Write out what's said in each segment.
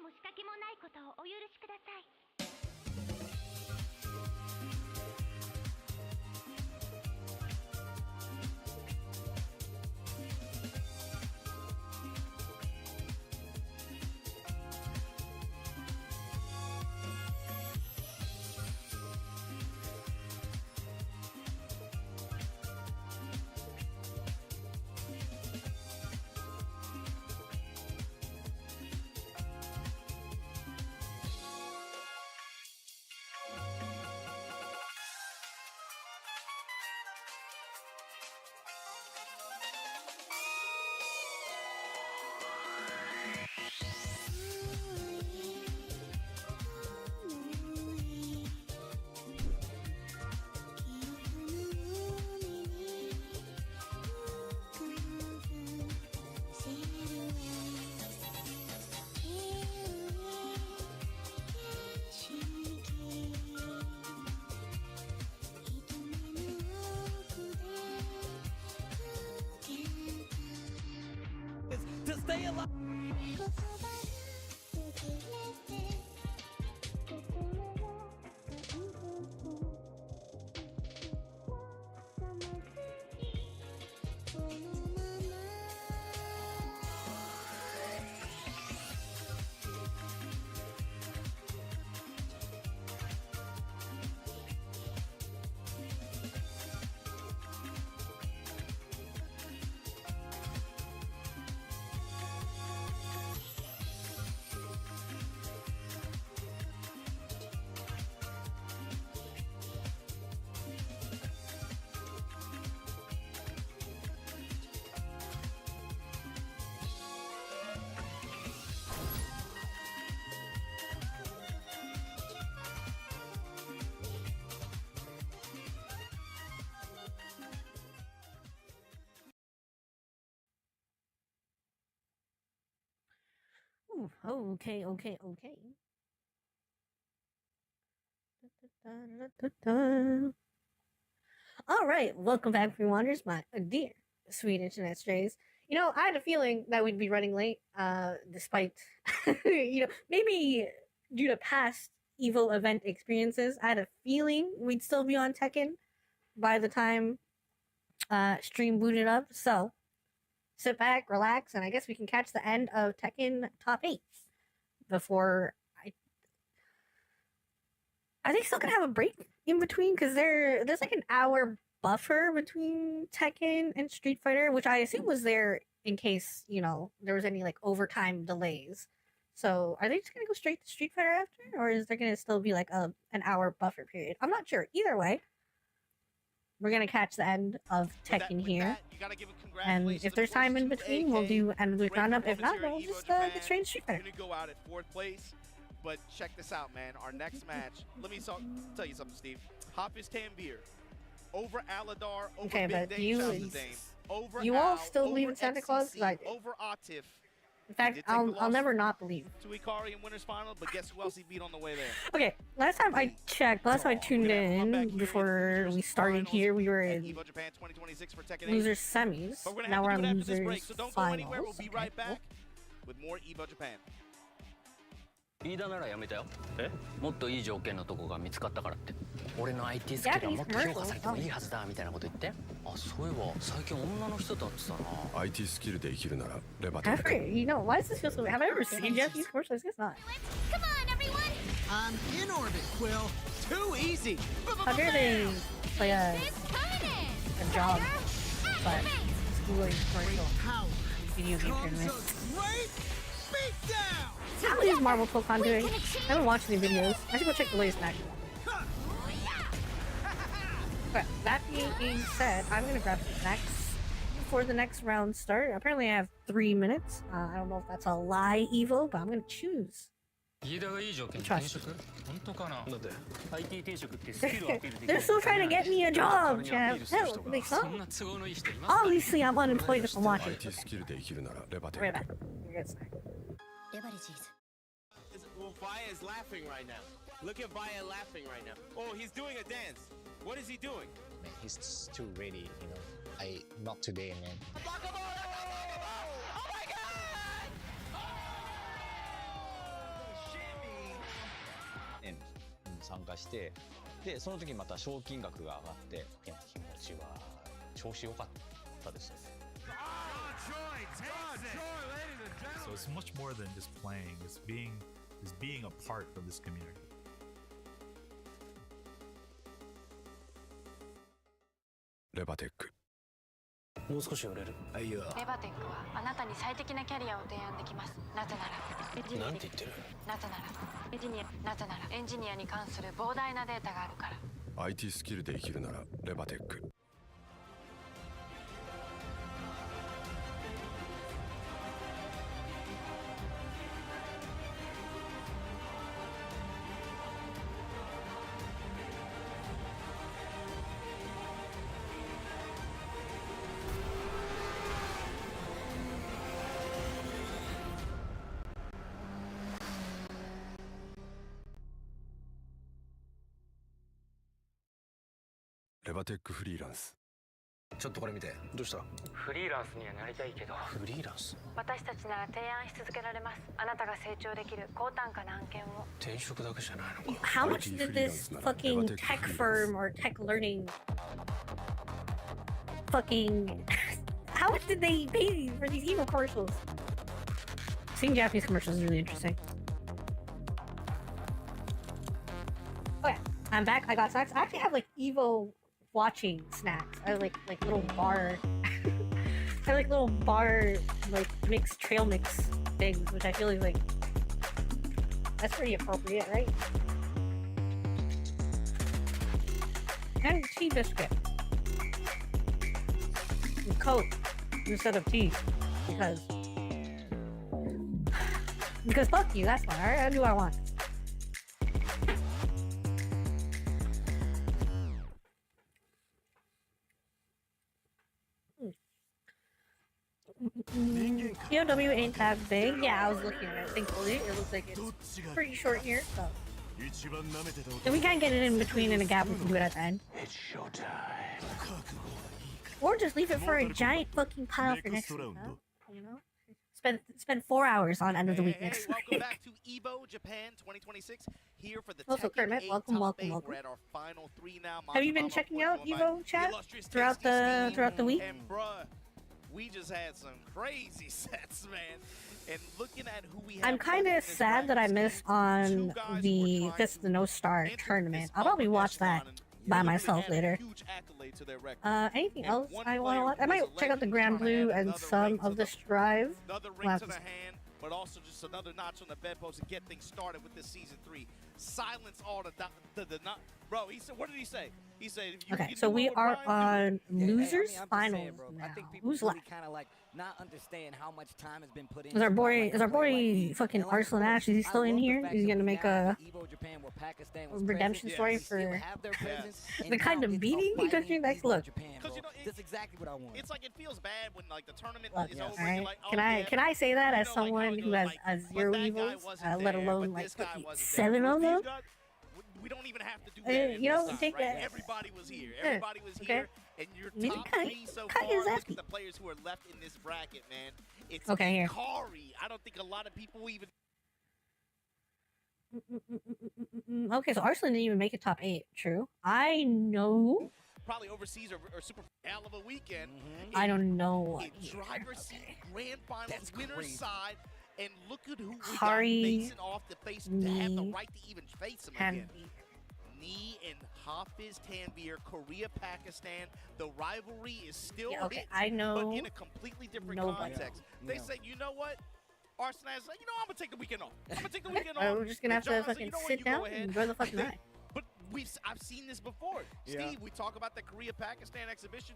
も仕掛けもないことをお許しください。To stay alive. Ooh, oh, okay. All right, welcome back, free wanderers, my dear sweet internet strays. You know, I had a feeling that we'd be running late, despite, maybe due to past EVO event experiences, I had a feeling we'd still be on Tekken by the time stream booted up. So, sit back, relax, and I guess we can catch the end of Tekken Top 8 before I think still gonna have a break in between because there's like an hour buffer between Tekken and Street Fighter, which I assume was there in case, there was any like overtime delays. So are they just gonna go straight to Street Fighter after, or is there gonna still be like an hour buffer period? I'm not sure. Either way, we're gonna catch the end of Tekken here. And if there's time in between, we'll do end of the roundup. If not, we'll just get straight to Street Fighter. You're gonna go out at 4th place. But check this out, man. Our next match, let me tell you something, Steve. Hop is Tanvir. Over Aladar, over okay, Big but Dame, over you all still believe in Santa Claus? Over Atif. In fact, I'll never not believe. To Ikari in Winners Final, but guess who else he beat on the way there? Okay, last time I checked, last time I tuned in before we started here, we were in EVO Japan 2026 for Tekken 8. losers semis. Now we're on losers break, so don't finals. go anywhere. We'll be right back with more EVO Japan. 飯田ならやめたよ。もっといい条件のとこが見つかったからって。俺の IT スキルがもっと評価されてもいいはずだみたいなこと言って。あ、そういえば最近女の人と会ってたな。IT スキルで生きるならレバト。Why does this feel so? Have I ever seen Japanese commercials? I guess not. Come on, everyone! I'm in orbit, Quill. Too easy. How dare they play a job, but schooling commercial video game tournament? How is Marvel Pokemon doing? I haven't watched any videos. I should go check the latest match. But that being said, I'm gonna grab snacks before the next round start. Apparently I have 3 minutes. I don't know if that's a lie, Evo, but I'm gonna choose. Trust. They're still trying to get me a job, champ. Hell, they suck. Obviously, I'm unemployed if I'm watching. Right back. You're good, snack. Well, Vaya is laughing right now. Look at Vaya laughing right now. Oh, he's doing a dance. What is he doing? Man, he's just too ready, not today, man. Oh my god! 参加して、でその時また賞金額が上がって、いや気持ちは調子良かったですね。So it's much more than just playing. It's being a part of this community. レバテック。もう少し売れる。はいよ。レバテックはあなたに最適なキャリアを提案できます。なぜならなんて言ってる？なぜならエンジニアに関する膨大なデータがあるから。 IT スキルで生きるならレバテック。レバテックフリーランス。ちょっとこれ見て。どうした？フリーランスにはなりたいけど。フリーランス？私たちなら提案し続けられます。あなたが成長できる高単価な案件を。転職だけじゃないのか。 How much did this fucking tech firm or tech learning fucking how much did they pay for these EVO commercials? Seeing Japanese commercials is really interesting. Okay, I'm back. I got snacks. I actually have like EVO watching snacks. I have like little bar I have like little bar like mix trail mix things, which I feel like that's pretty appropriate, right? And tea biscuit. And Coke instead of tea. Because fuck you, that's why. I do what I want. POW ain't that big. Yeah, I was looking at it. Thankfully, it looks like it's pretty short here. So if we can't get it in between in a gap, we can do it at the end. It's showtime. Or just leave it for a giant fucking pile for next week, huh? You know? Spend 4 hours on end of the week next week. Welcome back to EVO Japan 2026. Here for the Also, Tekken Kermit, 8 welcome, top welcome, 8. welcome. We're at our final 3 now. Have you been checking out EVO chat throughout the week? And bruh, we just had some crazy sets, man. And looking at who we have, I'm kind of sad that I missed on the Fist of the No Star tournament. I'll probably watch that by myself later. Anything else I want to watch? I might check out the Grand Blue and some of the Strive. Another ring to the hand, but also just another notch on the bedpost to get things started with this season 3. Silence all the bro. He said, what did he say? He said, if you, okay, so we are on losers finals now. Who's left? Kind of like not understand how much time has been put in. Is our boy fucking Arslan Ash? Is he still in here? Is he gonna make a redemption story for the kind of beating he took you? Like, look. That's exactly what I want. It's like it feels bad when like the tournament is over. Right. Like, oh, can I say that as someone who has zero evils, let alone like 7 of them? We don't even have to do that. You know, take right? that. Everybody was here. Everybody was here. And your top 3 so far, look at the players who are left in this bracket, man. It's here. Kari. I don't think a lot of people even... Okay, so Arslan didn't even make it top 8. True. I know. Probably overseas or super hell of a weekend. I don't know. Driver's seat, grand finals, winner's side. And look at who we Kari, got facing off the face to have the right to even face him again. Knee and Hafiz Tanvir, Korea, Pakistan. The rivalry is still okay, I know, but in a completely different context. They say, you know what? Arsenal is like, you know, I'm gonna take the weekend off. I'm gonna take the weekend off. We're just gonna have to fucking sit down and enjoy the fucking night. But I've seen this before. Steve, we talk about the Korea Pakistan exhibition.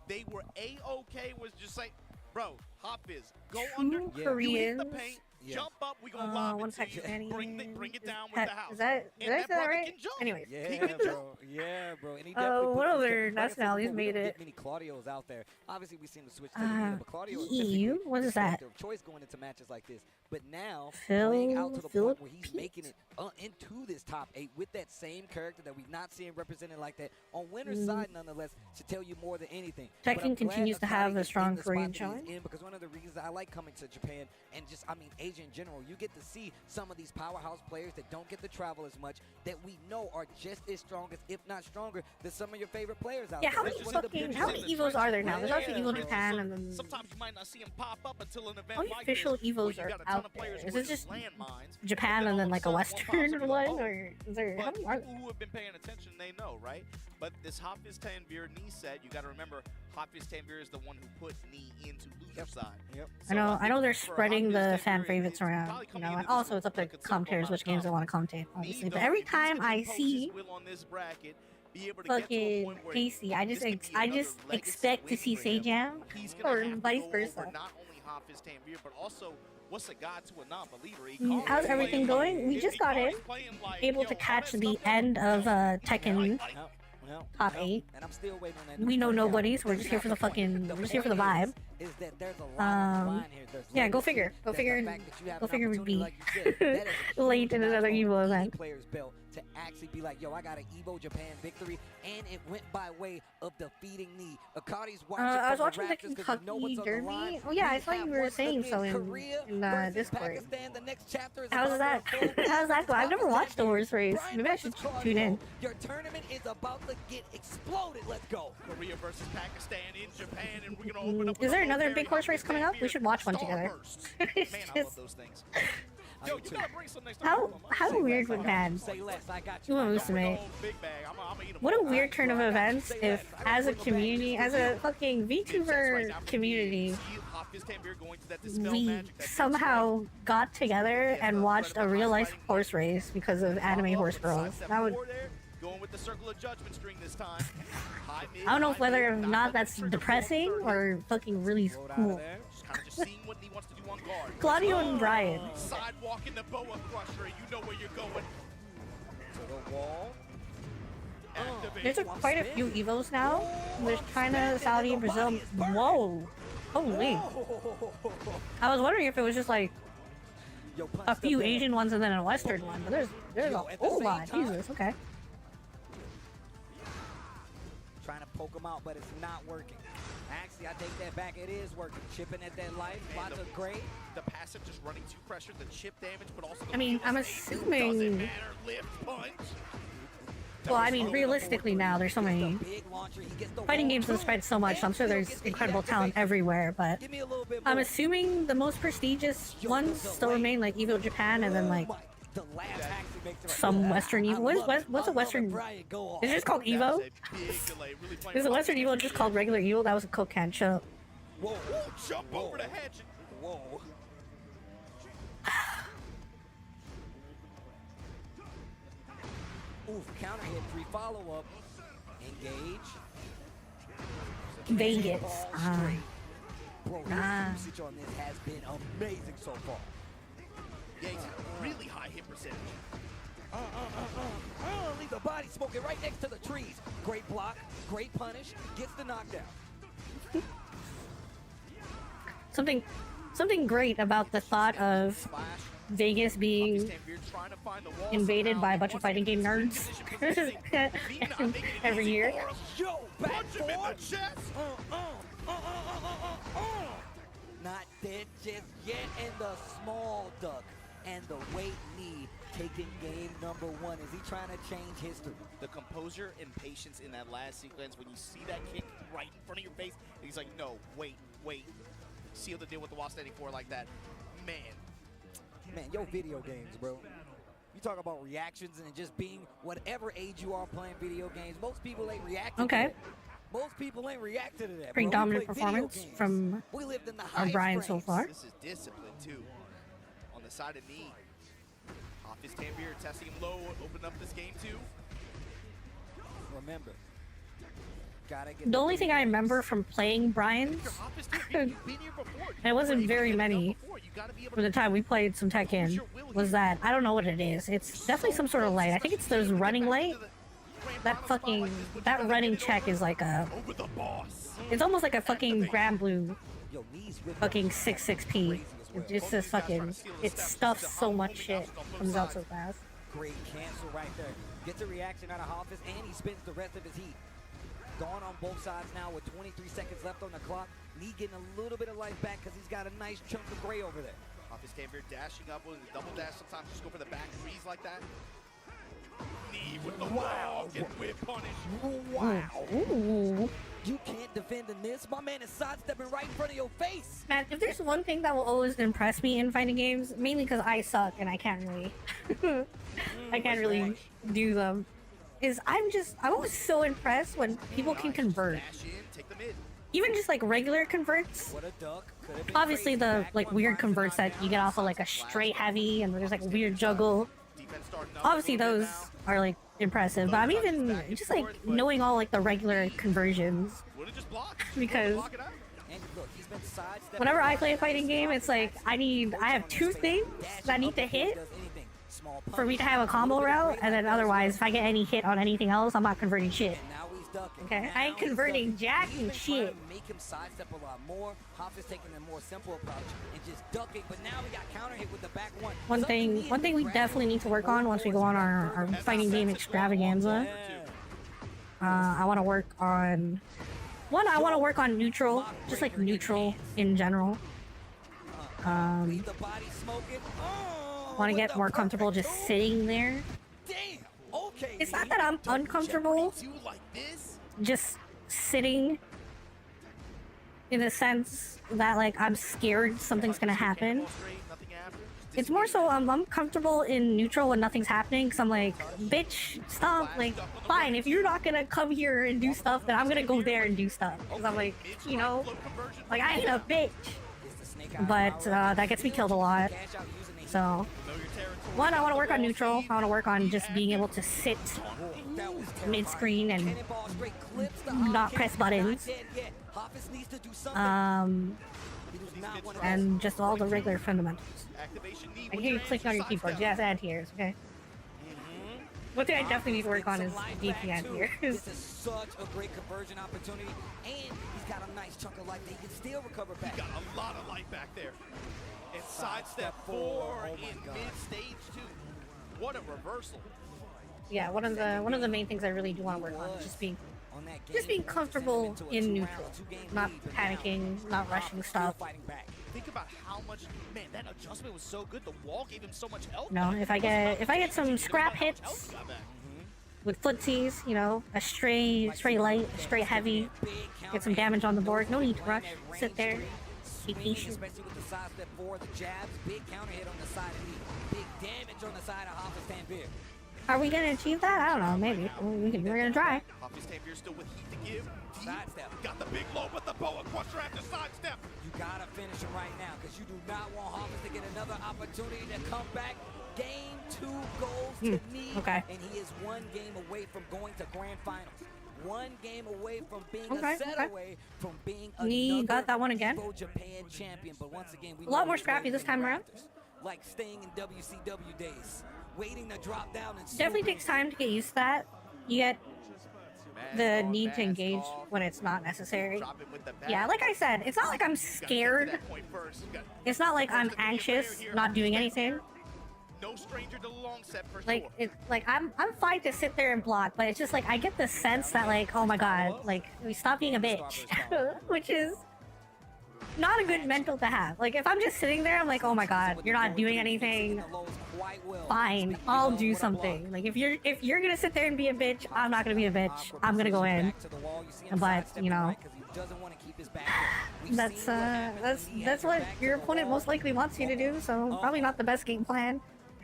They were A-OK, was just like, bro, Hafiz, go under, you hit the paint, jump up, we gonna lob it to you, bring it down with the house. Did I say that right? Anyways. Yeah, bro. And he definitely what other nationalities made it? Many Claudio's out there. Obviously, we seem to switch to the but Claudio EU? What is that? Choice going into matches like this. But now, playing out to the point where he's making it into this top 8 with that same character that we've not seen represented like that on winner's side, nonetheless, should tell you more than anything. Tekken continues to have a strong Korean showing. Because one of the reasons I like coming to Japan and just, I mean, Asia Asia in general, you get to see some of these powerhouse players that don't get to travel as much that we know are just as strong as, if not stronger, than some of your favorite players out Yeah, there. how many EVOs are there now? There's also EVO Japan and then sometimes you might not see them pop up until an event how many like official this, EVOs are out there? Is it just Japan and then like a Western one, or is there how many are there? People who have been paying attention, they know, right? But this Hafiz Tanvir knee set, you got to remember, Hafiz Tanvir is the one who put knee into loser side. Yep. So I know they're spreading the fan favorites around. You know, and also it's up to commentators which games they want to commentate, obviously. But every time I see fucking Casey, I just expect to see Sejam or vice versa. Not only Hafiz Tanvir, but also what's a god to a non-believer? How's everything going? We just got in, able to catch the end of Tekken top 8. And I'm still waiting on that. We know nobody, so we're just here for the fucking, we're just here for the vibe. Is that there's a lot on here. Yeah, go figure. Go figure we'd be late in another EVO event. Players belt to actually be like, yo, I got an EVO Japan victory, and it went by way of defeating me. Akari's watching. I was watching the Kentucky Derby. Oh yeah, I saw you were saying so in Discord. How's that? How's that go? I've never watched the horse race. Maybe I should tune in. Your tournament is about to get exploded. Let's go. Korea versus Pakistan in Japan, and we're gonna open up. Is there another big horse race coming up? We should watch one together. Man, I love those things. Yo, you gotta bring some next time. How weird would that? What a weird turn of events if, as a community, as a fucking VTuber community, we somehow got together and watched a real life horse race because of anime horse girls. That would. Going with the circle of judgment string this time. I don't know whether or not that's depressing or fucking really cool. Claudio and Brian. Sidewalk in the boa crusher, you know where you're going. To the wall. There's quite a few EVOs now. There's China, Saudi, Brazil. Whoa. Holy. I was wondering if it was just like a few Asian ones and then a Western one, but there's a whole lot. Jesus, okay. Trying to poke him out, but it's not working. Actually, I take that back. It is working. Chipping at that life. Lots of great. The passive just running too pressure. The chip damage, but also the I mean, I'm assuming. Well, I mean, realistically now, there's so many fighting games that spread so much, so I'm sure there's incredible talent everywhere, but I'm assuming the most prestigious ones still remain, like EVO Japan, and then, like, some Western EVO. What's a Western? Is it just called EVO? Is a Western EVO just called regular EVO? That was a Coke can. Shut up. Whoa, jump over the hedge. Whoa. Oof, counter hit, 3 follow-up. Engage. Vegas. Bro, his usage on this has been amazing so far. Yeah, he's really high hit percentage. Leave the body smoking right next to the trees. Great block, great punish, gets the knockdown. Something great about the thought of Vegas being invaded by a bunch of fighting game nerds every year. Yo, back Not dead just yet, and the small duck and the weight knee taking game number 1. Is he trying to change history? The composure and patience in that last sequence when you see that kick right in front of your face, and he's like, no, wait. Seal the deal with the wall standing for like that. Man, yo, video games, bro. You talk about reactions and just being whatever age you are playing video games. Most people ain't reacting to that. Most people ain't reacted to that. Pretty dominant performance from our Brian so far. This is discipline too. On the side of knee. Hafiz Tanvir testing him low, open up this game too. Remember. The only thing I remember from playing Brian's, and it wasn't very many from the time we played some Tekken, was that, I don't know what it is. It's definitely some sort of light. I think it's those running light. That running check is like a, it's almost like a fucking Grand Blue fucking 6-6P. It's just fucking, it stuffs so much shit, comes out so fast. Great cancel right there. Gets a reaction out of Hafiz, and he spends the rest of his heat. Gone on both sides now with 23 seconds left on the clock. Lee getting a little bit of life back because he's got a nice chunk of gray over there. Off his stand here, dashing up with a double dash. Sometimes just go for the back freeze like that. Knee with the wow. Get whip punish. Wow. Ooh. You can't defend in this. My man is sidestepping right in front of your face. Man, if there's one thing that will always impress me in fighting games, mainly because I suck and I can't really, do them, is I'm always so impressed when people can convert. Even just like regular converts. Obviously the like weird converts that you get off of like a straight heavy and there's like weird juggle. Obviously those are like impressive, but I'm even just like knowing all like the regular conversions, because whenever I play a fighting game, it's like I have two things that I need to hit for me to have a combo route, and then otherwise if I get any hit on anything else, I'm not converting shit. Okay, I ain't converting jack and shit. Make him sidestep a lot more. Hop is taking a more simple approach and just ducking, but now we got counter hit with the back one. One thing we definitely need to work on once we go on our fighting game extravaganza. I want to work on neutral, just like neutral in general. Want to get more comfortable just sitting there. It's not that I'm uncomfortable just sitting, in the sense that like I'm scared something's gonna happen. It's more so I'm comfortable in neutral when nothing's happening, because I'm like, bitch, stop, like, fine, if you're not gonna come here and do stuff, then I'm gonna go there and do stuff. Because I'm like, you know, like, I ain't a bitch. But that gets me killed a lot. So, one, I want to work on neutral. I want to work on just being able to sit mid-screen and not press buttons. And just all the regular fundamentals. I hear you clicking on your keyboard. Yes, anti-airs, okay? One thing I definitely need to work on is DP anti-airs. This is such a great conversion opportunity, and he's got a nice chunk of life that he can still recover back. He got a lot of life back there. And sidestep 4 in mid-stage 2. What a reversal. Yeah, one of the main things I really do want to work on is just being comfortable in neutral, not panicking, not rushing stuff. Think about how much, man, that adjustment was so good. The wall gave him so much health. No, if I get some scrap hits with footsies, you know, a straight light, a straight heavy, get some damage on the board. No need to rush. Sit there, be patient. Especially with the sidestep 4, the jabs, big counter hit on the side of me, big damage on the side of Hoffa's Tambir. Are we gonna achieve that? I don't know. Maybe we're gonna try. Hoffa's Tambir still with heat to give. Sidestep. Got the big low with the boa crusher after sidestep. You gotta finish him right now, because you do not want Hoffa to get another opportunity to come back. Game 2 goes to Knee, okay. And he is one game away from going to grand finals. One game away from being a set away from being Knee got that one again. EVO Japan champion, but once again, we a lot more scrappy this time around. Like staying in WCW days, waiting to drop down and definitely takes time to get used to that. You get the need to engage when it's not necessary. Yeah, like I said, it's not like I'm scared. It's not like I'm anxious, not doing anything. No stranger to long set for like it's like I'm fine to sit there and block, but it's just like I get the sense that like, oh my god, like we stop being a bitch, which is not a good mental to have. Like if I'm just sitting there, I'm like, oh my god, you're not doing anything. Fine, I'll do something. Like if you're gonna sit there and be a bitch, I'm not gonna be a bitch. I'm gonna go in. But you know, that's what your opponent most likely wants you to do. So probably not the best game plan.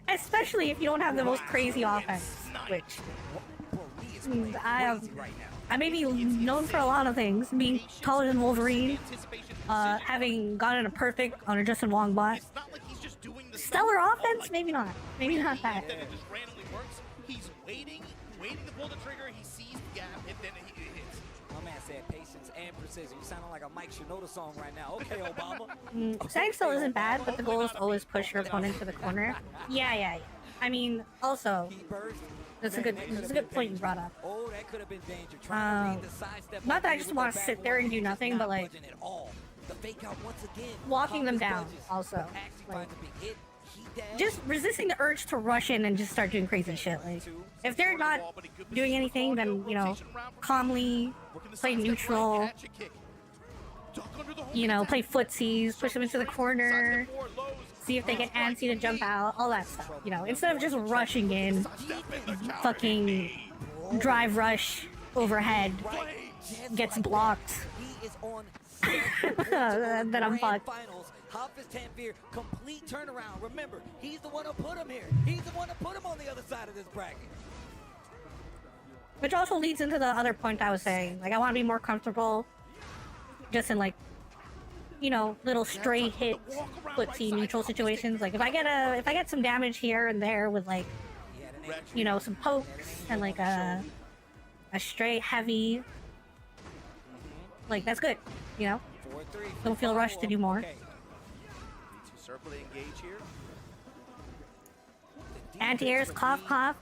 Especially if you don't have the most crazy offense, which I may be known for a lot of things, being taller than Wolverine, having gotten a perfect on a Justin Wong bot. Stellar offense? Maybe not. Maybe not that. He's waiting to pull the trigger, he sees the gap, and then he hits. My man said patience and precision. You sounding like a Mike Shinoda song right now. Okay, Obama. Setting still isn't bad, but the goal is to always push your opponent to the corner. Yeah. I mean, also, that's a good point you brought up. Oh, that could have been danger. Not that I just want to sit there and do nothing, but like walking them down also. Like, just resisting the urge to rush in and just start doing crazy shit. Like, if they're not doing anything, then, you know, calmly play neutral, you know, play footsies, push them into the corner, see if they get antsy to jump out, all that stuff, you know, instead of just rushing in, fucking drive rush overhead, gets blocked. He is on then I'm fucked. Hafiz Tanvir, complete turnaround. Remember, he's the one who put him here. He's the one who put him on the other side of this bracket. Which also leads into the other point I was saying. Like, I want to be more comfortable just in, like, you know, little stray hit footsie neutral situations. Like, if I get some damage here and there with, like, you know, some pokes and, like, a stray heavy, like, that's good, you know? Don't feel rushed to do more. Anti-airs, cough, cough.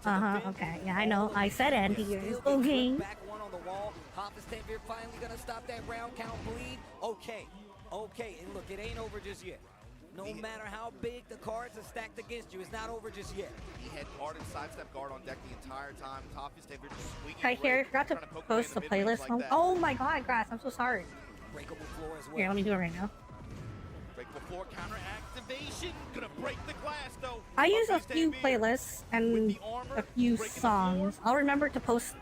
Okay. Yeah, I know. I said anti-airs. Okay. Back one on the wall. Hafiz Tanvir finally gonna stop that round count bleed. Okay. And look, it ain't over just yet. No matter how big the cards are stacked against you, it's not over just yet. He had guard and sidestep guard on deck the entire time. Hafiz Tanvir just swinging. Right here, I forgot to post the playlist. Like oh my god, Grass, I'm so sorry. Breakable floor as well. Here, let me do it right now. Breakable floor counter activation. Gonna break the glass though. I use a few playlists and a few songs. I'll remember to post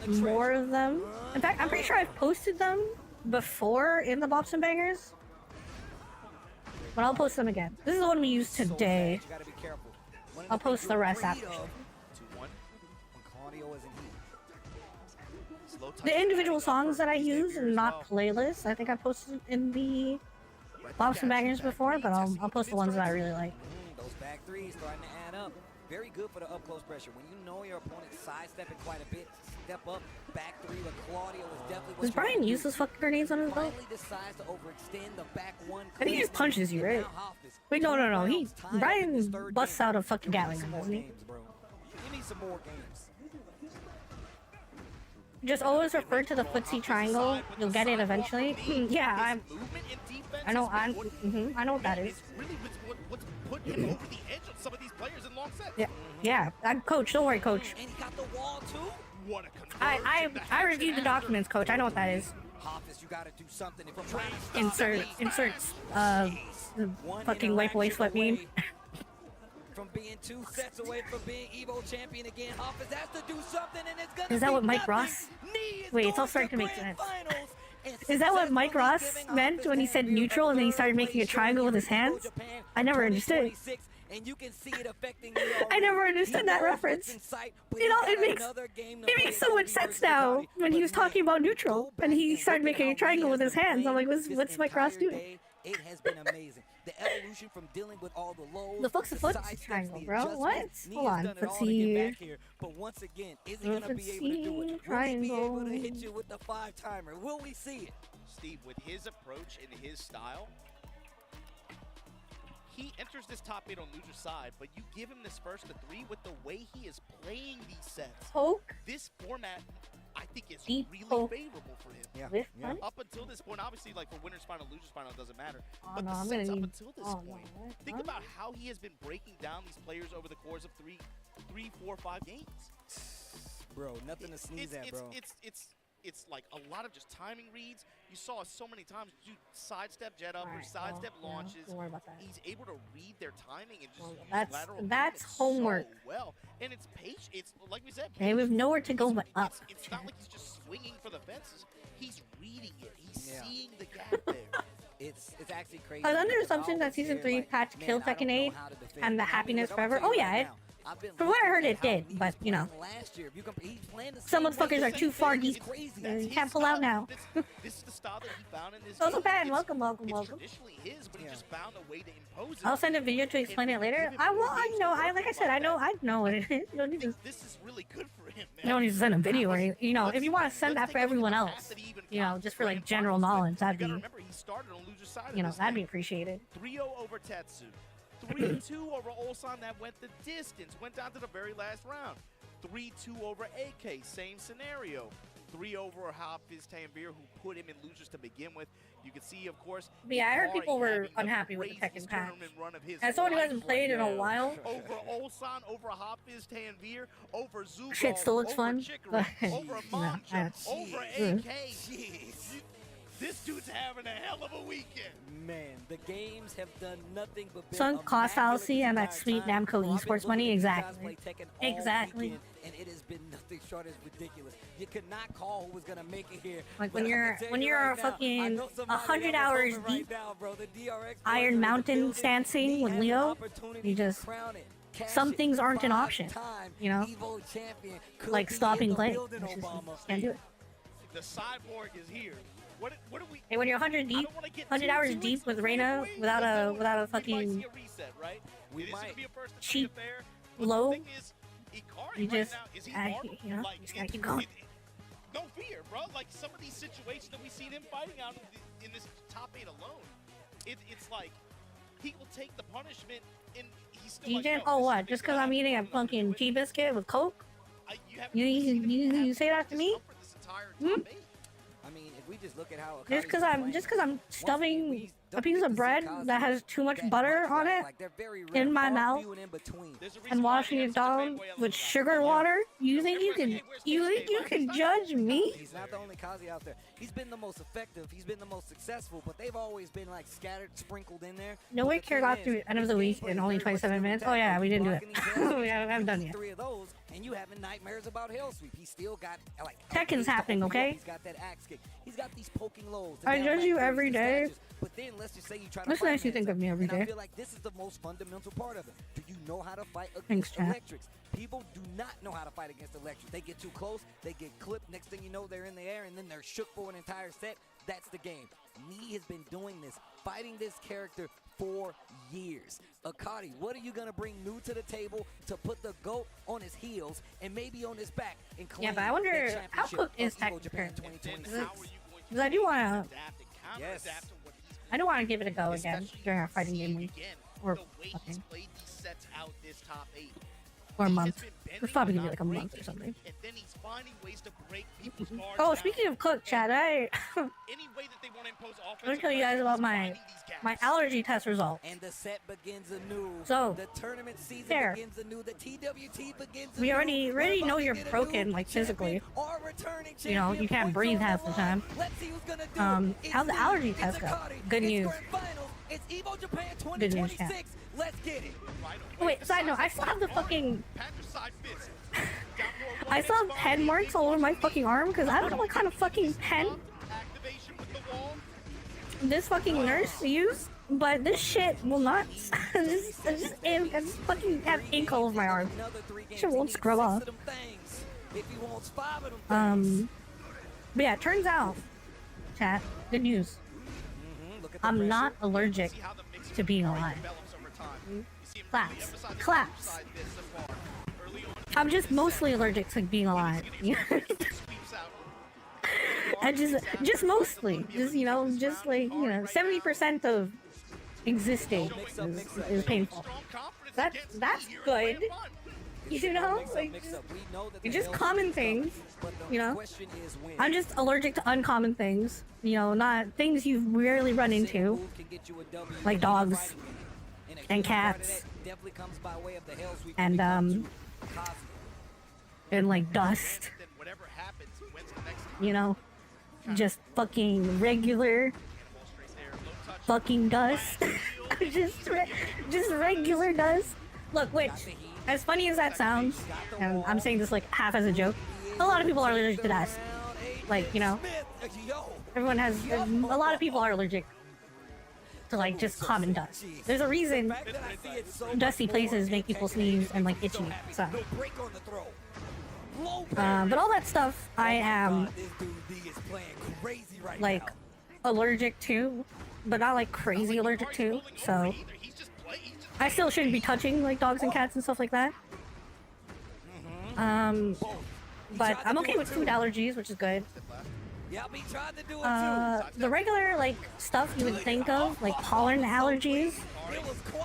more of them. In fact, I'm pretty sure I've posted them before in the Bops and Bangers. But I'll post them again. This is the one we used today. I'll post the rest after. The individual songs that I use and not playlists, I think I posted in the Bops and Bangers before, but I'll post the ones that I really like. Those back threes starting to add up. Very good for the up close pressure. When you know your opponent sidestepping quite a bit, step up, back three. Like Claudio is definitely what does Brian use those fucking grenades on his belt? I think he just punches you, right? Wait, no. Brian busts out a fucking Gatling gun, doesn't he? Give me some more games. Just always refer to the footsie triangle. You'll get it eventually. Yeah, I know what that is. What's put him over the edge of some of these players in long sets. Yeah. Coach, don't worry, Coach. And he got the wall too. What a I reviewed the documents, Coach. I know what that is. Hafiz, you gotta do something. If I'm trying to Inserts fucking wipe away sweat meme. From being 2 sets away from being EVO champion again, Hafiz has to do something, and it's gonna is that what Mike Ross? Wait, it's all starting to make sense. Is that what Mike Ross meant when he said neutral and then he started making a triangle with his hands? I never understood. I never understood that reference. It makes so much sense now when he was talking about neutral and he started making a triangle with his hands. I'm like, what's Mike Ross doing? It has been amazing. The evolution from dealing with all the lows. The fuck's a footsie triangle, bro? What? Hold on, footsie. But once again, is he gonna be able to do it? Will he be able to hit you with the 5-timer? Will we see it? Steve, with his approach and his style, he enters this top 8 on loser's side, but you give him this first to 3 with the way he is playing these sets. Poke. This format, I think, is Deep really poke. favorable for him. Yeah. Up until this point, obviously, like for winner's final, loser's final, it doesn't matter. Oh, But no, the I'm sets gonna up need... until this point, think about how he has been breaking down these players over the course of 3, 4, 5 games. Bro, nothing to sneeze at, bro. It's like a lot of just timing reads. You saw so many times do sidestep jet up or sidestep launches. Don't worry about that. He's able to read their timing and just use lateral that's movement homework. so well. And it's patient. It's like we said. Okay, we have nowhere to go but up. It's not like he's just swinging for the fences. He's reading it. He's seeing the gap there. It's actually crazy. I was under the assumption that Season 3 patch killed Tekken 8 and the happiness forever. Oh yeah, from what I heard it did, but you know. Some motherfuckers are too far deep. You can't pull out now. This is the style that he found in this Also, game. Pan, welcome. It's traditionally his, but he just found a way to impose it. I'll send a video to explain it later. Like I said, I know what it is. You don't need to. This is really good for him, man. You don't need to send a video, or you know, if you want to send that for everyone else, you know, just for like general knowledge, that'd be, you know, that'd be appreciated. 3-0 over Tetsu. 3-2 over Ulsan, that went the distance, went down to the very last round. 3-2 over AK, same scenario. 3 over Hafiz Tanvir, who put him in losers to begin with. You can see, of course. But yeah, I heard people were unhappy with the Tekken patch. As someone who hasn't played in a while. Over Ulsan, over Hafiz Tanvir, over Zuko, shit still looks fun. But, over Mancha, over AK. This dude's having a hell of a weekend. Man, the games have done nothing but Sunk cost fallacy and that sweet Namco esports money. Exactly. Exactly. And it has been nothing short as ridiculous. You could not call who was gonna make it here. Like when you're fucking 100 hours deep, Iron Mountain stancing with Leo, you just some things aren't an option. You know, like stopping play. Just can't do it. The cyborg is here. What do we? And when you're 100 deep, 100 hours deep with Reyna without a fucking cheap low, you just you know, you just gotta keep going. No fear, bro. Like some of these situations that we seen him fighting out in this top 8 alone, it's like he will take the punishment and he's still DJ, like, oh what? Just because I'm eating a fucking tea biscuit with Coke? You say that to me? Hmm? I mean, if we just look at how just because I'm stuffing a piece of bread that has too much butter on it in my mouth and washing it down with sugar water, you think you can judge me? He's not the only Kazi out there. He's been the most effective. He's been the most successful, but they've always been like scattered, sprinkled in there. Nobody cared about the end of the week in only 27 minutes. Oh yeah, we didn't do it. We haven't done yet. 3 of those, and you having nightmares about Hell Sweep. He still got like Tekken's happening, okay? He's got that axe kick. He's got these poking lows. I judge you every day. But then let's just say you try to That's nice you think of me every day. I feel like this is the most fundamental part of it. Do you know how to fight Thanks, against chat. electrics? People do not know how to fight against electrics. They get too close, they get clipped. Next thing you know, they're in the air, and then they're shook for an entire set. That's the game. Nee has been doing this, fighting this character for years. Akari, what are you going to bring new to the table to put the GOAT on his heels and maybe on his back and claim Yeah, but I wonder how cooked is EVO Japan Tekken? 2026? Because I do want to. Yes. I do want to give it a go again during our fighting game week. Or fucking. Or a month. It's probably gonna be like a month or something. Oh, speaking of cook, chat, let me tell you guys about my allergy test result. And the set begins anew. So, the tournament season there. begins anew. The TWT begins We already know you're broken, like physically. You know, you can't breathe half the time. How'd the allergy test go? Good news. It's EVO Japan Good news, 2026. chat. Let's get it. Wait, side note, I still have the fucking... I still have pen marks all over my fucking arm because I don't know what kind of fucking pen this fucking nurse used, but this shit will not... I just fucking have ink all over my arm. Shit won't scrub off. But yeah, it turns out, chat, good news. I'm not allergic to being alive. Claps. I'm just mostly allergic to being alive. I just mostly, you know, like, you know, 70% of existing is painful. That's good. You know, like, just common things, you know. I'm just allergic to uncommon things, you know, not things you rarely run into, like dogs and cats and like dust, you know, just fucking regular fucking dust. just regular dust. Look, which, as funny as that sounds, and I'm saying this like half as a joke, a lot of people are allergic to dust. Like, you know, everyone has, a lot of people are allergic to like just common dust. There's a reason dusty places make people sneeze and like itchy. So, but all that stuff I am like allergic to, but not like crazy allergic to. So I still shouldn't be touching like dogs and cats and stuff like that. But I'm okay with food allergies, which is good. The regular like stuff you would think of, like pollen allergies,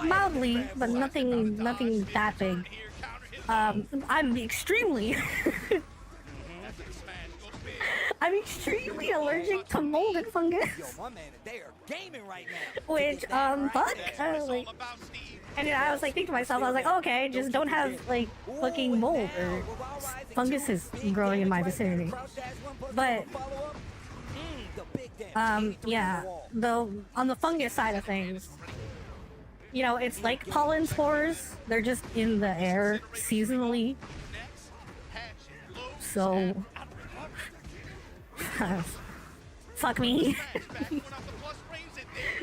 mildly, but nothing that big. I'm extremely allergic to mold and fungus. Which fuck, like, and I was like thinking to myself, I was like, oh, okay, just don't have like fucking mold or funguses growing in my vicinity. But Yeah, though on the fungus side of things, you know, it's like pollen spores. They're just in the air seasonally. So, fuck me.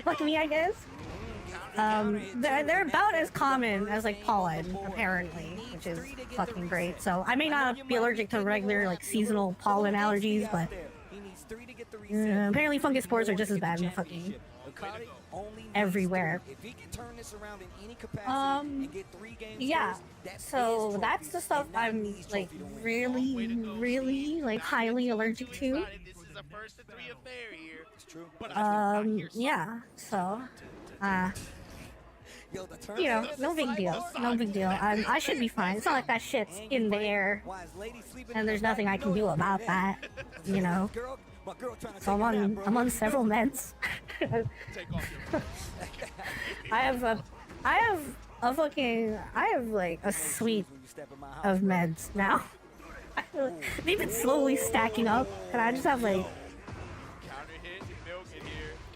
Fuck me, I guess. They're about as common as like pollen, apparently, which is fucking great. So I may not be allergic to regular like seasonal pollen allergies, but apparently fungus spores are just as bad in the fucking everywhere. Yeah. So that's the stuff I'm like really like highly allergic to. Yeah. So, you know, no big deal. No big deal. I should be fine. It's not like that shit's in the air, and there's nothing I can do about that. You know. So I'm on several meds. I have like a suite of meds now. They've been slowly stacking up, and I just have like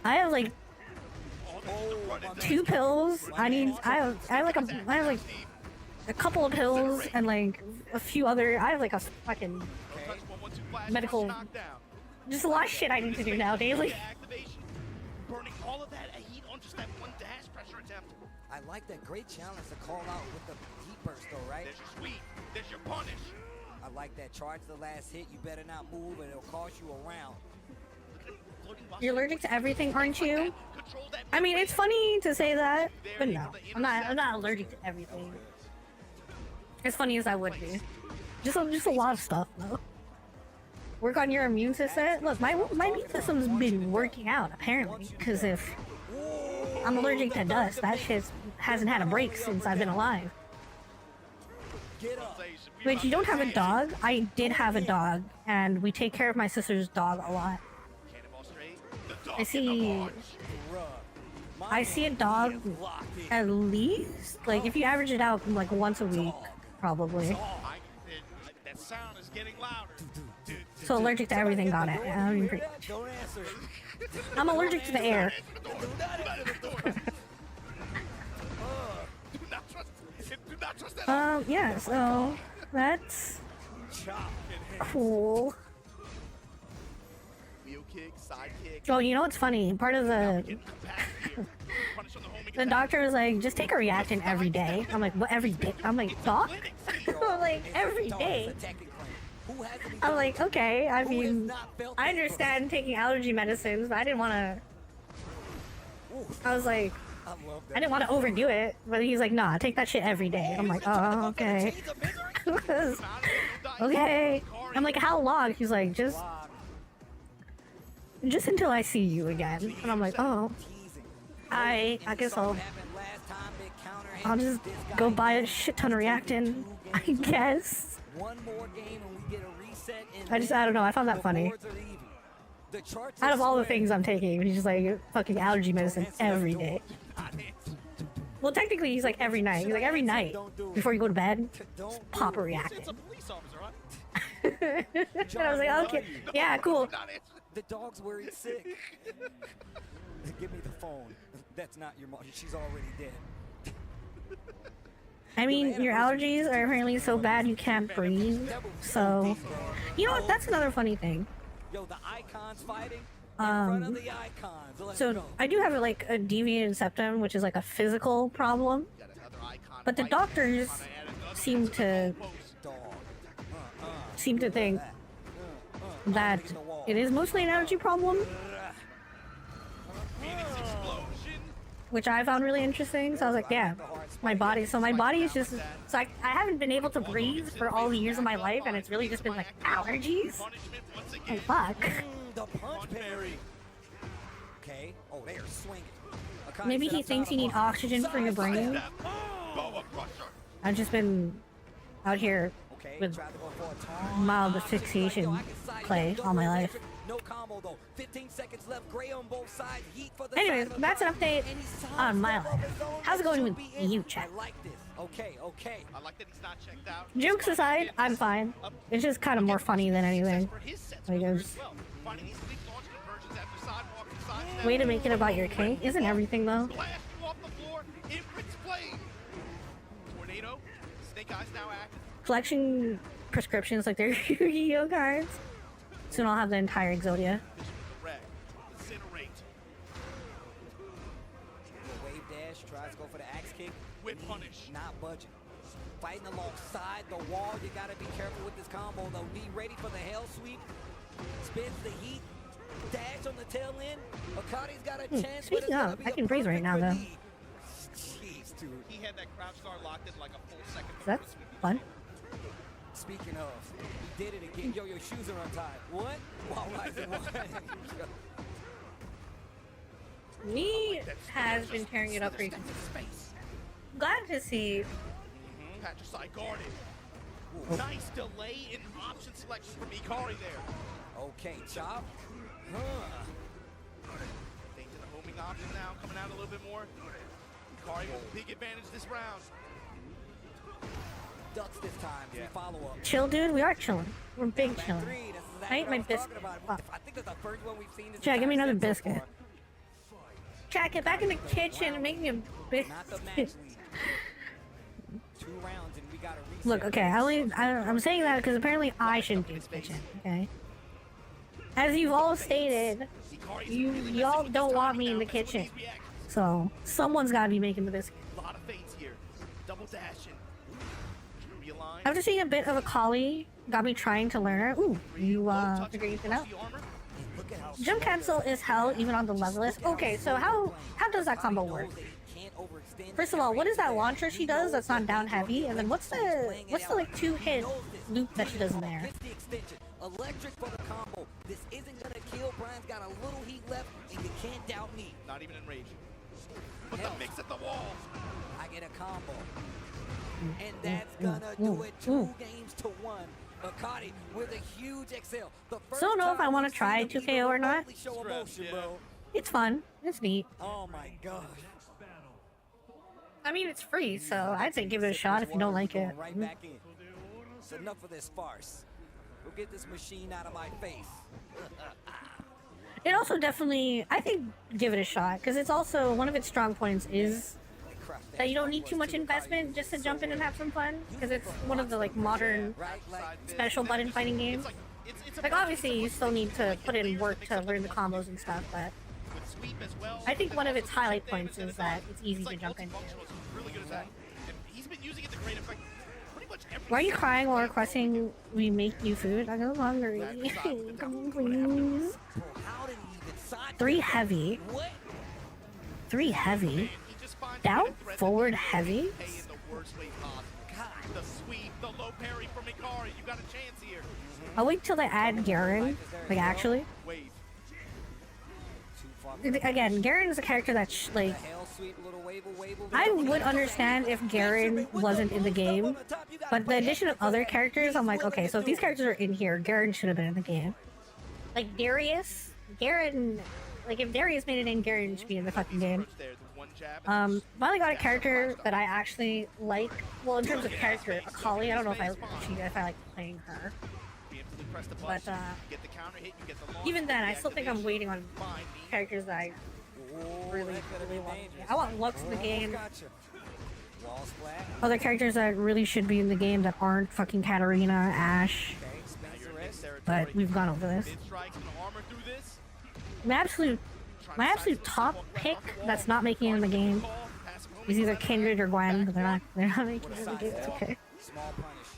I have like 2 pills. I have like a couple of pills and like a few other. I have like a fucking medical. Just a lot of shit I need to do now daily. Burning all of that heat on just that one dash pressure attempt. I like that great challenge to call out with the heat burst though, right? There's your sweep, there's your punish. I like that. Charge the last hit, you better not move and it'll cost you a round. You're allergic to everything, aren't you? I mean, it's funny to say that, but no. I'm not allergic to everything. As funny as I would be. Just a lot of stuff though. Work on your immune system. Look, my immune system's been working out apparently, because if I'm allergic to dust, that shit hasn't had a break since I've been alive. Wait, you don't have a dog? I did have a dog, and we take care of my sister's dog a lot. I see a dog at least, like if you average it out, like once a week, probably. That sound is getting louder. So allergic to everything, got it. I'm allergic to the air. Yeah, so that's cool. Oh, you know what's funny? Part of the doctor was like, just take a reactant every day. I'm like, what, every day? I'm like, doc? I'm like, every day? I'm like, okay, I mean, I understand taking allergy medicines, but I didn't want to, I was like, I didn't want to overdo it, but he's like, nah, take that shit every day. I'm like, oh, okay. Okay. I'm like, how long? He's like, just until I see you again. And I'm like, oh, I guess I'll just go buy a shit ton of reactant, I guess. I don't know, I found that funny. Out of all the things I'm taking, he's just like, fucking allergy medicine every day. Well, technically, he's like every night. He's like, every night, before you go to bed, just pop a reactant. And I was like, okay, yeah, cool. The dog's worried sick. Give me the phone. That's not your mom. She's already dead. I mean, your allergies are apparently so bad you can't breathe. So, you know what? That's another funny thing. Yo, the icons fighting. In front of the icons. So I do have like a deviated septum, which is like a physical problem. But the doctors seem to think that it is mostly an allergy problem, which I found really interesting. So I was like, yeah, my body is just, so I haven't been able to breathe for all the years of my life, and it's really just been like allergies. Oh, fuck. Okay. Oh, they are swinging. Maybe he thinks you need oxygen for your brain. I've just been out here with mild asphyxiation play all my life. No combo though. 15 seconds left. Gray on both sides. Heat for the anyways, that's an update on my life. How's it going with you, chat? I like this. Okay. I like that he's not checked out. Jokes aside, I'm fine. It's just kind of more funny than anything. Like, after sidewalk and sidestep. Way to make it about your king. Isn't everything though? Blast you off the floor. It rips flame. Tornado. Snake Eyes now active. Collection prescriptions like their Yu-Gi-Oh cards. Soon I'll have the entire Exodia. Incinerate. Wave dash, tries to go for the axe kick. Whip punish. Not budging. Fighting alongside the wall. You gotta be careful with this combo though. Knee ready for the hell sweep. Spins the heat. Dash on the tail end. Akadi's got a chance. Speaking of, I can breathe right now though. Jeez, dude. He had that crouch guard locked in like a full second. That's fun. Speaking of, he did it again. Yo, your shoes are untied. What? While rising one. Me has been tearing it up recently. Glad to see. Patricide guarded. Nice delay in option selection from Ikari there. Okay, chop. Think to the homing option now, coming out a little bit more. Ikari with a big advantage this round. Ducks this time. Yeah. Follow up. Chill, dude. We are chilling. We're big chilling. I ate my biscuit. Oh. I think that's the first one we've seen. Jack, give me another biscuit. Jack, get back in the kitchen and make me a biscuit. 2 rounds and we got a reset. Look, okay, I'm saying that because apparently I shouldn't be in the kitchen, okay? As you've all stated, y'all don't want me in the kitchen. So, someone's gotta be making the biscuit. A lot of fades here. Double dashing. After seeing a bit of Akali, got me trying to learn her. Ooh, you figure anything out? Jump cancel is hell even on the levelist. Okay, so how does that combo work? First of all, what is that launcher she does that's not down heavy? And then what's the like 2-hit loop that she does in there? Electric for the combo. This isn't gonna kill. Brian's got a little heat left, and you can't doubt me. Not even in rage. Put the mix at the wall. I get a combo. And that's gonna do it 2 games to 1. Akadi with a huge excel. So don't know if I want to try 2KO or not. It's fun. It's neat. Oh my gosh. I mean, it's free, so I'd say give it a shot if you don't like it. Right back in. It's enough of this farce. We'll get this machine out of my face. It also definitely, I think, give it a shot, because it's also, one of its strong points is that you don't need too much investment just to jump in and have some fun, because it's one of the, like, modern special button fighting games. Like, obviously, you still need to put in work to learn the combos and stuff, but I think one of its highlight points is that it's easy to jump into. Why are you crying while requesting we make you food? I'm hungry. Come on, please. 3 heavy. 3 heavy. Down, forward, heavy. I'll wait till they add Garen. Like, actually. Again, Garen is a character that's like, I would understand if Garen wasn't in the game, but the addition of other characters, I'm like, okay, so if these characters are in here, Garen should have been in the game. Like Darius, Garen, like if Darius made it in, Garen should be in the fucking game. Finally got a character that I actually like. Well, in terms of character, Akali, I don't know if I like playing her. But even then, I still think I'm waiting on characters that I really want. I want Lux in the game. Other characters that really should be in the game that aren't fucking Katarina, Ashe. But we've gone over this. My absolute top pick that's not making it in the game is either Kindred or Gwen, but they're not making it in the game. It's okay. Small punish.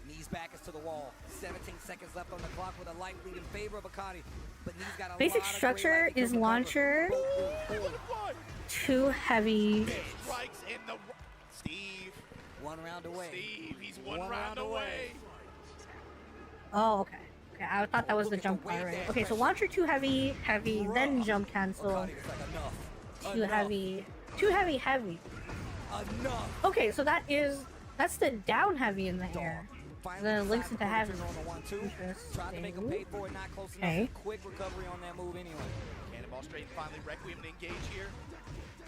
Knees back is to the wall. 17 seconds left on the clock with a light lead in favor of Akadi. But Knees got a basic structure is launcher, 2 heavy. Steve. 1 round away. Steve, he's 1 round away. Oh, okay. Okay, I thought that was the jump part, right? Okay, so launcher 2 heavy, heavy, then jump cancel. 2 heavy, 2 heavy, heavy. Okay, so that's the down heavy in the air. The links into heavy. Interesting. Okay. Quick recovery on that move anyway. Cannonball straight and finally Requiem to engage here.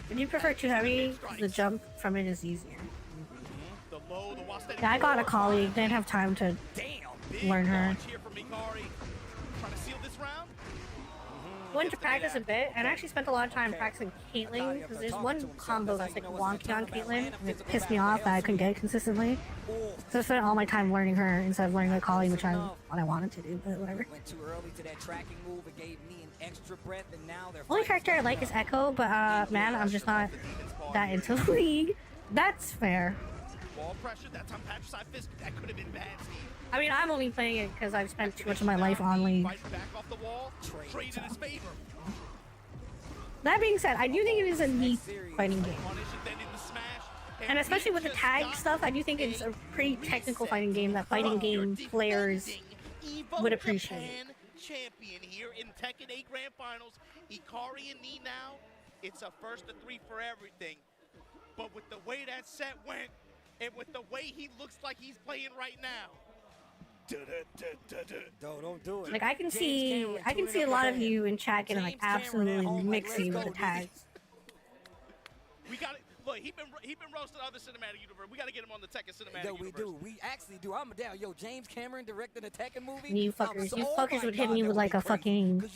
If you prefer 2 heavy, the jump from it is easier. Yeah, I got a colleague, didn't have time to learn her. went to practice a bit, and I actually spent a lot of time practicing Caitlyn, because there's one combo that's like wonky on Caitlyn, and it pissed me off that I couldn't get it consistently. So I spent all my time learning her instead of learning Akali, which I wanted to do, but whatever. Went too early to that tracking move. It gave me an extra breath, and now they're Only character I like is Echo, but man, I'm just not that into the league. That's fair. Ball pressure, that's on Patrick's side fist. That could have been bad, Steve. I mean, I'm only playing it because I've spent too much of my life on League. Back off the wall, trade in his favor. That being said, I do think it is a neat fighting game. And especially with the tag stuff, I do think it's a pretty technical fighting game that fighting game players would appreciate. Champion here in Tekken 8 Grand Finals, Ikari and Ni now. It's a first to 3 for everything. But with the way that set went, and with the way he looks like he's playing right now. Don't do it. Like I can see a lot of you in chat getting like absolutely mixy with the tags. We got it. Look, he been roasting other cinematic universe. We got to get him on the Tekken cinematic universe. We do. We actually do. I'm down. Yo, James Cameron directed a Tekken movie. You fuckers would hit me with like a fucking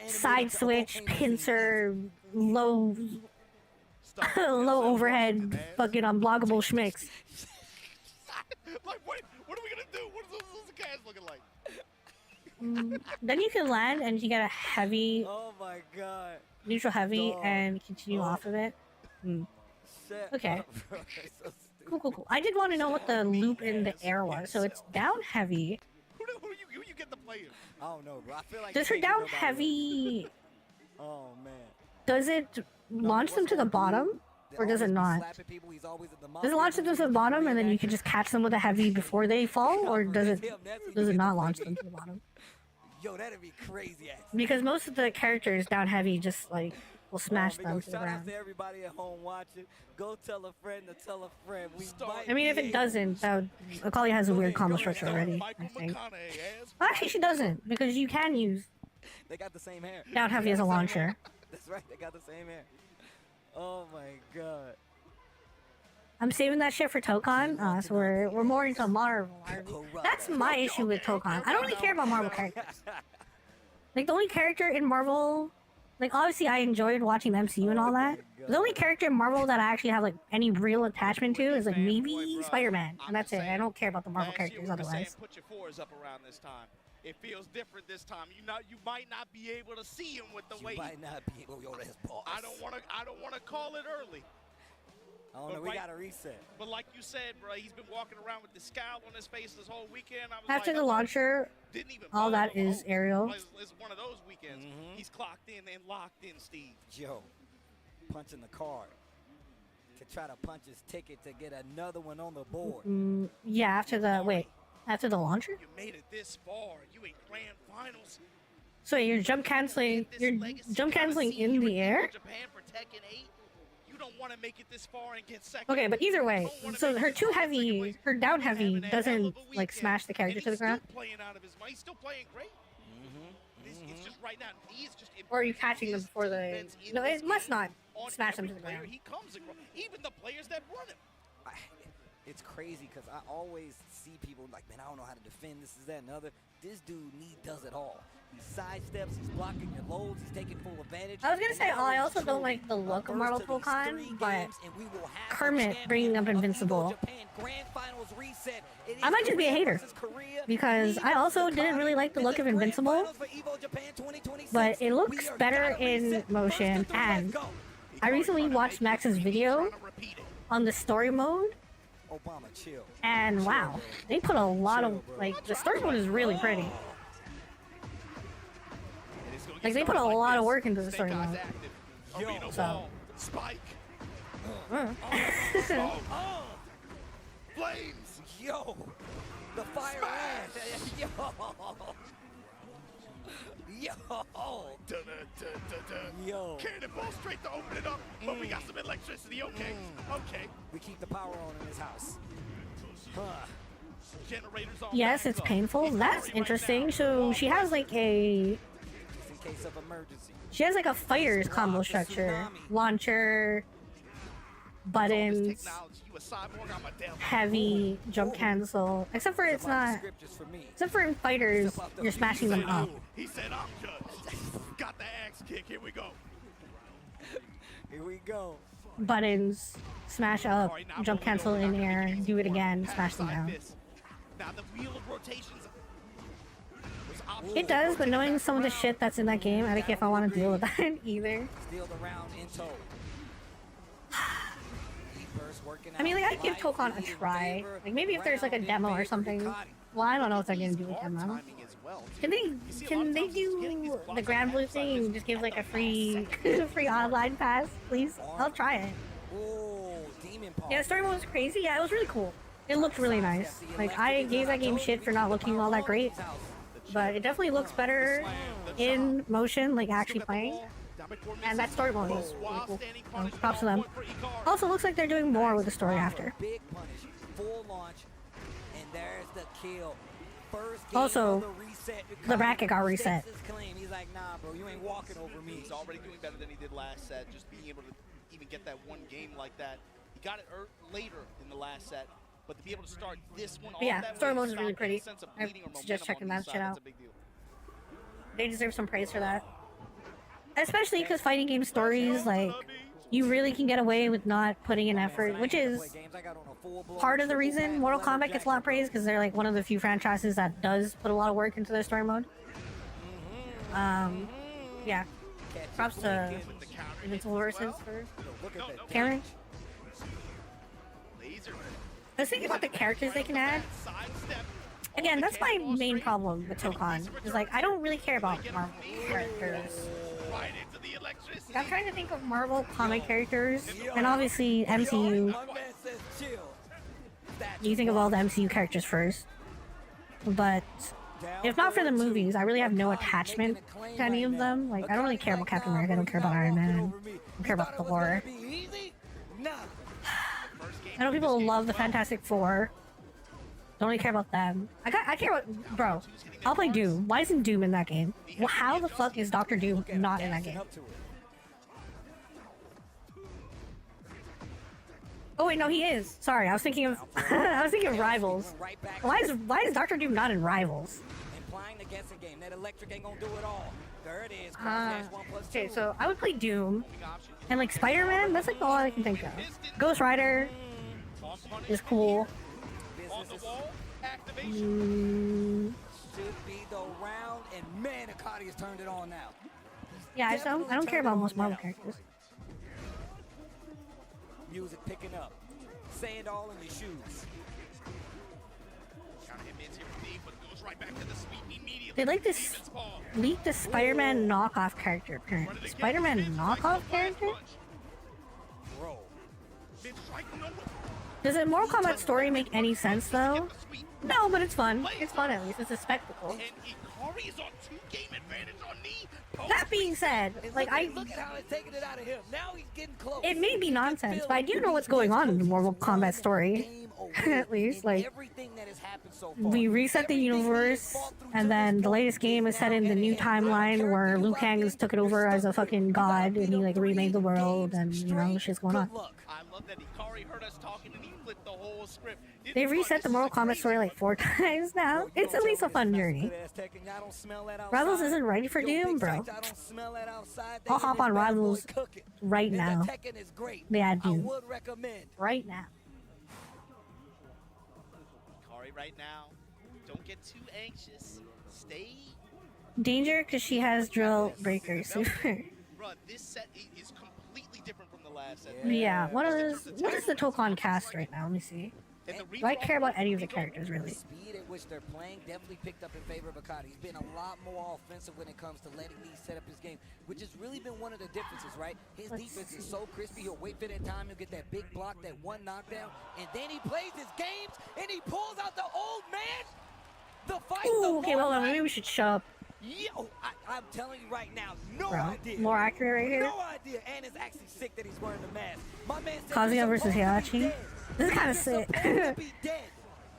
side switch, pincer, low overhead, fucking unblockable schmicks. Like, what are we gonna do? What's the cast looking like? Then you can land and you get a heavy. Oh my god. Neutral heavy and continue off of it. Okay. Cool. I did want to know what the loop in the air was. So it's down heavy. Who you get the players? I don't know, bro. I feel like does her down heavy? Oh man. Does it launch them to the bottom? Or does it not? Does it launch them to the bottom and then you can just catch them with a heavy before they fall? Or does it not launch them to the bottom? Yo, that'd be crazy. Because most of the characters down heavy just like will smash them to the ground. ground. To everybody at home watching. Go tell a friend to tell a friend. I mean, if it doesn't, Akali has a weird combo structure already, I think. Actually, she doesn't, because you can use they got the same hair. down heavy as a launcher. That's right, they got the same hair. Oh my god. I'm saving that shit for Tokon, so we're more into Marvel. That's my issue with Tokon. I don't really care about Marvel characters. Like, the only character in Marvel... Like, obviously, I enjoyed watching the MCU and all that. The only character in Marvel that I actually have, like, any real attachment to is, like, maybe Spider-Man. And that's it. I don't care about the Marvel characters otherwise. Put your fours up around this time. It feels different this time. You might not be able to see him with the way. You might not be able. Yo, that's boss. I don't want to call it early. I don't know. We got to reset. But like you said, bro, he's been walking around with the scowl on his face this whole weekend. After the launcher, all that is aerial. It's one of those weekends. He's clocked in and locked in, Steve. Joe, punching the card to try to punch his ticket to get another one on the board. Yeah, after the launcher. You made it this far. You in grand finals. So you're jump canceling. You're jump canceling in the air. Japan for Tekken 8. Don't want to make it this far and get second. Okay, but either way, so her down heavy doesn't like smash the character to the ground. He's still playing great. It's just right now. He's just. Or are you catching them before they? No, it must not smash them to the ground. He comes across, even the players that run him. It's crazy because I always see people like, man, I don't know how to defend this, that, and the other. This dude does it all. He sidesteps, he's blocking your loads, he's taking full advantage. I was gonna say, I also don't like the look of Marvel Tokon, but Kermit bringing up Invincible, I might just be a hater, because I also didn't really like the look of Invincible, but it looks better in motion, and I recently watched Max's video on the story mode, and wow, they put a lot of, like, the story mode is really pretty. Like, they put a lot of work into the story mode. So. Spike. Flames. Yo. The fire. Yo. Yo. Cannonball straight to open it up. But we got some electricity. Okay. Okay. We keep the power on in this house. Generators on. Yes, it's painful. That's interesting. So she has like a. Case of emergency. She has like a fighter's combo structure. Launcher, buttons, heavy jump cancel. Except for it's not. Except for in fighters, you're smashing them up. He said, "I'm judged." Got the axe kick. Here we go. Here we go. Buttons, smash up, jump cancel in air, do it again, smash them down. Now the wheel of rotations. It does, but knowing some of the shit that's in that game, I don't care if I want to deal with that either. Steal the round in tow. I mean, like, I'd give Tokon a try. Like, maybe if there's like a demo or something. Well, I don't know what they're gonna do with demo. Can they do the Grand Blue thing and just give like a free free online pass, please? I'll try it. Yeah, the story mode was crazy. Yeah, it was really cool. It looked really nice. Like, I gave that game shit for not looking all that great, but it definitely looks better in motion, like actually playing. And that story mode was really cool. So, props to them. Also, looks like they're doing more with the story after. Big punish, full launch, and there's the kill. Also, the bracket got reset. He's like, nah, bro, you ain't walking over me. He's already doing better than he did last set. Just being able to even get that one game like that. He got it later in the last set, but to be able to start this one off Yeah, that story way, mode is really pretty. I suggest momentum checking on that these shit sides, out. that's a big deal. They deserve some praise for that. Especially because fighting game stories, like, you really can get away with not putting in effort, which is part of the reason Mortal Kombat gets a lot of praise, because they're like one of the few franchises that does put a lot of work into their story mode. Yeah. Props to Invincible Versus for Karen. I was thinking about the characters they can add. Again, that's my main problem with Tokon. Is like, I don't really care about Marvel characters. Like, I'm trying to think of Marvel comic characters, and obviously MCU. You think of all the MCU characters first. But if not for the movies, I really have no attachment to any of them. Like, I don't really care about Captain America, I don't care about Iron Man, I don't care about Thor. I know people love the Fantastic Four. Don't really care about them. I care about... Bro, I'll play Doom. Why isn't Doom in that game? Well, how the fuck is Dr. Doom not in that game? Oh wait, no, he is. Sorry, I was thinking of... I was thinking of Rivals. Why is Dr. Doom not in Rivals? Okay, so I would play Doom. And like Spider-Man, that's like all I can think of. Ghost Rider is cool. Should be the round, and man, Akari has turned it on now. Yeah, I don't care about most Marvel characters. Music picking up. Sand all in your shoes. They like this leak the Spider-Man knockoff character apparently. Spider-Man knockoff character? Does a Mortal Kombat story make any sense though? No, but it's fun. It's fun at least. It's a spectacle. That being said, like look at how it's taking it out of him. Now he's getting close. It may be nonsense, but I do know what's going on in the Mortal Kombat story. At least, like, we reset the universe, and then the latest game is set in the new timeline where Liu Kang has took it over as a fucking god, and he like remade the world, and you know, shit's going on. They reset the Mortal Kombat story like 4 times now. It's at least a fun journey. Rivals isn't ready for Doom, bro. I'll hop on Rivals right now. They add Doom. Right now. Right now, don't get too anxious. Stay. Danger, because she has drill breakers. Bruh, this set is completely different from the last set. Yeah, what is the Tokon cast right now? Let me see. Do I care about any of the characters, really? The speed at which they're playing definitely picked up in favor of Akari. He's been a lot more offensive when it comes to letting Lee set up his game, which has really been one of the differences, right? His defense is so crispy. He'll wait for that time. He'll get that big block, that one knockdown, and then he plays his games, and he pulls out the old man. The fight. Ooh, okay, well, maybe we should shut up. Yo, I'm telling you right now, no Bro, idea. more accurate right here. No idea, and it's actually sick that he's wearing the mask. My man said Kazuya versus Heihachi. This is kind of sick.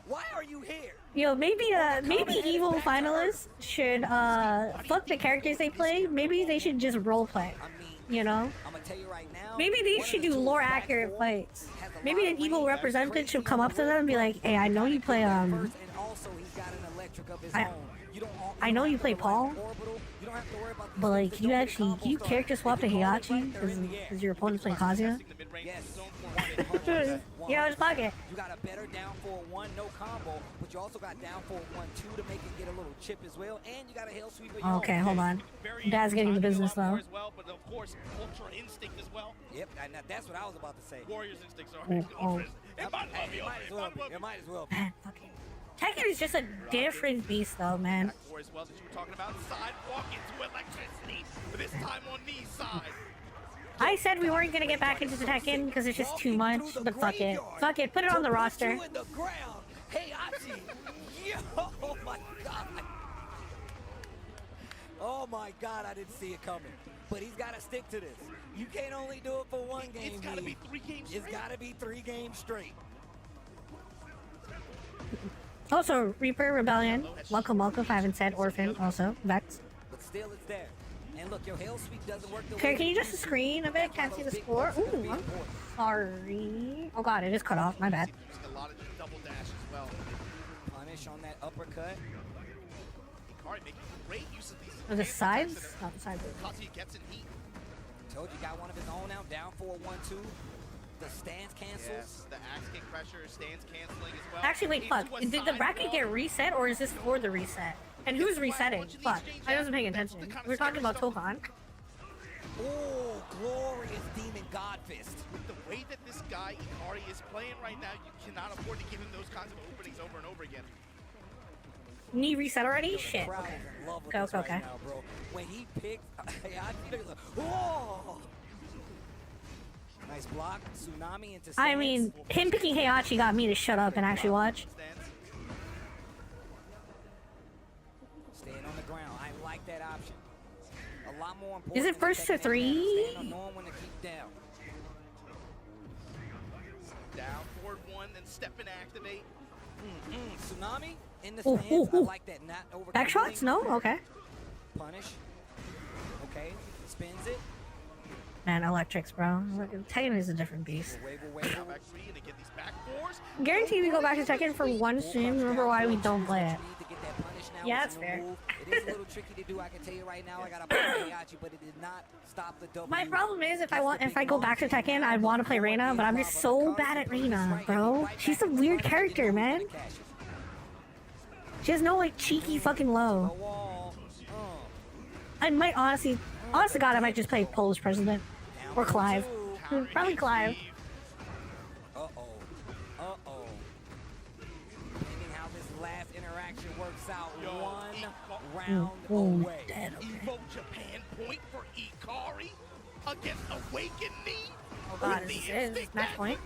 Why are you here? Yo, maybe EVO finalists should fuck the characters they play. Maybe they should just role play. You know, tell you right now. Maybe they should do lore accurate fights. Maybe an EVO representative should come up to them and be like, "Hey, I know you play I know you play Paul, but like, can you character swap to Heihachi because your opponent's playing Kazuya?" You know, just fuck it. You got a better down 4-1, no combo, but you also got down 4-1-2 to make it get a little chip as well, and you got a hell sweep. Okay, hold on. Dad's getting the business though. But of course, Ultra Instinct as well. Yep, that's what I was about to say. Warriors Instincts are. It might as well be. Man, fucking Tekken is just a different beast though, man. As well that you were talking about, sidewalk into electricity, but this time on knee side. I said we weren't gonna get back into the Tekken because it's just too much, but fuck it. Fuck it, put it on the roster. Hey, oh my god. Oh my god, I didn't see it coming. But he's got to stick to this. You can't only do it for one game. It's got to be 3 games straight. It's got to be 3 games straight. Also, Reaper, Rebellion, welcome, 5 and said, Orphan, also, Vex. But still, it's there. And look, your hell sweep doesn't work the Okay, way can you just screen a bit? Can't see the score. Ooh, I'm sorry. Oh god, it is cut off. My bad. A lot of just double dash as well. Punish on that uppercut. Hikari making great use of these. Oh, the sides? Not the sides. Kazuya gets in heat. Told you, got one of his own now. Down 4-1-2. The stance cancels. Yes, the axe kick pressure, stance canceling as well. Actually, wait, fuck. Did the bracket get reset, or is this for the reset? And who's resetting? Fuck. I wasn't paying attention. We're talking about Tokan. Oh, glorious Demon God Fist. With the way that this guy, Ikari, is playing right now, you cannot afford to give him those kinds of openings over and over again. Knee reset already? Shit. Okay. Okay. Now, bro. When he picked, oh! Nice block. Tsunami into stance. I mean, him picking Heihachi got me to shut up and actually watch. Staying on the ground. I like that option. A lot more important. Is it first to 3? Knowing when to keep down. Down, forward 1, then step and activate. Tsunami in the stance. I like that. Not over. Back shots? No? Okay. Punish. Okay. Spins it. Man, Electrics, bro. Tekken is a different beast. Guarantee we go back to Tekken for one stream. Remember why we don't play it. Yeah, that's fair. It is a little tricky to do. I can tell you right now. I got a Heihachi, but it did not stop the W. My problem is if I go back to Tekken, I'd want to play Reina, but I'm just so bad at Reina, bro. She's a weird character, man. She has no like cheeky fucking low. I might honest to God, I might just play Polish President or Clive. Probably Clive. Depending how this last interaction works out, 1 round away. EVO Japan point for Ikari against Awakening. Oh god, this is match point.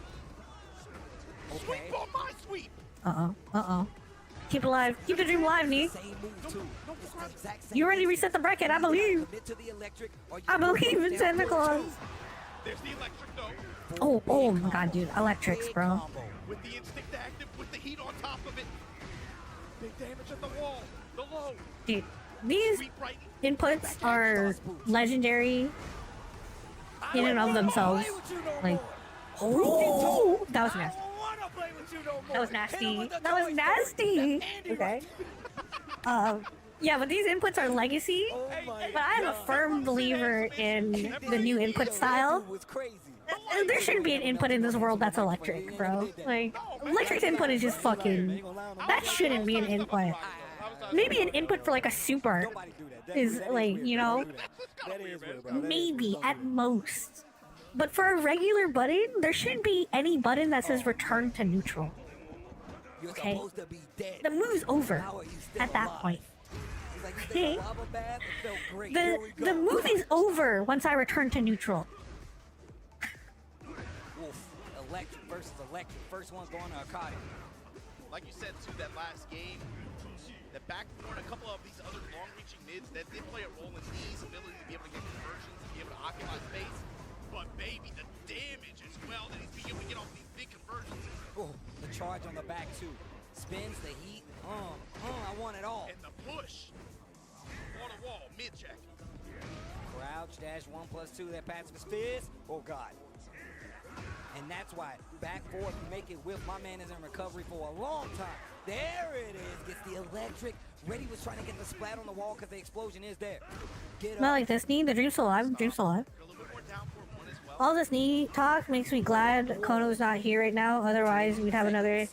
Sweep on my sweep. Uh-oh. Keep it alive. Keep the dream alive, Nee. You already reset the bracket, I believe. I believe in Santa Claus. There's the electric though. Oh my god, dude. Electrics, bro. With the instinct active, with the heat on top of it. Big damage at the wall. The low. Dude, these inputs are legendary in and of themselves. Like, oh, that was nasty. That was nasty. That was nasty. Okay. Yeah, but these inputs are legacy. But I am a firm believer in the new input style. There shouldn't be an input in this world that's electric, bro. Like, electric's input is just fucking... That shouldn't be an input. Maybe an input for like a super is like, you know, maybe at most. But for a regular button, there shouldn't be any button that says return to neutral. Okay? The move's over at that point. Okay? The move is over once I return to neutral. Electric versus electric. First one's going to Akari. Like you said, too, that last game, that backboard, a couple of these other long-reaching mids that did play a role in E's ability to be able to get conversions, to be able to occupy space. But baby, the damage as well that he's being able to get off these big conversions. Oh, the charge on the back too. Spins the heat. I want it all. And the push. Wall to wall, mid check. Crouch, dash 1+2, that passive is fist. Oh, God. And that's why back forth, you make it whip. My man is in recovery for a long time. There it is. Gets the electric. Reddy was trying to get the splat on the wall because the explosion is there. Get Not up. like this knee. The dream's still alive. Dream's still alive. All this knee talk makes me glad Kono's not here right now. Otherwise, we'd have another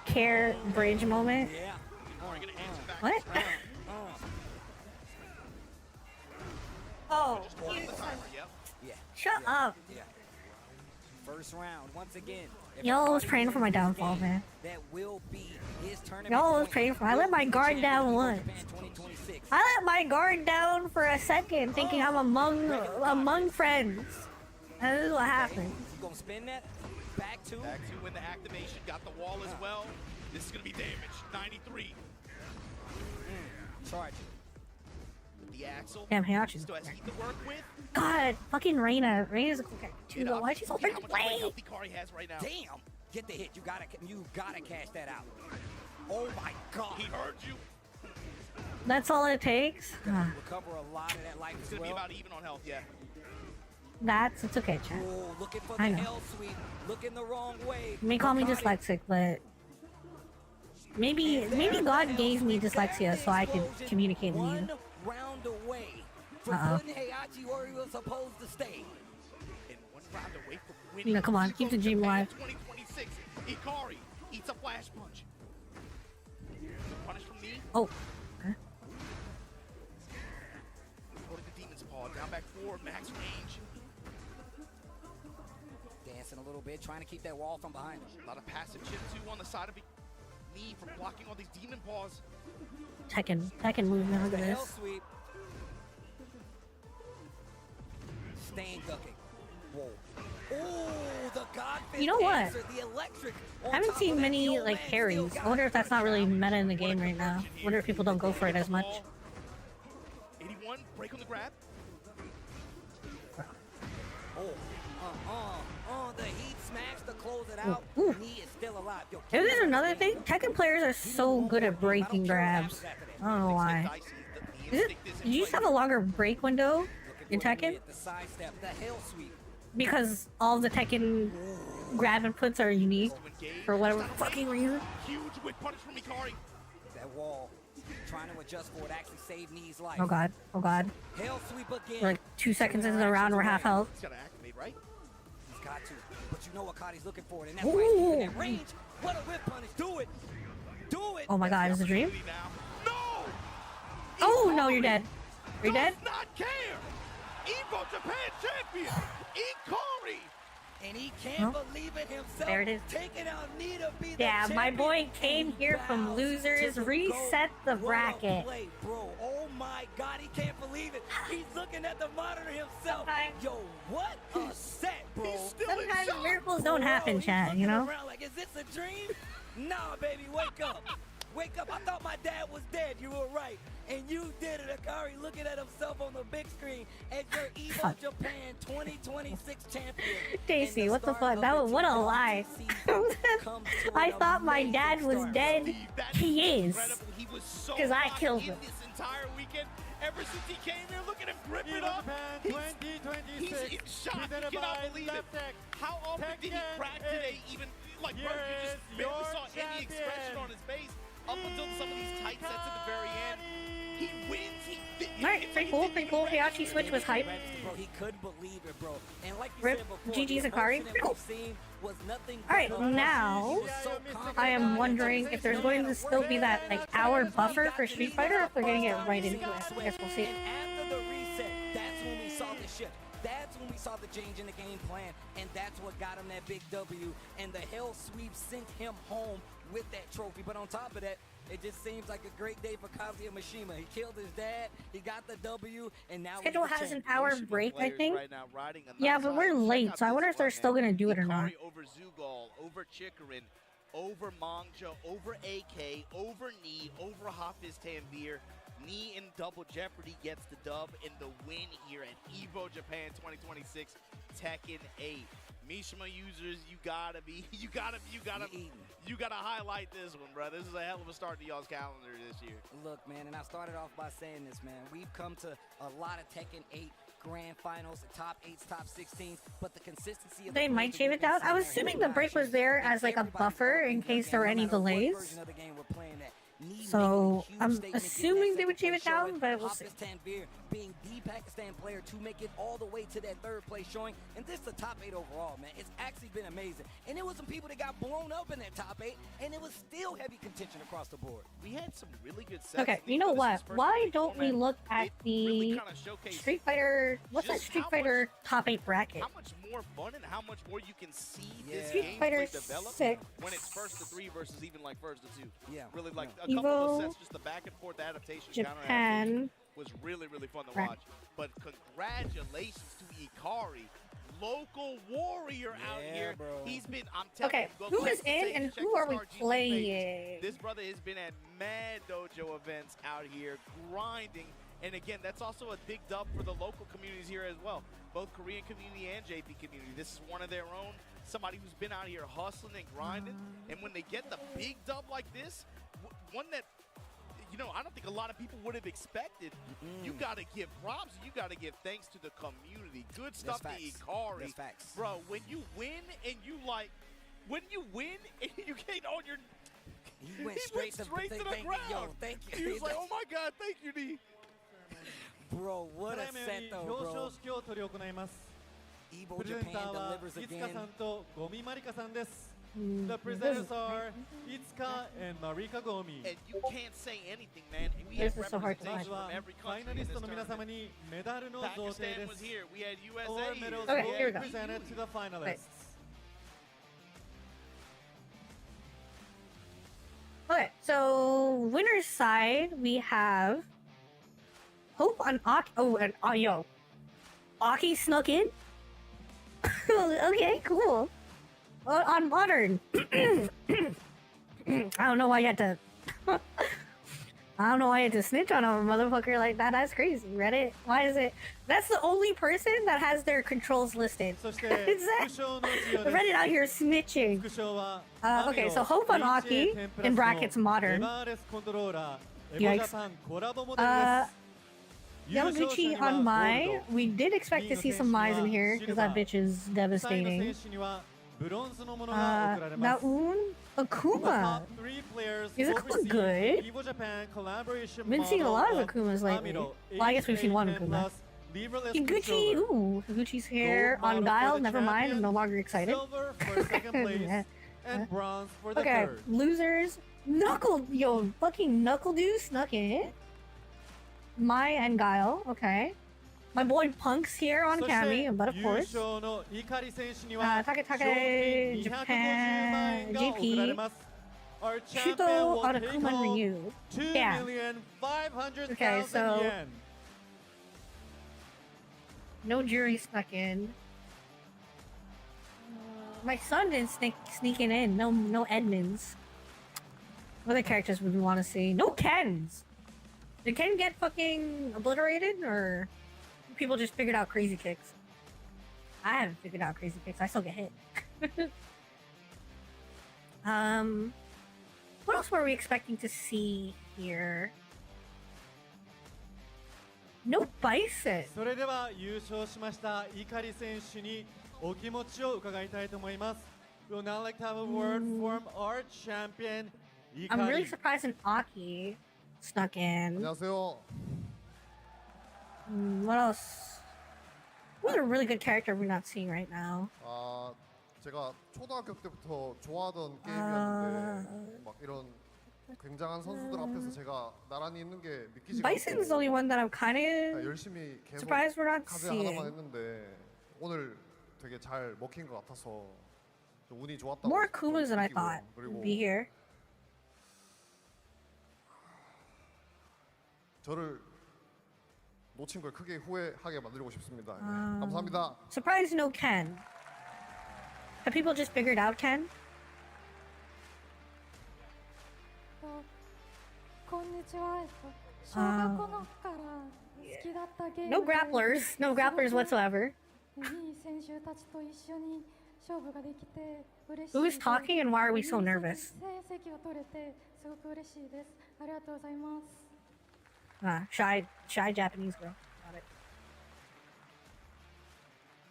care bridge moment. Yeah. What? Oh. Yeah. Shut up. Yeah. First round, once again. Y'all was praying for my downfall, man. That will be his tournament. Y'all was praying for. I let my guard down once. I let my guard down for a second, thinking I'm among friends. And this is what happened. You gonna spin that? Back two when the activation got the wall as well. This is gonna be damage. 93. Charge. The axle. Damn, Hayachi. Still has heat to work with. God, fucking Reina. Reina's a cool character too, though. Why is she so freaking play? Has right now. Damn! Get the hit. You gotta cash that out. Oh my God! He heard you. That's all it takes. Recover a lot of that life It's as gonna well. be about even on health, yeah. It's okay, chat. Oh, looking for the I know. hell sweep. Looking the wrong way. You may call me dyslexic, but maybe God gave me dyslexia so I could communicate with you. One round away from putting Heihachi where he was supposed to stay. And one round away from winning. No, come on, keep the dream alive. 2026. Ikari eats a flash punch. Punish from me. Oh. Okay. Go to the Demon's Paw. Down back 4, max range. Dancing a little bit, trying to keep that wall from behind him. A lot of passive chip too on the side of me from blocking all these Demon Paws. Tekken movement, look at Hell this. sweep. Stain ducking. Whoa. Oh, the Godfist You know what? answer, the electric. I haven't seen many like parries. I wonder if that's not really meta in the game right now. I wonder if people don't go for it as much. 81, break on the grab. The heat smash to close it out. Ooh. Knee is still alive. Yo, This is another thing. Tekken players are so good at breaking grabs. I don't know why. Did you just have a longer break window in Tekken? The sidestep, the hell sweep. Because all the Tekken grab inputs are unique for whatever fucking reason. Huge whip punish from Ikari. That wall, trying to adjust for it, actually saved Knee's life. Oh god. Oh god. Hell sweep again. We're like 2 seconds into the round, we're half health. He's gotta activate, right? He's got to. But you know what Akari's looking for. And that's Ooh. right. In that range. What a whip punish. Do it. Do it. Oh my god, is it a dream? No! Oh no, you're dead. Are you dead? Does not care! EVO Japan champion! Ikari! And he can't believe it himself. There it is. Taking out Knee to be the Yeah, my champion. boy came here from losers, reset the bracket. Play, bro. Oh my god, he can't believe it. He's looking at the monitor himself. Yo, what a set, bro. Sometimes miracles don't happen, chat, you know? Like, is this a dream? Nah, baby, wake up. Wake up. I thought my dad was dead. You were right. And you did it, Akari, looking at himself on the big screen as your EVO Japan 2026 champion. Daisy, what the fuck? What a lie. I thought my dad was dead. He is. Because I killed him. This entire weekend, ever since he came here, look at him grip it up. He's in shock. He cannot believe it. How often did he crack today? Even like, bro, you just barely saw any expression on his face up until some of these tight sets at the very end. He wins. Alright, pretty cool, pretty cool. Hayachi switch was hype. Bro, he couldn't believe it, bro. And like you Rip, said before, GG's the Akari. emotion that Pretty cool. we've seen was nothing but Alright, love. now He was so confident I am about it. wondering if there's going to still be that like hour buffer for Street Fighter or if they're gonna get right into it. I guess we'll see. And after the reset, that's when we saw the shift. That's when we saw the change in the game plan, and that's what got him that big W. And the hell sweep sent him home with that trophy. But on top of that, it just seems like a great day for Kazuya Mishima. He killed his dad, he got the W, and now Schedule he's the has an champion. hour break, I think. Right now, riding a Yeah, nice but we're high. late, Check so I out wonder this if they're one, still man. gonna do it or not. Ikari over Zugal, over Chikarin, over Mangja, over AK, over Knee, over Hafiz Tanvir. Knee in Double Jeopardy gets the dub in the win here at EVO Japan 2026 Tekken 8. Mishima users, you gotta highlight this one, bro. This is a hell of a start to y'all's calendar this year. Look, man, and I started off by saying this, man. We've come to a lot of Tekken 8 grand finals, the top 8s, top 16s, but the consistency of they might shave it down. I was assuming the break was there as like a buffer in case there were any delays. So I'm assuming they would shave it down, but we'll see. Being the Pakistan player to make it all the way to that third place showing, and this is the top 8 overall, man. It's actually been amazing. And there was some people that got blown up in that top 8, and it was still heavy contention across the board. We had some really good sets. Okay, you know what? Why don't we look at the Street Fighter, what's that Street Fighter top 8 bracket? How much more fun and how much more you can see this Street game Fighter develop 6 when it's first to 3 versus even like first to 2. Yeah. Really like a EVO couple of sets, just the back and forth adaptation, counter adaptation Japan. was really, really fun to watch. But congratulations to Ikari, local warrior out here. Bro. He's been, I'm telling Okay, you, who is in and who are we playing? This brother has been at mad dojo events out here, grinding. And again, that's also a big dub for the local communities here as well. Both Korean community and JP community. This is one of their own, somebody who's been out here hustling and grinding. And when they get the big dub like this, one that, you know, I don't think a lot of people would have expected. You got to give props. You got to give thanks to the community. Good stuff to Ikari. That's facts. Bro, when you win and you like, when you win and you get on your, He went straight to the ground. Yo, thank you. He was like, oh my God, tk you, D. Bro, what a set though, bro. EVO Japan delivers again. The presenters are Itsuka and Marika Gomi. And you can't say anything, man. We had This is so hard to representation watch. from every country in this tournament. Pakistan was here. We had USA here. Okay, here we go. Presented to the finalists. Right. Okay, so winner's side, we have Hope on Aki. Oh, and yo. Aki snuck in? Okay, cool. On modern. I don't know why you had to. I don't know why you had to snitch on a motherfucker like that. That's crazy, Reddit. Why is it? That's the only person that has their controls listed. Reddit out here snitching. Okay, so Hope on Aki in brackets modern. Yikes. Yamaguchi on Mai. We did expect to see some Mai's in here because that bitch is devastating. Naun Akuma. Is Akuma good? I've been seeing a lot of Akumas lately. Well, I guess we've seen one Akuma. Higuchi, ooh, Higuchi's here on Guile. Never mind, I'm no longer excited. Okay, losers. Yo, fucking Knuckle Deuce snuck in. Mai and Guile, okay. My boy Punk's here on Cami, but of course. Take, Japan, GP. Shuto on Akuma Ryu. Yeah. Okay, so. No jury snuck in. My son didn't sneaking in. No Edmonds. What other characters would we want to see? No Kens! Did Ken get fucking obliterated, or people just figured out crazy kicks? I haven't figured out crazy kicks. I still get hit. What else were we expecting to see here? No Bison. それでは優勝しました碇選手にお気持ちを伺いたいと思います。We would now like to have a word from our champion. I'm really surprised an Aki snuck in. 안녕하세요. What else? Who's a really good character we're not seeing right now? 제가 초등학교 때부터 좋아하던 게임이었는데 막 이런 굉장한 선수들 앞에서 제가 나란히 있는 게 믿기지가 않고 Bison's the only one that I'm kind of 열심히 계속 surprised we're not 카드 하나만 seeing. 했는데 오늘 되게 잘 먹힌 것 같아서 좀 운이 좋았다고 More Kumas than I 느끼고요. thought 그리고 would be here. 저를 놓친 걸 크게 후회하게 만들고 싶습니다. 네, 감사합니다. Surprised no Ken. Have people just figured out Ken? No grapplers. No grapplers whatsoever. Who is talking and why are we so nervous? Shy Japanese girl. Got it.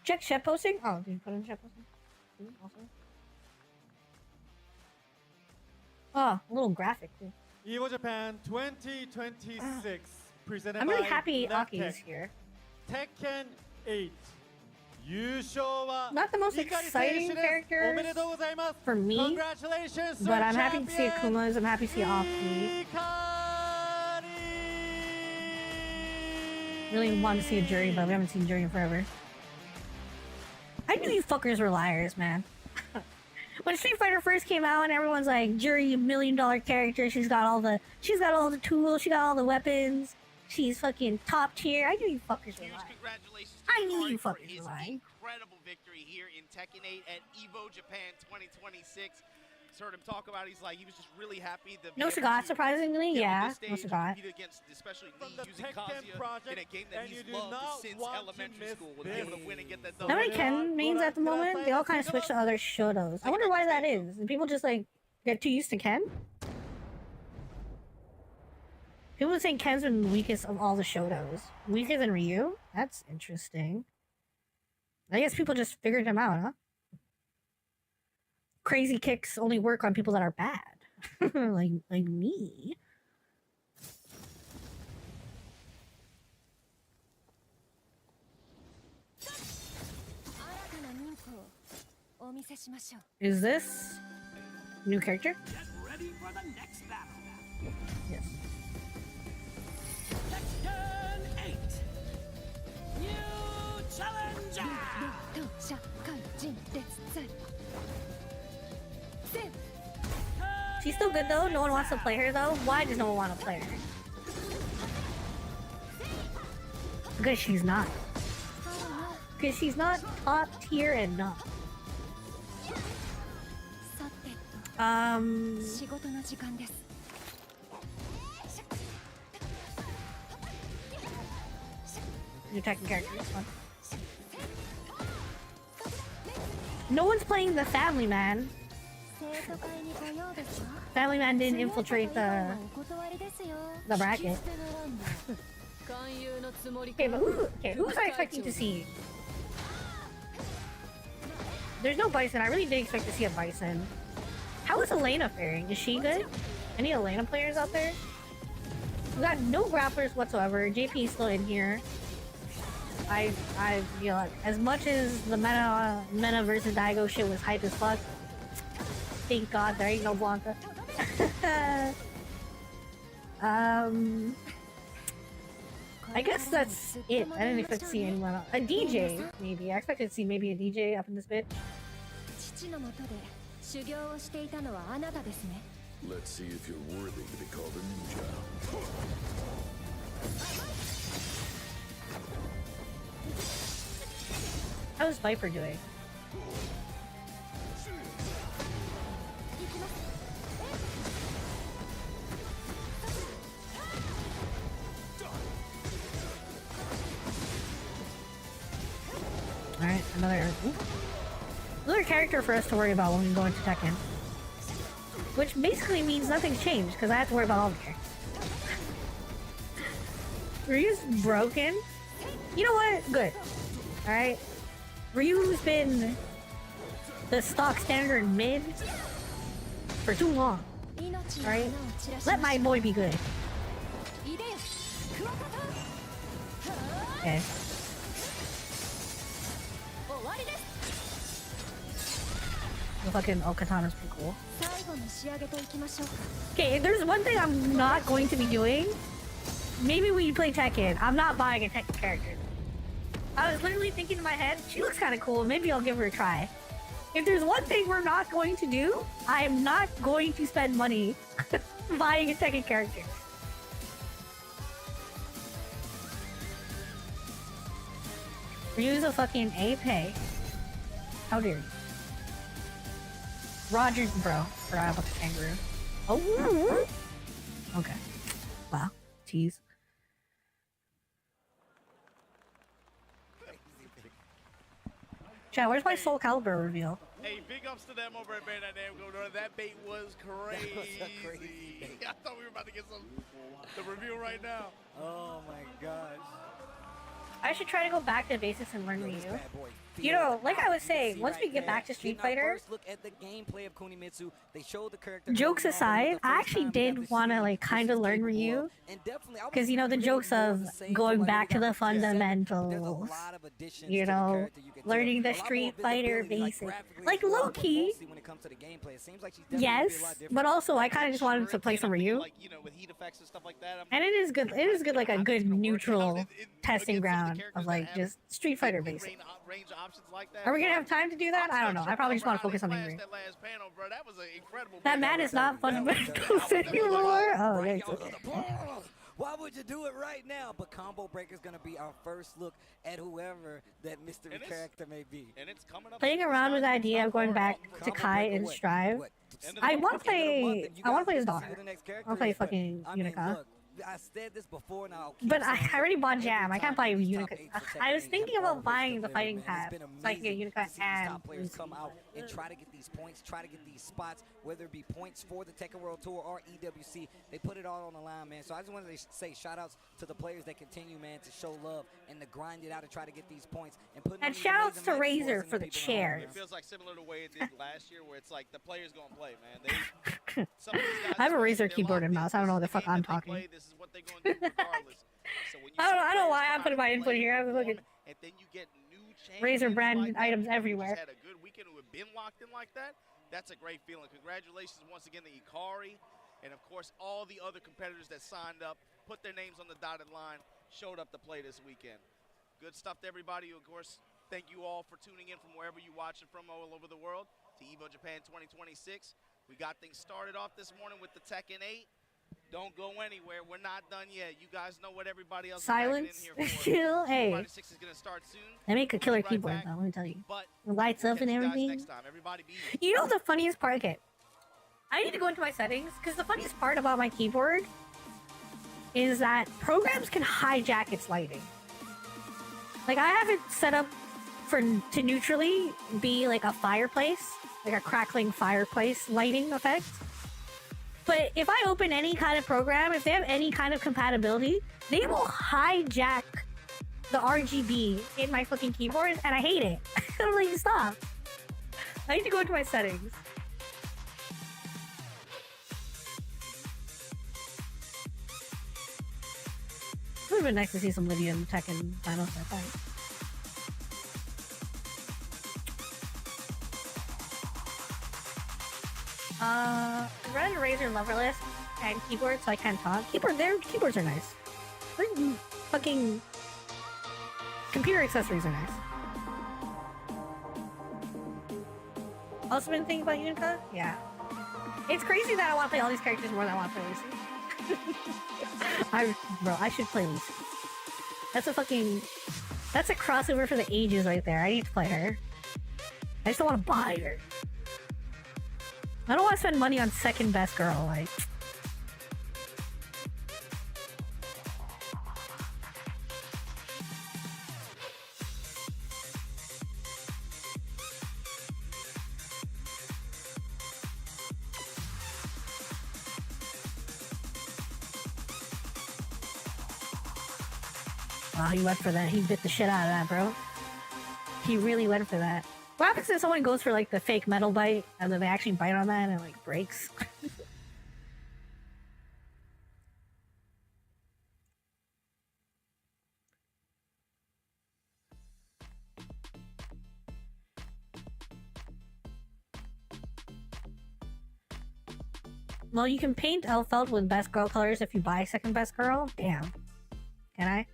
Check chat posting? Oh, did you put in chat posting? Also? Oh, a little graphic too. EVO Japan 2026 presented I'm really by happy Aki Laptech. is here. Tekken 8. Not the most exciting character for me, but I'm happy to see Akuma's, I'm happy to see Aki. Really want to see a Jury, but we haven't seen Jury in forever. I knew you fuckers were liars, man. When Street Fighter first came out and everyone's like, Jury, $1 million character, she's got all the tools, she got all the weapons, she's fucking top tier. I knew you fuckers were lying. I knew you fuckers were lying. Incredible victory here in Tekken 8 at EVO Japan 2026. Heard him talk about it. He's like, he was just really happy. No Sagat, surprisingly, yeah. No Sagat. Especially Lee using Kazuya in a game that he's loved since elementary school. Was able to win and get that How many Ken mains at the moment? They all kind of switch to other Shotos. I wonder why that is. Do people just like get too used to Ken? People are saying Ken's been the weakest of all the Shotos. Weaker than Ryu? That's interesting. I guess people just figured him out, huh? Crazy kicks only work on people that are bad. like me. Is this new character? Get ready for the next battle. Yes. Tekken 8. New challenger. She's still good though. No one wants to play her though. Why does no one want to play her? Because she's not. Because she's not top tier enough. New Tekken character. This one. No one's playing the Family Man. Family Man didn't infiltrate the bracket. Okay, but who's I expecting to see? There's no Bison. I really did expect to see a Bison. How is Elena faring? Is she good? Any Elena players out there? We got no grapplers whatsoever. JP is still in here. I feel like as much as the Mena versus Daigo shit was hype as fuck. Thank God there ain't no Blanca. I guess that's it. I didn't expect to see anyone else. A DJ, maybe. I expected to see maybe a DJ up in this bit. Let's see if you're worthy to be called a ninja. How's Viper doing? Alright, another character for us to worry about when we go into Tekken. Which basically means nothing's changed, because I have to worry about all the characters. Ryu's broken. You know what? Good. Alright. Ryu's been the stock standard mid for too long. Alright? Let my boy be good. Okay. The fucking Okatana's pretty cool. Okay, if there's one thing I'm not going to be doing, maybe when you play Tekken, I'm not buying a Tekken character. I was literally thinking in my head, she looks kind of cool, maybe I'll give her a try. If there's one thing we're not going to do, I am not going to spend money buying a Tekken character. Ryu's a fucking ape. How dare you? Roger's bro. Forgot about the kangaroo. Oh! Okay. Wow. Tease. Chat, where's my Soul Calibur reveal? Hey, big ups to them over at Bandai Namco. That bait was crazy. That was a crazy bait. I thought we were about to get the review right now. Oh my gosh. I should try to go back to basics and learn Ryu. You know, like I was saying, once we get back to Street Fighter, look at the gameplay of Kunimitsu. They showed the character. Jokes aside, I actually did want to like kind of learn Ryu, because you know the jokes of going back to the fundamentals, you know, learning the Street Fighter basics, like low key. Yes, but also I kind of just wanted to play some Ryu, and it is good. It is good, like a good neutral testing ground of like just Street Fighter basics. Are we gonna have time to do that? I don't know. I probably just want to focus on Angry. That man is not fundamentals anymore. Oh, yeah. Why would you do it right now? But Combo Breaker is gonna be our first look at whoever that mystery character may be. Playing around with the idea of going back to Kai and Strive. I want to play. I want to play his daughter. I want to play fucking Unica. I said this before now. But I already bought Jam. I can't buy Unica. I was thinking about buying the fighting pass so I can get Unica and players come out and try to get these points, try to get these spots, whether it be points for the Tekken World Tour or EWC. They put it all on the line, man. So I just wanted to say shout outs to the players that continue, man, to show love and to grind it out and try to get these points. And shout outs to Razor for the chairs. It feels like similar to the way it did last year, where it's like the players gonna play, man. I have a Razer keyboard and mouse. I don't know what the fuck I'm talking. This is what they're gonna do regardless. I don't know why I'm putting my input here. I'm looking. And then you get new Razer brand items everywhere. Had a good weekend who have been locked in like that. That's a great feeling. Congratulations once again to Ikari, and of course all the other competitors that signed up, put their names on the dotted line, showed up to play this weekend. Good stuff to everybody. Of course, thank you all for tuning in from wherever you watch it from all over the world to EVO Japan 2026. We got things started off this morning with the Tekken 8. Don't go anywhere. We're not done yet. You guys know what everybody else Silence. is in here for. Chill. Hey. 6 is gonna start soon. They make a killer keyboard, though, let me tell you. It lights up and everything. You know the funniest part? Okay. I need to go into my settings, because the funniest part about my keyboard is that programs can hijack its lighting. Like, I have it set up to neutrally be like a fireplace, like a crackling fireplace lighting effect. But if I open any kind of program, if they have any kind of compatibility, they will hijack the RGB in my fucking keyboard, and I hate it. I'm like, stop. I need to go into my settings. It would have been nice to see some Lydia in Tekken finals, I think. Run Razer Loverless and keyboard, so I can't talk. Keyboards are nice. Fucking computer accessories are nice. Also been thinking about Unica? Yeah. It's crazy that I want to play all these characters more than I want to play Lucy. Bro, I should play Lucy. That's a crossover for the ages right there. I need to play her. I just don't want to buy her. I don't want to spend money on second best girl, like. Wow, he went for that. He bit the shit out of that, bro. He really went for that. What happens if someone goes for like the fake metal bite and then they actually bite on that and it like breaks? Well, you can paint Elfeld with best girl colors if you buy second best girl. Damn. Can I?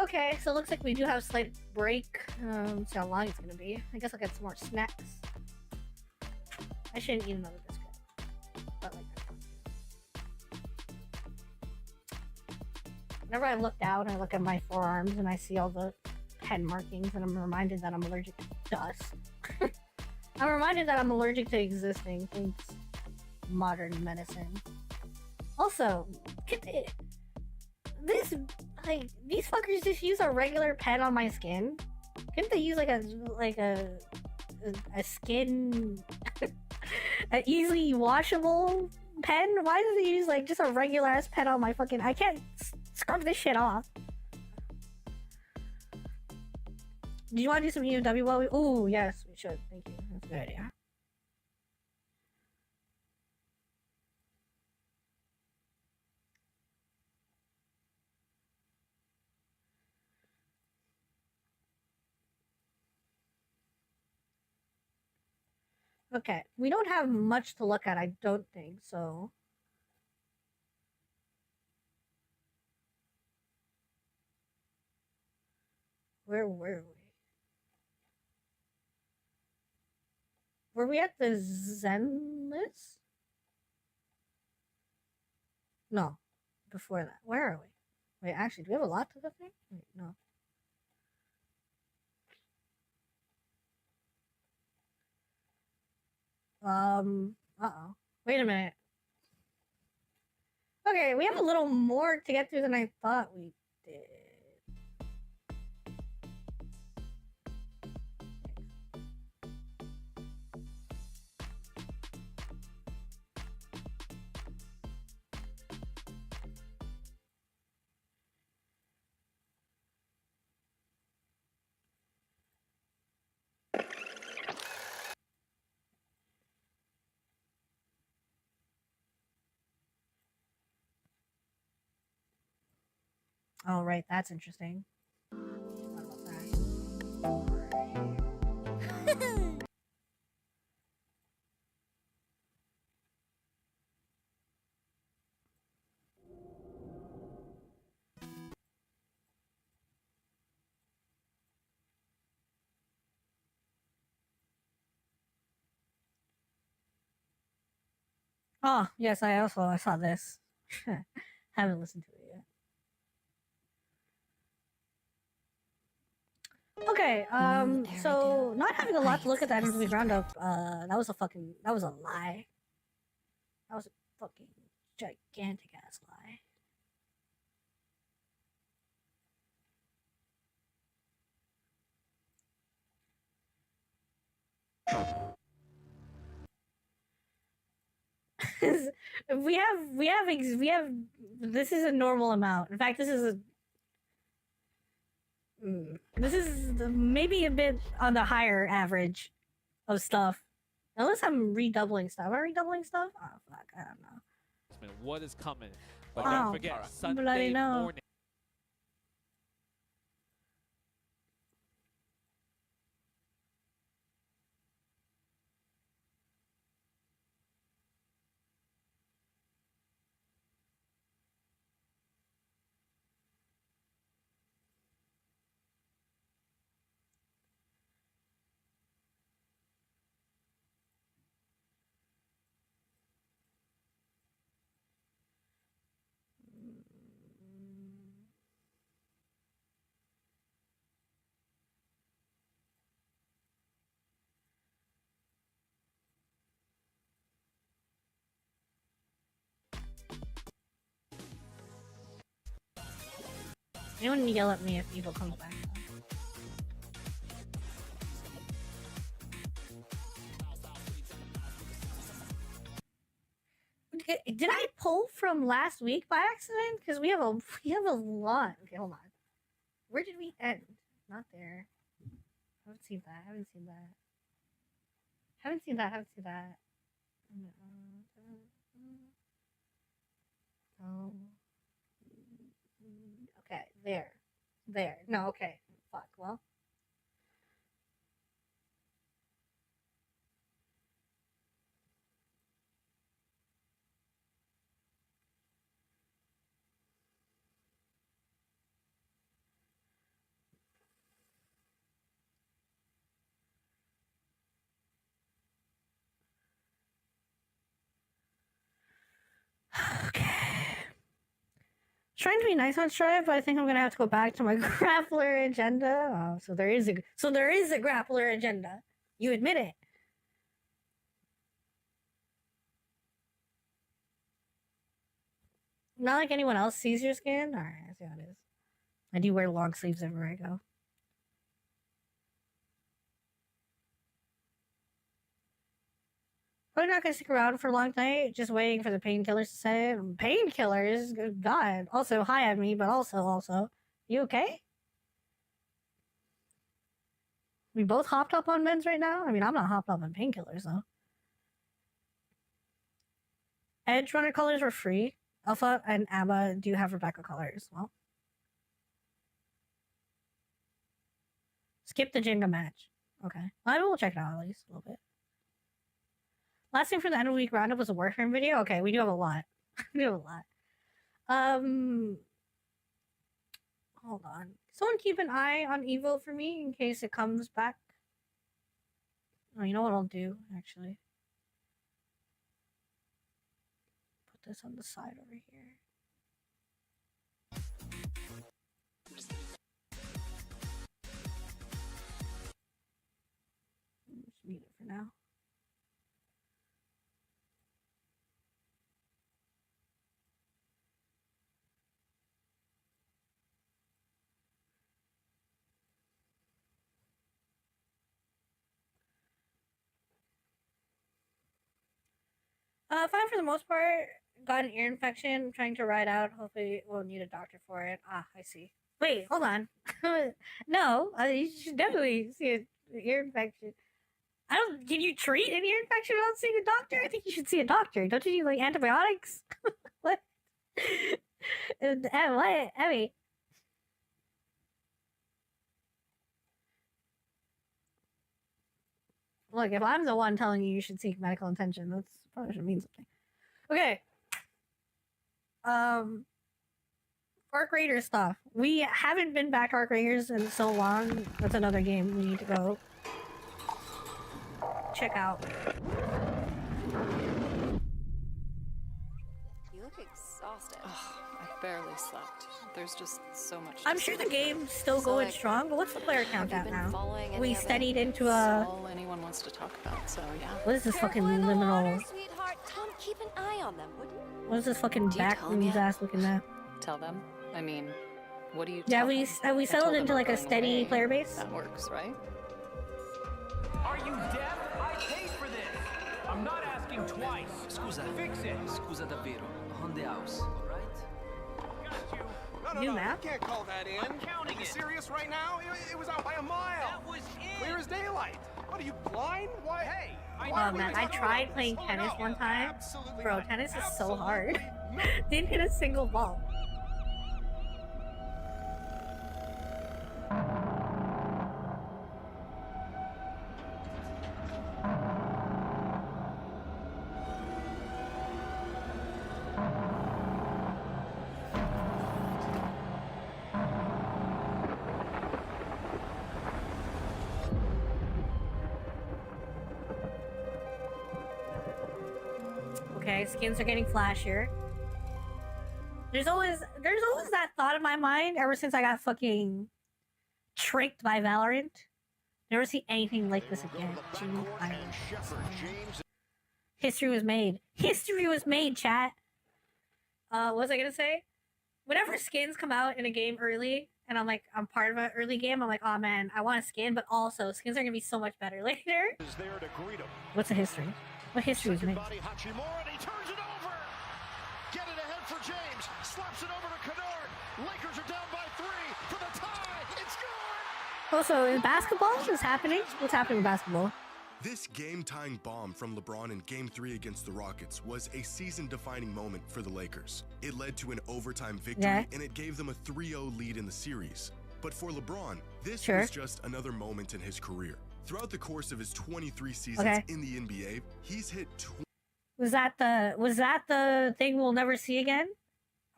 Okay, so it looks like we do have a slight break. See how long it's gonna be. I guess I'll get some more snacks. I shouldn't eat another biscuit. But like that. Whenever I look down, I look at my forearms and I see all the pen markings and I'm reminded that I'm allergic to dust. I'm reminded that I'm allergic to existing things. Modern medicine. Also, this like these fuckers just use a regular pen on my skin. Couldn't they use like a skin an easily washable pen? Why do they use like just a regular ass pen on my fucking? I can't scrub this shit off. Do you want to do some EMW while we? Oh yes, we should. Thank you. That's a good idea. Okay, we don't have much to look at, I don't think, so... Where were we? Were we at the Zen list? No, before that. Where are we? Wait, actually, do we have a lot to go through? Wait, no. Uh-oh. Wait a minute. Okay, we have a little more to get through than I thought we did. Oh, right, that's interesting. Oh, yes, I saw this. Haven't listened to it yet. Okay, so not having a lot to look at that MTV roundup, that was a lie. That was a fucking gigantic ass lie. we have this is a normal amount. In fact, this is maybe a bit on the higher average of stuff. Unless I'm redoubling stuff. Am I redoubling stuff? Oh fuck, I don't know. What is coming? But don't forget, Sunday morning. Anyone yell at me if EVO comes back. Did I pull from last week by accident? Because we have a lot. Okay, hold on. Where did we end? Not there. Haven't seen that. Haven't seen that. Haven't seen that. Haven't seen that. Oh. Okay, there. There. No, okay. Fuck, well. Okay. Trying to be nice on Strive, but I think I'm gonna have to go back to my grappler agenda. Oh, so there is a grappler agenda. You admit it. not like anyone else sees your skin. All right, I see how it is. I do wear long sleeves everywhere I go. Probably not gonna stick around for a long night. Just waiting for the painkillers to set in. Painkillers? Good God. Also high on me, but also. You okay? We both hopped up on meds right now? I mean, I'm not hopped up on painkillers, though. Edge runner colors were free. Alpha and ABBA do have Rebecca colors. Well. Skip the Jenga match. Okay. I will check it out at least a little bit. Last thing for the end of the week roundup was a Warframe video. Okay, we do have a lot. We do have a lot. Hold on. Someone keep an eye on EVO for me in case it comes back. Oh, you know what I'll do, actually? Put this on the side over here. Just mute it for now. Fine for the most part. Got an ear infection. I'm trying to ride out. Hopefully we'll need a doctor for it. Ah, I see. Wait, hold on. No, you should definitely see an ear infection. Can you treat an ear infection without seeing a doctor? I think you should see a doctor. Don't you need, like, antibiotics? What? What? I mean... Look, if I'm the one telling you should seek medical attention, that's probably should mean something. Okay. Arc Raiders stuff. We haven't been back to Arc Raiders in so long. That's another game we need to go check out. You look exhausted. I barely slept. There's just so much. I'm sure the game's still going strong, but what's the player count at now? We studied into a. All anyone wants to talk about. So yeah. What is this fucking liminal? Sweetheart, come keep an eye on them, would you? What is this fucking backrooms ass looking at? Tell them. I mean, what do you? Yeah, we settled into like a steady player base. That works, right? Are you deaf? I paid for this. I'm not asking twice. Scusa. Fix it. Scusa davvero. On the house, right? Got you. No, you can't call that in. I'm counting Are you it. serious right now? It was out by a mile. That was it. Clear as daylight. What are you, blind? Why? Hey. Oh man, I tried playing tennis one time. Bro, tennis is so hard. Didn't hit a single ball. Okay, skins are getting flashier. There's always that thought in my mind ever since I got fucking tricked by Valorant. Never see anything like this again. History was made. History was made, chat. What was I gonna say? Whenever skins come out in a game early, and I'm part of an early game, I'm like, oh man, I want a skin, but also skins are gonna be so much better later. What's the history? What history was made? Also, in basketball, what's happening? What's happening with basketball? This game-tying bomb from LeBron in Game 3 against the Rockets was a season-defining moment for the Lakers. It led to an overtime victory, and it gave them a 3-0 lead in the series. But for LeBron, this was just another moment in his career. Throughout the course of his 23 seasons in the NBA, he's hit. Was that the thing we'll never see again?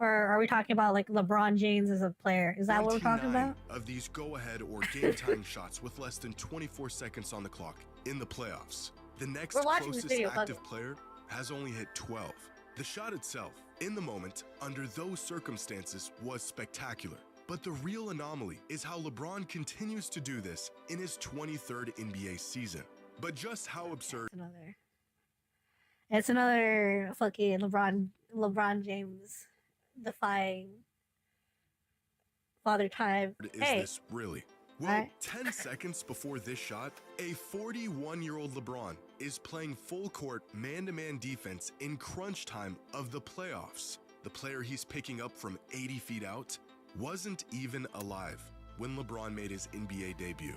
Or are we talking about like LeBron James as a player? Is that what we're talking about? Of these go-ahead or game-tying shots with less than 24 seconds on the clock in the playoffs. The next closest active player has only hit 12. The shot itself, in the moment, under those circumstances, was spectacular. But the real anomaly is how LeBron continues to do this in his 23rd NBA season. But just how absurd. It's another fucking LeBron James defying Father Time. Is Hey. this really? Well, 10 seconds before this shot, a 41-year-old LeBron is playing full court man-to-man defense in crunch time of the playoffs. The player he's picking up from 80 feet out wasn't even alive when LeBron made his NBA debut.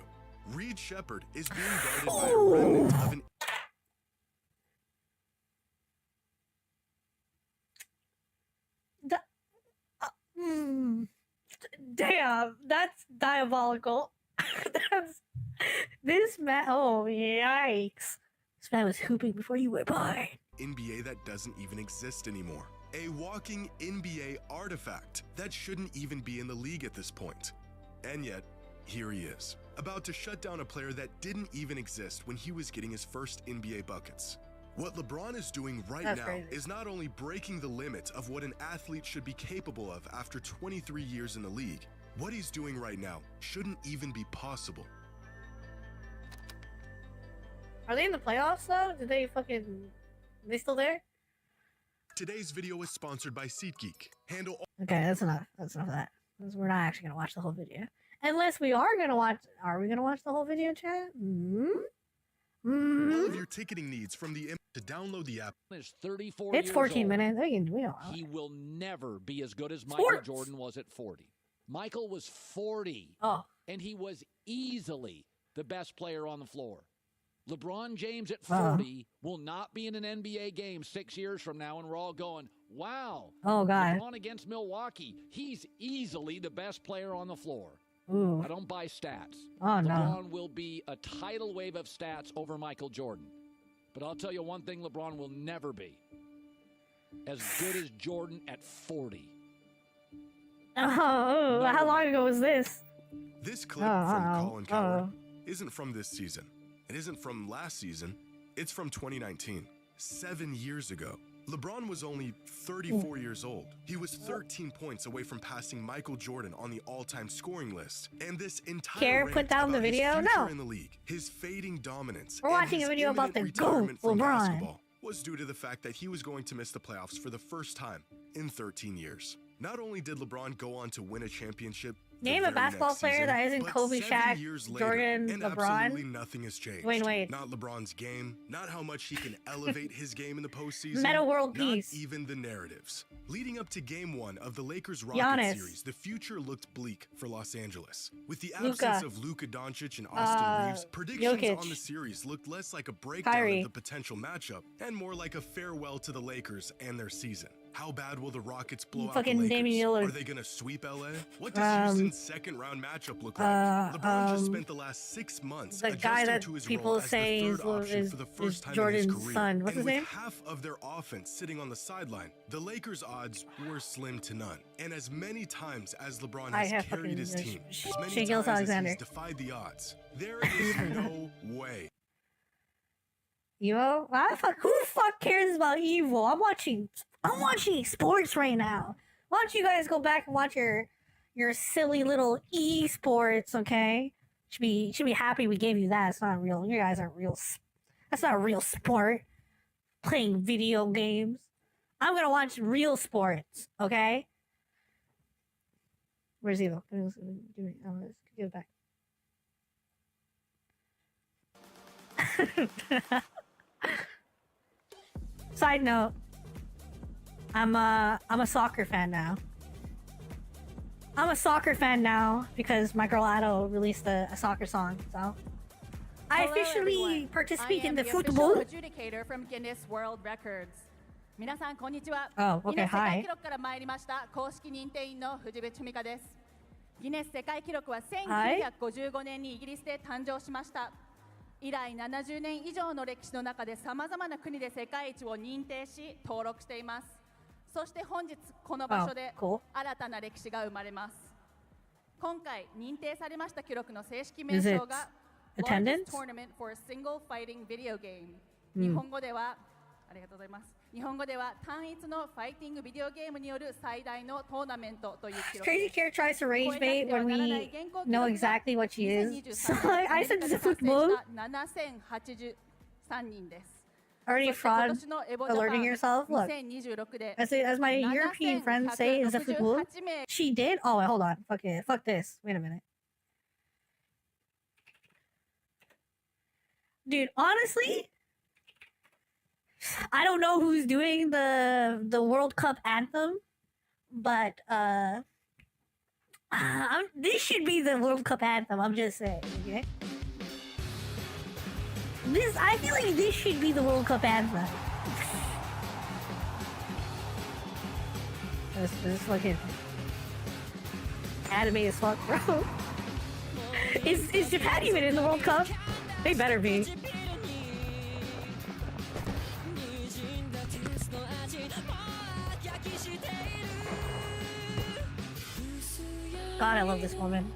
Reed Shepherd is being guarded by a remnant of an Damn, that's diabolical. This man. Oh, yikes. This man was hooping before you were born. NBA that doesn't even exist anymore. A walking NBA artifact that shouldn't even be in the league at this point. And yet, here he is, about to shut down a player that didn't even exist when he was getting his first NBA buckets. What LeBron is doing right now is not only breaking the limit of what an athlete should be capable of after 23 years in the league, what he's doing right now shouldn't even be possible. Are they in the playoffs though? Did they fucking... Are they still there? Today's video is sponsored by SeatGeek. Handle all... Okay, that's enough. That's enough of that. 'Cause we're not actually gonna watch the whole video. Unless we are gonna watch... Are we gonna watch the whole video, chat? all of your ticketing needs from the... To download the app. Is 34 It's years 14 old. minutes. We don't. He will never be as good as Michael Jordan was at 40. Michael was 40. Oh. And he was easily the best player on the floor. LeBron James at 40 will not be in an NBA game 6 years from now, and we're all going, wow. Oh, God. LeBron against Milwaukee. He's easily the best player on the floor. Ooh. I don't buy stats. Oh, no. LeBron will be a tidal wave of stats over Michael Jordan. But I'll tell you one thing LeBron will never be. As good as Jordan at 40. Oh, how long ago was this? This clip from Colin Cowherd isn't from this season. It isn't from last season. It's from 2019, 7 years ago. LeBron was only 34 years old. He was 13 points away from passing Michael Jordan on the all-time scoring list. And this entire Put down the video? No. in the league, his fading dominance, We're watching a video about the GOAT, from LeBron. basketball was due to the fact that he was going to miss the playoffs for the first time in 13 years. Not only did LeBron go on to win a championship, Name a basketball player that isn't Kobe, Shaq, Jordan, LeBron. Absolutely nothing has changed. Wait. Not LeBron's game, not how much he can elevate his game in the postseason. Meta world not peace. even the narratives. Leading up to Game 1 of the Lakers-Rockets series, the future looked bleak for Los Angeles. With the absence of Luka Doncic and Austin Reeves, predictions on the series looked less like a breakdown of the potential matchup and more like a farewell to the Lakers and their season. How bad will the Rockets blow out the Lakers? Are they going to sweep LA? What does Houston's second-round matchup look like? LeBron just spent the last 6 months adjusting to his role as the third option for the first time in his career. Son. What's his name? With half of their offense sitting on the sideline, the Lakers' odds were slim to none. And as many times as LeBron has carried his team, as many times as he's defied the odds, there is no way. EVO? Who the fuck cares about EVO? I'm watching sports right now. Why don't you guys go back and watch your silly little esports, okay? Should be happy we gave you that. It's not real. You guys aren't real. That's not a real sport. Playing video games. I'm gonna watch real sports, okay? Where's EVO? Let's give it back. Side note. I'm a soccer fan now. I'm a soccer fan now because my girl Ado released a soccer song, so I officially participate in the football. Adjudicator from Guinness World Records. 皆さんこんにちは。 Oh, okay, ギネス世 hi. 界記録から参りました公式認定員の藤部美香です。ギネス世界記録は1955年にイギリスで誕生しました。以来70年以上の歴史の中でさまざまな国で世界一を認定し登録しています。そして本日この場所で新たな歴史が生まれます。今回認定されました記録の正式名称が Largest Tournament for a Single Fighting Video Game。日本語ではありがとうございます。日本語では単一のファイティングビデオゲームによる最大のトーナメントという記録です。Crazy Care tries to rage bait when we know exactly what she is. So I said this is football. 7083人です。already fraud alerting yourself? Look, as my European friends say, is a football. She did? Oh, wait, hold on. Fuck it. Fuck this. Wait a minute. Dude, honestly, I don't know who's doing the World Cup anthem, but this should be the World Cup anthem. I'm just saying, okay? I feel like this should be the World Cup anthem. This is fucking anime as fuck, bro. Is Japan even in the World Cup? They better be. God, I love this woman.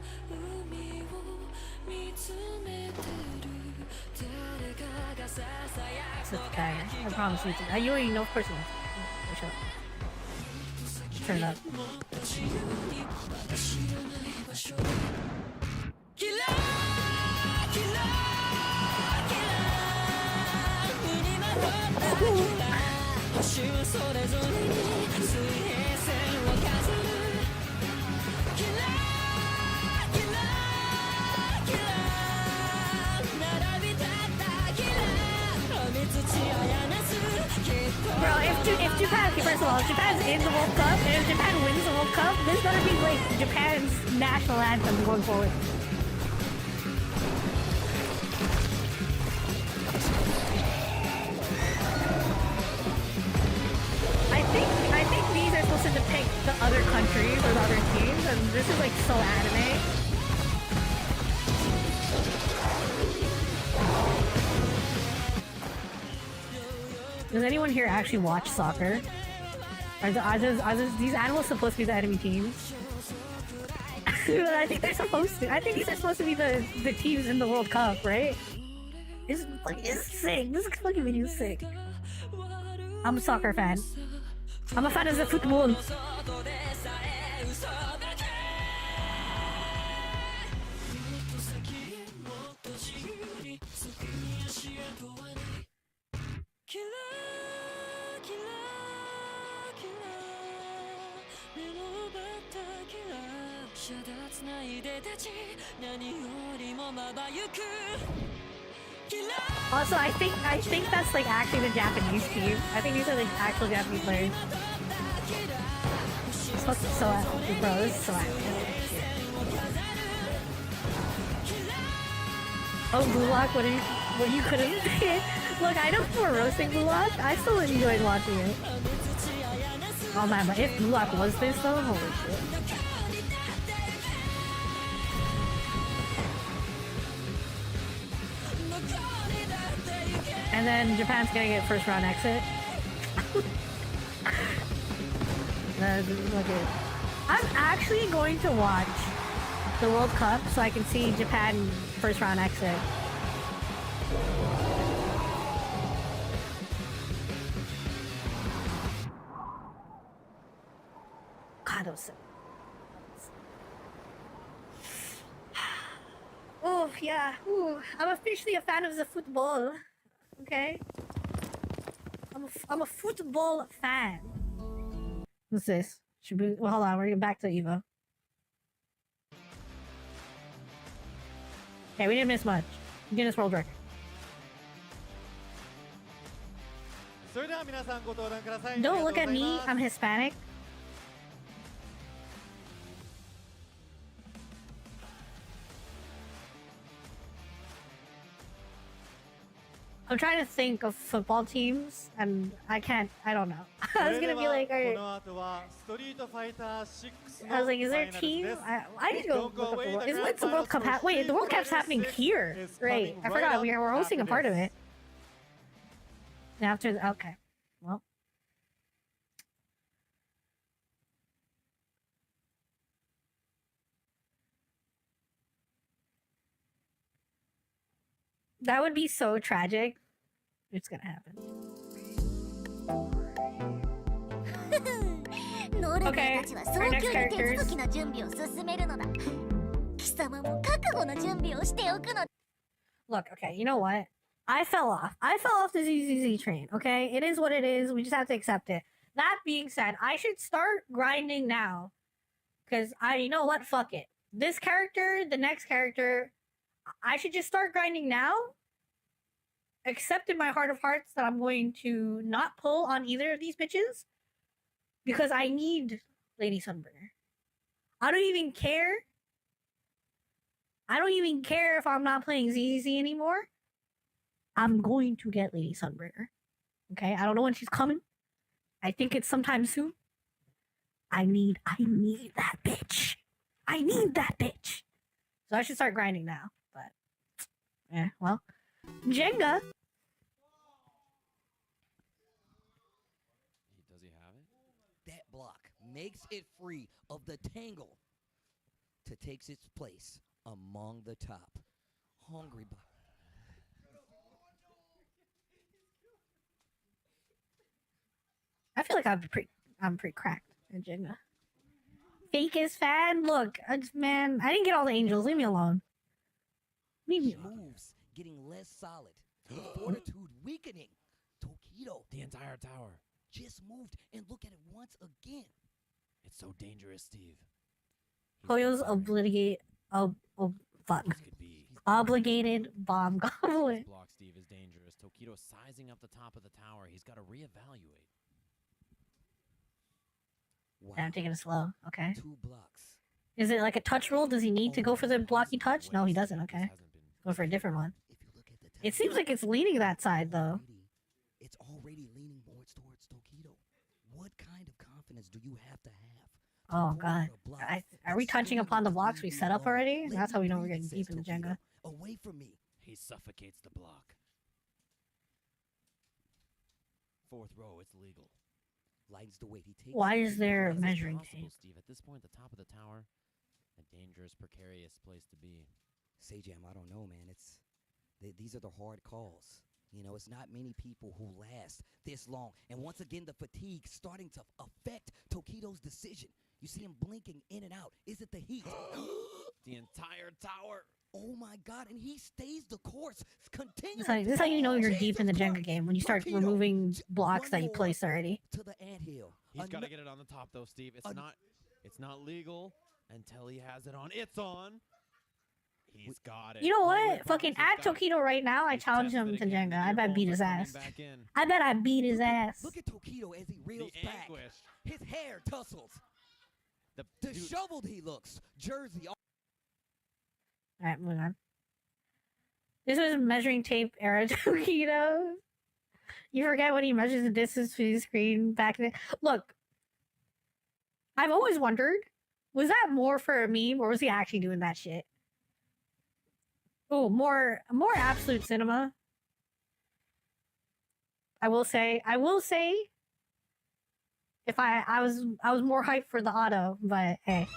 Such a guy. I promise you. You already know, of course you know. Shut up. Turn it up. Bro, if Japan, first of all, if Japan's in the World Cup, and if Japan wins the World Cup, this is gonna be like Japan's national anthem going forward. I think these are supposed to depict the other countries or the other teams, and this is like so anime. Does anyone here actually watch soccer? Are these animals supposed to be the enemy teams? I think they're supposed to. I think these are supposed to be the teams in the World Cup, right? It's sick. This fucking video is sick. I'm a soccer fan. I'm a fan of the football. Also, I think that's like actually the Japanese team. I think these are like actual Japanese players. It's fucking so epic, bro. This is so epic. Oh, Blue Lock, what you couldn't say? Look, I know people were roasting Blue Lock. I still enjoyed watching it. Oh man, but if Blue Lock was this though, holy shit. And then Japan's gonna get first round exit. I'm actually going to watch the World Cup so I can see Japan first round exit. God, that was so... Oh, yeah. Ooh, I'm officially a fan of the football. Okay? I'm a football fan. What's this? Should we... Well, hold on. We're getting back to EVO. Okay, we didn't miss much. Guinness World Record. Don't look at me. I'm Hispanic. I'm trying to think of football teams, and I don't know. I was gonna be like, alright. I was like, is there a team? I need to go look up the World. When's the World Cup wait, the World Cup's happening here. Right. I forgot we're hosting a part of it. And after okay. Well. That would be so tragic. It's gonna happen. Okay, our next characters. Look, okay, you know what? I fell off. I fell off the ZZZ train, okay? It is what it is. We just have to accept it. That being said, I should start grinding now. Because you know what? Fuck it. This character, the next character, I should just start grinding now. Accept in my heart of hearts that I'm going to not pull on either of these bitches. Because I need Lady Sunburner. I don't even care. I don't even care if I'm not playing ZZZ anymore. I'm going to get Lady Sunburner. Okay? I don't know when she's coming. I think it's sometime soon. I need that bitch. I need that bitch. So I should start grinding now. But, yeah, well. Jenga. Does he have it? That block makes it free of the tangle to takes its place among the top. Hungry block. I feel like I'm pretty cracked in Jenga. Fakest fan, look, man, I didn't get all the angels. Leave me alone. Leave me alone. Moves getting less solid. Fortitude weakening. Tokido. The entire tower. Just moved and look at it once again. It's so dangerous, Steve. Koyo's obligated bomb goblin. This block, Steve, is dangerous. Tokido sizing up the top of the tower. He's got to reevaluate. Wow. I'm taking it slow. Okay. 2 blocks. Is it like a touch rule? Does he need to go for the blocky touch? No, he doesn't. Okay. Go for a different one. It seems like it's leaning that side, though. It's already leaning more towards Tokido. What kind of confidence do you have to have? Oh, God. Are we touching upon the blocks we set up already? That's how we know we're getting deep in the Jenga. Away from me. He suffocates the block. 4th row, it's legal. Lightens the weight. He takes. Why is there measuring tape? Steve, at this point, the top of the tower, a dangerous, precarious place to be. Sajam, I don't know, man. These are the hard calls. You know, it's not many people who last this long. And once again, the fatigue starting to affect Tokido's decision. You see him blinking in and out. Is it the heat? The entire tower. Oh my God! And he stays the course. This is how you know you're deep in the Jenga game, when you start removing blocks that you placed already. To the anthill. He's got to get it on the top, though, Steve. It's not legal until he has it on. It's on. He's got it. You know what? Fucking add Tokido right now. I challenge him to Jenga. I bet I beat his ass. I bet I beat his ass. Look at Tokido as he reels back. His hair tussles. Disheveled he looks. Jersey. Alright, moving on. This was measuring tape era Tokido. You forget when he measures the distance between the screen back then. Look, I've always wondered, was that more for a meme or was he actually doing that shit? Oh, more absolute cinema. I will say if I was more hyped for the auto, but hey.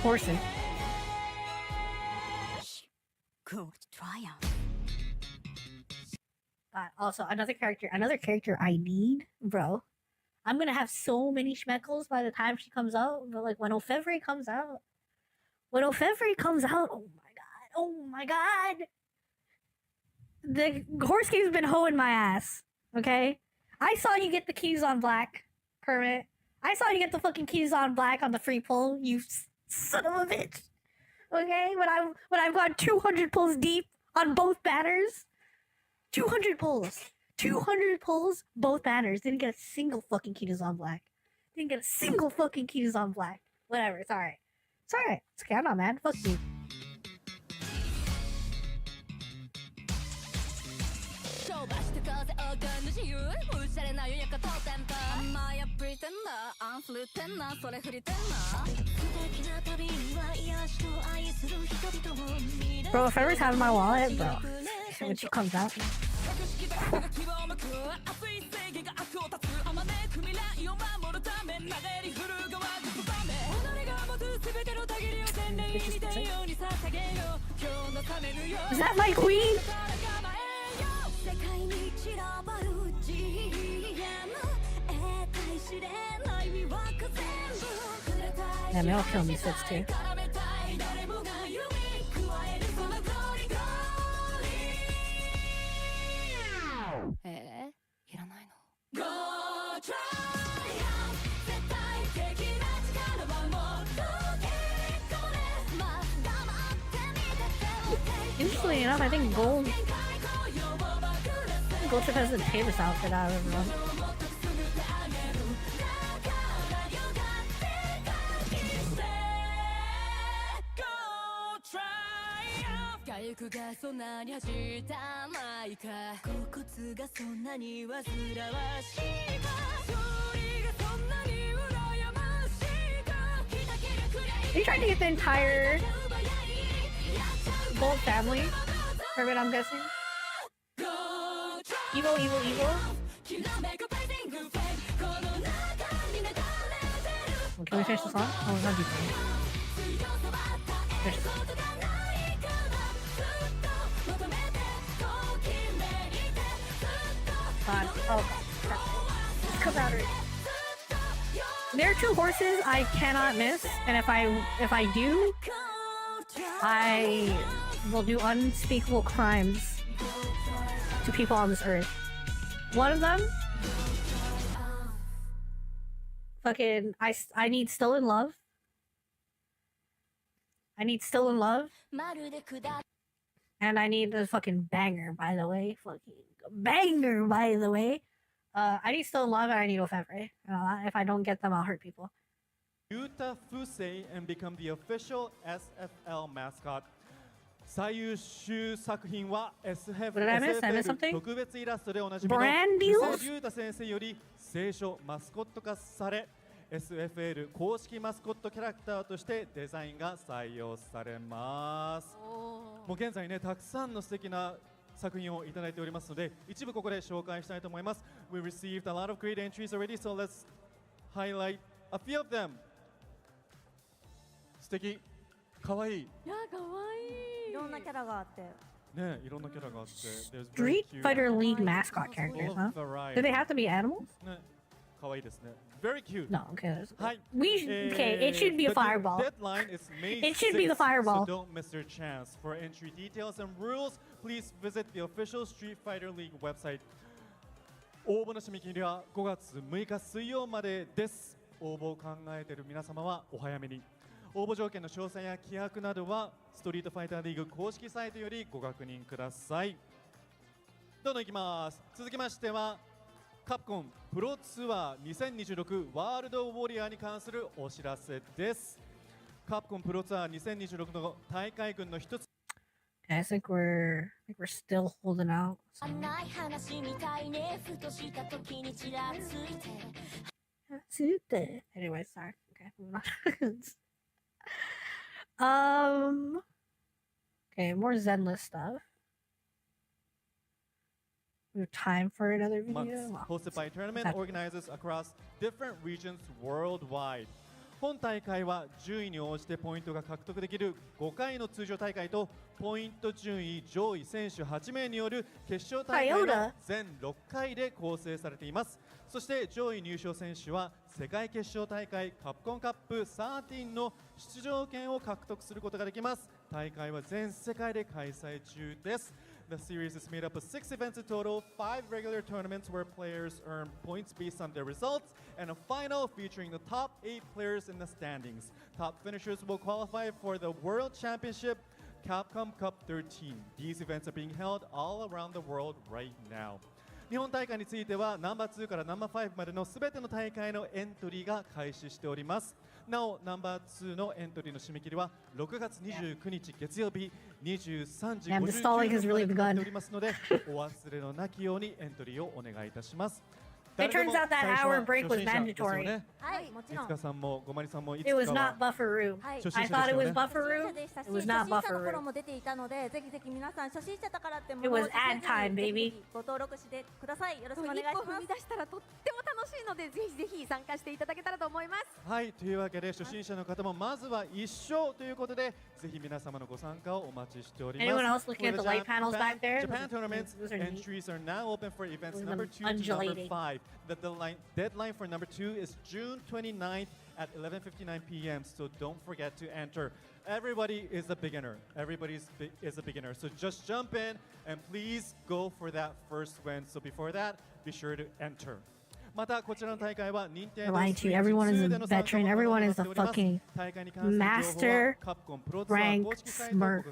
Horses. Triumph. Also, another character I need, bro. I'm gonna have so many schmeckles by the time she comes out. But like when Ofevre comes out, oh my god, the horse game's been hoeing my ass. Okay, I saw you get the keys on black, Kermit. I saw you get the fucking keys on black on the free pull. You son of a bitch. Okay, when I've gone 200 pulls deep on both banners, 200 pulls, both banners. Didn't get a single fucking key to Zon Black. Whatever, it's alright. It's okay, I'm not mad. Fuck you. Bro, if ever having my wallet, bro, when she comes out. Is that my queen? Yeah, maybe I'll kill these fits too. honestly enough, I think Gold Chip has the tamest outfit out of everyone. Are you trying to get the entire Gold family? Or I'm guessing? EVO. Can we finish the song? Oh, it's not deep. Finish the song. God. Oh, God. Just come out of it. There are two horses I cannot miss, and if I do, I will do unspeakable crimes to people on this earth. One of them, fucking, I need Still in Love. I need Still in Love. And I need a fucking banger, by the way. Fucking banger, by the way. I need Still in Love and I need Ofevre. If I don't get them, I'll hurt people. Yuta Fusei and become the official SFL mascot. 最優秀作品は SFL 特別イラストでおなじみの布施龍太先生より聖書マスコット化され SFL 公式マスコットキャラクターとしてデザインが採用されます。もう現在ねたくさんの素敵な作品をいただいておりますので一部ここで紹介したいと思います。We received a lot of great entries already, so let's highlight a few of them. 素敵、かわいい。いや、かわいい。いろんなキャラがあって。ね、いろんなキャラがあって。Street Fighter League mascot characters, huh? Do they have to be animals? ね、かわいいですね。Very cute. No, okay. Okay, it should be a fireball. Deadline is May 6th, it should be the fireball. So don't miss your chance. For entry details and rules, please visit the official Street Fighter League website. 応募の締め切りは5月6日水曜までです。応募を考えている皆様はお早めに。応募条件の詳細や規約などはストリートファイターリーグ公式サイトよりご確認ください。どんどんいきます。続きましてはカプコンプロツアー2026ワールドウォリアーに関するお知らせです。カプコンプロツアー2026の大会群の一つ。I think we're still holding out. Anyway, sorry. Okay, okay, more Zenless stuff. We have time for another video. Hosted by tournament organizers across different regions worldwide. 本大会は順位に応じてポイントが獲得できる5回の通常大会とポイント順位上位選手8名による決勝大会の全6回で構成されています。そして上位入賞選手は世界決勝大会カプコンカップ13の出場権を獲得することができます。大会は全世界で開催中です。The series is made up of 6 events in total, 5 regular tournaments where players earn points based on their results, and a final featuring the top 8 players in the standings. Top finishers will qualify for the World Championship Capcom Cup 13. These events are being held all around the world right now. 日本大会についてはナンバー2からナンバー5までのすべての大会のエントリーが開始しております。なお、ナンバー2のエントリーの締め切りは6月29日月曜日23時59分となっておりますので、お忘れのなきようにエントリーをお願いいたします。It turns out that hour break was mandatory. It was not Bufferoo. I thought it was Bufferoo. It was not Bufferoo. It was ad time, baby. ご登録してください。よろしくお願いします。一歩踏み出したらとっても楽しいので、ぜひぜひ参加していただけたらと思います。はい、というわけで初心者の方もまずは一勝ということで、ぜひ皆様のご参加をお待ちしております。Anyone else looking at the light panels back there? Japan tournaments entries are now open for events number 2 to number 5. The deadline for number 2 is June 29th at 11:59 p.m. So don't forget to enter. Everybody is a beginner. Everybody is a beginner. So just jump in and please go for that first win. So before that, be sure to enter. lying to you. Everyone is a veteran. Everyone is a fucking master ranked smurf.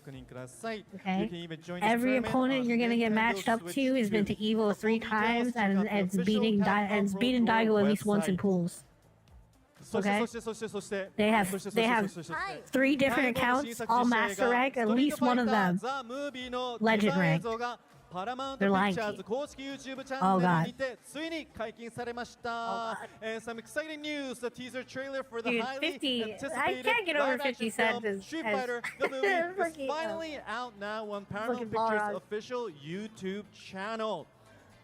Okay? Every opponent you're gonna get matched up to has been to EVO 3 times and it's beaten Daigo at least once in pools. Okay? They have 3 different accounts, all master rank, at least one of them legend rank. They're lying to you. Oh god. Some exciting news, the teaser trailer for the Dude, highly 50. anticipated I can't get over 50 cents film Street Fighter the movie is finally out now on Paramount Pictures' official YouTube channel.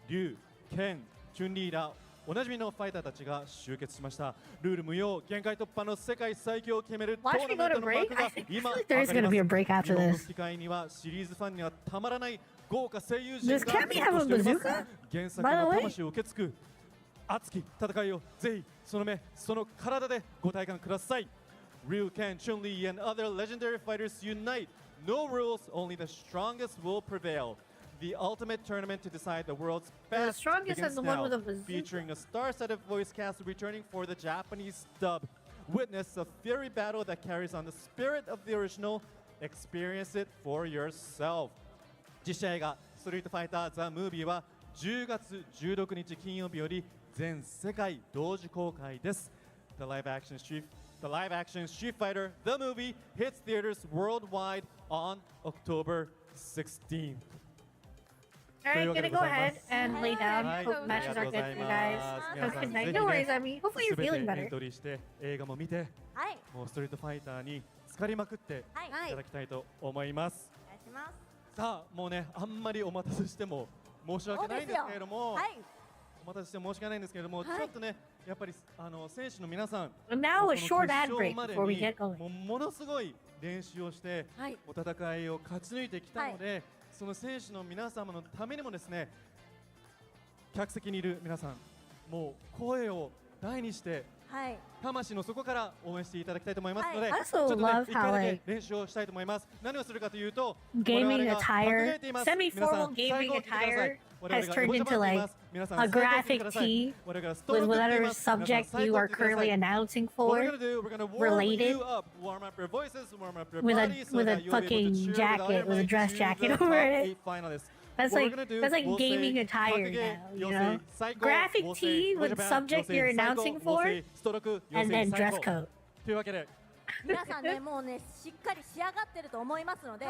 Ryu, Ken, Chun-Liらおなじみのファイターたちが集結しました。ルール無用、限界突破の世界最強を決めるトーナメントの幕が今上がります。この機会にはシリーズファンにはたまらない豪華声優陣が登場しております。原作の魂を受け継ぐ熱き戦いをぜひその目、その体でご体感ください。Ryu, Ken, Chun-Li, and other legendary fighters unite. No rules, only the strongest will prevail. The ultimate tournament to decide the world's best begins now, featuring a star-studded voice cast returning for the Japanese dub. Witness a fiery battle that carries on the spirit of the original. Experience it for yourself. 実写映画ストリートファイターザ・ムービーは10月16日金曜日より全世界同時公開です。The live-action Street Fighter the movie hits theaters worldwide on October 16th. Alright, gonna go ahead and lay down. Hope matches are good for you guys. Have a good night. No worries, I mean, hopefully you're feeling better. エントリーして映画も見て、もうストリートファイターに浸かりまくっていただきたいと思います。お願いします。さあ、もうね、あんまりお待たせしても申し訳ないんですけれども、お待たせして申し訳ないんですけれども、ちょっとね、やっぱり選手の皆さん、Now a short ad break before we get going. ものすごい練習をして、お戦いを勝ち抜いてきたので、その選手の皆様のためにもですね、客席にいる皆さん、もう声を大にして、魂の底から応援していただきたいと思いますので、ちょっとね、一回だけ練習をしたいと思います。何をするかというと、gaming attire, semi-formal gaming attire has turned into like a graphic tee with whatever subject you are currently announcing for, related, with a fucking jacket, with a dress jacket over it. That's like gaming attire now, you know? Graphic tee with subject you're announcing for, and then dress code. というわけで、皆さんね、もうね、しっかり仕上がってると思いますので、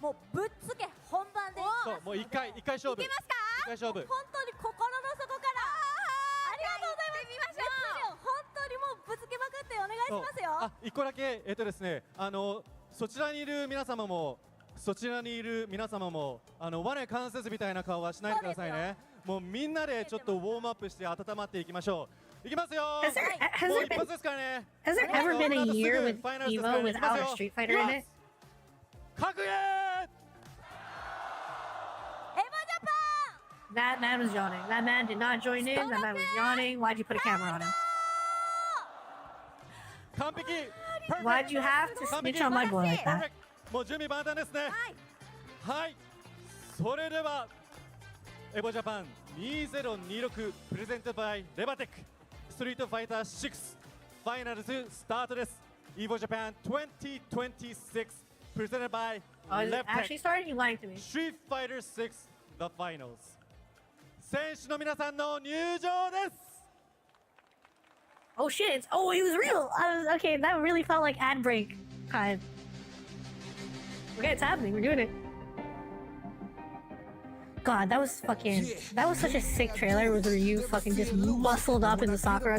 もうぶっつけ本番で。もう一回勝負。いけますか？一回勝負。本当に心の底から。ありがとうございます。見ましょう。本当にもうぶつけまくってお願いしますよ。一個だけですね、そちらにいる皆様も。我関節みたいな顔はしないでくださいね。もうみんなでちょっとウォームアップして温まっていきましょう。いきますよ。Has there ever been a year with EVO without a Street Fighter in it? 格言 EVO Japan! That man was yawning. That man did not join in. That man was yawning. Why'd you put a camera on him? 完璧。Why'd you have to snitch on my boy like that? もう準備万端ですね。はい。それではEVO Japan 2026 Presented by Rebatec Street Fighter 6 Finals スタートです。EVO Japan 2026 Presented by Rebatec actually started? You lying to me. Street Fighter 6 The Finals 選手の皆さんの入場です。Oh shit! It was real. Okay, that really felt like ad break time. Okay, it's happening. We're doing it. God, that was such a sick trailer where you fucking just muscled up in the soccer.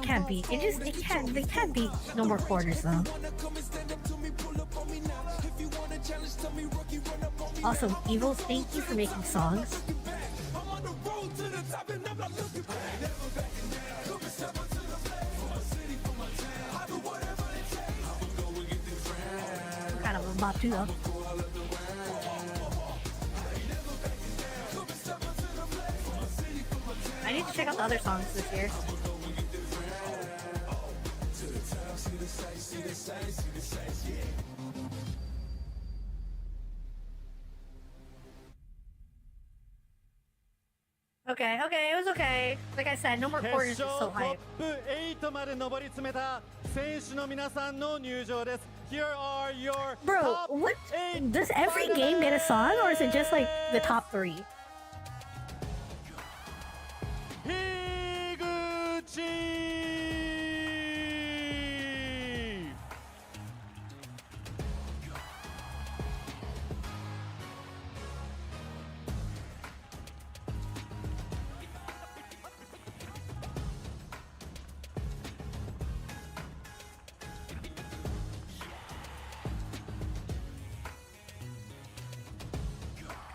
Can't beat. They can't beat no more quarters though. Also, EVO, thank you for making songs. Kind of a bop too though. I need to check out the other songs this year. Okay, okay, it was okay. Like I said, no more quarters is so hype. Here are your Bro, top what? 8 Does every game get a song, or is it just like the top 3?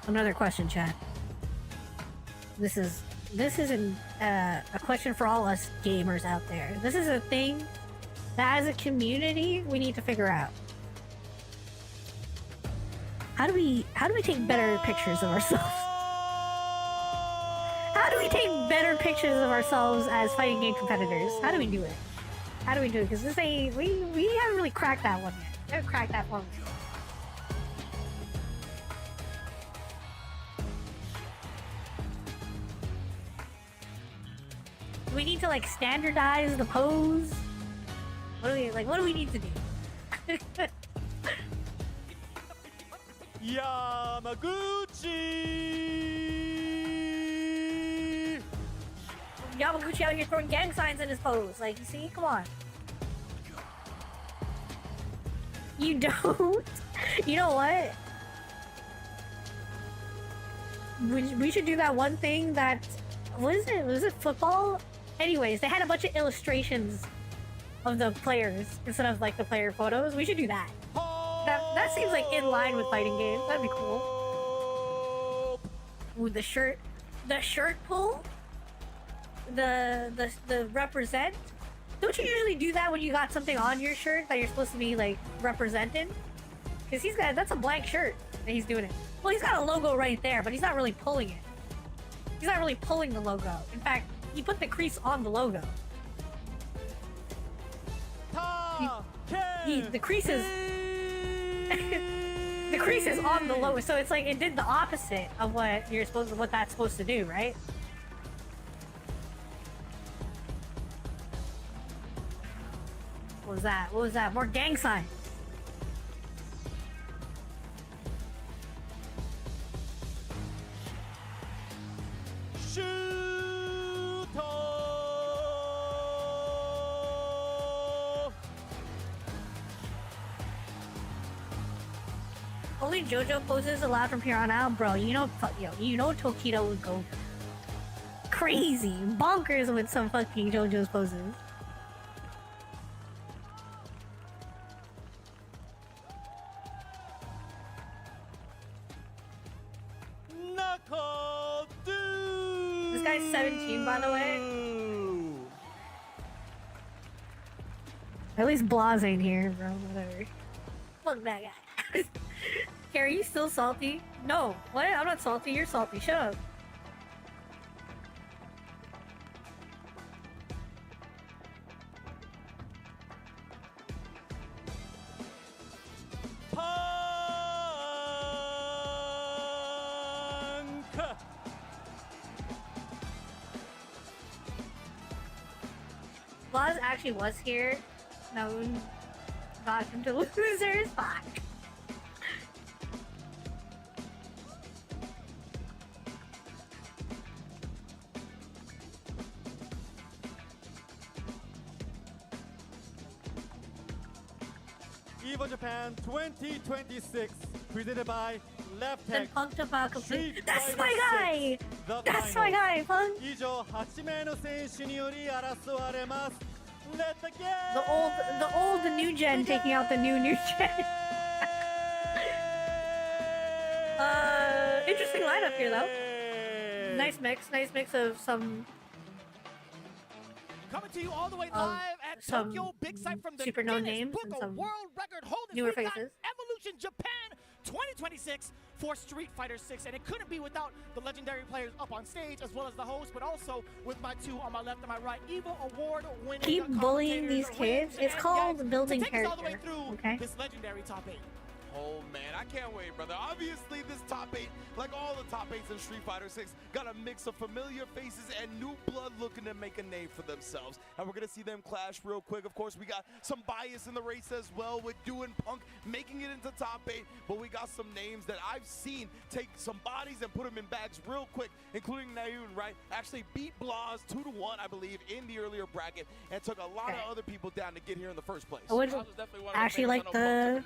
Another question, chat. This isn't a question for all us gamers out there. This is a thing that, as a community, we need to figure out. How do we take better pictures of ourselves? How do we take better pictures of ourselves as fighting game competitors? How do we do it? How do we do it? Because this ain't we haven't really cracked that one yet. We haven't cracked that one yet. Do we need to like standardize the pose? What do we need to do? Yamaguchi out here throwing gang signs in his pose. Like, you see? Come on. You don't? You know what? We should do that one thing that... What is it? Was it football? Anyways, they had a bunch of illustrations of the players instead of like the player photos. We should do that. That seems like in line with fighting games. That'd be cool. Ooh, the shirt pull, the represent. Don't you usually do that when you got something on your shirt that you're supposed to be like representing? Because that's a blank shirt that he's doing it. Well, he's got a logo right there, but he's not really pulling it. He's not really pulling the logo. In fact, he put the crease on the logo. The crease is the crease is on the logo, so it's like it did the opposite of what that's supposed to do, right? What was that? What was that? More gang signs. Only JoJo poses allowed from here on out, bro. You know Tokido would go crazy, bonkers with some fucking JoJo's poses. This guy's 17, by the way. At least Blas ain't here, bro. Whatever. Fuck that guy. Carrie, you still salty? No. What? I'm not salty. You're salty. Shut up. Blas actually was here. No, got him to losers. Fuck. EVO Japan 2026, presented by Left Then Tech. Punk to Falcon. That's Fighter my guy! 6, the That's my guy, Punk! 以上8名の選手により争われます。Let the game! The old new gen taking out the new gen. Interesting lineup here though. Nice mix of some Coming to you all the way live at some Tokyo, big site from the super known Guinness names Book and of some World Record holders. newer We got faces. Evolution Japan 2026 for Street Fighter 6, and it couldn't be without the legendary players up on stage, as well as the host, but also with my two on my left and my right, EVO Award-winning keep bullying these kids. It's called building all the way character. through Okay. this legendary top 8. Oh man, I can't wait, brother. Obviously, this top 8, like all the top 8s in Street Fighter 6, got a mix of familiar faces and new blood looking to make a name for themselves. And we're gonna see them clash real quick. Of course, we got some bias in the race as well with Do and Punk making it into top 8, but we got some names that I've seen take some bodies and put them in bags real quick, including Nayoon, right? Actually beat Blaz 2-1, I believe, in the earlier bracket, and took a lot of other people down to get here in the first place. I would actually like the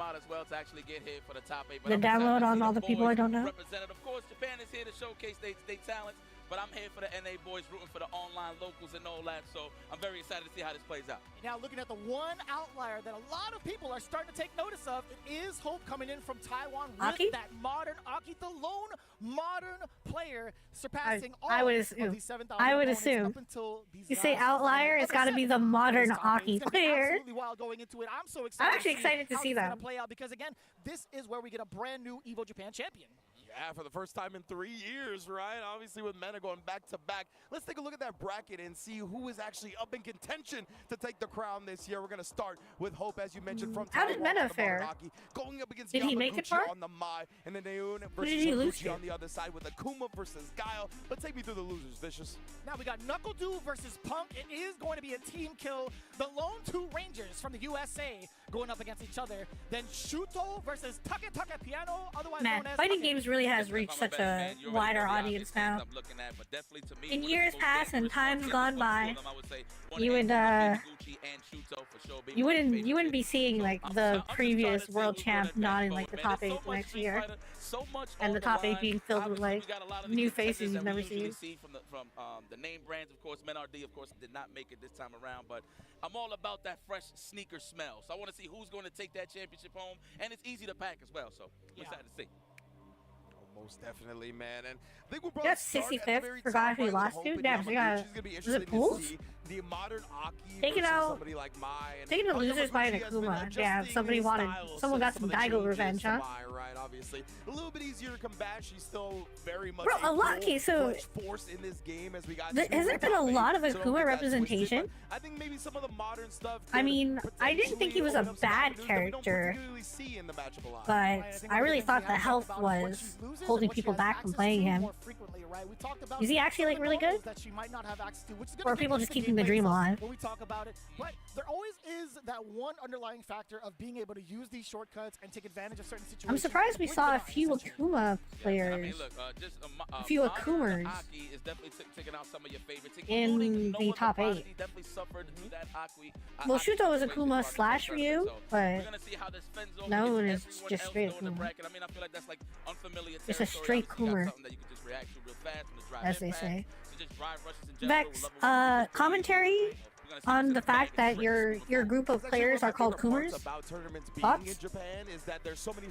download on all the people I don't know. Of course, Japan is here to showcase their talents, but I'm here for the NA boys, rooting for the online locals and all that, so I'm very excited to see how this plays out. Now, looking at the one outlier that a lot of people are starting to take notice of, it is Hope coming in from Taiwan with that modern Aki, the lone modern player, surpassing all of these 7,000 I would opponents assume. up until these You say last outlier, it's got to be the modern Aki player. Absolutely wild going into it. I'm so excited. I'm actually excited to how see this is gonna that. play out because again, this is where we get a brand new EVO Japan champion. Yeah, for the first time in 3 years, right? Obviously with Mena going back to back. Let's take a look at that bracket and see who is actually up in contention to take the crown this year. We're going to start with Hope, as you mentioned, from How did Mena fare? Going up against Did he make it Yamaguchi far? on the Mai, and then Nayoon Who versus did he lose Yamaguchi to? on the other side with Akuma versus Guile. But take me through the losers, Vicious. Now we got Knuckle Doo versus Punk. It is going to be a team kill. The lone two Rangers from the USA going up against each other. Then Shuto versus Take Piano, otherwise Man, known as fighting Take. games really has reached such a wider audience now. In years past and times gone by, you wouldn't be seeing like the previous world champ not in like the top 8 next year, and the top 8 being filled with like new faces you've never seen. From the name brands, of course, Men-RD, of course, did not make it this time around, but I'm all about that fresh sneaker smell. So I want to see who's going to take that championship home, and it's easy to pack as well, so I'm excited to see. Most definitely, man. And I think we're You got 65th. Forgot who he lost to. Damn, so you got. Was it Pools? The modern Aki Taking out. somebody like Mai. Taking the losers by an Akuma. Damn, someone got some Daigo revenge, huh? Right, obviously. A little bit easier to combat. She's still very much Bro, a lot. Okay, so force in this game as we got. Has there been a lot of Akuma representation? I think maybe some of the modern stuff. I mean, I didn't think he was a bad character, but I really thought the health was holding people back from playing him. Is he actually like really good? Or are people just keeping the dream alive? When we talk about it, but there always is that one underlying factor of being able to use these shortcuts and take advantage of certain situations. I'm surprised we saw a few Akuma players. I mean, look, A few Akumers Aki is definitely taking out some of your favorites, in the top 8. definitely suffered through that Aki. Well, Shuto is Akuma slash Ryu, but no one is just straight Akuma. I mean, I feel like that's like unfamiliar It's a straight Coomer, as they say. Vex, commentary on the fact that your group of players are called Coomers? Thoughts?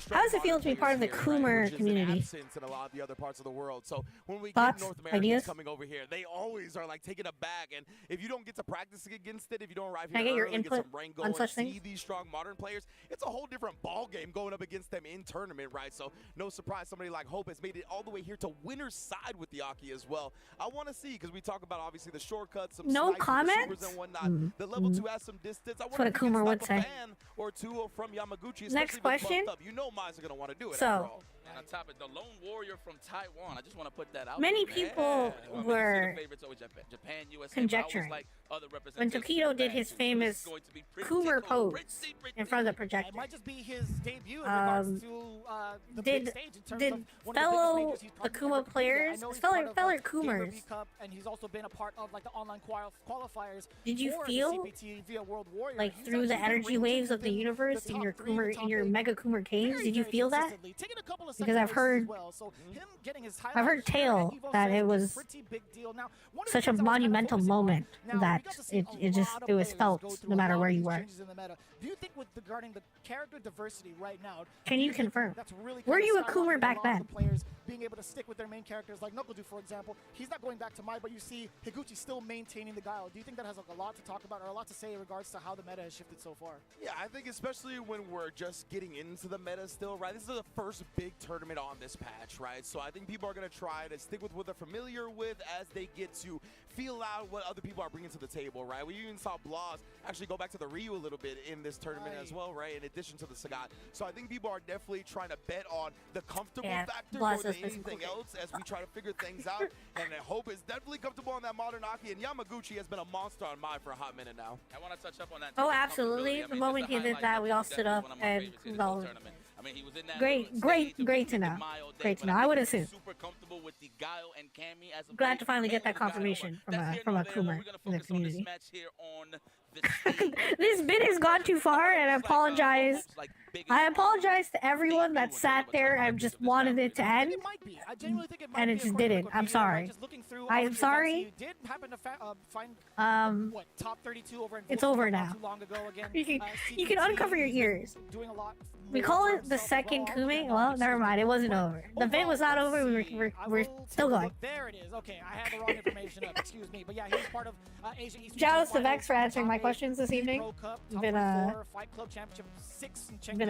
How does it feel to be part of the Coomer community? In a lot of the other parts of the world. So when we Thoughts? get North Americans Ideas? coming over here, they always are like taking a bag. And if you don't get to practice against it, if you don't arrive Can I here get your early, input get some rank on going, such see things? these strong modern players, it's a whole different ball game going up against them in tournament, right? So no surprise, somebody like Hope has made it all the way here to winner's side with the Aki as well. I want to see, because we talk about obviously the shortcuts, some No snipes, the comments? supers and whatnot. The level 2 has some distance. I That's what a Coomer would say. or two from Yamaguchi. Next especially with question. buffed up. You know Mai's going to want to do it So, after all. And on top of the lone warrior from Taiwan, I just want to put that out. Many there, people man. were Japan, USA, conjecturing when Tokido did his famous Coomer pose in front of the projector. It might just be his debut in regards to the big Did stage in terms did of one of the biggest fellow majors he's probably Akuma ever players, I know he's fellow part of, Coomers, Gamer Cup, and he's also been a part of like the online qualifiers. did you for the feel CPT via World Warrior. like He's through the actually been energy ranging waves of the within universe the in your top 3, Coomer, top in your 8 Mega Coomer caves? very, Did you very feel that? consistently, taking a couple of Because I've second heard places as well. So him getting his I've heard tale that it was such a monumental moment that it was felt no matter where you were. Do you think regarding the character diversity right now? Can you confirm? That's really Were you a skyrocketing Coomer a back lot of then? the players being able to stick with their main characters, like Knuckle-Doo, for example. He's not going back to Mai, but you see Higuchi still maintaining the Guile. Do you think that has like a lot to talk about or a lot to say in regards to how the meta has shifted so far? Yeah, I think especially when we're just getting into the meta still, right? This is the first big tournament on this patch, right? So I think people are going to try to stick with what they're familiar with as they get to feel out what other people are bringing to the table, right? We even saw Blas actually go back to the Ryu a little bit in this tournament as well, right? In addition to the Sagat. So I think people are definitely trying to bet on the comfortable factor more than anything else as we try to figure things out. And I hope it's definitely comfortable on that modern Aki. And Yamaguchi has been a monster on Mai for a hot minute now. I want to touch up on that. Oh, absolutely. The moment he did that, we all stood up and well, great to know. Great to know. I would assume. Glad to finally get that confirmation from a Kuma in the community. This bit has gone too far, and I apologize. I apologize to everyone that sat there and just wanted it to end, and it just didn't. I'm sorry. I am sorry. Top 32 over in It's over now. You can uncover your ears. We call it the second Kume. Well, never mind. It wasn't over. The bit was not over. We're still going. There it is. Okay, I had the wrong information up. Excuse me. But yeah, he's part of Asia East. Shout out to Vex for answering my questions this evening. Been a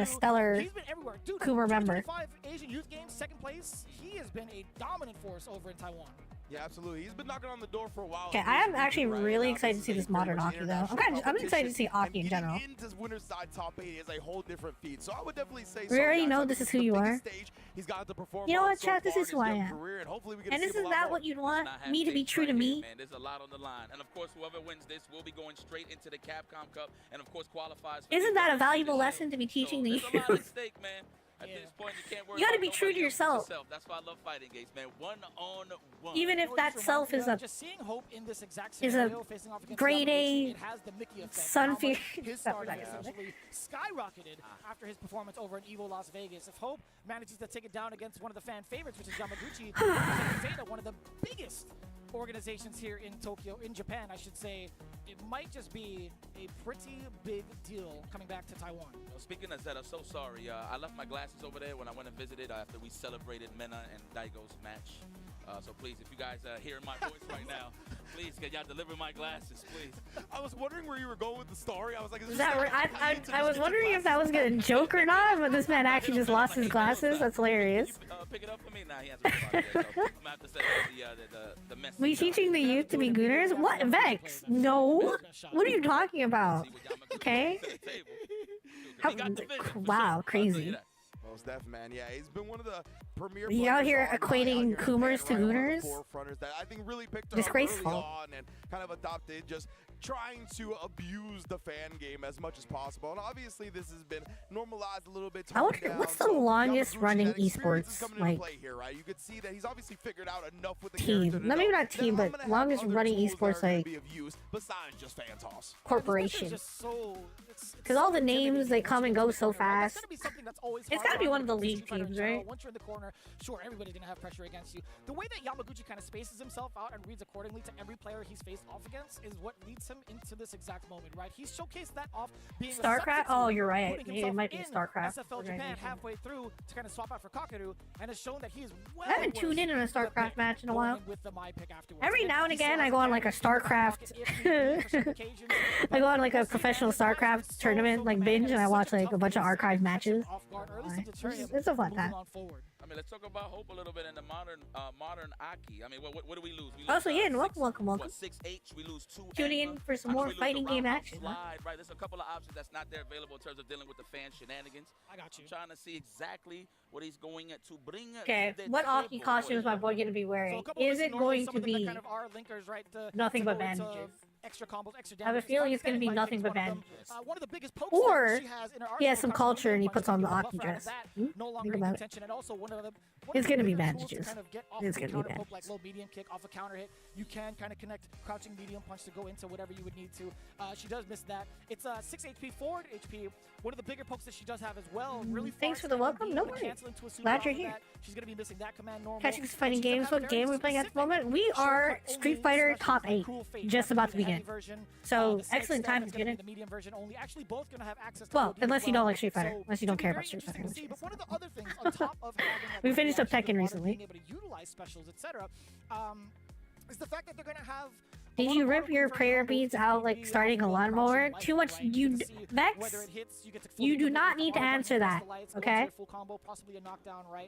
stellar Kuma member. Asian Youth Games, second place. He has been a dominant force over in Taiwan. Yeah, absolutely. He's been knocking on the door for a while. Okay, I am actually really excited to see this modern Aki though. I'm excited to see Aki in general. Into winner's side top 8 is a whole different feat. So I would definitely say we already know this is who you are. He's got to perform. You know what, chat? This is who I am. And this is not what you'd want me to be true to me. Man, there's a lot on the line. And of course, whoever wins this will be going straight into the Capcom Cup and of course qualifies. Isn't that a valuable lesson to be teaching the youth? There's a lot at stake, man. At this point, you can't worry you gotta about be true to yourself. That's why I love fighting games, man. One on one. Even if that self is a grade A sun fear. His start essentially skyrocketed after his performance over in EVO Las Vegas. If Hope manages to take it down against one of the fan favorites, which is Yamaguchi, Zeta, one of the biggest organizations here in Tokyo, in Japan, I should say, it might just be a pretty big deal coming back to Taiwan. Well, speaking of Zeta, so sorry. I left my glasses over there when I went and visited after we celebrated Mena and Daigo's match. So please, if you guys are hearing my voice right now, please, can y'all deliver my glasses, please? I was wondering where you were going with the story. I was like, is that I was wondering if that was gonna joke or not, but this man actually just lost his glasses. That's hilarious. Pick it up for me? Nah, he hasn't. So I'm gonna have to say the message. We teaching the youth to be gooners? What, Vex? No. What are you talking about? Okay. Wow, crazy. Most def, man. Yeah, he's been one of the premier. You out here equating Coomers to Gooners? That I think really picked up disgraceful early on and kind of adopted, just trying to abuse the fan game as much as possible. And obviously, this has been normalized a little bit. I wonder what's the longest running esports like here, right? You could see that he's obviously figured out enough with the team. No, maybe not team, but longest running esports like besides just fan toss corporation. Because all the names, they come and go so fast. It's gotta be one of the league teams, right? Once you're in the corner, sure, everybody's gonna have pressure against you. The way that Yamaguchi kind of spaces himself out and reads accordingly to every player he's faced off against is what leads him into this exact moment, right? He's showcased that off being StarCraft. Oh, you're right. It might be StarCraft. SFL Japan halfway through to kind of swap out for Kakeru, and has shown that he is well. I haven't tuned in on a StarCraft match in a while. Every now and again, I go on like a StarCraft. I go on like a professional StarCraft tournament, like binge, and I watch like a bunch of archived matches. It's a fun time. I mean, let's talk about Hope a little bit in the modern Aki. I mean, what do we lose? Also, yeah, welcome. 6H, we lose 2. Tuning in for some more fighting game action. Right, there's a couple of options that's not there available in terms of dealing with the fan shenanigans. I got you. I'm trying to see exactly what he's going to bring. Okay, what Aki costume is my boy going to be wearing? Is it going to be nothing but bandages? Extra combos, extra I have a feeling it's going to be nothing but bandages. One of the biggest or he has some culture and he puts on the Aki dress. Think about it. It's going to be bandages. It's going to be bandages. Like low medium kick off a counter hit. You can kind of connect crouching medium punch to go into whatever you would need to. She does miss that. It's 6 HP forward HP. One of the bigger pokes that she does have as well. Really thanks for the welcome. No worries. Glad you're here. She's going to be missing that command normal. Catching fighting games. What game we're playing at the moment? We are Street Fighter top 8. Just about to begin. So excellent time to get in. Well, unless you don't like Street Fighter. Unless you don't care about Street Fighter. We finished picked up Tekken recently. Being able to utilize specials, etc. Is the fact that they're going to have. Did you rip your prayer beads out like starting a lawnmower? Too much. You Vex. You do not need to answer that. Okay.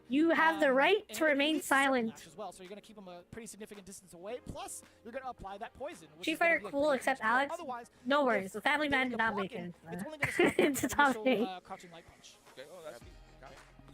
You have the right to remain silent. As well, so you're going to keep them a pretty significant distance away. Plus, you're going to apply that poison. Street Fighter cool, except Alex. No worries. The Family Man did not make it. It's a top 8.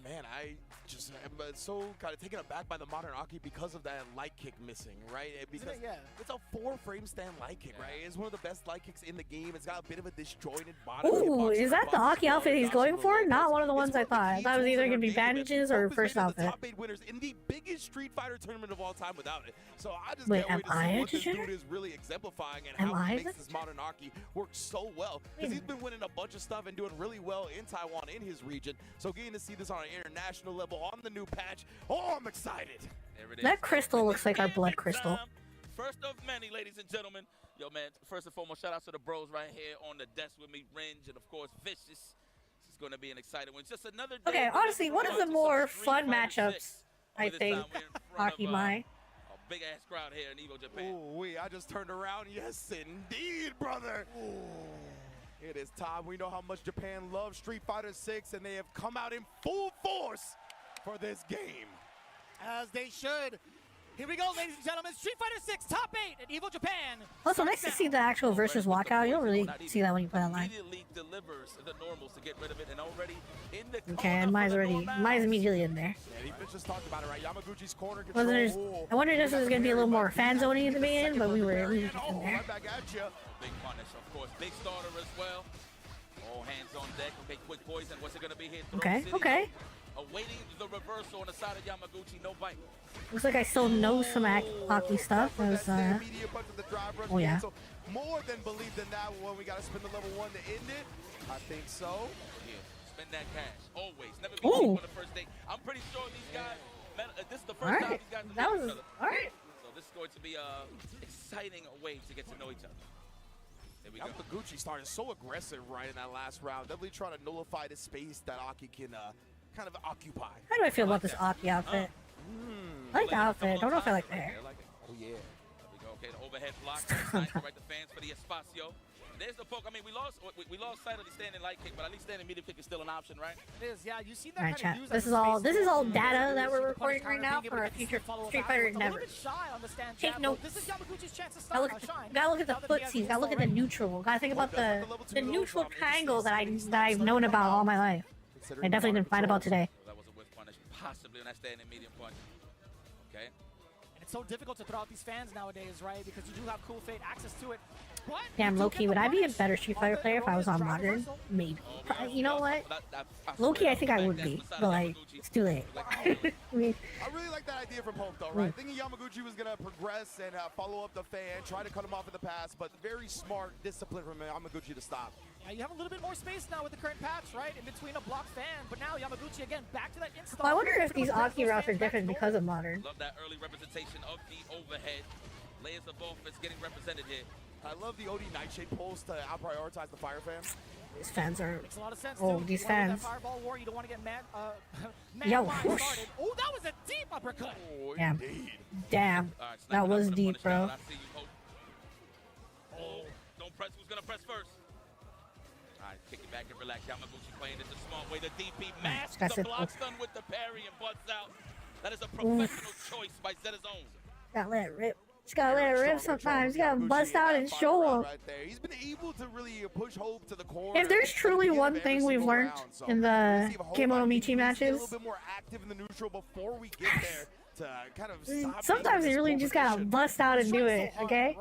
Man, I just am so kind of taken aback by the modern Aki because of that light kick missing, right? Because it's a 4-frame stand light kick, right? It's one of the best light kicks in the game. It's got a bit of a disjointed body. Ooh, is that the Aki outfit he's going for? Not one of the ones I thought. I thought it was either going to be bandages or first outfit. Top 8 winners in the biggest Street Fighter tournament of all time without it. So I just Wait, can't wait to see what this dude is really exemplifying and how he makes this modern Aki work so well. Because he's been winning a bunch of stuff and doing really well in Taiwan, in his region. So getting to see this on an international level on the new patch. Oh, I'm excited. That crystal looks like our blood crystal. First of many, ladies and gentlemen. Yo, man, first and foremost, shout out to the bros right here on the desk with me, Ringe, and of course, Vicious. This is going to be an exciting one. It's just another day. Okay, honestly, one of the more fun matchups, I think, Aki Mai. A big ass crowd here in EVO Japan. Ooh, I just turned around. Yes, indeed, brother. Ooh. It is time. We know how much Japan loves Street Fighter 6, and they have come out in full force for this game. As they should. Here we go, ladies and gentlemen. Street Fighter 6 top 8 at EVO Japan. Also, nice to see the actual versus walkout. You don't really see that when you play online. Delivers the normals to get rid of it, and already in the Okay, and Mai's immediately in there. Yeah, he just talked about it, right? Yamaguchi's corner control. I wondered if this was going to be a little more fan zoning in the beginning, but we were just in there. Right back at you. Big punish, of course. Big starter as well. All hands on deck. Okay, quick poison. What's it going to be here? Okay, okay. Awaiting the reversal on the side of Yamaguchi. No bite. Looks like I still know some Aki stuff. Oh yeah. More than believe than that one. We got to spin the level 1 to end it. I think so. Yeah, spend that cash. Always. Never be cheap on the first date. I'm pretty sure these guys, this is the first time these guys have met each other. Alright. So this is going to be an exciting way to get to know each other. Yamaguchi started so aggressive right in that last round. Definitely trying to nullify the space that Aki can kind of occupy. How do I feel about this Aki outfit? I like the outfit. Don't know if I like the hair. Oh yeah. There we go. Okay, the overhead block. Nice to right the fans for the espacio. There's the poke. I mean, we lost sight of the standing light kick, but at least standing medium kick is still an option, right? It is. Yeah, you see that Alright, kind chat. of This is all data that we're recording right now for our future Street Fighter endeavors. Take notes. This is Yamaguchi's chance to Gotta look at the footsies. Gotta look at the neutral. Gotta think about the neutral triangle that I've known about all my life. I definitely didn't find about today. That was a whiff punish, possibly on that standing medium punch. Okay. And it's so difficult to throw out these fans nowadays, right? Because you do have Cool Fate access to it. But damn, low-key, would I be a better Street Fighter player if I was on Modern? Maybe. You know what? Low-key, I think I would be, but like, it's too late. I really like that idea from Pope, though, right? Thinking Yamaguchi was going to progress and follow up the fan, try to cut him off in the pass, but very smart discipline from Yamaguchi to stop. Yeah, you have a little bit more space now with the current patch, right? In between a block fan, but now Yamaguchi again back to that install. Well, I wonder if these Aki routes are different because of Modern. Love that early representation of the overhead. Layers of offense getting represented here. I love the OD Nightshade pulse to out-prioritize the fire fan. These fans are... Makes a lot of sense, oh, too. these fans. Fireball war, you don't want to get mad. Yo, whoosh. Oh, that was a deep uppercut. Oh, damn. Indeed. Damn. Right, that was deep, bro. Oh, don't press. Who's going to press first? All right, kick it back and relax. Yamaguchi playing this a smart way. The DP masks the block stun with the parry and butts out. That is a professional choice by Zeta's. Gotta let it rip. Just gotta let it rip sometimes. You gotta bust out and show him. Right there. He's been able to really push Hope to the corner. If there's truly one thing we've learned in the Kemono Michi matches, a little bit more active in the neutral before we get there. To kind of sometimes you really just gotta bust out and do it, okay?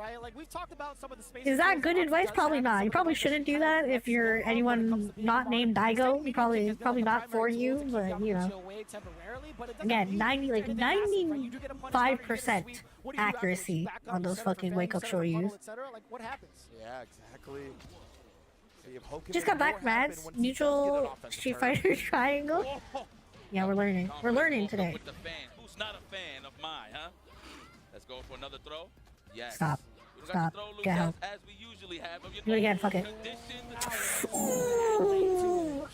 Is that good advice? Probably not. You probably shouldn't do that if you're anyone not named Daigo. Probably not for you, but you know. Again, 95% accuracy on those fucking wake up shoryus. Yeah, exactly. Just got back, Mads. Neutral Street Fighter triangle. Yeah, we're learning. We're learning today. Who's not a fan of mine, huh? Let's go for another throw. Yes. Stop. Stop. Get help. As we usually have. Do it again. Fuck it.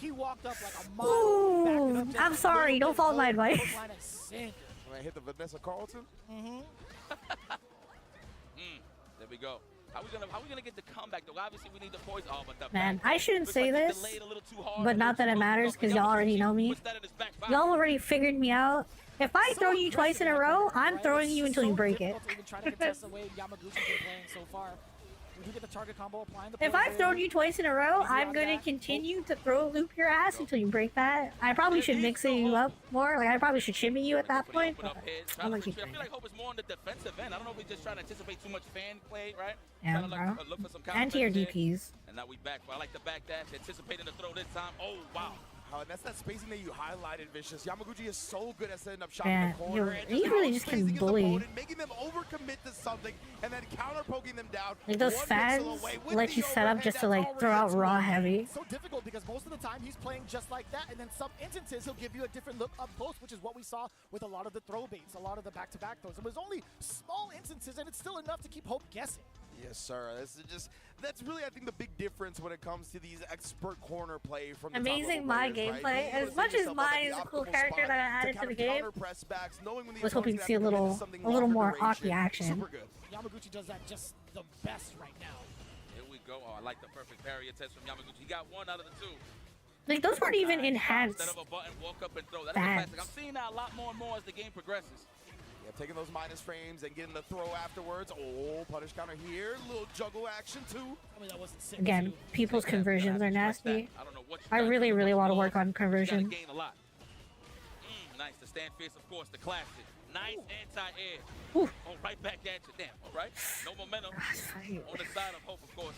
He walked up like a mile. I'm sorry. Don't follow my advice. Sanders. When I hit the Vanessa Carlton. There we go. How we gonna get the comeback though? Obviously we need the poison. Oh, but the Man, I shouldn't say this, but not that it matters because y'all already know me. Y'all already figured me out. If I throw you twice in a row, I'm throwing you until you break it. If I've thrown you twice in a row, I'm gonna continue to throw loop your ass until you break that. I probably should mix you up more. Like I probably should shimmy you at that point. But I'm gonna keep I feel like Hope is more on the defensive end. I don't know if we're just trying to anticipate too much fan play, right? Yeah, trying to bro. look for some And to your DPs. And now we back. Well, I like the back dash, anticipating the throw this time. Oh wow. And that's that spacing that you highlighted, Vicious. Yamaguchi is so good at setting up shot Yeah, in the corner. he really just can bully. Opponent, making them overcommit to something and then counter poking them down. Like those fads let you set up just to like throw out raw heavy. It's so difficult because most of the time he's playing just like that, and then some instances he'll give you a different look up close, which is what we saw with a lot of the throw baits, a lot of the back-to-back throws. It was only small instances, and it's still enough to keep Hope guessing. Yes, sir. That's really, I think, the big difference when it comes to these expert corner play from the Amazing my gameplay. As much as my is a cool character that I added to the game, was hoping to see a little more Aki action. Yamaguchi does that just the best right now. Here we go. Oh, I like the perfect parry attempt from Yamaguchi. He got one out of the two. Like those weren't even enhanced. Instead of a button, walk up and throw. That's a classic. I'm seeing that a lot more and more as the game progresses. Yeah, taking those minus frames and getting the throw afterwards. Oh, punish counter here. Little juggle action too. I mean, that wasn't sick. Again, people's conversions are nasty. I really want to work on conversion. Gain a lot. Nice. The stand fierce, of course, the classic. Nice anti-air. Oh, right back at you. Damn. All right. No momentum. On the side of Hope, of course.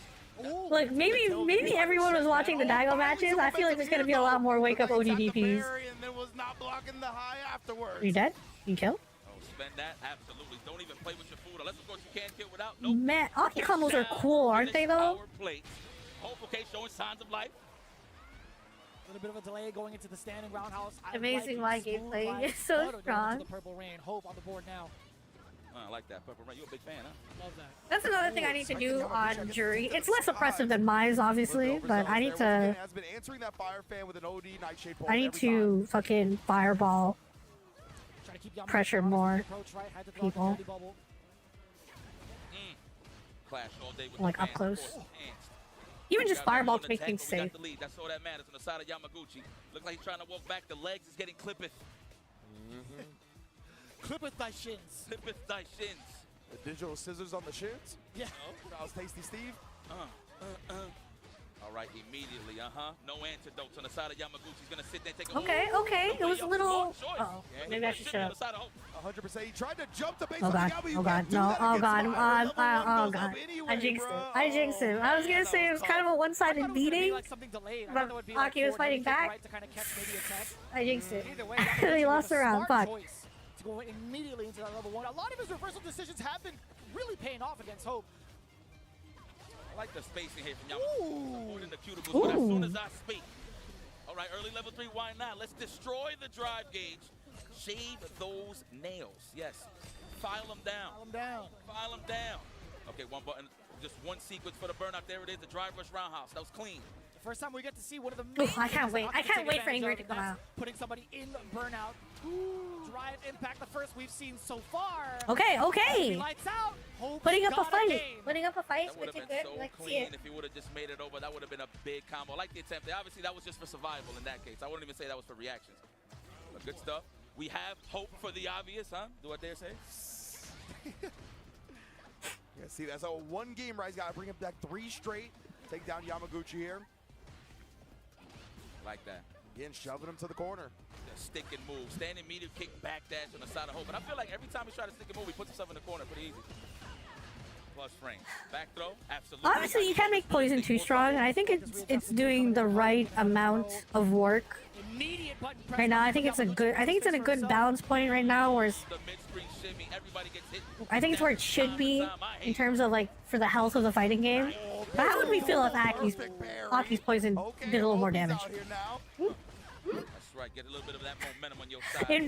Look, maybe everyone was watching the Daigo matches. I feel like there's gonna be a lot more wake up ODDPs. Are you dead? You killed? Spend that, absolutely. Don't even play with your food unless, of course, you can't kill without. Nope. Man, Aki combos are cool, aren't they, though? Hope, okay, showing signs of life. A little bit of a delay going into the standing roundhouse. Amazing my gameplay. It's so strong. The purple rain. Hope on the board now. I like that. Purple rain. You're a big fan, huh? Love that. That's another thing I need to do on Jury. It's less oppressive than Mize, obviously, but I need to. I need to fucking fireball. Pressure more people. Like up close. Even just fireball to make things safe. That's all that matters on the side of Yamaguchi. Looks like he's trying to walk back. The legs is getting clippeth. Clippeth thy shins. Clippeth thy shins. The digital scissors on the shins? Yeah. Charles Tasty Steve? All right, immediately, no antidotes on the side of Yamaguchi. He's gonna sit there and take a Okay. It was a little. Uh-oh. Maybe I should shut up. 100%. He tried to jump the base. Oh god. Oh god. No. Oh god. Oh god. I jinxed him. I was gonna say it was kind of a one-sided beating, but Aki was fighting back. I jinxed it. He lost the round. Fuck. To go immediately into that level 1. A lot of his reversal decisions have been really paying off against Hope. I like the spacing here from Yamaguchi. Avoiding the cuticles, but as soon as I speak. All right, early level 3, why not? Let's destroy the drive gauge. Shave those nails. Yes. File them down. File them down. Okay, one button. Just one sequence for the burnout. There it is, the drive rush roundhouse. That was clean. The first time we get to see one of the main I can't wait. I can't wait for Ingrid to come out. Putting somebody in burnout. Drive impact, the first we've seen so far. Okay. Lights out. Putting up a fight. Putting up a fight. That would have been so clean if he would have just made it over. That would have been a big combo. I like the attempt. Obviously, that was just for survival in that case. I wouldn't even say that was for reactions. But good stuff. We have hope for the obvious, huh? Do I dare say? Yeah, see, that's a one game, right? He's got to bring him back 3 straight. Take down Yamaguchi here. Like that. Again, shoving him to the corner. The stick and move. Standing medium kick, back dash on the side of Hope. And I feel like every time he tries to stick and move, he puts himself in the corner pretty easy. Plus frame. Back throw, absolutely. Obviously, you can't make poison too strong, and I think it's doing the right amount of work. Right now, I think it's in a good balance point right now, where I think it's where it should be in terms of like for the health of the fighting game. But how would we feel if Aki's poison did a little more damage? That's right. Get a little bit of that momentum on your side. It'd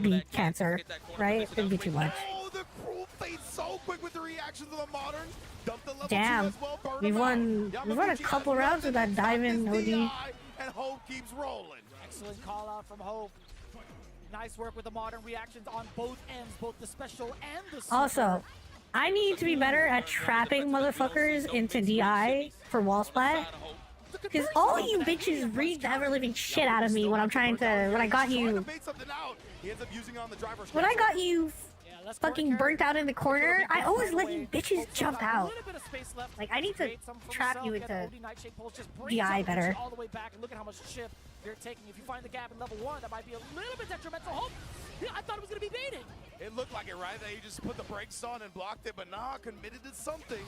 be cancer, right? It'd be too much. Oh, the cruel fate so quick with the reactions of the modern. Dump the level Damn, 2 as well, we've won a couple rounds with that dive in OD. And Hope keeps rolling. Excellent call out from Hope. Nice work with the modern reactions on both ends, both the special and the super. Also, I need to be better at trapping motherfuckers into DI for wall splat. Because all you bitches read the ever-living shit out of me when I'm trying to, when I got you fucking burnt out in the corner, I always let you bitches jump out. Like, I need to trap you into DI better. All the way back and look at how much chip you're taking. If you find the gap in level 1, that might be a little bit detrimental. Hope, yeah, I thought it was going to be baited. It looked like it, right? That he just put the brakes on and blocked it, but nah, committed to something.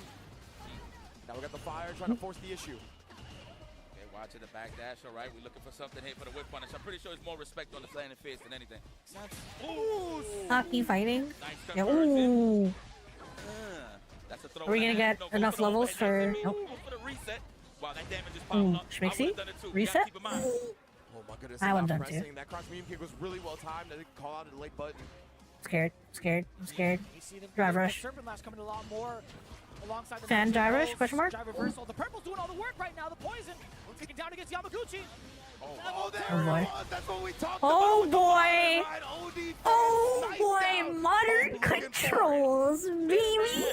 Now we got the fire trying to force the issue. Okay, watching the back dash, all right. We're looking for something here for the whip punish. I'm pretty sure it's more respect on the slanted face than anything. Ooh. Hockey fighting. Nice Yeah, ooh. That's a throw. Are we gonna get enough levels for? Nope. For the reset. Wow, that damage is piling up. Schmixy? Reset? Oh my goodness, I would have done too. That cross medium kick was really well timed. I didn't call out a late button. Scared. I'm scared. Drive rush. Serpent Lash coming a lot more alongside the Fan drive rush? Question mark? Drive reversal. The purple's doing all the work right now. The poison kicking down against Yamaguchi. Oh, there Oh boy. That's what we talked Oh about. boy. Oh boy. Modern controls, baby.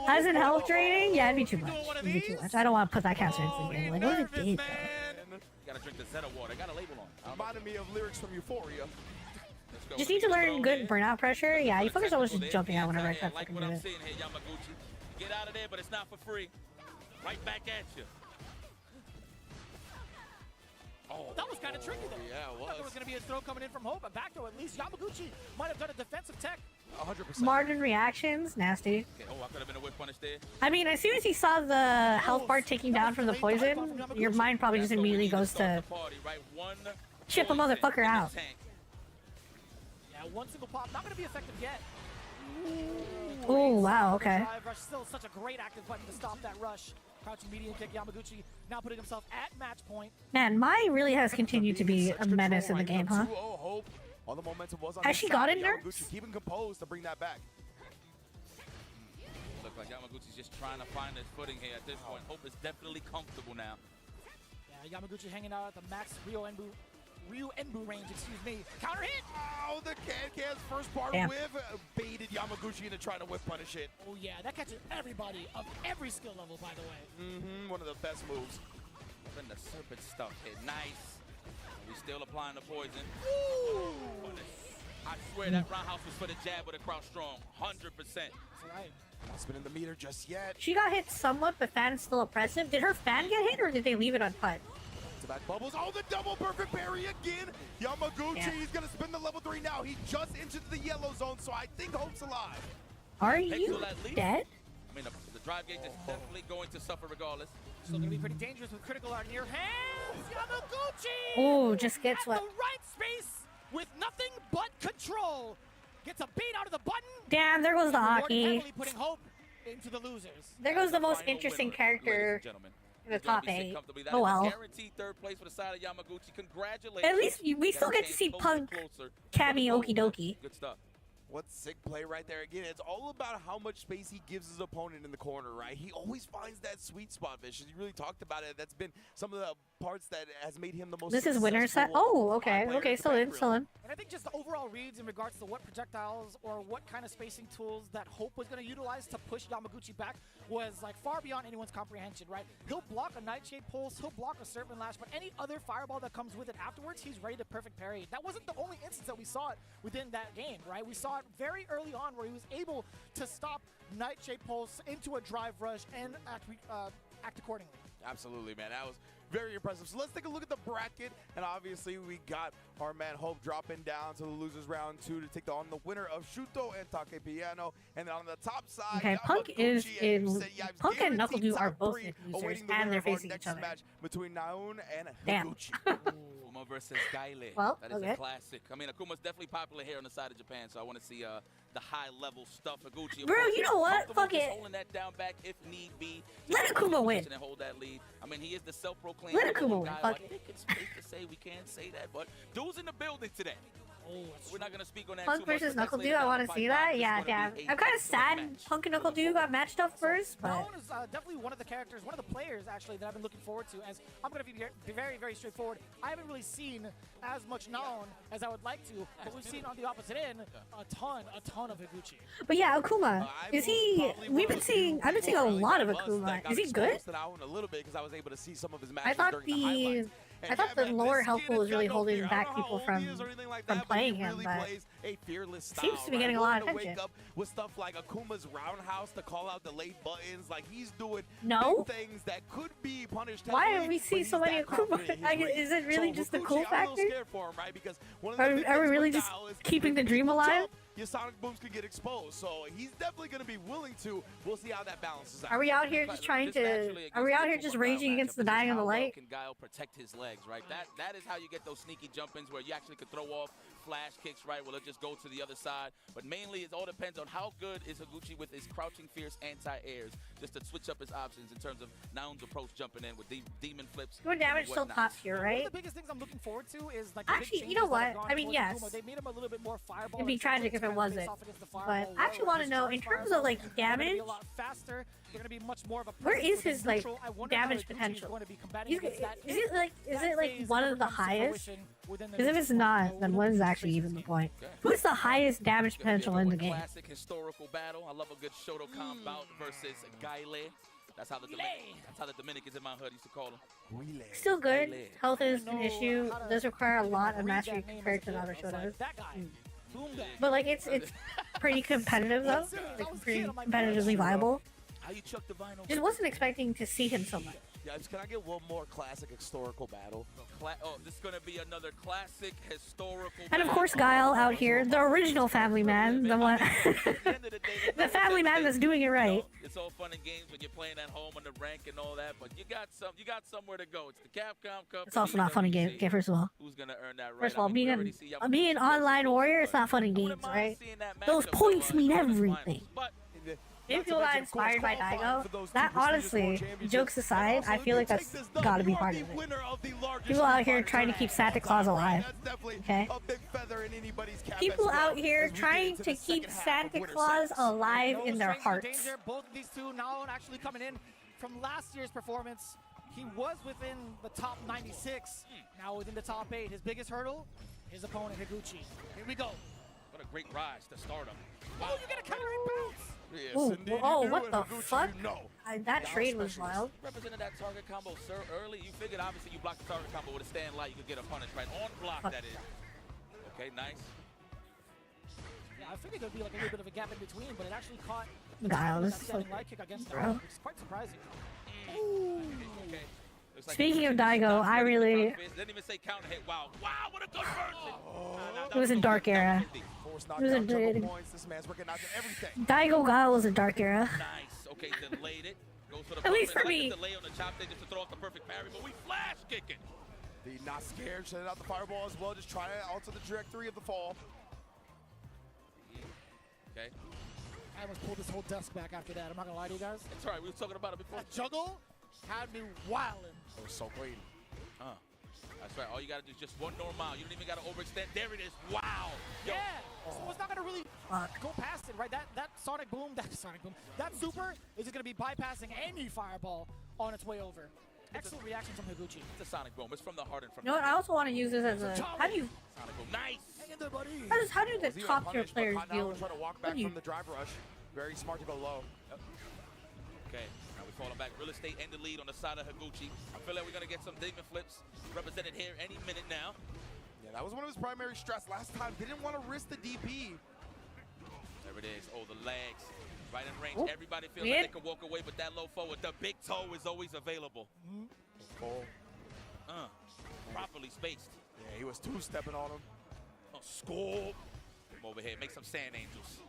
As in health draining? Yeah, it'd be too much. It'd be too much. I don't want to put that cancer into the game. Like, what if it did, though? Gotta drink the Zeta water. Got a label on. Reminded me of lyrics from Euphoria. Just need to learn good burnout pressure. Yeah, you fuckers always just jumping out whenever I try to like fucking what do I'm it. seeing here, Yamaguchi. Get out of there, but it's not for free. Right back at you. Oh, that was kind of tricky, though. Yeah, it was. I thought there was going to be a throw coming in from Hope, but back to at least Yamaguchi might have done a defensive tech. 100%. Modern reactions, nasty. Okay, oh, I could have been a whip punish there. I mean, as soon as he saw the health bar taking down from the poison, your mind probably just immediately goes to chip a motherfucker out. Yeah, one single pop, not going to be effective yet. Oh, wow, okay. Drive rush, still such a great active button to stop that rush. Crouching medium kick, Yamaguchi now putting himself at match point. Man, Mai really has continued to be a menace in the game, huh? All the momentum was on Has she gotten nerfed? Yamaguchi keeping composed to bring that back. Looks like Yamaguchi's just trying to find his footing here at this point. Hope is definitely comfortable now. Yeah, Yamaguchi hanging out at the max Ryu Enbu range, excuse me. Counter hit! Oh, the Can-Can's first part whiff baited Yamaguchi into trying to whip punish it. Oh yeah, that catches everybody of every skill level, by the way. One of the best moves. Then the serpent stuff hit. Nice. We still applying the poison. Ooh. I swear that roundhouse was for the jab with a crouch strong. 100%. That's right. Not spinning the meter just yet. She got hit somewhat, but fan's still oppressive. Did her fan get hit, or did they leave it uncut? To back bubbles. Oh, the double perfect parry again. Yamaguchi, he's going to spin the level 3 now. He just entered the yellow zone, so I think Hope's alive. Are you dead? I mean, the drive gauge is definitely going to suffer regardless. Still going to be pretty dangerous with critical art in your hands. Yamaguchi! Oh, just gets what? At the right space with nothing but control. Gets a beat out of the button. Damn, there goes the hockey. Putting Hope into the losers. There goes the most interesting character in the top 8. Oh well. Guaranteed third place for the side of Yamaguchi. Congratulations. At least we still get to see Punk, Cammy, Okie dokie. Good stuff. What sick play right there. Again, it's all about how much space he gives his opponent in the corner, right? He always finds that sweet spot, Vicious. You really talked about it. That's been some of the parts that has made him the most This is winner set. Oh, okay. Okay, still in, still in. And I think just the overall reads in regards to what projectiles or what kind of spacing tools that Hope was going to utilize to push Yamaguchi back was like far beyond anyone's comprehension, right? He'll block a Nightshade Pulse, he'll block a Serpent Lash, but any other fireball that comes with it afterwards, he's ready to perfect parry. That wasn't the only instance that we saw it within that game, right? We saw it very early on where he was able to stop Nightshade Pulse into a drive rush and act accordingly. Absolutely, man. That was very impressive. So let's take a look at the bracket. And obviously, we got our man Hope dropping down to the losers round 2 to take on the winner of Shuto and Take Piano. And then on the top side, okay, Punk is in. Punk and Knuckle Dew are both in losers, and they're facing each other. Match between Naun and Damn. Higuchi. Akuma versus Gaile. Well, that is a classic. I mean, Akuma's definitely popular here on the side of Japan, so I want to see the high-level stuff. Higuchi, bro, you know what? Fuck it. Holding that down back if need be. Let Akuma win. And hold that lead. I mean, he is the self-proclaimed. Let Akuma win. Fuck it. I think it's safe to say we can't say that, but dude's in the building today. We're not gonna speak on that Punk too much, versus but Knuckle that's Dude, I later want down to the see pipeline. that. It's Yeah, gonna damn. be a I'm kind of excellent sad match. Punk and Knuckle Dude got matched up first, but Nolan is definitely one of the characters, one of the players actually that I've been looking forward to. As I'm going to be very, very straightforward. I haven't really seen as much Nolan as I would like to, but we've seen on the opposite end a ton of Higuchi. But yeah, Akuma, is he? I've been seeing a lot of Akuma. Is he good? A little bit because I was able to see some of his I matches thought during the highlights. I thought the lower health pool was really holding back people from playing him, but a fearless style, seems to be getting a lot of Willing to attention. Wake up with stuff like Akuma's roundhouse to call out the late buttons, like he's doing No. big things that could be punished. Why heavily, are we seeing but so he's many that Akuma? confident in his range. Is it really So just the Higuchi, cool I'm a factor? little scared for him, right? Because one of the big Are we things really with just Dial is keeping the if dream you alive? jump, your sonic booms could get exposed, so he's definitely going to be willing to. We'll see how that balances out. Are we out here just trying to? Are we out here just raging against the dying of the light? Can Guile protect his legs, right? That is how you get those sneaky jump-ins where you actually could throw off flash kicks, right? Will it just go to the other side? But mainly, it all depends on how good is Higuchi with his crouching fierce anti-airs, just to switch up his options in terms of Noun's approach jumping in with demon flips. Your damage still top tier, One right? of the biggest things I'm looking forward to is like the big Actually, you changes know that what? have gone I mean, towards yes. Akuma. They made him a little bit more fireball. It'd be tragic if it wasn't. But I actually want to know, in terms of like damage, a lot faster. They're going to be much more of a where is presence within his like neutral. I wonder how damage Higuchi is potential? going to be combating against that. Is it like phase one never of the comes to highest? fruition within the Because if it's not, then what is actually even the point? Who's the highest damage potential in the game? Classic historical battle. I love a good Shotokan bout versus Gaile. That's how the Dominicans in Mount Hood used to call him. Still good. Health is an issue. Does require a lot of mastery compared to the other Shotos. But like it's pretty competitive though. Like pretty competitively viable. How you chuck the vinyl? Just wasn't expecting to see him so much. Yeah, can I get one more classic historical battle? This is gonna be another classic historical. And of course, Guile out here, the original family man, the one, the family man that's doing it right. It's all fun and games when you're playing at home on the rank and all that, but you got somewhere to go. It's the Capcom Cup. It's also not fun in games. Okay, first of all. Who's gonna earn that right? First of all, being an online warrior, it's not fun in games, right? Those points mean everything. If you got inspired by Daigo, that honestly, jokes aside, I feel like that's gotta be part of it. People out here trying to keep Santa Claus alive, okay? People out here trying to keep Santa Claus alive in their hearts. Both of these two now actually coming in from last year's performance. He was within the top 96, now within the top 8. His biggest hurdle, his opponent Higuchi. Here we go. What a great rise to start him. Oh, you get a counter bounce! Yes, Ooh, indeed, oh, you what do the it, Higuchi, fuck? you know. That trade was wild. Represented that target combo, sir, early. You figured obviously you blocked the target combo with a stand light, you could get a punish right on block, that is. Okay, nice. Yeah, I figured there'd be like a little bit of a gap in between, but it actually caught Guile, that this is standing light kick against bro. which is quite surprising. Okay. Speaking of Daigo, I really... Didn't even say counter hit. Wow, what a good version! It was a dark era. It was a Daigo Guile was a dark era. Nice. Okay, delayed it. Goes for the At least for like me. delay on the chop there just to throw off the perfect parry, but we flash kicking. The not scared, sending out the fireball as well, just trying to alter the trajectory of the fall. Okay. I almost pulled this whole desk back after that. I'm not gonna lie to you guys. It's alright, we were talking about it before. That juggle had me wildin'. It was so clean. That's right. All you gotta do is just one normal. You don't even gotta overextend. There it is. Wow. Yo. Yeah. So it's not gonna really go past it, right? That sonic boom, that super is just gonna be bypassing any fireball on its way over. Excellent reaction from Higuchi. It's a sonic boom. It's from the heart and from You know what? I also want to use this as a... How do you... Sonic boom. Nice. Hang in there, buddy. How do the top tier players deal with try to walk back from the drive rush. Very smart to go low. Yep. Okay. Now we're falling back. Real estate and the lead on the side of Higuchi. I feel like we're gonna get some demon flips represented here any minute now. Yeah, that was one of his primary stress last time. Didn't want to risk the DP. There it is. Oh, the legs. Right in range. Oh, Everybody feels like they can walk away with that low forward. The big toe is always available. Properly spaced. Yeah, he was two-stepping on him. Oh, score. Come over here. Make some sand angels.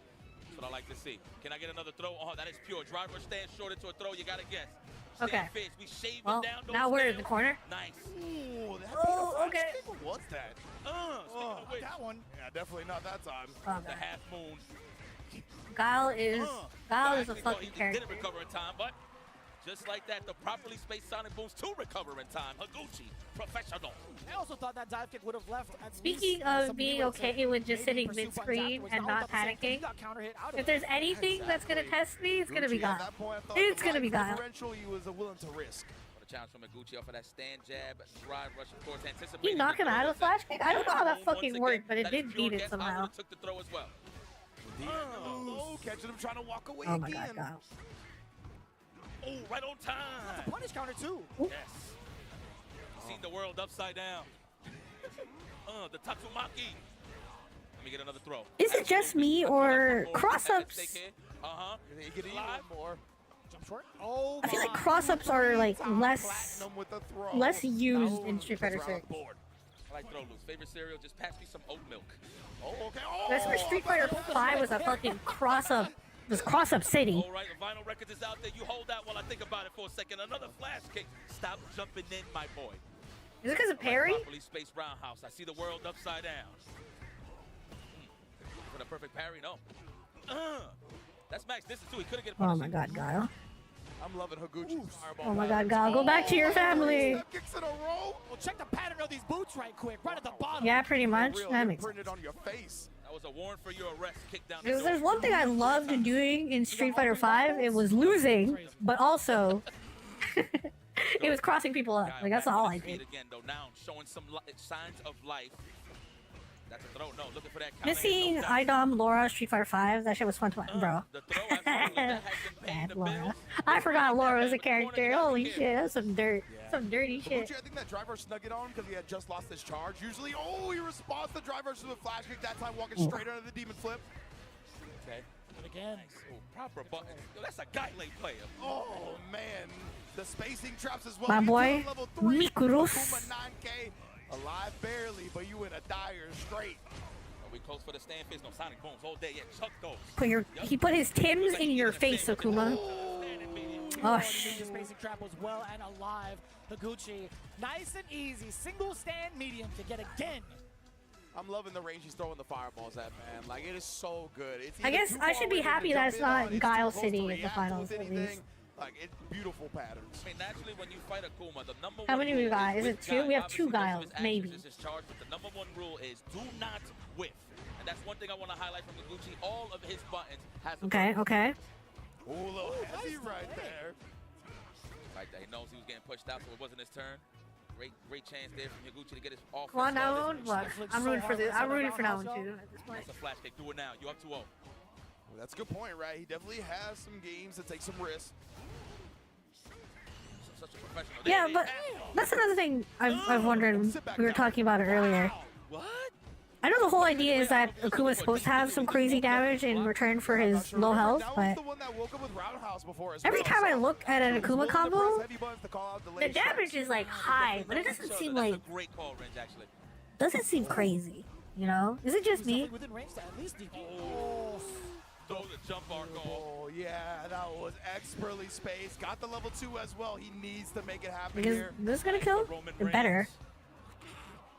That's what I like to see. Can I get another throw? Oh, that is pure. Driver stand short into a throw. You got to guess. Okay. Fist. We shaving Well, down those now we're in scales. the corner. Nice. Ooh, that okay. What's that? Speaking of which, That one. Yeah, definitely not that time. the half moon. Guile is... Guile is a Actually, fucking he character. didn't recover in time, but Just like that, the properly spaced Sonic Booms to recover in time. Higuchi, professional. I also thought that dive kick would have left. Speaking of being okay with just sitting mid-screen and not panicking, if there's anything that's gonna test me, it's gonna be Guile. It's gonna be Guile. He was willing to risk. Challenge from Higuchi off of that stand jab, drive rush, of course, You knock him out of the flash kick? I don't know how that fucking worked, but it did beat it somehow. Took the throw as well. Catching him trying to walk away Oh my again. god, Guile. Oh, right on time. That's a punish counter too. Yes. Seen the world upside down. The Tatsumaki. Let me get another throw. Is it just me or cross-ups? Live. More. Jump short. Oh, I feel like cross-ups are like less used in Street Fighter 6. I like throw loose. Favorite cereal? Just pass me some oat milk. Oh, okay. That's where Street Fighter 5 was a fucking cross-up. It was cross-up city. All right, the vinyl records is out there. You hold that while I think about it for a second. Another flash kick. Stop jumping in, my boy. Is it because of parry? Properly spaced roundhouse. I see the world upside down. For the perfect parry, no. That's max distance too. He couldn't get a Oh my god, Guile. I'm loving Higuchi's fireball. Oh my god, Guile, go back to your family. Kicks in a row. Well, check the pattern of these boots right quick, right at the bottom. Yeah, pretty much. That makes sense. Printed on your face. That was a warrant for your arrest. Kick down If there's one thing I loved doing in Street Fighter 5, it was losing, but also it was crossing people up. Like that's all I did. Again, though, now showing some signs of life. That's a throw. No, looking for that. Missing IDOM Laura Street Fighter 5, that shit was fun to watch, bro. Bad Laura. I forgot Laura was a character. Holy shit, that's some dirt. Some dirty shit. I think that driver snuck it on because he had just lost his charge. Usually, he responds to driver with a flash kick. That time, walking straight under the demon flip. Okay. And again. Nice. Proper button. Yo, that's a Guile player. Oh, man. The spacing traps as well. My boy, Mikuros. Akuma 9K. Alive barely, but you in a dire straight. Are we close for the stand face? No, Sonic Booms all day. Yeah, chuck those. He put his Tims in your face, Akuma. Oh, The spacing trap was well and alive. Higuchi, nice and easy. Single stand medium to get again. I'm loving the range he's throwing the fireballs at, man. Like, it is so good. It's I guess I should be happy that it's not Guile City in the finals, at least. Like, it's beautiful patterns. I mean, naturally, when you fight Akuma, the number How one many we rule got? Is it with 2? We have Guile, 2 Guiles, maybe. Is his charge, but the number one rule is do not whiff. And that's one thing I want to highlight from Higuchi. All of his buttons has a Okay, okay. Oh, a little heavy right there. Right there. He knows he was getting pushed out, so it wasn't his turn. Great chance there from Higuchi to get his offense. Come on, now, what? I'm rooting for this. I'm rooting for that one too. At this point. That's a flash kick. Do it now. You up 2-0. Well, that's a good point, right? He definitely has some games to take some risks. Such a professional. Yeah, but that's another thing I've wondered. We were talking about it earlier. What? I know the whole idea is that Akuma's supposed to have some crazy damage in return for his low health, but every time I look at an Akuma combo, the damage is like high, but it doesn't seem like doesn't seem crazy. You know? Is it just me? Within range to at least Throw the jump arc off. Oh, yeah, that was expertly spaced. Got the level 2 as well. He needs to make it happen Because here. this is gonna kill? It better.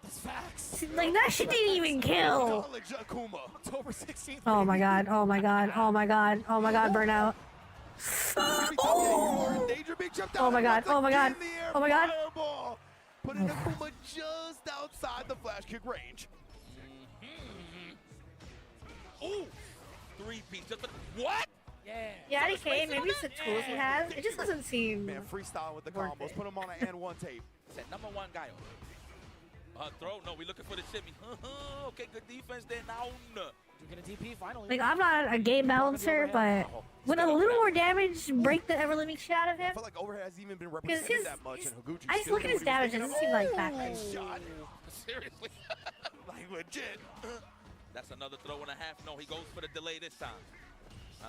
That's facts. See, like, that shit didn't even kill. October 16th. Oh my god, oh my god, oh my god, oh my god, burnout. Oh, oh my god, oh my god, oh my god. Putting Akuma just outside the flash kick range. Ooh! 3-piece. What? Yeah, DK, maybe it's the tools he has. It just doesn't seem. Man, freestyle with the combos. Put him on an N1 tape. Said number 1 Guile. Throw. No, we looking for the shimmy. Okay, good defense there. Now. Get a DP finally. Like, I'm not a game balancer, but with a little more damage, break the ever-living shit out of him. I feel like overhead hasn't even been represented that much in Higuchi. I just look at his damage, it doesn't seem like that crazy. Seriously. Like legit. That's another throw and a half. No, he goes for the delay this time.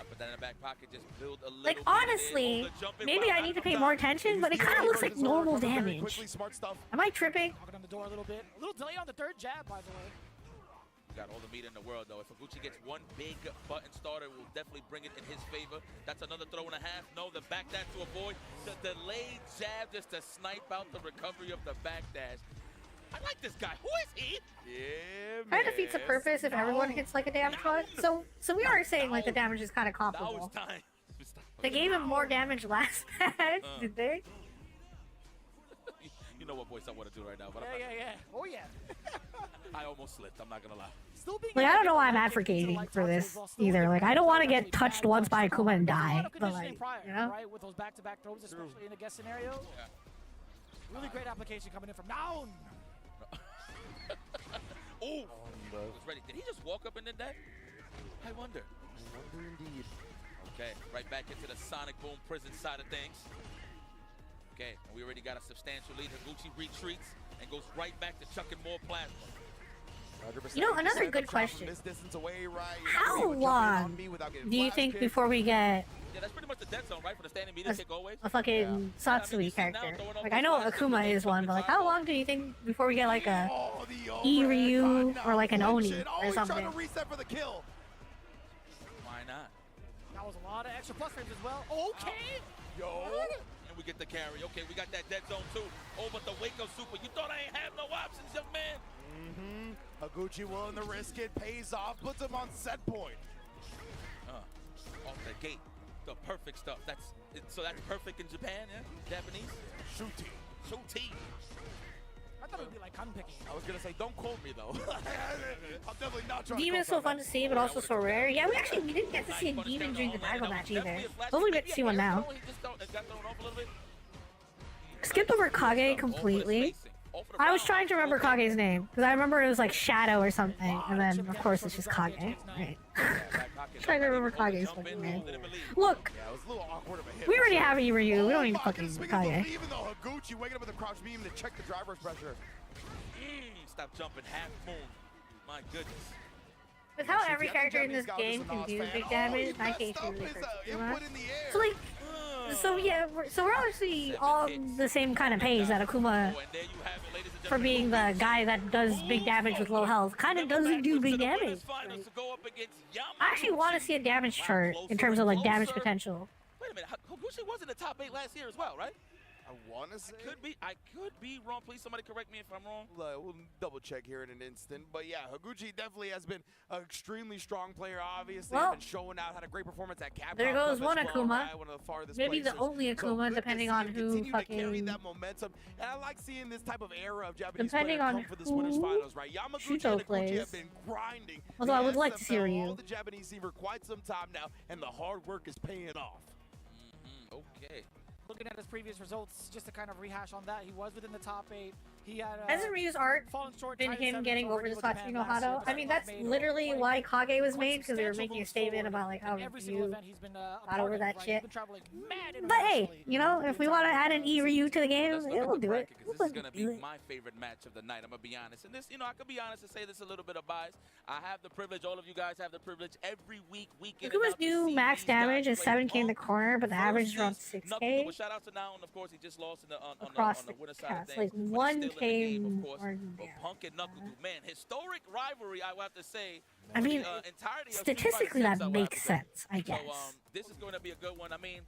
Put that in the back pocket, just build a little. Like, honestly, maybe I need to pay more attention, but it kind of looks like normal damage. Am I tripping? Knocking on the door a little bit. A little delayed on the third jab, by the way. Got all the meat in the world, though. If Higuchi gets one big button starter, we'll definitely bring it in his favor. That's another throw and a half. No, the back dash to avoid. The delayed jab just to snipe out the recovery of the back dash. I like this guy. Who is he? Yeah, man. Kind of defeats the purpose if everyone hits like a damage one. So we are saying like the damage is kind of comparable. Now it's time. They gave him more damage last match, did they? You know what voice I want to do right now, but yeah. Oh yeah. I almost slipped. I'm not gonna lie. Like, I don't know why I'm advocating for this either. Like, I don't want to get touched once by Akuma and die, but like, you know? Right, with those back-to-back throws, especially in a guest scenario. Really great application coming in from down. Ooh, was ready. Did he just walk up and then that? I wonder. Indeed. Okay, right back into the Sonic Boom prison side of things. Okay, and we already got a substantial lead. Higuchi retreats and goes right back to chucking more plasma. You know, another good question. How long do you think before we get Yeah, that's pretty much the dead zone, right? For the standing meter kick always. a fucking Satsui character? Like, I know Akuma is one, but like, how long do you think before we get like a E-Ryu or like an Oni or something? Why not? That was a lot of extra plus frames as well. Okay. Yo. And we get the carry. Okay, we got that dead zone too. Oh, but the Waco Super. You thought I ain't have no options, young man? Higuchi willing to risk it, pays off, puts him on set point. Off the gate, the perfect stuff. So that's perfect in Japan, yeah? Japanese? Shooty. I thought it would be like gun picking. I was gonna say, don't quote me though. I'm definitely not trying Demon's so fun to see, but also so rare. Yeah, we didn't get to see a Demon during the title match either. Hopefully we get to see one now. Skipped over Kage completely. I was trying to remember Kage's name, because I remember it was like Shadow or something, and then of course it's just Kage. Right. Trying to remember Kage's fucking name. Look! We already have E-Ryu, we don't need fucking Kage. Even though Higuchi waking up with a crouch beam to check the driver's pressure. Stop jumping, half moon. My goodness. With how every character in this game can do big damage, my case really hurts too much. So like, so yeah, we're obviously all the same kind of page that Akuma, for being the guy that does big damage with low health, kind of doesn't do big damage. Like, I actually want to see a damage chart in terms of like damage potential. Wait a minute, Higuchi was in the top 8 last year as well, right? I want to say. I could be wrong. Please, somebody correct me if I'm wrong. We'll double check here in an instant. But yeah, Higuchi definitely has been an extremely strong player. Obviously, well, been showing out, had a great performance at Capcom. There goes one well, Akuma. right? One of the farthest Maybe places. the only Akuma, so depending on who fucking. To carry that momentum, and I like seeing this type of era of Japanese depending players on come for this winners finals, right? Yamaguchi and Higuchi have been grinding. Although I would like to see Ryu. All the Japanese scene for quite some time now, and the hard work is paying off. Okay. Looking at his previous results, just to kind of rehash on that, he was within the top 8. He had hasn't Ryu's art been him getting over the Satsui no Hado? I mean, that's literally why Kage was made, because they were making a statement about like how Ryu got over that shit. But hey, you know, if we want to add an E-Ryu to the game, we'll do it. This is gonna be my favorite match of the night. I'm gonna be honest, and this, you know, I could be honest and say this a little bit of bias. I have the privilege. All of you guys have the privilege every week. Akuma's new max damage is 7k in the corner, but the average is around 6k. Shout out to Noun, of course. He just lost in the on the winner side of things. Like 1k more. Punk and Knuckle, man, historic rivalry. I would have to say. I mean, statistically that makes sense, I guess. So this is going to be a good one. I mean,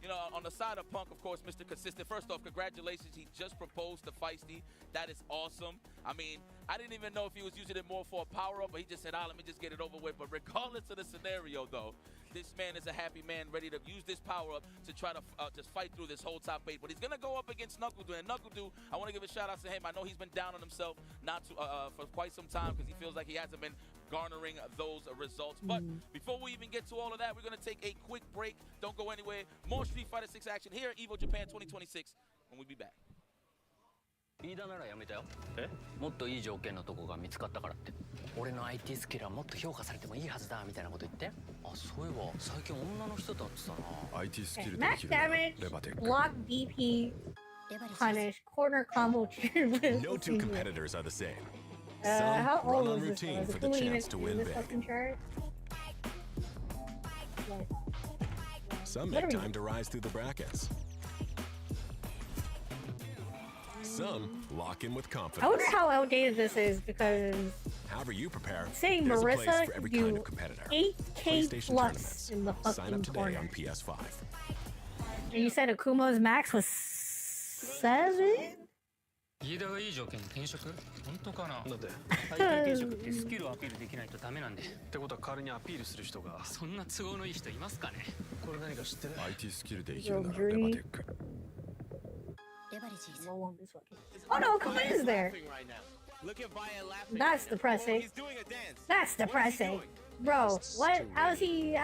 you know, on the side of Punk, of course, Mr. Consistent. First off, congratulations. He just proposed to Feisty. That is awesome. I mean, I didn't even know if he was using it more for a power-up, but he just said, let me just get it over with. But regardless of the scenario, though, this man is a happy man ready to use this power-up to try to just fight through this whole top 8. But he's going to go up against Knuckle-Doo. And Knuckle-Doo, I want to give a shout-out to him. I know he's been down on himself for quite some time because he feels like he hasn't been garnering those results. But before we even get to all of that, we're going to take a quick break. Don't go anywhere. More Street Fighter 6 action here at EVO Japan 2026 when we be back. 飯田ならやめたよ。もっといい条件のとこが見つかったからって。俺の IT スキルはもっと評価されてもいいはずだみたいなこと言って。あ、そういえば最近女の人だってさな。IT スキル Max damage, block DP, punish, corner combo. No two competitors are the same. How Some run old on is this? routine for the chance to win big. Some make time to rise through the brackets. Some lock in with confidence. I wonder how outdated this is, because however you prepare, saying there's a place Marissa for every can kind do of competitor. 8k plus in the fucking Sign up today corner. on PS5. And you said Akuma's max was 7? 飯田がいい条件に転職？本当かな？だって IT 転職ってスキルをアピールできないとダメなんで。ってことは代わりにアピールする人が。そんな都合のいい人いますかね？これ何か知ってる？ IT スキルで生きるならレバテック。Oh no, Kuma is there. That's depressing. That's depressing. Bro, what? How's the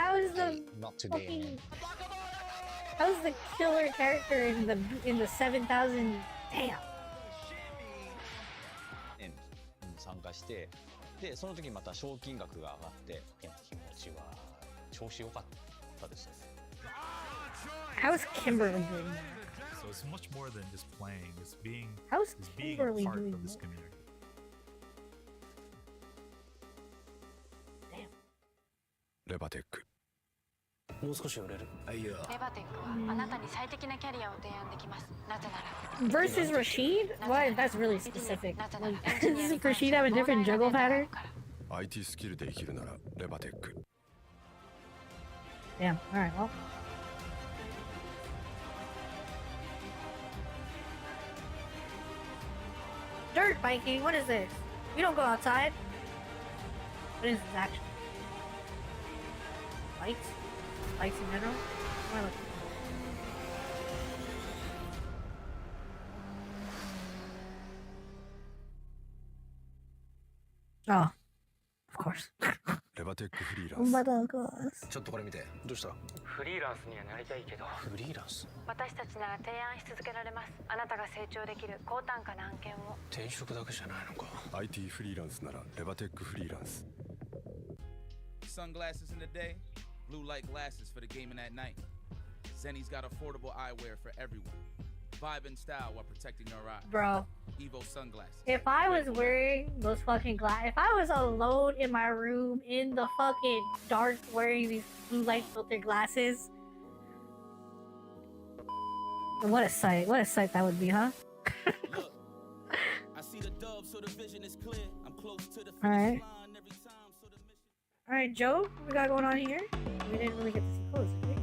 fucking... How's the killer character in the 7,000? Damn. 参加して、でその時また賞金額が上がって、気持ちは調子良かったですね。How's Kimberly doing that? So it's much more than just playing. It's being How's being Kimberly a part doing of this that? community. レバテック。もう少し売れる。レバテックはあなたに最適なキャリアを提案できます。なぜなら Versus Rashid? What? That's really specific. Like, does Rashid have a different juggle pattern? IT スキルで生きるならレバテック。 Damn. Alright, well. Dirt biking? What is this? We don't go outside. What is this actually? Bikes? Bikes in general? What am I looking for? Oh. Of course. レバテックフリーラ Oh ンス。 my god. ちょっとこれ見て。どうした？フリーランスにはなりたいけど。フリーランス？私たちなら提案し続けられます。あなたが成長できる高単価な案件を。転職だけじゃないのか。IT フリーランスならレバテックフリーランス。 Sunglasses in the day, blue light glasses for the gaming at night. Zenny's got affordable eyewear for everyone. Vibe and style while protecting your eyes. Bro. EVO sunglasses. If I was wearing those fucking glasses, if I was alone in my room in the fucking dark wearing these blue light filtered glasses, what a sight that would be, huh? Look, I see the dove so the vision is clear. I'm close to the finish Alright. line every time so the mission. Alright, Joe, what we got going on here? We didn't really get to see clothes, did we?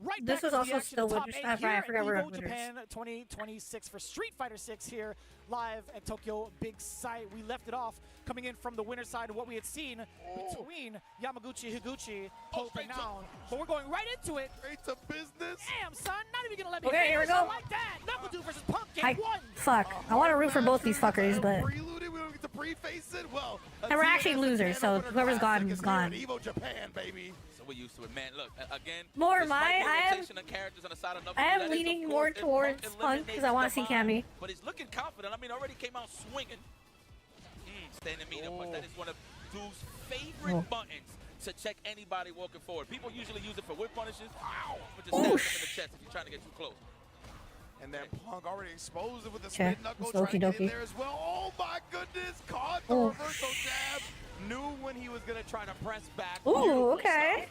Right This back was to also the action, still top Winter eight Stuff, here right? I at forgot we're EVO on Winters. Japan 2026 for Street Fighter 6 here, live at Tokyo Big Sight. We left it off coming in from the winner side of what we had seen between Yamaguchi, Higuchi, Hope, and Noun. But we're going right into it. Straight to business. Damn, son, not even gonna let me Okay, here we finish. go. I like that. Knuckle versus Punk, game one. Fuck. I want to root for both these fuckers, but... Preluded, we don't get to preface it. Well, And we're actually losers, so whoever's gone is gone. EVO Japan, baby. So we're used to it, man. Look, again. More this my, might be a I am- rotation of characters on the side of Knuckles. I am That is, leaning of more course, if towards Punk Punk because I want to see eliminates Cammy. But he's looking confident. I mean, already came out swinging. Standing meter, but that is one of Dude's favorite buttons to check anybody walking forward. People usually use it for whip punishes, but just stab them in the chest if you're trying to get too close. And then Punk already exposed it with the Okay, spin knuckle, it's trying to get in okie-dokie. there as well. Oh my goodness, caught the Oh. reversal jab. Knew when he was gonna try to press back. Ooh, okay.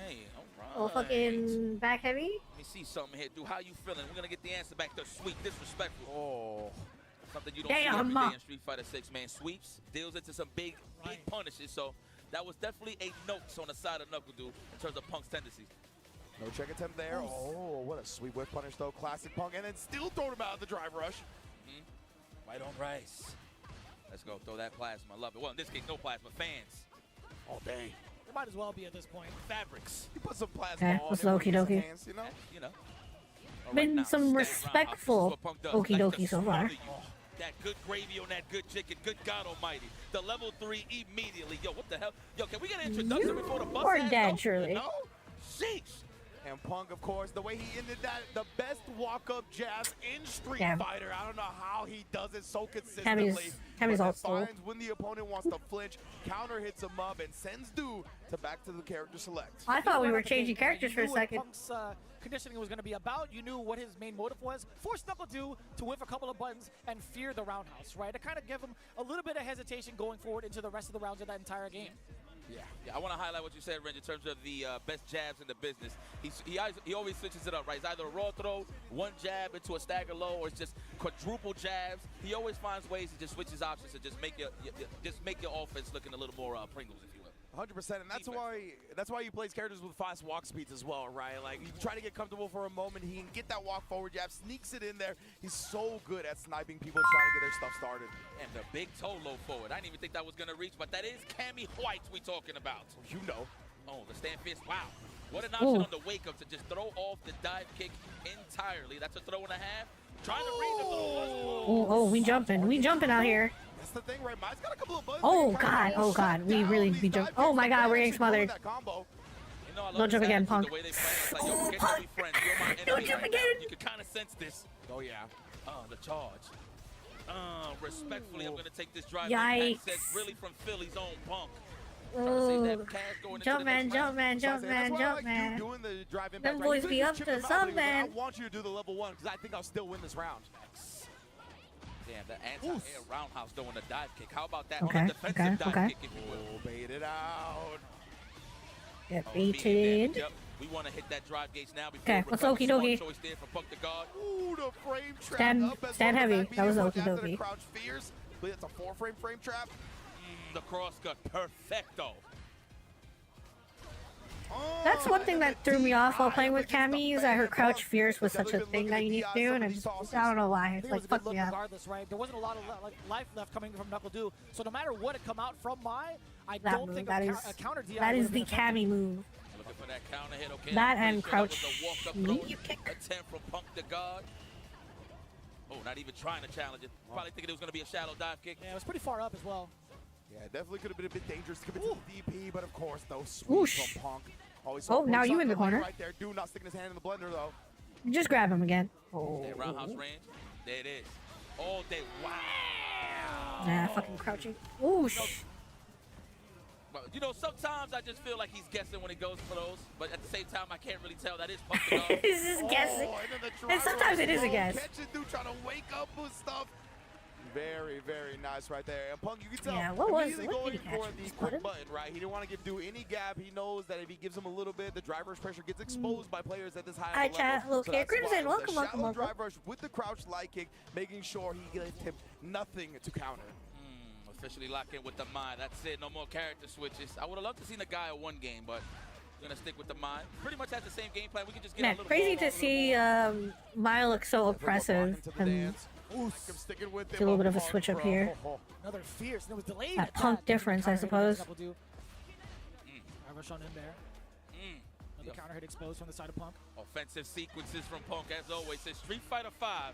Hey, all right. Oh, fucking back heavy. Let me see something here, dude. How you feeling? We're gonna get the answer back. The sweep, disrespectful. Oh. Something you don't see every Damn. day in Street Fighter 6, man. Sweeps, deals into some big punishes. So that was definitely a note on the side of Knuckle Dude in terms of Punk's tendencies. No check attempt there. Oh, what a sweet whip punish though. Classic Punk. And then still throwing him out of the drive rush. White on rice. Let's go throw that plasma. Love it. Well, in this case, no plasma. Fans. Oh, dang. It might as well be at this point. Fabrics. You put some plasma Okay, on let's there with okie his dokie. hands, you know? You know. All Been now, some stay around. respectful This is what Punk does. okie Likes to dokie so far. smother you. That good gravy on that good chicken. Good God almighty. The level 3 immediately. Yo, what the hell? Yo, can we get an introduction before the bus Or has? dead, No? surely. No? Sheesh. And Punk, of course, the way he ended that, the best walk-up jabs in Street Damn. Fighter. I don't know how he does it so consistently. Cammy's but all it stole. finds when the opponent wants to flinch, counter hits him up, and sends Du to back to the character select. I thought we were changing characters for a second. Punk's conditioning was going to be about. You knew what his main motive was. Force NuckleDu to whiff a couple of buttons and fear the roundhouse, right? To kind of give him a little bit of hesitation going forward into the rest of the rounds of that entire game. Yeah, I want to highlight what you said, Ren, in terms of the best jabs in the business. He always switches it up, right? It's either a raw throw, one jab into a stagger low, or it's just quadruple jabs. He always finds ways to just switch his options to just make your offense looking a little more Pringles, if you will. 100%, and that's why he plays characters with fast walk speeds as well, right? Like, you try to get comfortable for a moment, he can get that walk forward jab, sneaks it in there. He's so good at sniping people trying to get their stuff started. And the big toe low forward. I didn't even think that was going to reach, but that is Cammy White we talking about. You know. Oh, the stand fist. Wow. What an option on the wake up to just throw off the dive kick entirely. That's a throw and a half. Trying to read the throw. Oh, we jumping out here. That's the thing, right? Mine's got a couple of buttons. Oh god, we really be jumping. Oh my god, we're getting smothered. Don't jump again, Punk. Don't jump again. You can kind of sense this. Oh yeah. Oh, the charge. Respectfully, I'm going to take this drive. Yikes. Really from Philly's own Punk. Jump man. Doing the drive impact, Them boys be up to something. I want you to do the level 1 because I think I'll still win this round. Damn, the anti-air roundhouse doing the dive kick. How about that on the defensive dive kick, if you will? Bait it out. Get baited. Yep. We want to hit that drive gauge now. Okay, let's okie dokie. Choice there for Punk to guard. Ooh, the frame trap. Stand heavy. That was okie dokie. Crouch fears. It's a 4-frame trap. The cross cut. Perfecto. That's one thing that threw me off while playing with Cammy, is that her crouch fierce was such a thing that you need to do, and I don't know why. It's like, fuck me up. Regardless, right? There wasn't a lot of life left coming from NuckleDu, so no matter what had come out from Mai, I don't think a counter DI that is the Cammy move. Looking for that counter hit. Okay, that and crouch leap kick. Attempt from Punk to guard. Oh, not even trying to challenge it. Probably thinking it was going to be a shallow dive kick. Yeah, it was pretty far up as well. Yeah, definitely could have been a bit dangerous to commit to the DP, but of course, no sweep from Punk. Oh, now you in the corner. Right there. Do not sticking his hand in the blender, though. Just grab him again. Oh. Roundhouse range. There it is. All day. Wow. Nah, fucking crouching. Ooh. Well, you know, sometimes I just feel like he's guessing when he goes for those, but at the same time, I can't really tell. That is Punk to guard. He's just guessing. And sometimes it is a guess. Catching dude trying to wake up with stuff. Very, very nice right there. And Punk, you can tell, immediately going for the quick button, right? He didn't want to give Du any gap. He knows that if he gives him a little bit, the drive rush pressure gets exposed by players at this high level. Chat, hello, so Crimson, welcome. Drive rush with the crouch light kick, making sure he gives him nothing to counter. Officially locked in with the Mai. That's it. No more character switches. I would have loved to see the guy one game, but we're going to stick with the Mai. Pretty much has the same game plan. We can just get a little crazy to see Mai look so oppressive. Sticking with a little bit of a switch up here. Another fierce. It was delayed. That Punk difference, I suppose. Rush on in there. Another counter hit exposed from the side of Punk. Offensive sequences from Punk, as always. Says Street Fighter 5.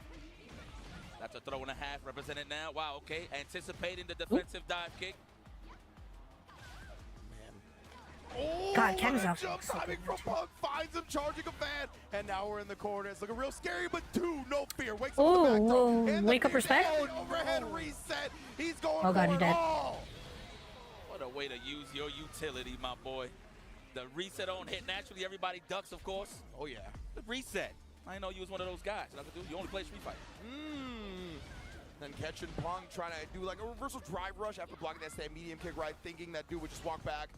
That's a throw and a half represented now. Wow, okay. Anticipating the defensive dive kick. Oh, God, Ken's off. Timing from Punk finds him charging a fan, and now we're in the corner. It's looking real scary, but Du, no fear. Wakes up the back wake up respect. Overhead reset. He's going oh God, you're dead. What a way to use your utility, my boy. The reset on hit. Naturally, everybody ducks, of course. Oh yeah. The reset. I didn't know you was one of those guys. You only play Street Fighter. Then catching Punk, trying to do like a reversal drive rush after blocking that stand medium kick, right? Thinking that dude would just walk back.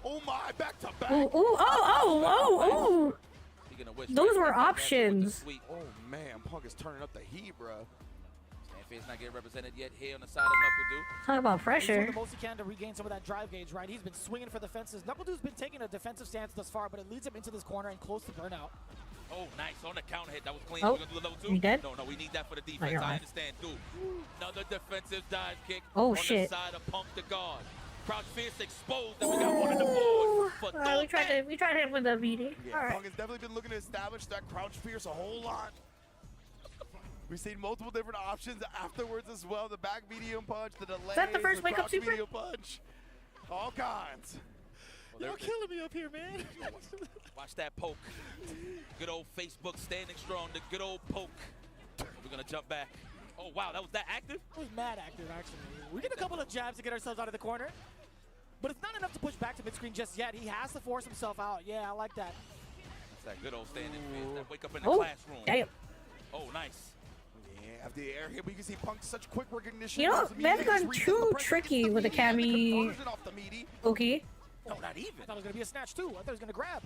Oh my, back to back. Oh. Those were options. Oh man, Punk is turning up the heat, bro. Stanfield's not getting represented yet here on the side of NuckleDu. Talk about pressure. He's doing the most he can to regain some of that drive gauge, right? He's been swinging for the fences. NuckleDu's been taking a defensive stance thus far, but it leads him into this corner and close to burnout. Oh, nice. On the counter hit. That was clean. Oh, we're going to do the level 2? You dead? No, we need that for the defense. I understand, dude. Another defensive dive kick on the side of Punk to guard. Crouch fierce exposed, and we got one on the board. We tried him with a BD. Yeah, Punk has definitely been looking to establish that crouch fierce a whole lot. We've seen multiple different options afterwards as well. The back medium punch, the delay. Is that the first wake up super? Medium punch. All kinds. Well, you're killing me up here, man. Watch that poke. Good old Facebook standing strong. The good old poke. We're going to jump back. Oh, wow, that was that active? It was mad active, actually. We did a couple of jabs to get ourselves out of the corner. But it's not enough to push back to mid-screen just yet. He has to force himself out. Yeah, I like that. That's that good old standing fist. That wake up in the classroom. Damn. Oh, nice. Yeah, after the air hit, we can see Punk such quick recognition. You know, they've gotten too tricky with the Cammy. Okay. No, not even. I thought it was going to be a snatch too. I thought he was going to grab.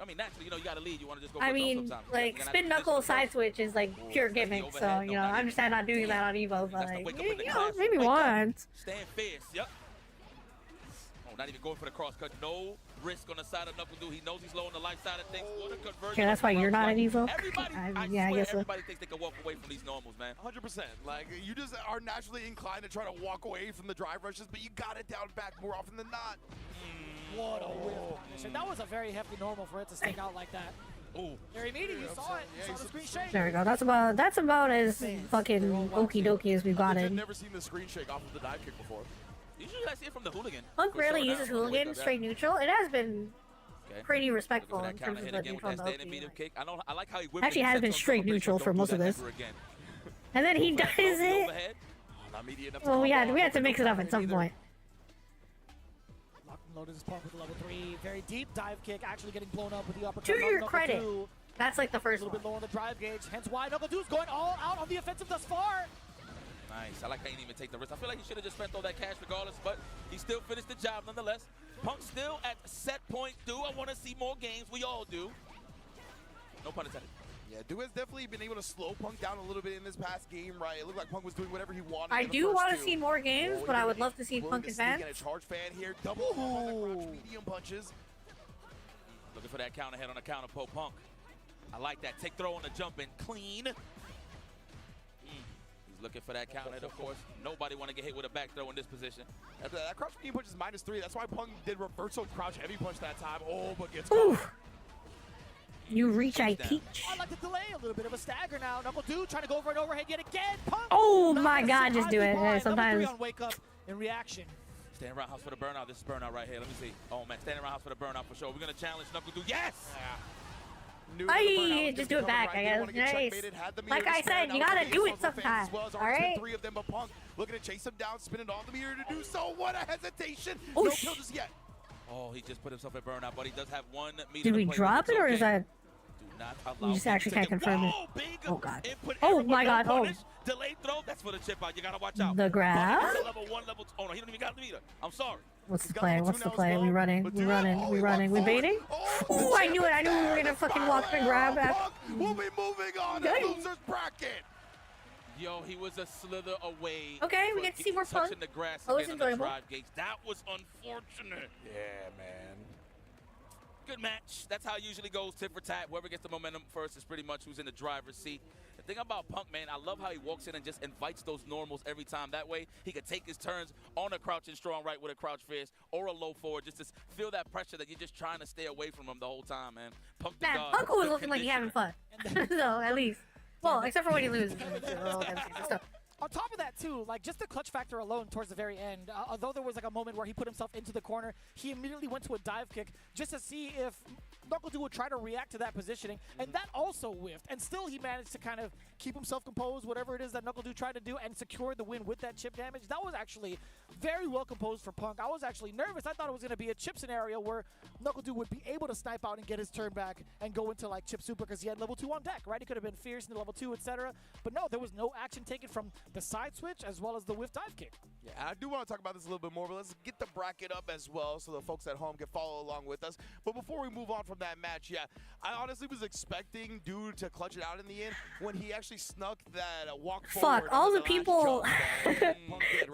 I mean, naturally, you know, you got to lead. You want to just go. I mean, like, spin knuckle side switch is like pure gimmick, so, you know, I understand not doing that on EVO, but like, you know, maybe once. Stand fierce, yep. Oh, not even going for the cross cut. No risk on the side of Knuckle Dude. He knows he's low on the life side of things. What a conversion. Okay, that's why you're not an EVO? Everybody, yeah, I guess so. Everybody thinks they can walk away from these normals, man. 100%. Like, you just are naturally inclined to try to walk away from the drive rushes, but you got it down back more often than not. What a whiff. That was a very hefty normal for it to stick out like that. Oh, very meaty. You saw it. You saw the screen shake. There we go. That's about as fucking okie dokie as we've gotten. I've never seen the screen shake off of the dive kick before. Usually I see it from the hooligan. Punk rarely uses hooligan straight neutral. It has been pretty respectful in terms of the neutral. I like how he actually has been straight neutral for most of this. And then he does it. Well, we had to mix it up at some point. Loaded his Punk with a level 3. Very deep dive kick, actually getting blown up with the uppercut. To your credit, that's like the first one. A little bit low on the drive gauge, hence why Knuckle Dude's going all out on the offensive thus far. Nice. I like how he didn't even take the risk. I feel like he should have just spent all that cash regardless, but he still finished the job nonetheless. Punk still at set point. I want to see more games. We all do. No pun intended. Yeah, Du has definitely been able to slow Punk down a little bit in this past game, right? It looked like Punk was doing whatever he wanted. I do want to see more games, but I would love to see Punk advance. A charge fan here, double crouch medium punches. Looking for that counter head on the counter pull Punk. I like that. Take throw on the jump and clean. He's looking for that counter head, of course. Nobody want to get hit with a back throw in this position. That crouch medium punch is -3. That's why Punk did reversal crouch heavy punch that time. Oh, but gets caught. You reach, I teach. I like to delay a little bit of a stagger now. Knuckle Dude trying to go for an overhead yet again. Punk. Oh my God, just do it. Sometimes. On wake up in reaction. Standing roundhouse for the burnout. This is burnout right here. Let me see. Oh man, standing roundhouse for the burnout for sure. We're gonna challenge Knuckle Dude. Yes. I just do it back, I guess. Nice. Like I said, you gotta do it sometimes. All right. 3 of them, but Punk looking to chase him down, spinning on the mirror to do so. What a hesitation! Oh, no kill just yet. Oh, he just put himself in burnout, but he does have 1 meter. Did we drop it, or is that? You just actually can't confirm it. Oh God. Oh my God. Oh. Delayed throw. That's for the chip out. You gotta watch out. The grab. Level 1, level 2. Oh no, he don't even got the meter. I'm sorry. What's the play? What's the play? We running. We running. We running. We baiting. Oh, I knew it. I knew we were gonna fucking walk and grab it. We'll be moving on to losers bracket. Yo, he was a slither away. Okay, we get to see more Punk. The grass oh, it's enjoyable. That was unfortunate. Yeah, man. Good match. That's how it usually goes, tit for tat. Whoever gets the momentum first is pretty much who's in the driver's seat. The thing about Punk, man, I love how he walks in and just invites those normals every time. That way, he could take his turns on a crouching strong right with a crouch fist or a low forward, just to feel that pressure that you're just trying to stay away from him the whole time, man. Punk the God. Punk was looking like he having fun. So, at least. Well, except for when he loses. On top of that, too, like just the clutch factor alone towards the very end, although there was like a moment where he put himself into the corner, he immediately went to a dive kick just to see if Knuckle Dude would try to react to that positioning, and that also whiffed. And still he managed to kind of keep himself composed, whatever it is that Knuckle Dude tried to do, and secure the win with that chip damage. That was actually very well composed for Punk. I was actually nervous. I thought it was going to be a chip scenario where Knuckle Dude would be able to snipe out and get his turn back and go into like chip super because he had level 2 on deck, right? He could have been fierce in the level 2, etc. But no, there was no action taken from the side switch as well as the whiff dive kick. Yeah, I do want to talk about this a little bit more, but let's get the bracket up as well so the folks at home can follow along with us. But before we move on from that match, yeah, I honestly was expecting Dude to clutch it out in the end when he actually snuck that walk forward. Fuck, all the people,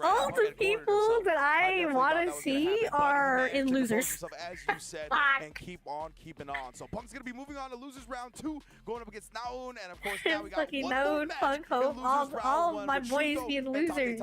all the people that I want to see are in losers. As you said, and keep on keeping on. So Punk's going to be moving on to losers round 2, going up against Naon, and of course now we got fucking Naon, Punk, Hope, all my boys being losers.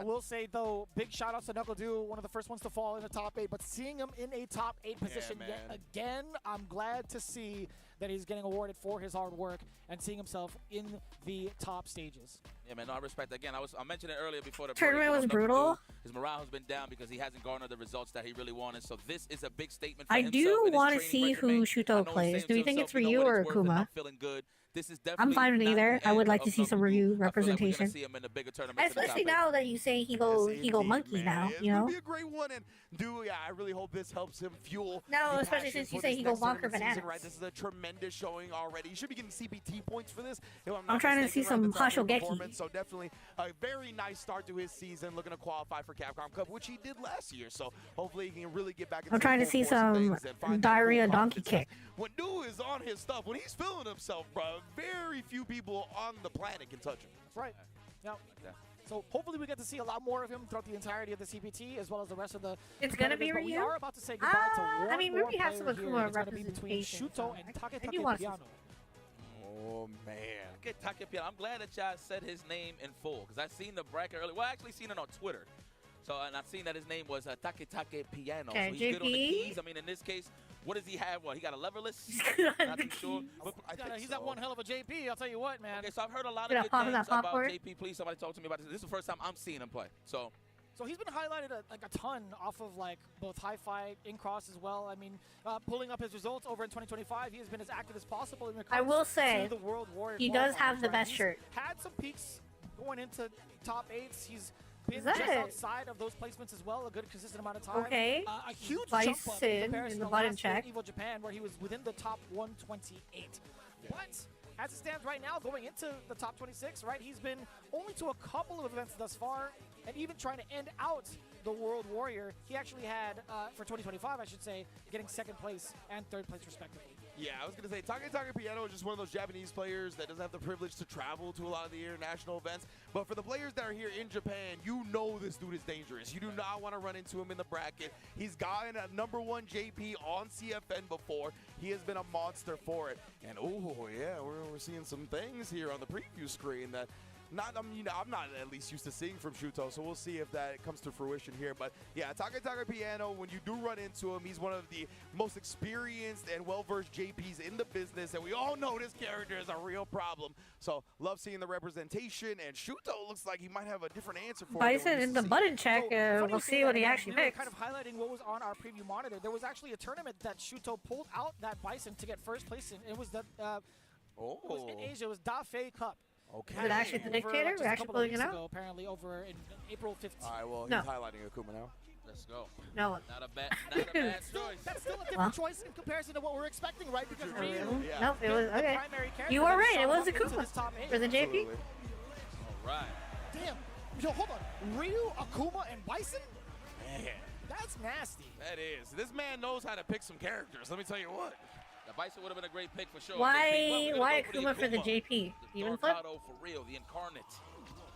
I will say, though, big shout-outs to Knuckle Dude, one of the first ones to fall in the top 8, but seeing him in a top 8 position yet again, I'm glad to see that he's getting awarded for his hard work and seeing himself in the top stages. Yeah, man, no, I respect that. Again, I mentioned it earlier before the tournament was brutal. His morale has been down because he hasn't garnered the results that he really wanted. So this is a big statement for I himself do and his want to training see regimen. who Shuto plays. Do you think it's Ryu or Akuma? I'm feeling good. This is I'm definitely fine with not either. the I would end like to of see some Naruto. Ryu I feel like we're representation. gonna see him in the bigger tournaments. Especially now that you say he go monkeys now, you know? It'll be a great one, and I really hope this helps him fuel. No, the especially passion since you for say this he go next bonker tournament season, bananas. right? This is a tremendous showing already. He should be getting CPT points for this. If I'm I'm not trying to see mistaken, some right? The top Hashogeki. performance. So definitely a very nice start to his season, looking to qualify for Capcom Cup, which he did last year. So hopefully he can really get back into I'm trying to the see full force of some things and find that diarrhea full donkey confidence. kick. When New is on his stuff, when he's feeling himself, bro, very few people on the planet can touch him. That's right. Now, so hopefully we get to see a lot more of him throughout the entirety of the CPT, as well as the rest of the. It's gonna be competitors, but we Ryu? are about to say goodbye to one I mean, more we have some player here, Akuma and it's gonna be between representation. Shuto and I do want to see Piano. Oh, man. Get Takepiano. I'm glad that y'all said his name in full because I seen the bracket earlier. Well, I actually seen it on Twitter. So, and I've seen that his name was Take Piano. Okay, so he's good on the JP. keys. I mean, in this case, what does he have? What, he got a leverless? Not too sure. But He's got one hell of a JP, I'll tell you what, man. Okay, so I've heard a lot Gonna of good pop in things that about popcorn? JP. Please, somebody talk to me about this. This is the first time I'm seeing him play. So he's been highlighted a ton off of like both Hi-Fi, in-cross as well. I mean, pulling up his results over in 2025, he has been as active as possible in regards I will say, to the World Warrior he does have qualifiers, the right? best He's shirt. Had some peaks going into top 8s. He's been Is that just it? outside of those placements as well, a good consistent amount of time. Okay. A huge jump up in Bison comparison in the to button last year check. in EVO Japan, where he was within the top 128. But as it stands right now, going into the top 26, right, he's been only to a couple of events thus far, and even trying to end out the World Warrior, he actually had, for 2025, I should say, getting second place and third place respectively. Yeah, I was going to say, Take Piano is just one of those Japanese players that doesn't have the privilege to travel to a lot of the international events. But for the players that are here in Japan, you know this dude is dangerous. You do not want to run into him in the bracket. He's gotten a #1 JP on CFN before. He has been a monster for it. And, oh, yeah, we're seeing some things here on the preview screen that I'm not at least used to seeing from Shuto, so we'll see if that comes to fruition here. But yeah, Take Piano, when you do run into him, he's one of the most experienced and well-versed JPs in the business, and we all know this character is a real problem. So love seeing the representation, and Shuto looks like he might have a different answer for it. Bison in the button check. We'll see what he actually we were picks. kind of highlighting what was on our preview monitor. There was actually a tournament that Shuto pulled out that Bison to get first place in. It was the it was in Asia. It was Dafei Cup. Okay. Is it actually the dictator? We're actually pulling it out? Apparently over in April 15th. All right, well, No. he's highlighting Akuma now. let's go. No. Not a bad choice. That's still a different choice in comparison to what we're expecting, right? Because Ryu, Nope, it was the okay. primary character You were that right. It shot was up into Akuma this top 8. for the JP. All right. Damn. Yo, hold on. Ryu, Akuma, and Bison? Man. That's nasty. That is. This man knows how to pick some characters. Let me tell you what. The Bison would have been a great pick for sure. Why Akuma for the JP? Even flip? For real, the incarnate.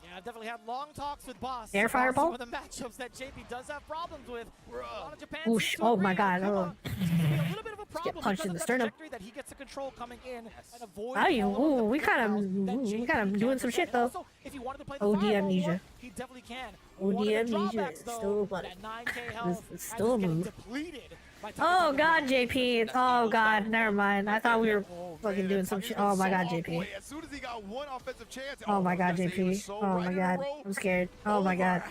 Yeah, I've definitely had long talks with Boss Air about fireball? some of the matchups that JP does have problems with. A lot of Japan Oosh, seems to oh agree my god. Akuma Oh. is gonna be a little bit of a Let's get problem punched because in of the the sternum. trajectory that he gets to control coming in and avoid How you? all of Ooh, the we pitfalls kind that of JP doing can some shit present. though. Also, if you wanted to play the OD fireball amnesia. war, he definitely can. OD One of the amnesia drawbacks, is though, still but that 9K health it's as still a it's getting move. depleted by Oh god, JP. Oh god, never mind. I thought we were fucking doing some shit. Oh my god, JP. As soon as he got one offensive chance. Oh my god, JP. Oh my god. I'm scared. Oh my god.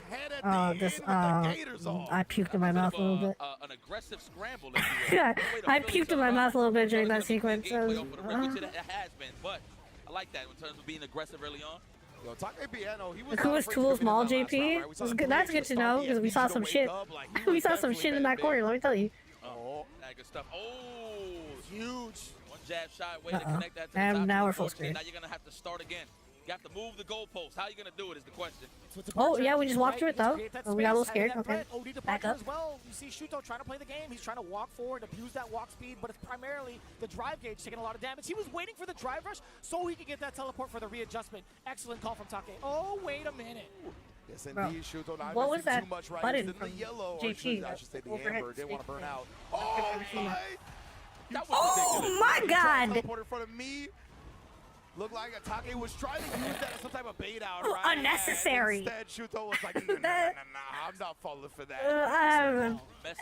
Oh, this, I puked in my mouth a little bit. An aggressive scramble. Yeah, I puked in my mouth a little bit during that sequence. It has been, but I like that in terms of being aggressive early on. Yo, Piano, he was Akuma's tool small JP. That's good to know because we saw some shit. We saw some shit in that corner. Let me tell you. Oh, that good stuff. Oh, huge. One jab shot, way to connect that to the And top. now we're full screen. Now you're gonna have to start again. You have to move the goalpost. How are you gonna do it is the question. Oh yeah, we just walked through it though. Oh, we got a little scared. Okay, back up. As well, you see Shuto trying to play the game. He's trying to walk forward, abuse that walk speed, but it's primarily the drive gauge taking a lot of damage. He was waiting for the drive rush so he could get that teleport for the readjustment. Excellent call from Take. Oh, wait a minute. Yes, indeed, Shuto. What was that too much, right? button The from yellow, JP? I should say the Overhead amber. Didn't want to burn out. Oh my! Oh my god! Teleport in front of me. Looked like Take was trying to use that as some type of bait out, right? Unnecessary. And instead, Shuto was like, nah, I'm not falling for that.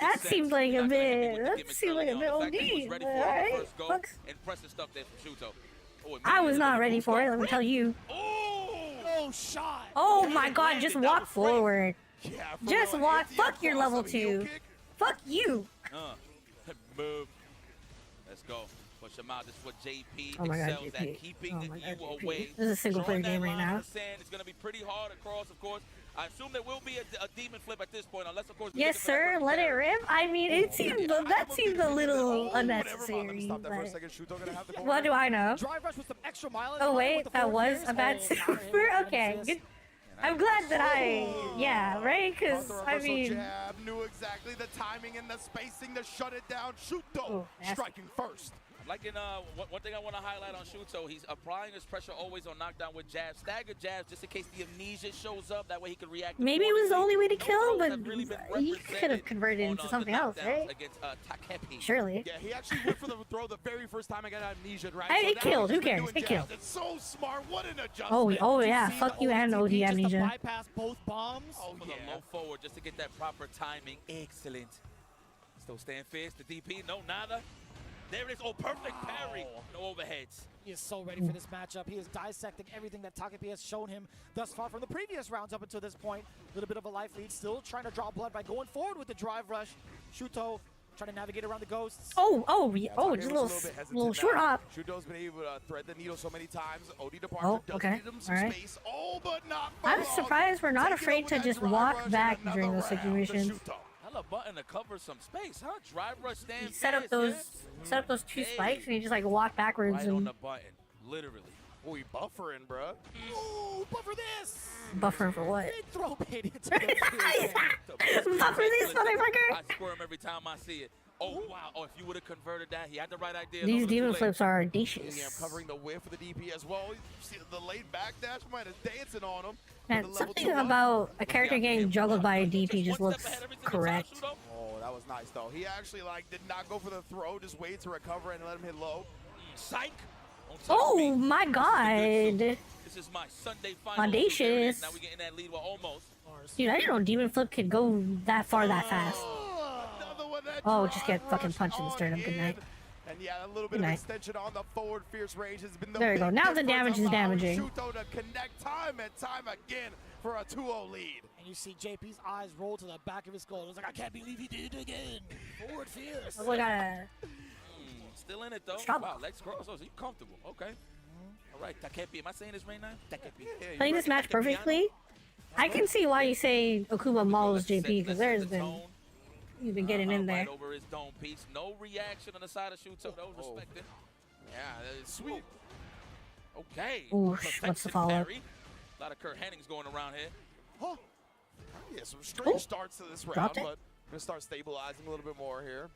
That seemed like a bit. That seemed like a bit OD. Alright. Impressive stuff there from Shuto. I was not ready for it. Let me tell you. Oh, close shot. Oh my god, just walk forward. Yeah, just walk. Fuck your level 2. Fuck you. Move. Let's go. Push him out. This is what JP Oh my god, excels JP. at, keeping Oh my god, you JP. away. This is a single player game right now. It's going to be pretty hard across, of course. I assume there will be a demon flip at this point, unless, of course. Yes, sir. Let it rip. I mean, it seemed that seemed a little unnecessary. Stop that for a But second. Shuto gonna have the what do I know? Drive rush with some extra mileage. Oh wait, that was a bad super. Okay, good. I'm glad that yeah, right? Because I mean, jab, knew exactly the timing and the spacing to shut it down. Shuto striking first. Like in one thing I want to highlight on Shuto, he's applying his pressure always on knockdown with jabs, stagger jabs, just in case the amnesia shows up. That way he can react. maybe it was the only way to kill, but you could have converted into something else, right? Against Takepi. Surely. Yeah, he actually went for the throw the very first time I got amnesia, right? It killed. Who cares? It killed. It's so smart. What an adjustment. Oh yeah. Fuck you and OD amnesia. Bypass both bombs. For the low forward, just to get that proper timing. Excellent. Still staying fierce. The DP, no, nada. There it is. Oh, perfect parry. No overheads. He is so ready for this matchup. He is dissecting everything that Takepi has shown him thus far from the previous rounds up until this point. A little bit of a life lead, still trying to draw blood by going forward with the drive rush. Shuto trying to navigate around the ghosts. Just a little short hop. Shuto's been able to thread the needle so many times. OD departure does need him some space. Oh, but not for I'm long. surprised we're not afraid to just walk back during those situations. Hella button to cover some space, huh? Drive rush stand. He set up those 2 spikes and he just like walked backwards right and on the button, literally. Oh, he buffering, bruh. Ooh, buffer this. Buffering for what? Big throw bait into Buffer this motherfucker. I squirm every time I see it. Oh wow! Oh, if you would have converted that, he had the right idea. These demon flips are audacious. Yeah, I'm covering the whiff of the DP as well. You see the laid back dash, might have dancing on him. Man, something about a character getting juggled by a DP just looks correct. Oh, that was nice though. He actually did not go for the throw, just waited to recover and let him hit low. Psych! Oh my god! This is my Sunday final. Audacious. Now we getting that lead, well, almost. Dude, I didn't know demon flip could go that far that fast. Oh, just get fucking punched in the sternum. Good night. And yeah, a little bit of extension on the forward fierce range has been the there you go. Now the damage is damaging. Shuto to connect time and time again for a 2-0 lead. And you see JP's eyes roll to the back of his skull. It was like, I can't believe he did it again. Forward fierce. We gotta. Still in it though. Stop. Wow, legs cross. Oh, so you comfortable? Okay. All right, Takepi. Am I saying this right now? Takepi. Playing this match perfectly. I can see why you say Okuma mauls JP because there's been. He's been getting in there. Right over his dome piece. No reaction on the side of Shuto. That was respected. Yeah, that is sweet. Okay. Ooh, what's the follow-up? A lot of Kurt Hennings going around here. Huh. Yeah, some strange starts to this round, but gonna start stabilizing a little bit more here.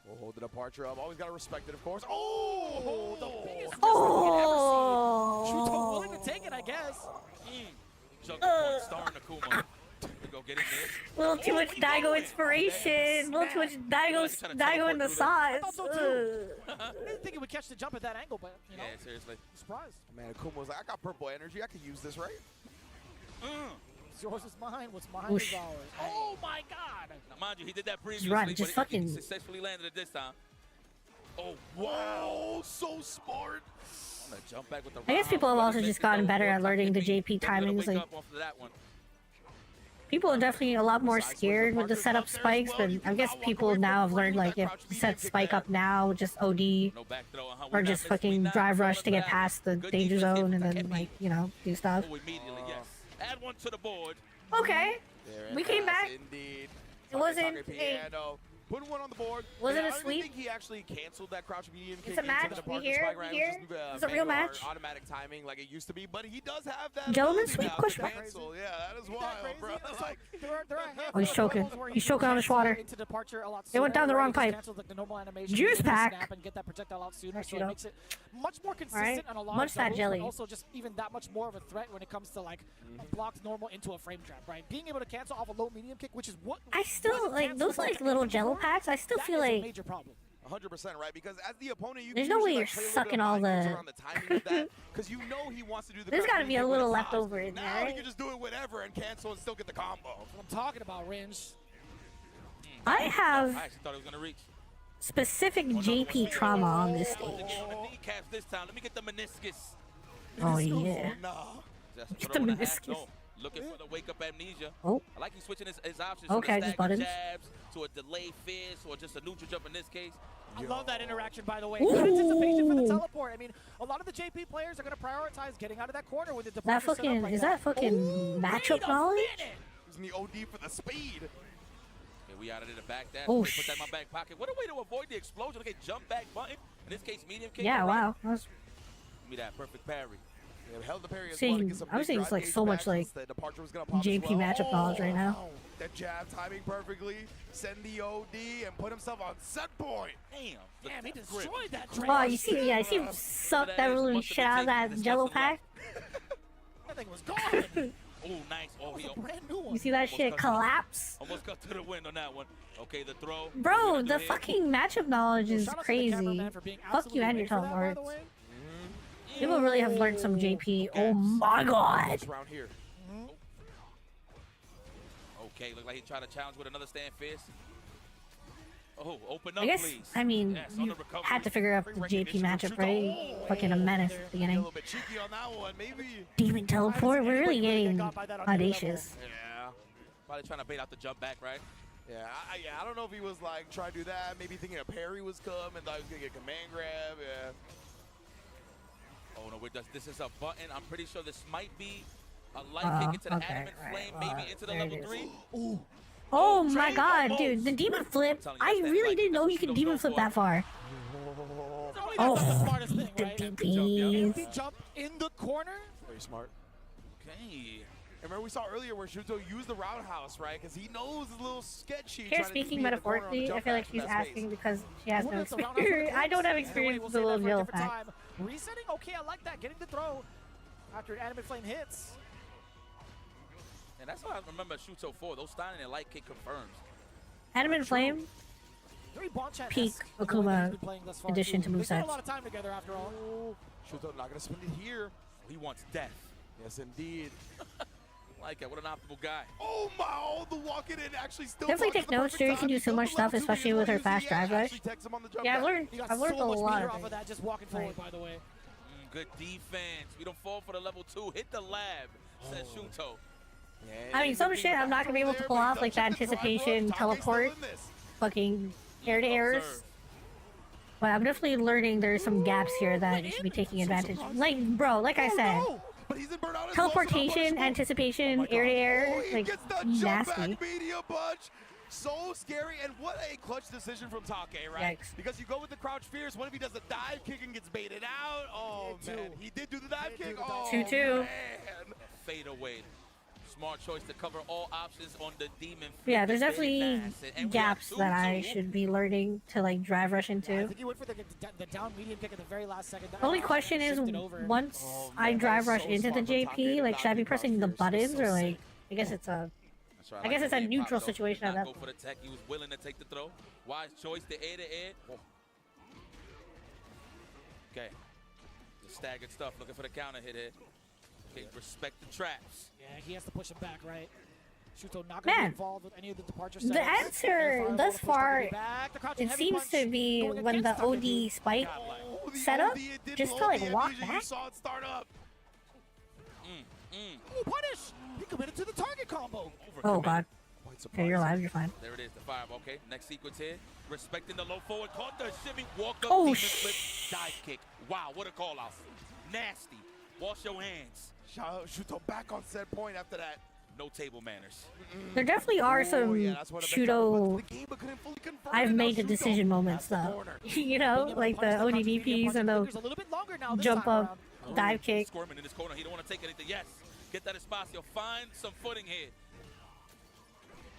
We'll hold the departure up. Always gotta respect it, of course. Oh, the biggest oh! Shuto willing to take it, I guess. Juggle point, starring Akuma. Go get in there. Little too much Daigo inspiration. Little too much Daigo in the sauce. I didn't think he would catch the jump at that angle, but you know. Yeah, seriously. Surprised. Man, Akuma was like, I got purple energy. I can use this, right? Yours is mine. What's mine is ours. Oh my God! Now, mind you, he did that previously, just but fucking he successfully landed it this time. Oh wow, so smart. I'm gonna jump back with the I guess people have also just gotten better at learning the JP timings. Like, people are definitely a lot more scared with the setup spikes, but I guess people now have learned, like, if you set spike up now, just OD, or just fucking drive rush to get past the danger zone and then, like, you know, do stuff. Immediately, yes. Add one to the board. Okay, we came back. Indeed. It wasn't Putting one on the board. Was it a I don't sweep? think he actually canceled that crouch medium kick. It's a match. We here. It's a real match. Automatic timing like it used to be, but he does have that. Gentleman sweep push back. Yeah, that is wild, bro. Like, oh, he's choking. He's choking on the water. It went down the wrong pipe. Juice pack. And get that projectile out sooner, so it makes it much more consistent on a lot Munch of that doubles, jelly. but also just even that much more of a threat when it comes to like a blocked normal into a frame trap, right? Being able to cancel off a low medium kick, which is what I still like those like little jello packs. I still feel like major problem. 100% right, because as the opponent, you there's can no way usually, you're sucking all the. Because you know he wants to do the. There's got to be a little left over in there. Now right? you can just do it whatever and cancel and still get the combo. That's what I'm talking about, Ringe. I have I actually thought it was gonna reach. specific JP trauma on this stage. The kneecaps this time. Let me get the meniscus. Oh yeah. Just throw and a half, no. Looking for the wake up amnesia. Oh. I like he's switching his options. Okay, from just the buttons. jabs to a delayed fierce or just a neutral jump in this case. I love that interaction, by the way. Good anticipation for the teleport. I mean, a lot of the JP players are going to prioritize getting out of that corner with the That departure fucking like is that fucking matchup knowledge? Using the OD for the speed. Okay, we out of the back dash. Oh, Put that in my back pocket. What a way to avoid the explosion. Okay, jump back button. In this case, medium kick. Yeah, right? wow. That was Give me that perfect parry. Yeah, held the parry as seeing, well to get some I was big seeing drive like gauge so much back like since the departure was gonna pop as JP well. matchup knowledge right now. That jab timing perfectly. Send the OD and put himself on set point. Damn, he destroyed that. Oh, you see, yeah, I see him suck that really shit out of that Jello pack. That thing was gone. Oh, nice. Oh, he brand new one. You see that shit collapse? Almost got to the wind on that one. Okay, the throw. Bro, the fucking matchup knowledge is crazy. Fuck you and your teleports. People really have learned some JP. Oh my god. Round here. Okay, look like he tried to challenge with another stand fist. Oh, open up, I guess, please. I mean, Yes, you on the recovery. had to figure out the JP matchup, right? Fucking a menace at the A beginning. little bit cheeky on that one, maybe. Demon teleport, we're really getting audacious. Yeah. Probably trying to bait out the jump back, right? Yeah, I don't know if he was like trying to do that. Maybe thinking a parry was coming, thought he was gonna get command grab. Yeah. Oh no, this is a button. I'm pretty sure this might be a light kick into the adamant flame, maybe into the level 3. Ooh. Oh my god, dude, the demon flip. I really didn't know you could demon flip that far. Oh, Oh, the smartest thing, the right? DPs. The jump in the corner. Very smart. Okay. And remember we saw earlier where Shuto used the roundhouse, right? Because he knows it's a little sketchy. Here, speaking metaphorically, I feel like she's asking because she has no experience. I don't have experience with the little Jill fact. Resetting, okay, I like that. Getting the throw after an animate flame hits. And that's what I remember Shuto for. Those styling and light kick confirms. Adamant Flame, peak Akuma addition to They spent a movesets. lot of time together after all. Shuto not gonna spend it here. He wants death. Yes, indeed. Like it. What an optimal guy. Oh my! Oh, the walking in actually still. Definitely take notes. Jerry can do so much stuff, especially with her fast drive rush. Yeah, I've learned He got a so lot much meter of off of it. that just walking forward, by the way. Good defense. We don't fall for the level 2. Hit the lab, says Shuto. I mean, some shit I'm not gonna be able to pull off, like that anticipation teleport, fucking air to airs. But I'm definitely learning there's some gaps here that you should be taking advantage. Like, bro, like I said, teleportation, anticipation, air to air, like nasty. Media punch. So scary, and what a clutch decision from Take, right? Yikes. Because you go with the crouch fierce. What if he does a dive kick and gets baited out? Oh man, he did do the dive kick. Oh 2-2. man. Fade away. Smart choice to cover all options on the demon. Yeah, there's definitely gaps that I should be learning to like drive rush I into. think he went for the down medium kick at the very last second. The only question is, once I drive rush into the JP, like should I be pressing the buttons or like, I guess it's a, I guess it's a neutral situation at that Go for the tech. He was willing to take the throw. Wise choice to air to air. Okay. The staggered stuff. Looking for the counter hit here. Okay, respect the traps. Yeah, he has to push him back, right? Shuto not going to be involved with any of the departure settings. The answer thus far, it seems to be when the OD spike setup, just to like walk back. Oh, punish! He committed to the target combo. Oh god. Okay, you're alive, you're fine. There it is, the fireball. Okay, next sequence here. Respecting the low forward, caught the shimmy, walk up, Oh, demon flip, dive kick. Wow, what a call out. Nasty. Wash your hands. Shuto back on set point after that. No table manners. There definitely are some Shuto I've made the decision moments though. You know, like the ODDPs and the jump up, dive kick. Squirming in this corner, he don't want to take anything. Yes, get that espacio. Find some footing here.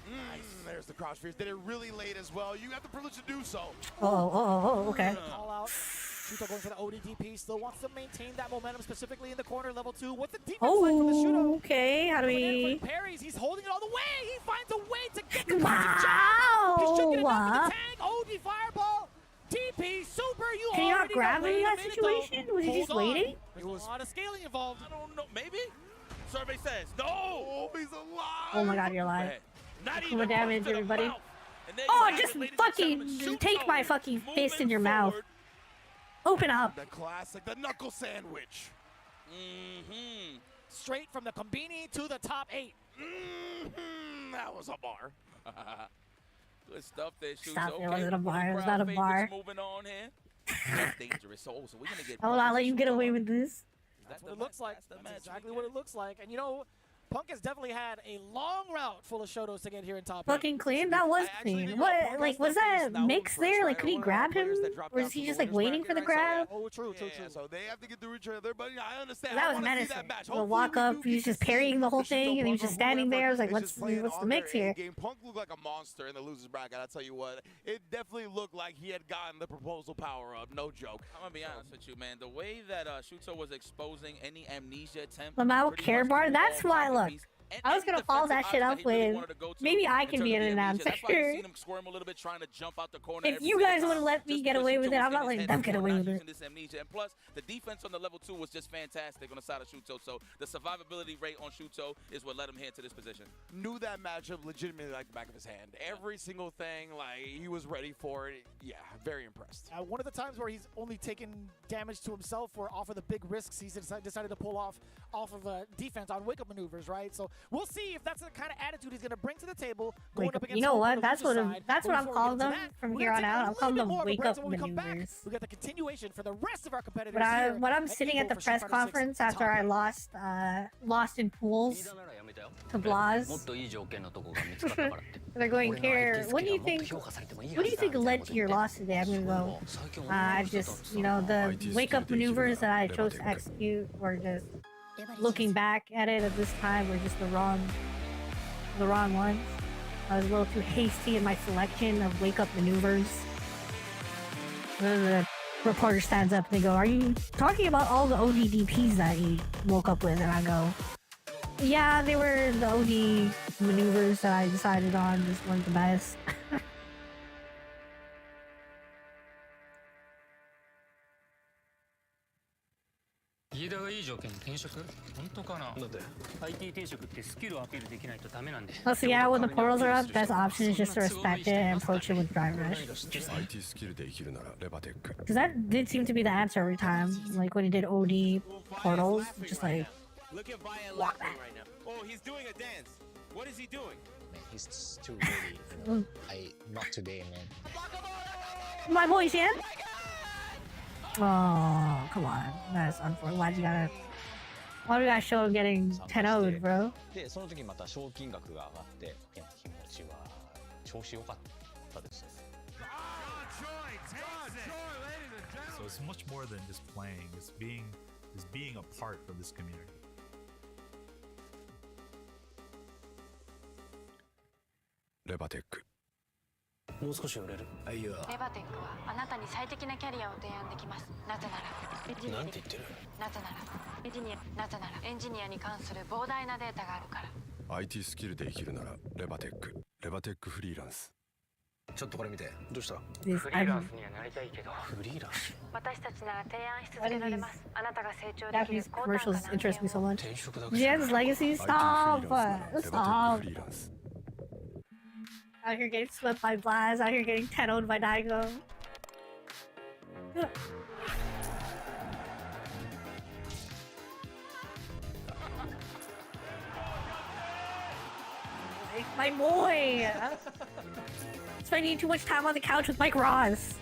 Nice. There's the crouch fierce. Did it really late as well. You have the privilege to do so. Oh, okay. Call out. Shuto going for the ODDP. Still wants to maintain that momentum, specifically in the corner, level 2. What's the defense like from the Shuto? Okay. How do we? Parries. He's holding it all the way. He finds a way to get the Wow. He's chucking it up in the tank. OD fireball. TP super. You Can you not already grab know. him in Wait a that minute, situation? though. Was he just Hold on. waiting? There's a lot of scaling involved. I don't know. Maybe. Survey says no. Oh, he's alive. Oh my god, you're alive. Not Akuma even damage, close to the everybody. mouth. And there you Oh, have just it, ladies and fucking gentlemen. take Shuto my fucking fist in moving your mouth. forward. Open up. The classic, the knuckle sandwich. Straight from the Kombini to the top 8. That was a bar. Good stuff there, Shuto. Stop, it wasn't a bar. It was not a bar. Moving on here. That's dangerous. So we're gonna get. I will not let you get away with this. That's what it looks like. That's exactly what it looks like. And you know, Punk has definitely had a long route full of Shotos to get here in top 8. Fucking clean. That was clean. What? Like, was that mix there? Like, could he grab him? Or is he just like waiting for the grab? Oh, true. So they have to get through each other, but I understand. That was menacing. The walk up, he was just parrying the whole thing, and he was just standing there. I was like, what's the mix here? Punk looked like a monster in the losers bracket. I'll tell you what, it definitely looked like he had gotten the proposal power up. No joke. I'm gonna be honest with you, man. The way that Shuto was exposing any amnesia attempt. Lamau care bar. That's why. Look. I was gonna follow that shit up with maybe I can be an announcer. If you guys wouldn't let me get away with it, I'm not letting them get away with it. And plus, the defense on the level 2 was just fantastic on the side of Shuto. So the survivability rate on Shuto is what led him here to this position. Knew that matchup legitimately like the back of his hand. Every single thing, like he was ready for it. Yeah, very impressed. One of the times where he's only taken damage to himself or off of the big risks, he's decided to pull off of defense on wake-up maneuvers, right? So we'll see if that's the kind of attitude he's going to bring to the table. Going up against you know what? That's what I'm calling them from here on out. I'm calling them wake-up maneuvers. We got the continuation for the rest of our competitors. When I'm sitting at the press conference after I lost in pools to Blaz, they're going here. What do you think? What do you think led to your loss today? I'm gonna go. Just the wake-up maneuvers that I chose to execute were just. Looking back at it at this time were just the wrong ones. I was a little too hasty in my selection of wake-up maneuvers. The reporter stands up and they go, "Are you talking about all the ODDPs that you woke up with?" And I go, "Yeah, they were the OD maneuvers that I decided on just weren't the best." Plus, yeah, when the portals are up, best option is just to respect it and approach it with drive rush. Because that did seem to be the answer every time. Like when he did OD portals, just like walk back. Right now. Oh, he's doing a dance. What is he doing? Man, he's too ready. Not today, man. My boy, Shan. Oh, come on. That's unfortunate. Why do we gotta show him getting 10-0'd, bro? で、その時また賞金額が上がって、気持ちは調子良かったです。So it's much more than just playing. It's being a part of this community. Levatek. もう少し売れる。レバテックはあなたに最適なキャリアを提案できます。なぜならなんて言ってる？なぜならエンジニアに関する膨大なデータがあるから。IT スキルで生きるならレバテックフリーランス。ちょっとこれ見て。どうした？フリーランスにはなりたいけど。フリーランス？私たちなら提案し続けられます。あなたが成長できる高単価な案件を。Jen's legacy, stop! Stop! Out here getting swept by Blaz, out here getting 10-0'd by Daigo. My boy! Spending too much time on the couch with Mike Ross.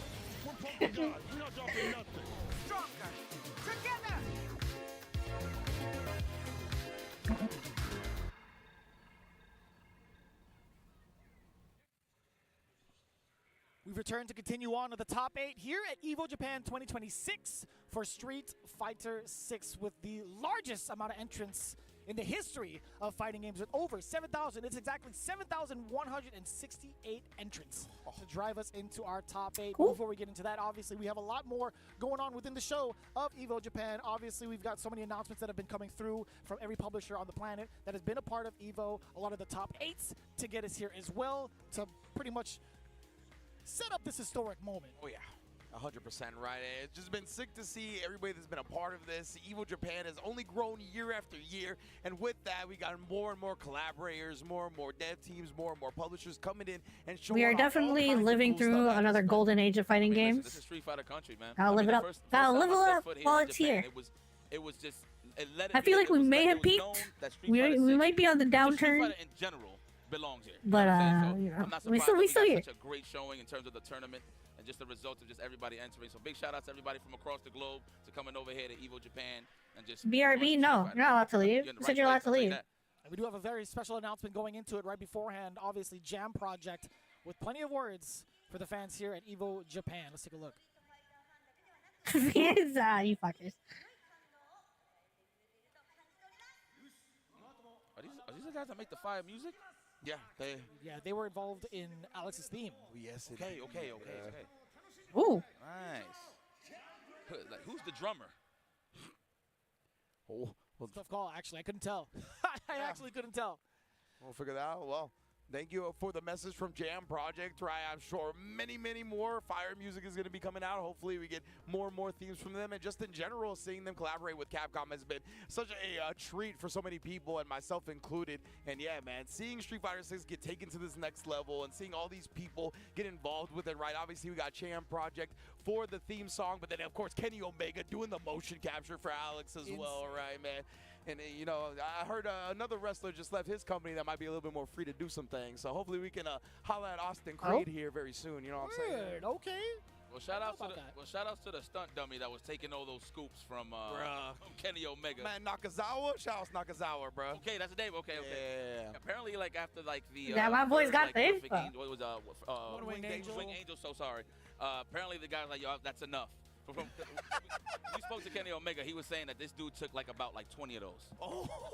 We've returned to continue on to the top 8 here at EVO Japan 2026 for Street Fighter 6 with the largest amount of entrants in the history of fighting games with over 7,000. It's exactly 7,168 entrants to drive us into our top 8. Cool. Before we get into that, obviously, we have a lot more going on within the show of EVO Japan. Obviously, we've got so many announcements that have been coming through from every publisher on the planet that has been a part of EVO. A lot of the top 8s to get us here as well to pretty much set up this historic moment. Oh, yeah. 100% right. It's just been sick to see everybody that's been a part of this. EVO Japan has only grown year after year, and with that, we got more and more collaborators, more and more dev teams, more and more publishers coming in and showing. We are definitely living through another golden age of fighting games. This is Street Fighter country, man. Gotta live it up. Gotta live it up while it's here. It was just I feel like we may have peaked. We might be on the downturn. In general belongs here. But you know, I'm not surprised we still here. Such a great showing in terms of the tournament and just the results of just everybody entering. So big shout out to everybody from across the globe to coming over here to EVO Japan and just BRB. No, you're not allowed to leave. You said you're allowed to leave. And we do have a very special announcement going into it right beforehand. Obviously, Jam Project with plenty of words for the fans here at EVO Japan. Let's take a look. You fuckers. Are these the guys that make the fire music? Yeah, they were involved in Alex's theme. Yes. Okay. Ooh. Nice. Like, who's the drummer? Oh, well, tough call. Actually, I couldn't tell. I actually couldn't tell. We'll figure that out. Well, thank you for the message from Jam Project. Right, I'm sure many more fire music is going to be coming out. Hopefully we get more and more themes from them. And just in general, seeing them collaborate with Capcom has been such a treat for so many people, and myself included. And yeah, man, seeing Street Fighter 6 get taken to this next level and seeing all these people get involved with it, right? Obviously, we got Jam Project for the theme song, but then, of course, Kenny Omega doing the motion capture for Alex as well, right, man? And, you know, I heard another wrestler just left his company that might be a little bit more free to do some things. So hopefully we can holla at Austin Creed here very soon. You know what I'm saying? Okay. Well, shout outs to the stunt dummy that was taking all those scoops from Kenny Omega. Man, Nakazawa? Shout out Nakazawa, bro. Okay, that's the name. Okay. Yeah. Apparently, like, after, like, the... yeah, my boy's got the info. What was, Winged Angel. Winged Angel, so sorry. Apparently, the guy's like, yo, that's enough. We spoke to Kenny Omega. He was saying that this dude took like about 20 of those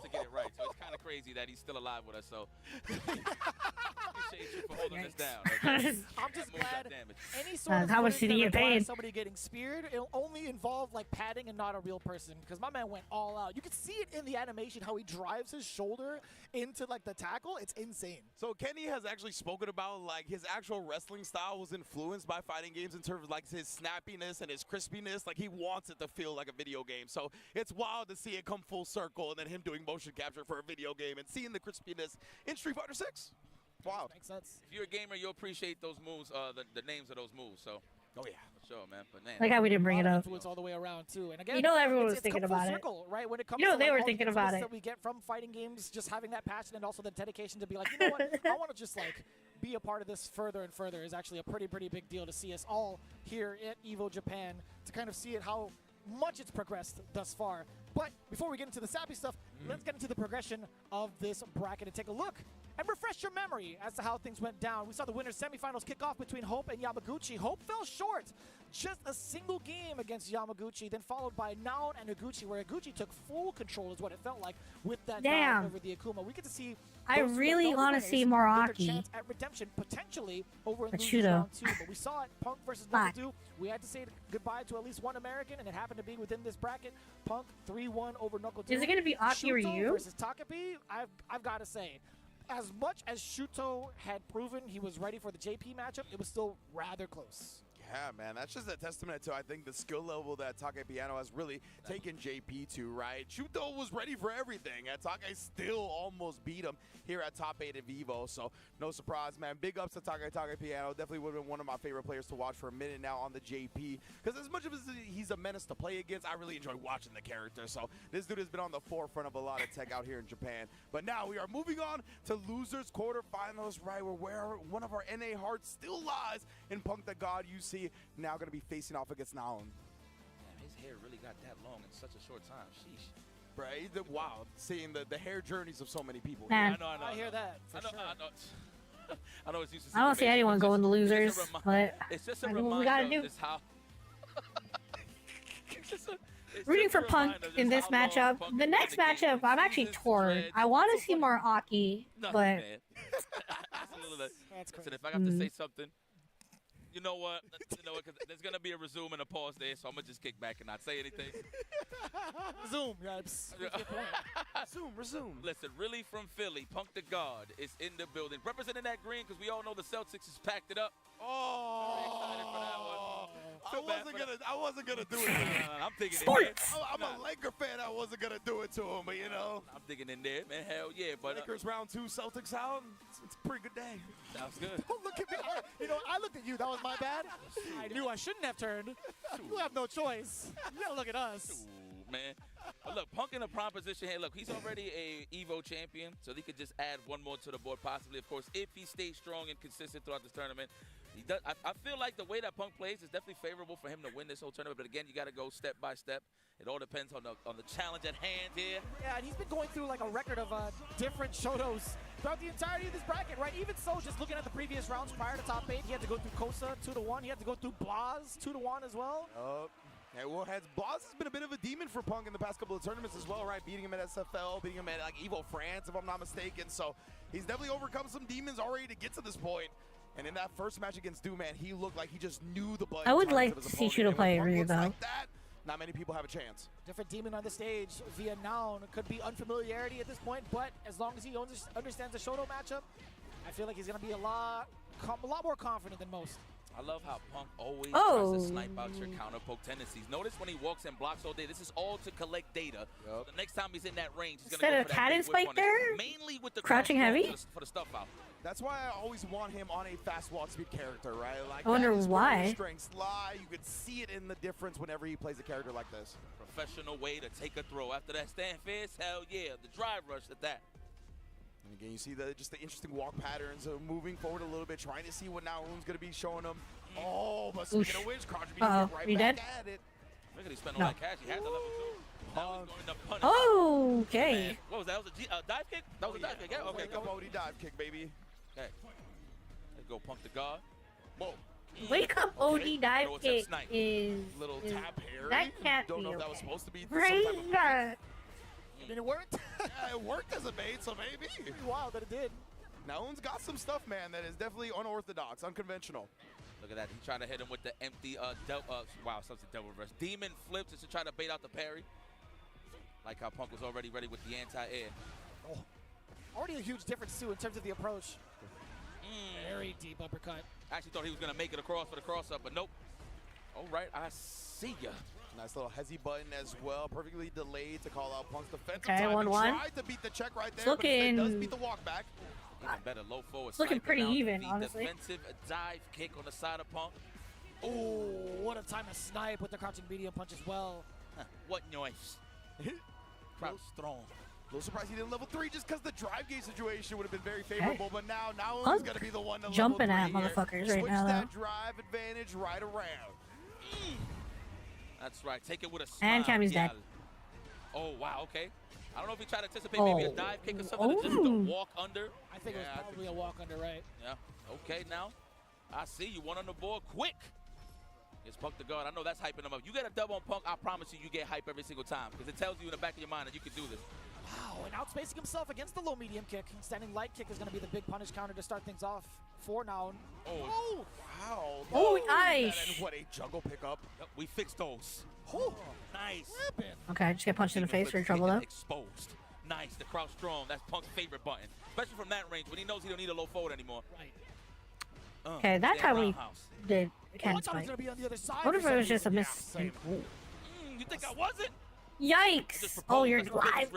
to get it right. So it's kind of crazy that he's still alive with us. So appreciate you for holding us down. Okay? I'm just glad any sort of how much did he get paid? Somebody getting speared, it'll only involve like padding and not a real person, because my man went all out. You can see it in the animation how he drives his shoulder into like the tackle. It's insane. So Kenny has actually spoken about like his actual wrestling style was influenced by fighting games in terms of like his snappiness and his crispiness. Like he wants it to feel like a video game. So it's wild to see it come full circle and then him doing motion capture for a video game and seeing the crispiness in Street Fighter 6. Wow. Makes sense. If you're a gamer, you'll appreciate those moves, the names of those moves. So. Oh yeah, for sure, man. But man, like how we didn't bring it up. Influence all the way around too, and again, you know everyone was it's thinking about circle, right? When it comes, you know to, they like, were all thinking the about it. That we get from fighting games, just having that passion and also the dedication to be like, you know what, I want to just like be a part of this further and further is actually a pretty big deal to see us all here at EVO Japan to kind of see it how much it's progressed thus far. But before we get into the sappy stuff, let's get into the progression of this bracket and take a look and refresh your memory as to how things went down. We saw the winners semifinals kick off between Hope and Yamaguchi. Hope fell short. Just a single game against Yamaguchi, then followed by Naon and Higuchi, where Higuchi took full control is what it felt like with that Naon over the Akuma. We get to see I really want to see Moraki at redemption, potentially over in losers round 2. But we saw it, Punk versus Nobutu. We had to say goodbye to at least one American, and it happened to be within this bracket. Punk 3-1 over Knuckle 2. Is it going to be Aki Ryu versus Takapi? I've got to say, as much as Shuto had proven he was ready for the JP matchup, it was still rather close. Yeah, man, that's just a testament to, I think, the skill level that Take Piano has really taken JP to, right? Shuto was ready for everything, and Take still almost beat him here at top 8 of EVO, so no surprise, man. Big ups to Take Piano. Definitely would have been one of my favorite players to watch for a minute now on the JP, because as much as he's a menace to play against, I really enjoy watching the character, so this dude has been on the forefront of a lot of tech out here in Japan. But now we are moving on to losers quarterfinals, right, where one of our NA hearts still lies in Punk the God UC. Now going to be facing off against Naon. Man, his hair really got that long in such a short time. Sheesh. Right? Wow. Seeing the hair journeys of so many people. Man. I know. I hear that. I know it's useless. I don't see anyone going to losers, but it's just a I reminder we gotta do. Of how rooting for Punk in this matchup. The next matchup, I'm actually torn. I want to see more Aki, but that's crazy. If I have to say something, you know what? Cause there's gonna be a resume and a pause there, so I'm gonna just kick back and not say anything. Resume, resume. Listen, really from Philly, Punk the God is in the building, representing that green because we all know the Celtics has packed it up. Oh, very excited for that one. I wasn't gonna do it to him. I'm thinking sports. I'm a Laker fan. I wasn't gonna do it to him, but you know. I'm thinking in there, man. Hell yeah, but Lakers round 2, Celtics out. It's a pretty good day. Sounds good. Don't look at me. I looked at you. That was my bad. I knew I shouldn't have turned. You have no choice. You gotta look at us. Ooh, man. But look, Punk in a prime position here. Look, he's already a EVO champion, so he could just add one more to the board, possibly, of course, if he stays strong and consistent throughout this tournament. He does. I feel like the way that Punk plays is definitely favorable for him to win this whole tournament. But again, you got to go step by step. It all depends on the challenge at hand here. Yeah, and he's been going through like a record of different Shotos throughout the entirety of this bracket, right? Even so, just looking at the previous rounds prior to top 8, he had to go through Kosa 2-1. He had to go through Blaz 2-1 as well. Yeah, well, Blaz has been a bit of a demon for Punk in the past couple of tournaments as well, right? Beating him at SFL, beating him at like EVO France, if I'm not mistaken. So he's definitely overcome some demons already to get to this point. And in that first match against Doom, man, he looked like he just knew the button. I would like to see Shudo play Ryu, though. Like that, not many people have a chance. Different demon on the stage via Noun. Could be unfamiliarity at this point, but as long as he understands the Shoto matchup, I feel like he's going to be a lot more confident than most. I love how Punk always tries to snipe out your counter poke tendencies. Notice when he walks and blocks all day, this is all to collect data. So the next time he's in that range, he's going to go for that Cannon spike there? Mainly with the crouching heavy? For the stuff out. That's why I always want him on a fast walk speed character, right? Like, I wonder why. His strengths lie. You could see it in the difference whenever he plays a character like this. Professional way to take a throw. After that stand fist, hell yeah, the drive rush at that. And again, you see just the interesting walk patterns of moving forward a little bit, trying to see what Naoon's going to be showing him. Oh, but speaking of which, Contra right back at it. Look at he spent all that cash. He had the level 2. Now he's going to punish. Oh, okay. Man, what was that? That was a dive kick? That was a dive kick, yeah? Okay, go. Wake up dive kick, baby. Okay. Let's go Punk the guard. Whoa. Wake up OD dive kick is... Little tap Harry. That can't Don't be know if okay. that was supposed to be Right? some type of... Did it work? Yeah, it worked as a bait, so maybe. Pretty wild that it did. Naoon's got some stuff, man, that is definitely unorthodox, unconventional. Look at that. He's trying to hit him with the empty, wow, something devil reverse. Demon flips just to try to bait out the parry. Like how Punk was already ready with the anti-air. Oh, already a huge difference, too, in terms of the approach. Very deep uppercut. I actually thought he was going to make it across for the cross-up, but nope. All right, I see ya. Nice little hezzy button as well. Perfectly delayed to call out Punk's defensive Okay, time. 1-1. Tried to beat the check right there, It's looking... but it does beat the walk back. Even better, low forward. It's looking pretty even, honestly. Defensive dive kick on the side of Punk. Oh, what a time to snipe with the crouching medium punch as well. What noise? Crouch strong. A little surprised he didn't level 3 just because the drive gauge situation would have been very favorable, but now Naoon's going to be the one to jumping level 3 at motherfuckers here. right now, Switch that drive advantage right around. That's right. Take it with a smile. And Cammy's dead. Oh, wow, okay. I don't know if he tried to anticipate maybe a dive kick or something, just to walk under. I think it was probably a walk under, right? Yeah. Okay, now. I see you. One on the board. Quick. It's Punk the guard. I know that's hyping him up. You get a dub on Punk, I promise you, you get hype every single time. Because it tells you in the back of your mind that you can do this. Wow, and outspacing himself against the low medium kick. Standing light kick is going to be the big punish counter to start things off for Noun. Oh, wow. Oh, nice. And what a juggle pickup. We fixed those. Oh, nice. Okay, just get punched in the face for trouble, though. Exposed. Nice. The crouch strong. That's Punk's favorite button. Especially from that range when he knows he don't need a low forward anymore. Right. Okay, that time we did Cannon spike. Gonna be on the other side. What if it was just a miss? You think I wasn't? Yikes! Oh, you're live.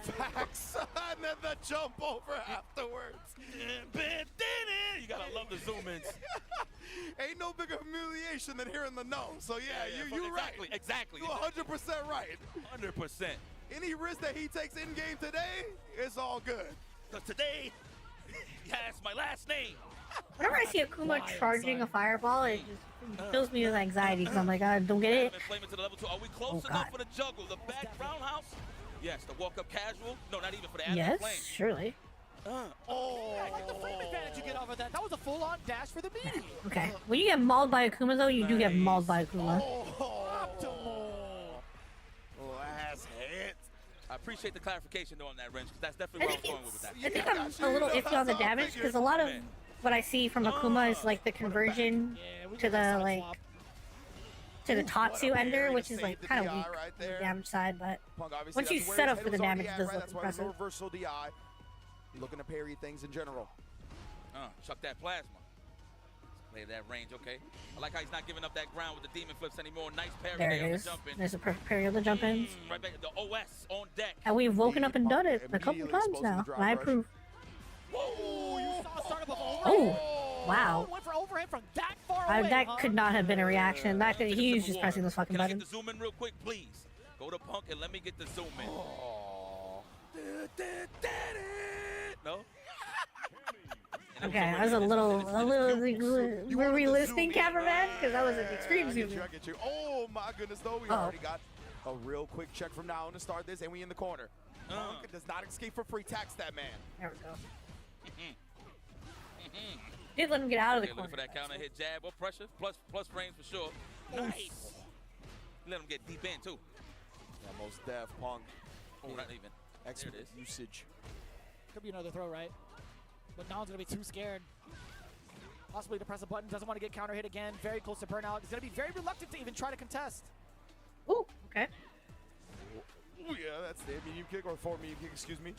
Facts. And then the jump over afterwards. You gotta love the zoom ins. Ain't no bigger humiliation than hearing the no. So yeah, you're exactly, right. Exactly. You're 100% right. 100%. Any risk that he takes in game today, it's all good. Because today, he has my last name. Whenever I see Akuma charging a fireball, it just fills me with anxiety because I'm like, I don't get it. To the level 2. Are we close enough for the juggle? The back roundhouse? Yes, the walk up casual. No, not even for the Yes, flame. surely. Yeah, get the flame advantage you get off of that. That was a full-on dash for the medium. Okay, when you get mauled by Akuma, though, you do get mauled by Akuma. Last hit. I appreciate the clarification though on that wrench, because that's definitely where I was going with that. I think I'm a little iffy on the damage because a lot of what I see from Akuma is like the conversion to the to the Tatsu ender, which is like kind of weak on the damage side, but once you set up for the damage, it does look impressive. Reversal DI. Looking to parry things in general. Chuck that plasma. Play that range, okay. I like how he's not giving up that ground with the demon flips anymore. Nice parry There there it on is. the jump in. There's a perfect parry of the jump ins. Right back, the OS on deck. And we've woken up and done it a couple times now. And I approve. Whoa, you saw a start of overhead. Oh, wow. Went for overhead from that far away. That could not have been a reaction. That could, he was just pressing this fucking Can I button. get the zoom in real quick, please? Go to Punk and let me get the zoom in. Oh. No? Okay, I was a little. Were we listening, cameraman? Because that was an extreme zoom. I get you. Oh my goodness, though. We already got a real quick check from now on to start this, and we in the corner. Punk does not escape for free. Tax that man. There we go. Did let him get out of the corner. Looking for that counter hit jab or pressure. Plus frames for sure. Nice. Let him get deep in too. Yeah, most def Punk. Oh, not even. Excellent usage. Could be another throw, right? But now he's going to be too scared. Possibly to press a button. Doesn't want to get counter hit again. Very close to burnout. He's going to be very reluctant to even try to contest. Ooh, okay. Oh, yeah, that's the medium kick or forward medium kick, excuse me.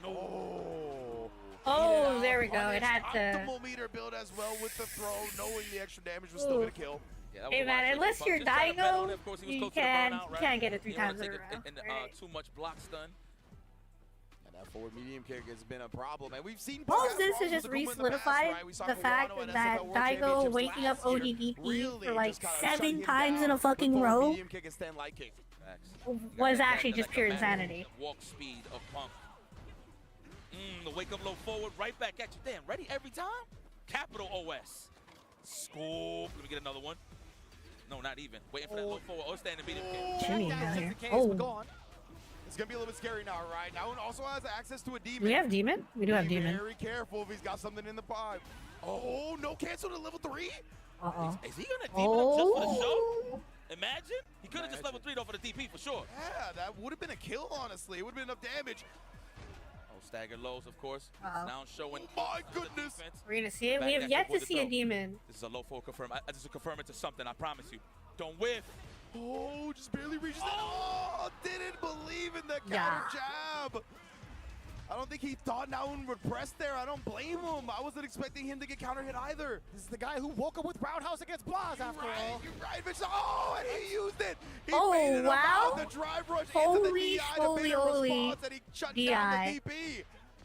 No. Oh, there we go. It had to. Optimal meter build as well with the throw, knowing the extra damage was still going to kill. Yeah, hey man, unless you're Daigo, you can't get it 3 times in a row. Too much block stun. And that forward medium kick has been a problem, and we've seen. All of this has just re-solidified the fact that Daigo waking up ODDP for like 7 times in a fucking row was actually just pure insanity. Walk speed of Punk. The wake up low forward, right back at you. Damn, ready every time? Capital OS. Scoop. Let me get another one. No, not even. Waiting for that low forward. Oh, standing medium kick. Jimmy down here. It's going to be a little bit scary now, right? Now one also has access to a demon. We have demon? We do have Be demon. very careful if he's got something in the pipe. Oh, no cancel to level 3? Uh-oh. Is he going to demon him just for the show? Imagine. He could have just level 3'd off of the DP for sure. Yeah, that would have been a kill, honestly. It would have been enough damage. Stagger lows, of course. Now showing. My goodness. We're going to see it. We have yet to see a demon. This is a low forward confirm. I just confirm it to something, I promise you. Don't whiff. Oh, just barely reaches that. Oh, didn't believe in the counter jab. I don't think he thought Naun would press there. I don't blame him. I wasn't expecting him to get counter hit either. This is the guy who woke up with roundhouse against Blaz after all. You're right, Mitch. Oh, and he used it. He Oh, made it wow. about the drive rush Holy into the DI to beat a response, and he shut down the DP.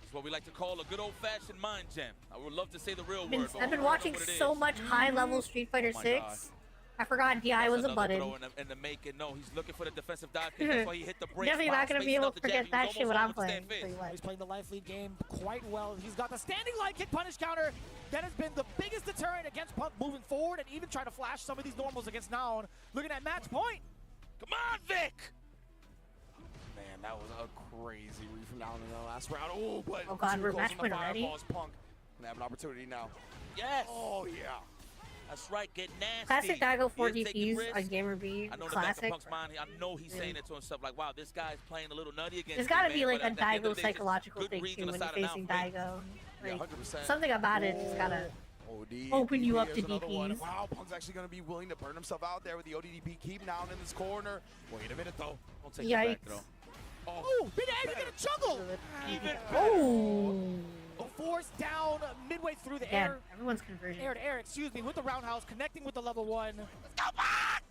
It's what we like to call a good old-fashioned mind jam. I would love to say the real word. I've been watching so much high-level Street Fighter 6. I forgot DI was a button. And the make it, no, he's looking for the defensive dive kick. That's why he hit the break. Definitely not going to be able to forget that shit when I'm playing. He's playing the life lead game quite well. He's got the standing light kick punish counter. That has been the biggest deterrent against Punk moving forward and even trying to flash some of these normals against Naun. Looking at match point. Come on, Vic! Man, that was a crazy read from Naun in the last round. Oh, but oh god, we're match point already. Punk can have an opportunity now. Yes! Oh, yeah. That's right, get nasty. Classic Daigo 4 DPs on Gamer B. I know Classic. Punk's mind, I know he's saying it to himself like, wow, this guy's playing a little nutty against There's got to me, be man, like but a at the end Daigo of the day, psychological thing too when you're facing Daigo. Like, 100%. something about it just gotta OD, open you up to another one. DPs. Wow, Punk's actually going to be willing to burn himself out there with the ODDP. Keep Naun in this corner. Wait a minute, though. Don't take it back, though. Oh, mid-air, you're going to juggle! Even Oh! Force down midway through the Yeah, air. everyone's conversion. Air to air, excuse me, with the roundhouse, connecting with the level 1. Let's go back!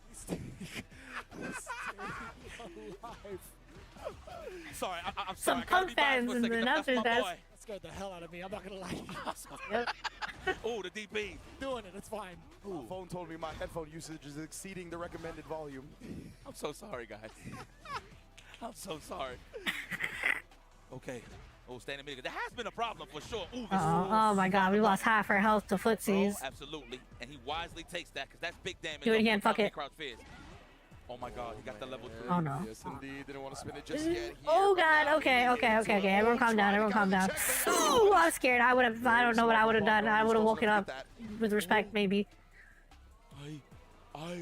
Sorry, I'm sorry. Some Punk fans and the announcers that scared the hell out of me. I'm not gonna lie. Oh, the DP. Doing it. It's fine. My phone told me my headphone usage is exceeding the recommended volume. I'm so sorry, guys. I'm so sorry. Okay. Oh, standing medium. That has been a problem for sure. Ooh, Oh my god, we lost half our health to footsies. Oh, absolutely. And he wisely takes that because that's big damage. Do it again, fuck it. Oh my god, he got the level 3. Oh no. Yes, indeed. Didn't want to spin it just yet. Oh god, okay. Everyone calm down, Ooh, I'm scared. I don't know what I would have done. I would have woken up with respect, maybe. Oh,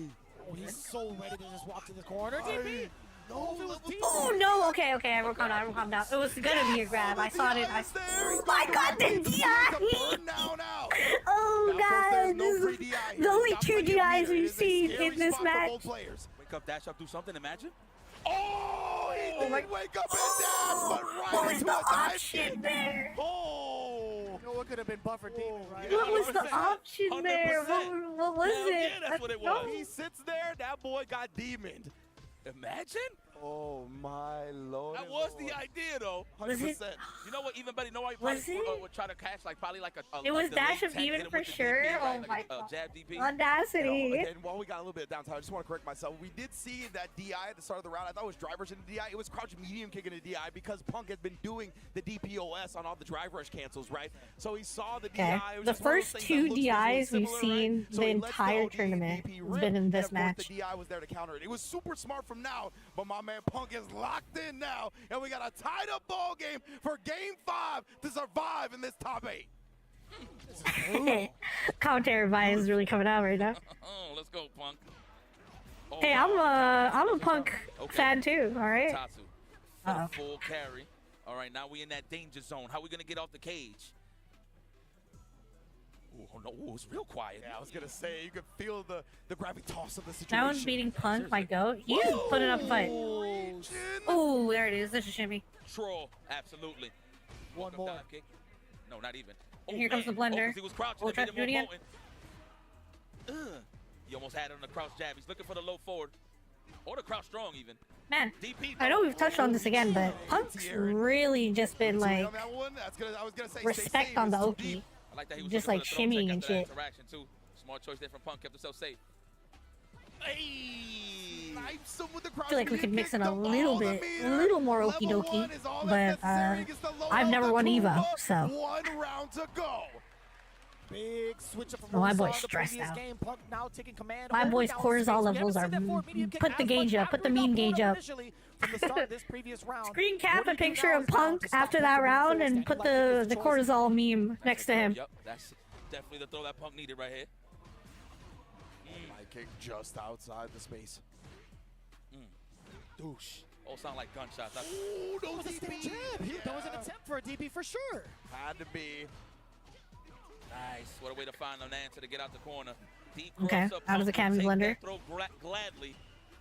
he's so ready to just walk to the corner. DP! Oh no, okay, everyone calm down. It was gonna be a grab. I saw it. Oh my god, the DI! Oh god, this is the only 2 DIs we've seen in this match. Wake up, dash up, do something, imagine. Oh, he did wake up and dash, but right What was into the a dive option kick. there? Oh! You know what could have been buffer demon, right? What was the option there? What was it? Yeah, that's what it was. He sits there, that boy got demoned. Imagine. Oh my lord. That was the idea, though. 100%. You know what? Even better. You know why? Was it? Would try to catch probably like a. It was like dash of late 10, hit even him for with the sure. DP, Oh right? my Like a god. jab DP. Audacity. And while we got a little bit of downtime, I just want to correct myself. We did see that DI at the start of the round. I thought it was drivers in the DI. It was crouch medium kicking the DI because Punk had been doing the DPOS on all the drive rush cancels, right? So he saw the DI. It was The just one of those first things that two looks visually DIs we've similar, seen right? So the he lets entire OD tournament DP has rip, been in and this of course match. the DI was there to counter it. It was super smart from now, but my man Punk is locked in now, and we got a tied up ball game for Game 5 to survive in this top 8. Commentary bias is really coming out right now. Oh, let's go, Punk. Oh, Hey, I'm a Punk fan too. All right. Tatsu for the full carry. All right, now we in that danger zone. How we gonna get off the cage? Oh no, it was real quiet. Yeah, I was gonna say you could feel the gravitas of the situation. That one's beating Punk, my goat. He's putting up a fight. Oh, there it is. This is shimmy. Troll, absolutely. One more. Dive kick. No, not even. And here comes the blender. 'cause he was crouching. We'll try to do it again. He almost had it on the crouch jab. He's looking for the low forward. Or the crouch strong even. Man, DP, I know we've touched on this again, but Punk's really just been like respect on the Oki. I like that he was Just looking like for the throw check shimmying and after that shit. interaction too. Smart choice there from Punk, kept himself safe. Hey! Snipes him with the I feel like we could mix in a little bit, a little more okie dokie, but I've never won EVO, so. One round to go. Big switch up from Oh, my what we boy's saw in the stressed previous out. game. Punk now taking command My over boy's down cortisol space. We levels haven't are seen that for a medium kick put the as gauge much up, put the after we mean got gauge pulled up. initially from the start of this previous round. Screen cap What a do you do picture now of is balance Punk to stop after Punk that from round moving and forward, put like the the cortisol meme next to him. Yep, that's definitely the throw that Punk needed right here. My kick just outside the space. Douche. All sound like gunshots. Ooh, that was a step jab. That was an attempt for a DP for sure. Had to be. Nice. What a way to find an answer to get out the corner. Deep Okay, cross up, out of the Punk will Kami take blender. that throw gladly.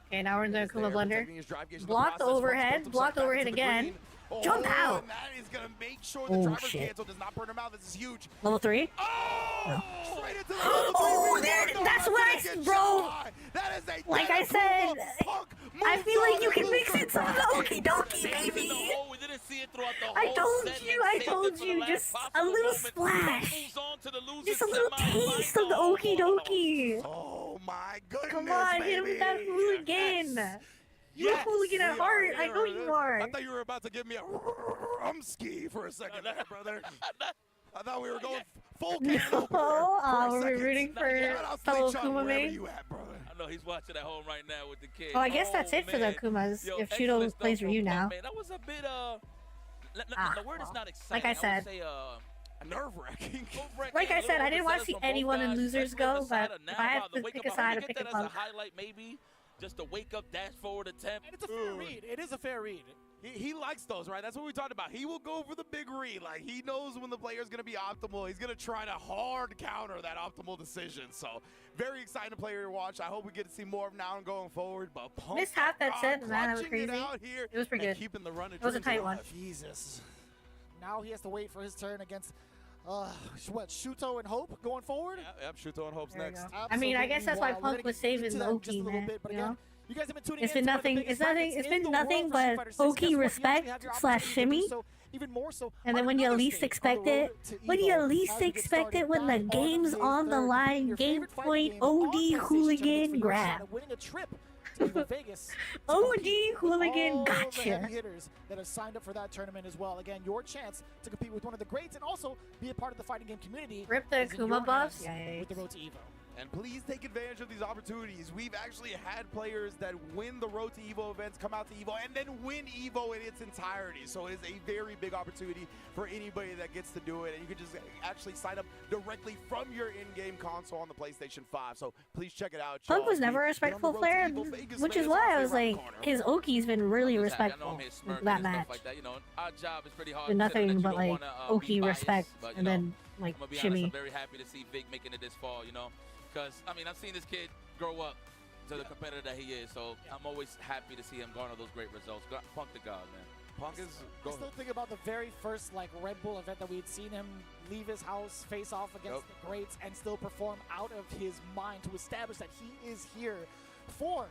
Okay, now we're in the Kuma blender. Protecting his drive gauge in the Block the process. overhead, Punk's block the back overhead to the again. green. Oh, Jump out. And that is gonna make sure the Oh, driver's shit. cancel does not burn him out. This is huge. Level 3? Oh! Straight into the Oh, that's what I, bro. That is a Like I said, I feel like you can mix in some of the okie dokie, baby. I told you, just a little splash. Just a little taste of the okie dokie. Oh my goodness, Come on, hit him with that hooligan. You're a hooligan at heart. I know you are. I thought you were about to give me a rumski for a second there, brother. I thought we were going full can opener we're rooting for fellow Kuma main. I know he's watching at home right now with the kid. Oh, I guess that's it for the Kumas. If Shudo plays for you now. Man, that was a bit the word is not exciting. Like I said. I would say nerve-wracking. Like I said, I didn't want to see anyone in losers go, but if I had to pick a side, I'd pick a that as Punk. a highlight, maybe just a wake-up dash forward attempt. And it's a fair read. It is a fair read. He likes those, right? That's what we talked about. He will go for the big read. Like, he knows when the player's going to be optimal. He's going to try to hard counter that optimal decision. So, very exciting player to watch. I hope we get to see more of now and going forward. But Punk, Missed half that set, man. That was clutching it crazy. out here It was pretty and good. keeping the run It was a tight one. Jesus. Now he has to wait for his turn against, Shuto and Hope going forward? Yep, Shuto and Hope's There you next. go. I mean, I guess that's why Absolutely Punk was wild. We're gonna saving get to the that in just Oki, a little man. bit, but You again, know? you guys have been tuning It's in been to one of the nothing. biggest It's nothing. brackets It's in been the nothing world for but Street Fighter 6. Guess Oki what? You actually respect have the / opportunity to do shimmy. so even more so And on then when you another least stage expect on the it, road to when EVO you as least we get expect started it, when the back on game's May on the 3rd. line, Your game favorite fighting point, game on OD PlayStation hooligan tournaments for your shot grab. at winning a trip to EVO Vegas. OD hooligan all the gotcha. heavy hitters that have signed up for that tournament as well. Again, your chance to compete with one of the greats and also be a part of the fighting game community. Rip the is in Kuma your buffs. hands with the road to EVO. And please take advantage of these opportunities. We've actually had players that win the Road to EVO events, come out to EVO, and then win EVO in its entirety. So it is a very big opportunity for anybody that gets to do it. And you can just actually sign up directly from your in-game console on the PlayStation 5. So please check it out. Punk y'all. was never a Get on the respectful Road to player, EVO Vegas, which man. is It's why I honestly was around the like, corner. his Oki's been really I know respectful I'm here smirking that and stuff match. like that. You know, our job is pretty hard. Did considering nothing that you but don't like wanna, Oki be biased, respect, but, you and know, then like I'm gonna be honest, shimmy. I'm very happy to see Vic making it this far, you know, because I mean I've seen this kid grow up to the competitor that he is, so I'm always happy to see him garner those great results. Punk the God, man. Punk is I still think about the very first Red Bull event that we had seen him leave his house, face off against the greats, and still perform out of his mind to establish that he is here for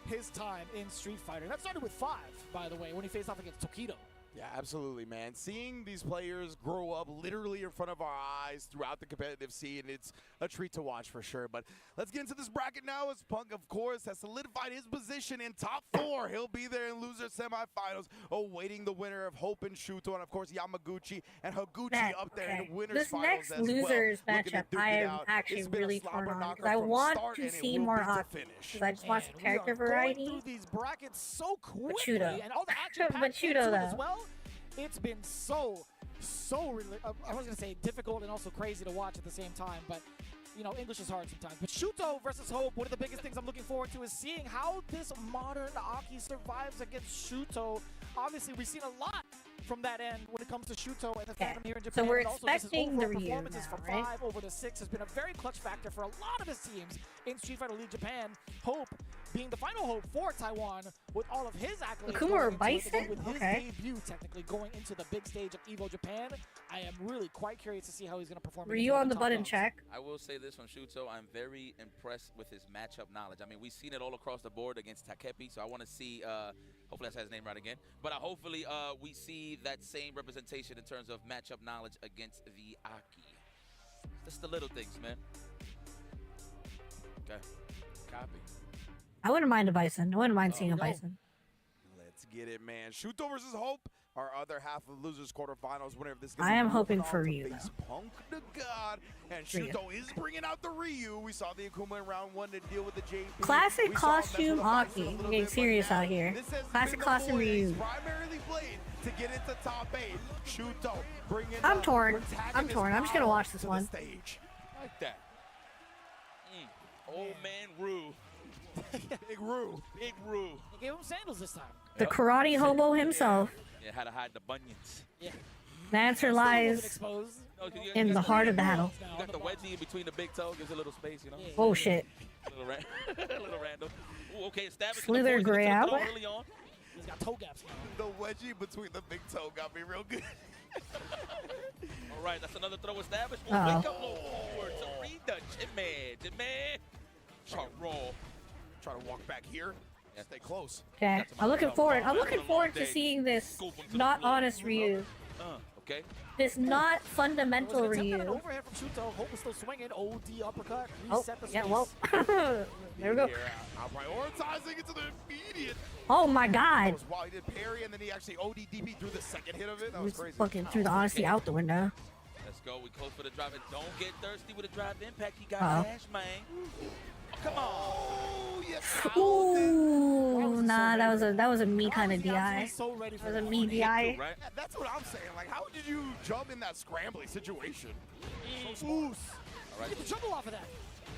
his time in Street Fighter. That started with 5, by the way, when he faced off against Tokido. Yeah, absolutely, man. Seeing these players grow up literally in front of our eyes throughout the competitive scene, it's a treat to watch for sure. But let's get into this bracket now, as Punk, of course, has solidified his position in top 4. He'll be there in loser semifinals, awaiting the winner of Hope and Shuto, and of course Yamaguchi and Higuchi up there in winners this finals next as losers well. matchup, I am actually really torn on because I want to see more Aki. Because I just want some character variety. Through these brackets so quickly, Shuto. and all the action But Shuto, as though. well. It's been so I was gonna say difficult and also crazy to watch at the same time, but you know, English is hard sometimes. But Shuto versus Hope, one of the biggest things I'm looking forward to is seeing how this modern Aki survives against Shuto. Obviously, we've seen a lot from that end when it comes to Shuto and the fandom here in Japan. So we're and also just his expecting the overall Ryu performances now, from right? 5 over to 6 has been a very clutch factor for a lot of his teams in Street Fighter League Japan. Hope being the final hope for Taiwan with all of his accolades. Kumar going into it, Bison? and with his Okay. debut technically going into the big stage of EVO Japan, I am really quite curious to see how he's going to perform. Ryu on the top button dogs. check. I will say this on Shuto, I'm very impressed with his matchup knowledge. I mean, we've seen it all across the board against Takepi, so I want to see, hopefully I said his name right again, but hopefully we see that same representation in terms of matchup knowledge against the Aki. Just the little things, man. Okay, copy. I wouldn't mind a Bison. I wouldn't mind seeing a no. Bison. Let's get it, man. Shuto versus Hope, our other half of losers quarterfinals winner of this. I am hoping for Ryu, face Punk to God, and Ryu. Shuto is bringing out the Ryu. We saw the Akuma in round 1 to deal with the JP. Classic We saw him mess costume with the Bison Aki. a little Getting bit, but serious now out here. this has Classic been the costume boy that he's Ryu. primarily played to get into top 8. Shuto bringing I'm the torn. I'm protagonist torn. I'm just gonna power watch this to the one. stage. Like that. Old man Rue. Big Rue. Big Rue. He gave him sandals this time. The karate hobo himself. Yeah, how to hide the bunions. Yeah. The answer lies in the heart of battle. You got the wedgie in between the big toe, gives a little space, you know? Oh shit. Little random. Ooh, okay, established. Slither grab. Early on. He's got toe gaps now. The wedgie between the big toe got me real good. All right, that's another throw established. Uh-oh. We'll wake up low forward to read the Jimmy. Try to roll. Try to walk back here. Yeah, stay close. Okay. I'm looking forward. I'm looking forward to seeing this not honest Ryu. Okay. This not fundamental Ryu. Overhead from Shuto. Hope is still swinging. OD uppercut. Oh, Reset the space. yeah, well. There we go. I'm prioritizing it to the immediate. Oh my god. While he did parry and then he actually OD DP through the second hit of it. That was Just crazy. fucking threw the honesty out the window. Let's go. We close for the drive. And don't get thirsty with a drive impact. He got Uh-oh. dash, man. Oh, come on. Oh, yes. Ooh, nah, that was a me kind of DI. So ready for That was a me DI. Right? Yeah, that's what I'm saying. Like, how did you jump in that scrambling situation? So All right. Get the juggle off of that.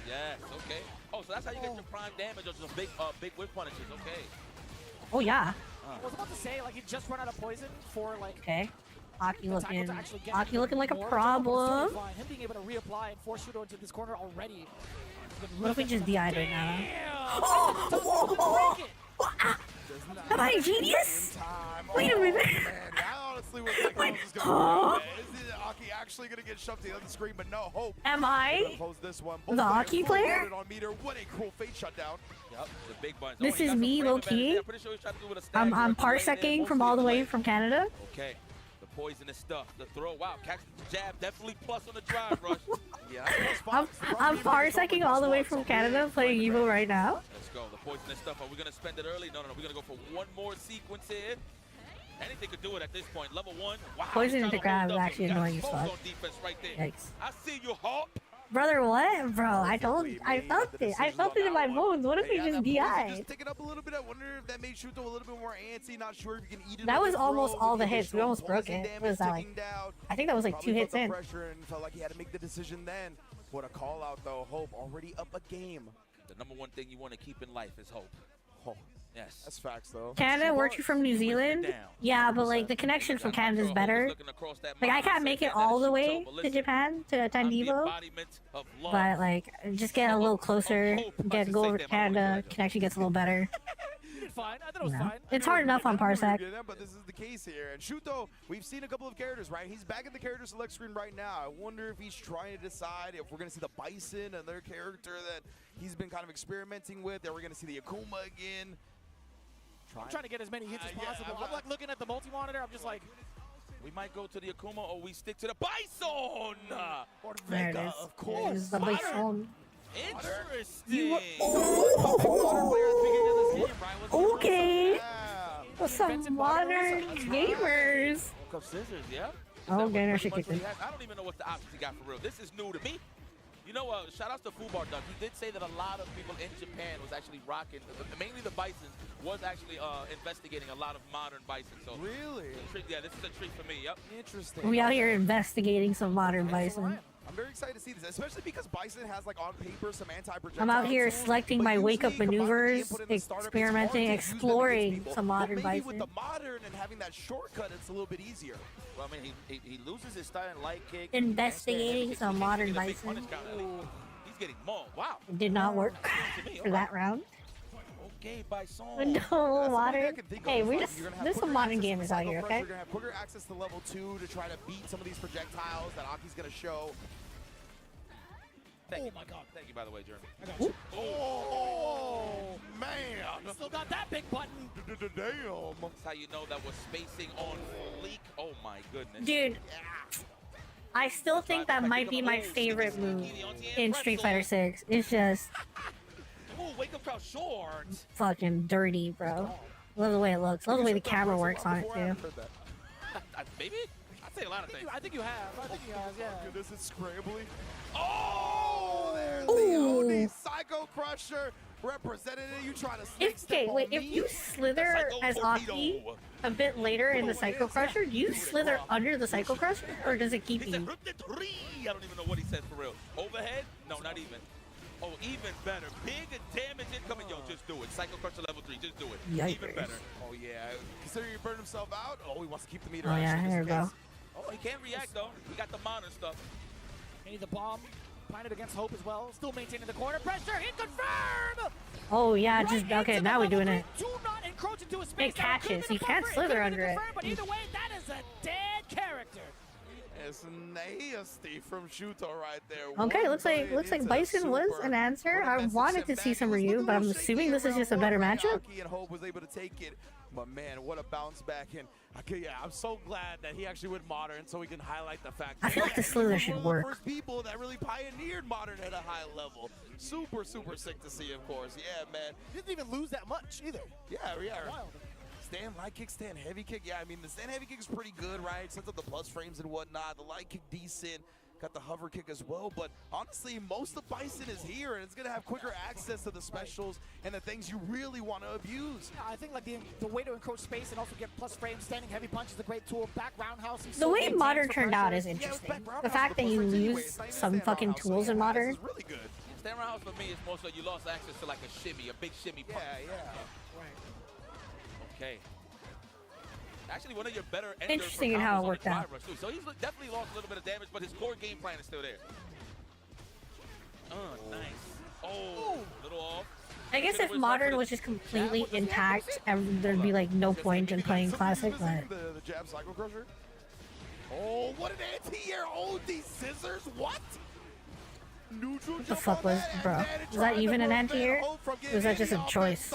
Yes, okay. Oh, so that's how you get your prime damage or just big whip punishes. Okay. Oh yeah. I was about to say, like, he just run out of poison for, like, Okay. Aki the tackle looking. to actually get Aki looking like a more. problem. Totally fine. Him being able to reapply and force Shuto into this corner already. What if we just DI'd right now? Oh! Am I a genius? Wait a minute. Man, that honestly was like, I was just Huh? is Aki actually going to get shoved to the other screen? But no, Hope. Am I Close this one. the Aki player? On meter. What a cruel fate shutdown. Yep, the big buttons. This he is got some me, frame low advantage key. there. I'm pretty sure he's trying to do with a stagger I'm at the way there, parsecing from mostly all the way delay. from Canada. Okay, the poisonous stuff, the throw. Wow, catch the jab, definitely plus on the drive rush. Yeah, I'm parsecing all the way from Canada playing EVO right now. Let's go. The poisonous stuff. Are we gonna spend it early? No. We're gonna go for one more sequence here. Anything could do it at this point. Level 1. Wow. Poison he's to trying grab hold is up, actually but we got annoying as smoked fuck. on defense right there. Yikes. I see you, Hawk. Brother, what? Bro, I felt it. I felt it in my bones. What if we just DI? Just tick it up a little bit. I wonder if that made Shuto a little bit more antsy. Not sure if you can eat it. That was with almost throw, all the with hits. We additional almost broke poison it. damage What was that like? ticking down. I think that was like Probably 2 hits felt in. the pressure and felt like he had to make the decision then. What a call out though. Hope already up a game. The number one thing you want to keep in life is hope. Oh, yes. that's facts though. Canada, weren't you from New Zealand? Yeah, but like the connection from Canada is better. Like I can't make it all the way to Japan to attend EVO, but like just get a little closer, go over to Canada. Connection gets a little better. fine. I thought it was fine. It's hard enough on Parsec. But this is the case here. And Shuto, we've seen a couple of characters, right? He's back in the character select screen right now. I wonder if he's trying to decide if we're going to see the Bison, another character that he's been kind of experimenting with. That we're going to see the Akuma again. I'm trying to get as many hits as possible. I'm like looking at the multi-monitor. I'm just like, we might go to the Akuma or we stick to the Bison. Or There Vega, it is. of course. It's the Bison. Interesting. Okay. Some modern gamers. Woke up scissors, yeah. Oh, Gainer should kick it. I don't even know what the options he got for real. This is new to me. You know, shout out to Fubar Duck. He did say that a lot of people in Japan was actually rocking, mainly the Bisons, was actually investigating a lot of modern Bison. So really? Yeah, this is a treat for me. Yep. Interesting. We out here investigating some modern Bison. I'm very excited to see this, especially because Bison has, like, on paper, some anti-projectile. I'm out here tools, selecting my wake-up maneuvers, experimenting, exploring some modern maybe Bison. with the modern and having that shortcut, it's a little bit easier. Well, I mean, he loses his style and light kick. Investigating some modern Bison. He's getting mauled. Wow. It did not work for that round. Okay, Bison. No, modern. Hey, there's some modern gamers out here, okay? You're going to have quicker access to level 2 to try to beat some of these projectiles that Aki's going to show. Thank you. My God. Thank you, by the way, Jeremy. I got you. Oh, man. Still got that big button. Damn. That's how you know that was spacing on fleek. Oh, my goodness. Dude, I still think that might be my favorite move in Street Fighter 6. It's just Ooh, wake up crowd short. fucking dirty, bro. Love the way it looks. Love the way the camera works on it, too. Maybe? I'd say a lot of things. I think you have. I think you have, yeah. Goodness, it's scrambling. Oh, there's the only Psycho Crusher representative. You trying to snake step on If you slither as Aki a bit later in the Psycho Crusher, do you slither under the Psycho Crusher, or does it keep you? I don't even know what he said for real. Overhead? No, not even. Oh, even better. Big damage incoming. Yo, just do it. Psycho Crusher level 3. Just do it. Yikers. Even better. Oh, yeah. Considering he burned himself out, oh, he wants to keep the meter. Oh, yeah, here we go. Oh, he can't react, though. He got the modern stuff. He needs the bomb. Pined against Hope as well. Still maintaining the corner pressure. Hit confirm! Oh, yeah, just, okay, now we're doing it. Do not encroach into a space. It catches. You can't slither under it. But either way, that is a dead character. It's nasty from Shuto right there. Okay, looks like Bison was an answer. I wanted to see some Ryu, but I'm assuming this is just a better matchup. And Hope was able to take it. But man, what a bounce back. And yeah, I'm so glad that he actually went modern so we can highlight the fact that I feel like the slither should work. One of the first people that really pioneered modern at a high level. Super, super sick to see, of course. Yeah, man. He didn't even lose that much either. Yeah. Wild. Stand light kick, stand heavy kick. Yeah, I mean, the stand heavy kick is pretty good, right? Sets up the plus frames and whatnot. The light kick decent. Got the hover kick as well. But honestly, most of Bison is here, and it's going to have quicker access to the specials and the things you really want to abuse. Yeah, I think like the way to encroach space and also get plus frames, standing heavy punch is a great tool. Back roundhouse. The way Modern turned out is interesting. The fact that you use some fucking tools in Modern. Really good. Stand roundhouse for me is more so you lost access to like a shimmy, a big shimmy punch. Yeah. Okay. Actually, one of your better interesting in how it worked out. So he's definitely lost a little bit of damage, but his core game plan is still there. Nice. Oh, a little off. I guess if Modern was just completely intact, there'd be like no point in playing Classic, but... The jab Psycho Crusher. Oh, what an anti-air OD scissors, what? What the fuck was, bro? Was that even an anti-air? Or was that just a choice?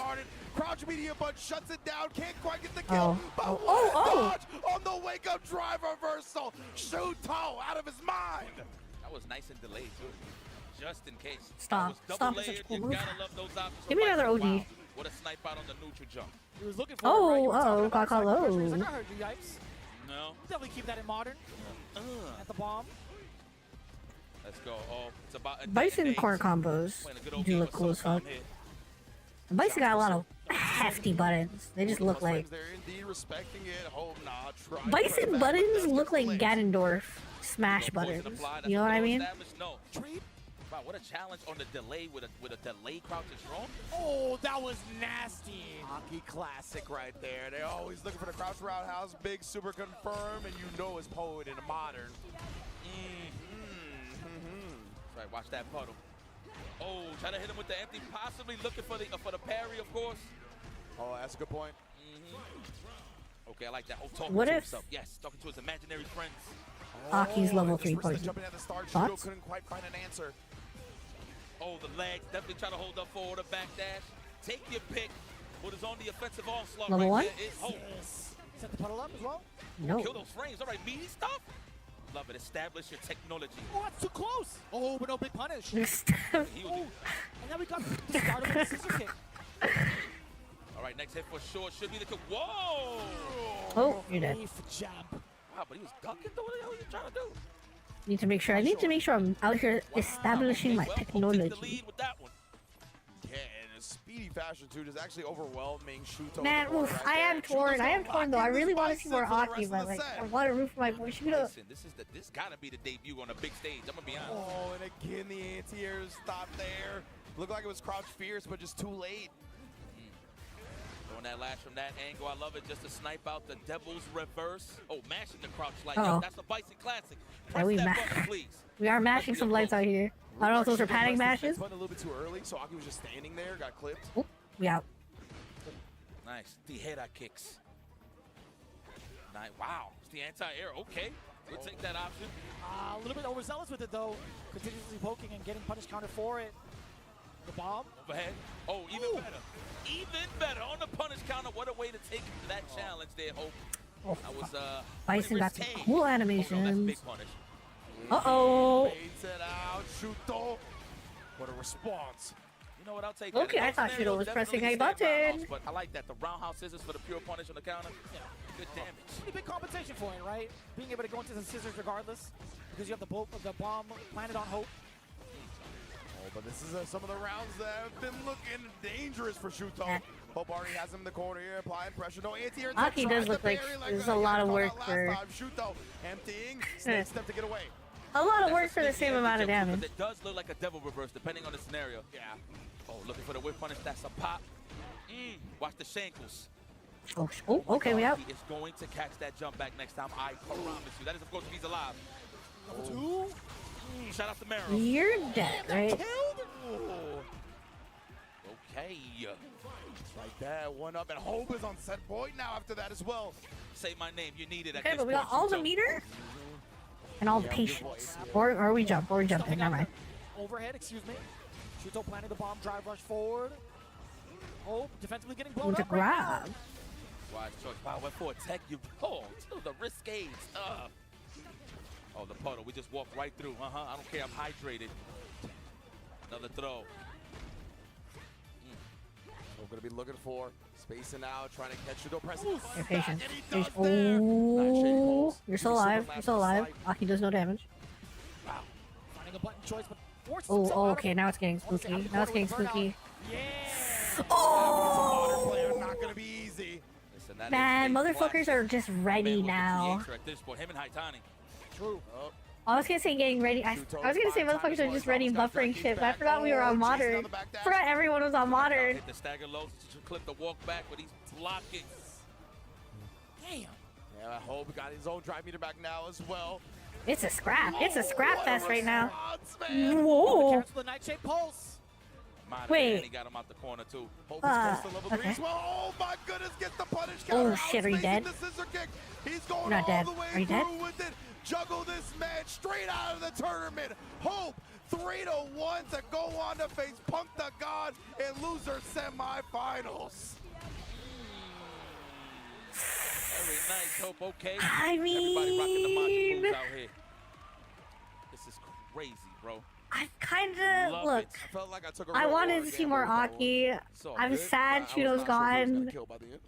Crouch media but shuts it down, can't quite get the kill. Oh. On the wake up drive reversal. Shuto out of his mind. That was nice and delayed too. Just in case. Stop. Stop. Such a cool You move. gotta love those options. Give me another OD. Wow. What a snipe out on the neutral jump. He was looking for got low. He's like, I heard you, yipes. No. Definitely keep that in Modern. At the bomb. Let's go. Oh, it's about Bison core combos do look cool as fuck. Bison got a lot of hefty buttons. They just look like... Bison buttons look like Ganondorf Smash buttons. You know what I mean? No. Wow, what a challenge on the delay with a delay crouch is wrong. Oh, that was nasty. Hockey classic right there. They're always looking for the crouch roundhouse, big super confirm, and you know it's poet in a Modern. Right, watch that puddle. Oh, try to hit him with the empty, possibly looking for the parry, of course. Oh, that's a good point. Okay, I like that. Oh, talking What to if- himself. Yes, talking to his imaginary friends. Aki's level 3 Just poison. jumping at the start, Shudo Thoughts? couldn't quite find an answer. Oh, the legs. Definitely try to hold up forward or back dash. Take your pick. What is on the offensive onslaught Level right one? there is hope. Set the puddle up as well. No. Kill those frames. All right, meaty stuff. Love it. Establish your technology. Oh, that's too close. Oh, but no big punish. He will do. And now we got the start of the scissor kick. All right, next hit for sure should be the kill. Whoa! Oh, you're dead. Jab. Wow, but he was ducking. What the hell are you trying to do? Need to make sure. I need to make sure I'm out here establishing my technology. With that one. Yeah, in a speedy fashion too, just actually overwhelming Shuto. Man, oof, I am torn. I am torn though. I really want to see more Aki, but like, I want to root for my boy Shudo. Listen, this gotta be the debut on a big stage. I'm gonna be honest. Oh, and again the anti-air stop there. Looked like it was crouch fierce, but just too late. Throwing that lash from that angle, I love it. Just to snipe out the Devil's Reverse. Oh, mashing the crouch light. Uh-oh. That's a Bison classic. Yeah, we, Press that button, please. we are mashing some lights out here. I don't know if those are padding mashes. A little bit too early, so Aki was just standing there, got clipped. Oh, we out. Nice. Tijera kicks. Nice. Wow. It's the anti-air. Okay. We'll take that option. A little bit overzealous with it though. Continuously poking and getting punish counter for it. The bomb. Overhead. Oh, even better. Even better. On the punish counter. What a way to take that challenge there, Hope. Oh, That was, Bison got some risque. cool Oh, no, that's animations. big punish. Uh-oh. Fades it out, Shuto. What a response. You know what? I'll take Okay, that. I thought Scenario Shudo was definitely pressing a stand button. roundhouse, but I like that. The roundhouse scissors for the pure punish on the counter. Yeah. Good damage. Pretty big compensation for it, right? Being able to go into the scissors regardless, because you have the bomb planted on Hope. Oh, but this is some of the rounds that have been looking dangerous for Shuto. Hope already has him in the corner here, applying pressure. No anti-air. Aki does look like there's a lot of work for... Shuto emptying, snake step to get away. A lot of work for the same amount of damage. It does look like a devil reverse, depending on the scenario. Yeah. Oh, looking for the whip punish. That's a pop. Watch the shankles. Oh, okay, we out. He is going to catch that jump back next time. I promise you. That is, of course, if he's alive. Number two. Shout out to Mero. You're dead, right? Okay. Like that, one up, and Hope is on set point now after that as well. Say my name. You need it at Okay, this but we got point, all the Shuto. meter and all the patience. Or we jump, or we jumping. Never mind. Overhead, excuse me. Shuto planting the bomb, drive rush forward. Hope defensively getting blown With the up right now. grab. Wise choice. Wow, went for a tech. You to the risque stuff. Oh, the puddle. We just walked right through. I don't care. I'm hydrated. Another throw. We're going to be looking for spacing out, trying to catch Shuto, pressing. Your patience. Oh, you're still alive. You're still alive. Aki does no damage. Wow. Finding a button choice, but forces Oh, himself oh, out okay. of it. Now it's getting spooky. Now it's getting spooky. Yeah. Oh! Player, not going to be easy. Listen, that Man, is a motherfuckers classic. are just ready Man, now. at this point. Him and Haitani. True. Oh. I was gonna say getting ready. I was gonna say motherfuckers are just ready and buffering shit, but I forgot we were on modern. Forgot everyone was on modern. Hit the stagger low to clip the walk back, but he's blocking. Damn. Yeah, I hope got his own drive meter back now as well. It's a scrap. It's a scrap fest right now. Oh, Whoa. cancel the nightshade pulse. Wait. He got him out the corner too. Hope is close to level 3 okay. as well. Oh my goodness, gets the punish Oh, counter. shit, are you dead? The scissor kick. He's going You're not all dead. the way Are you dead? through with it. Juggle this man straight out of the tournament. Hope 3-1 to go on to face Punk the God in loser semifinals. Very nice, Hope. Okay. I Everybody rocking the Monty mean- moves out here. This is crazy, bro. I kind of Love look. it. I felt like I took a I real wanted hard to see gamble more with that one. Aki. It's all I'm good, sad but I was Shudo's not sure if he was gone. gonna kill by the end.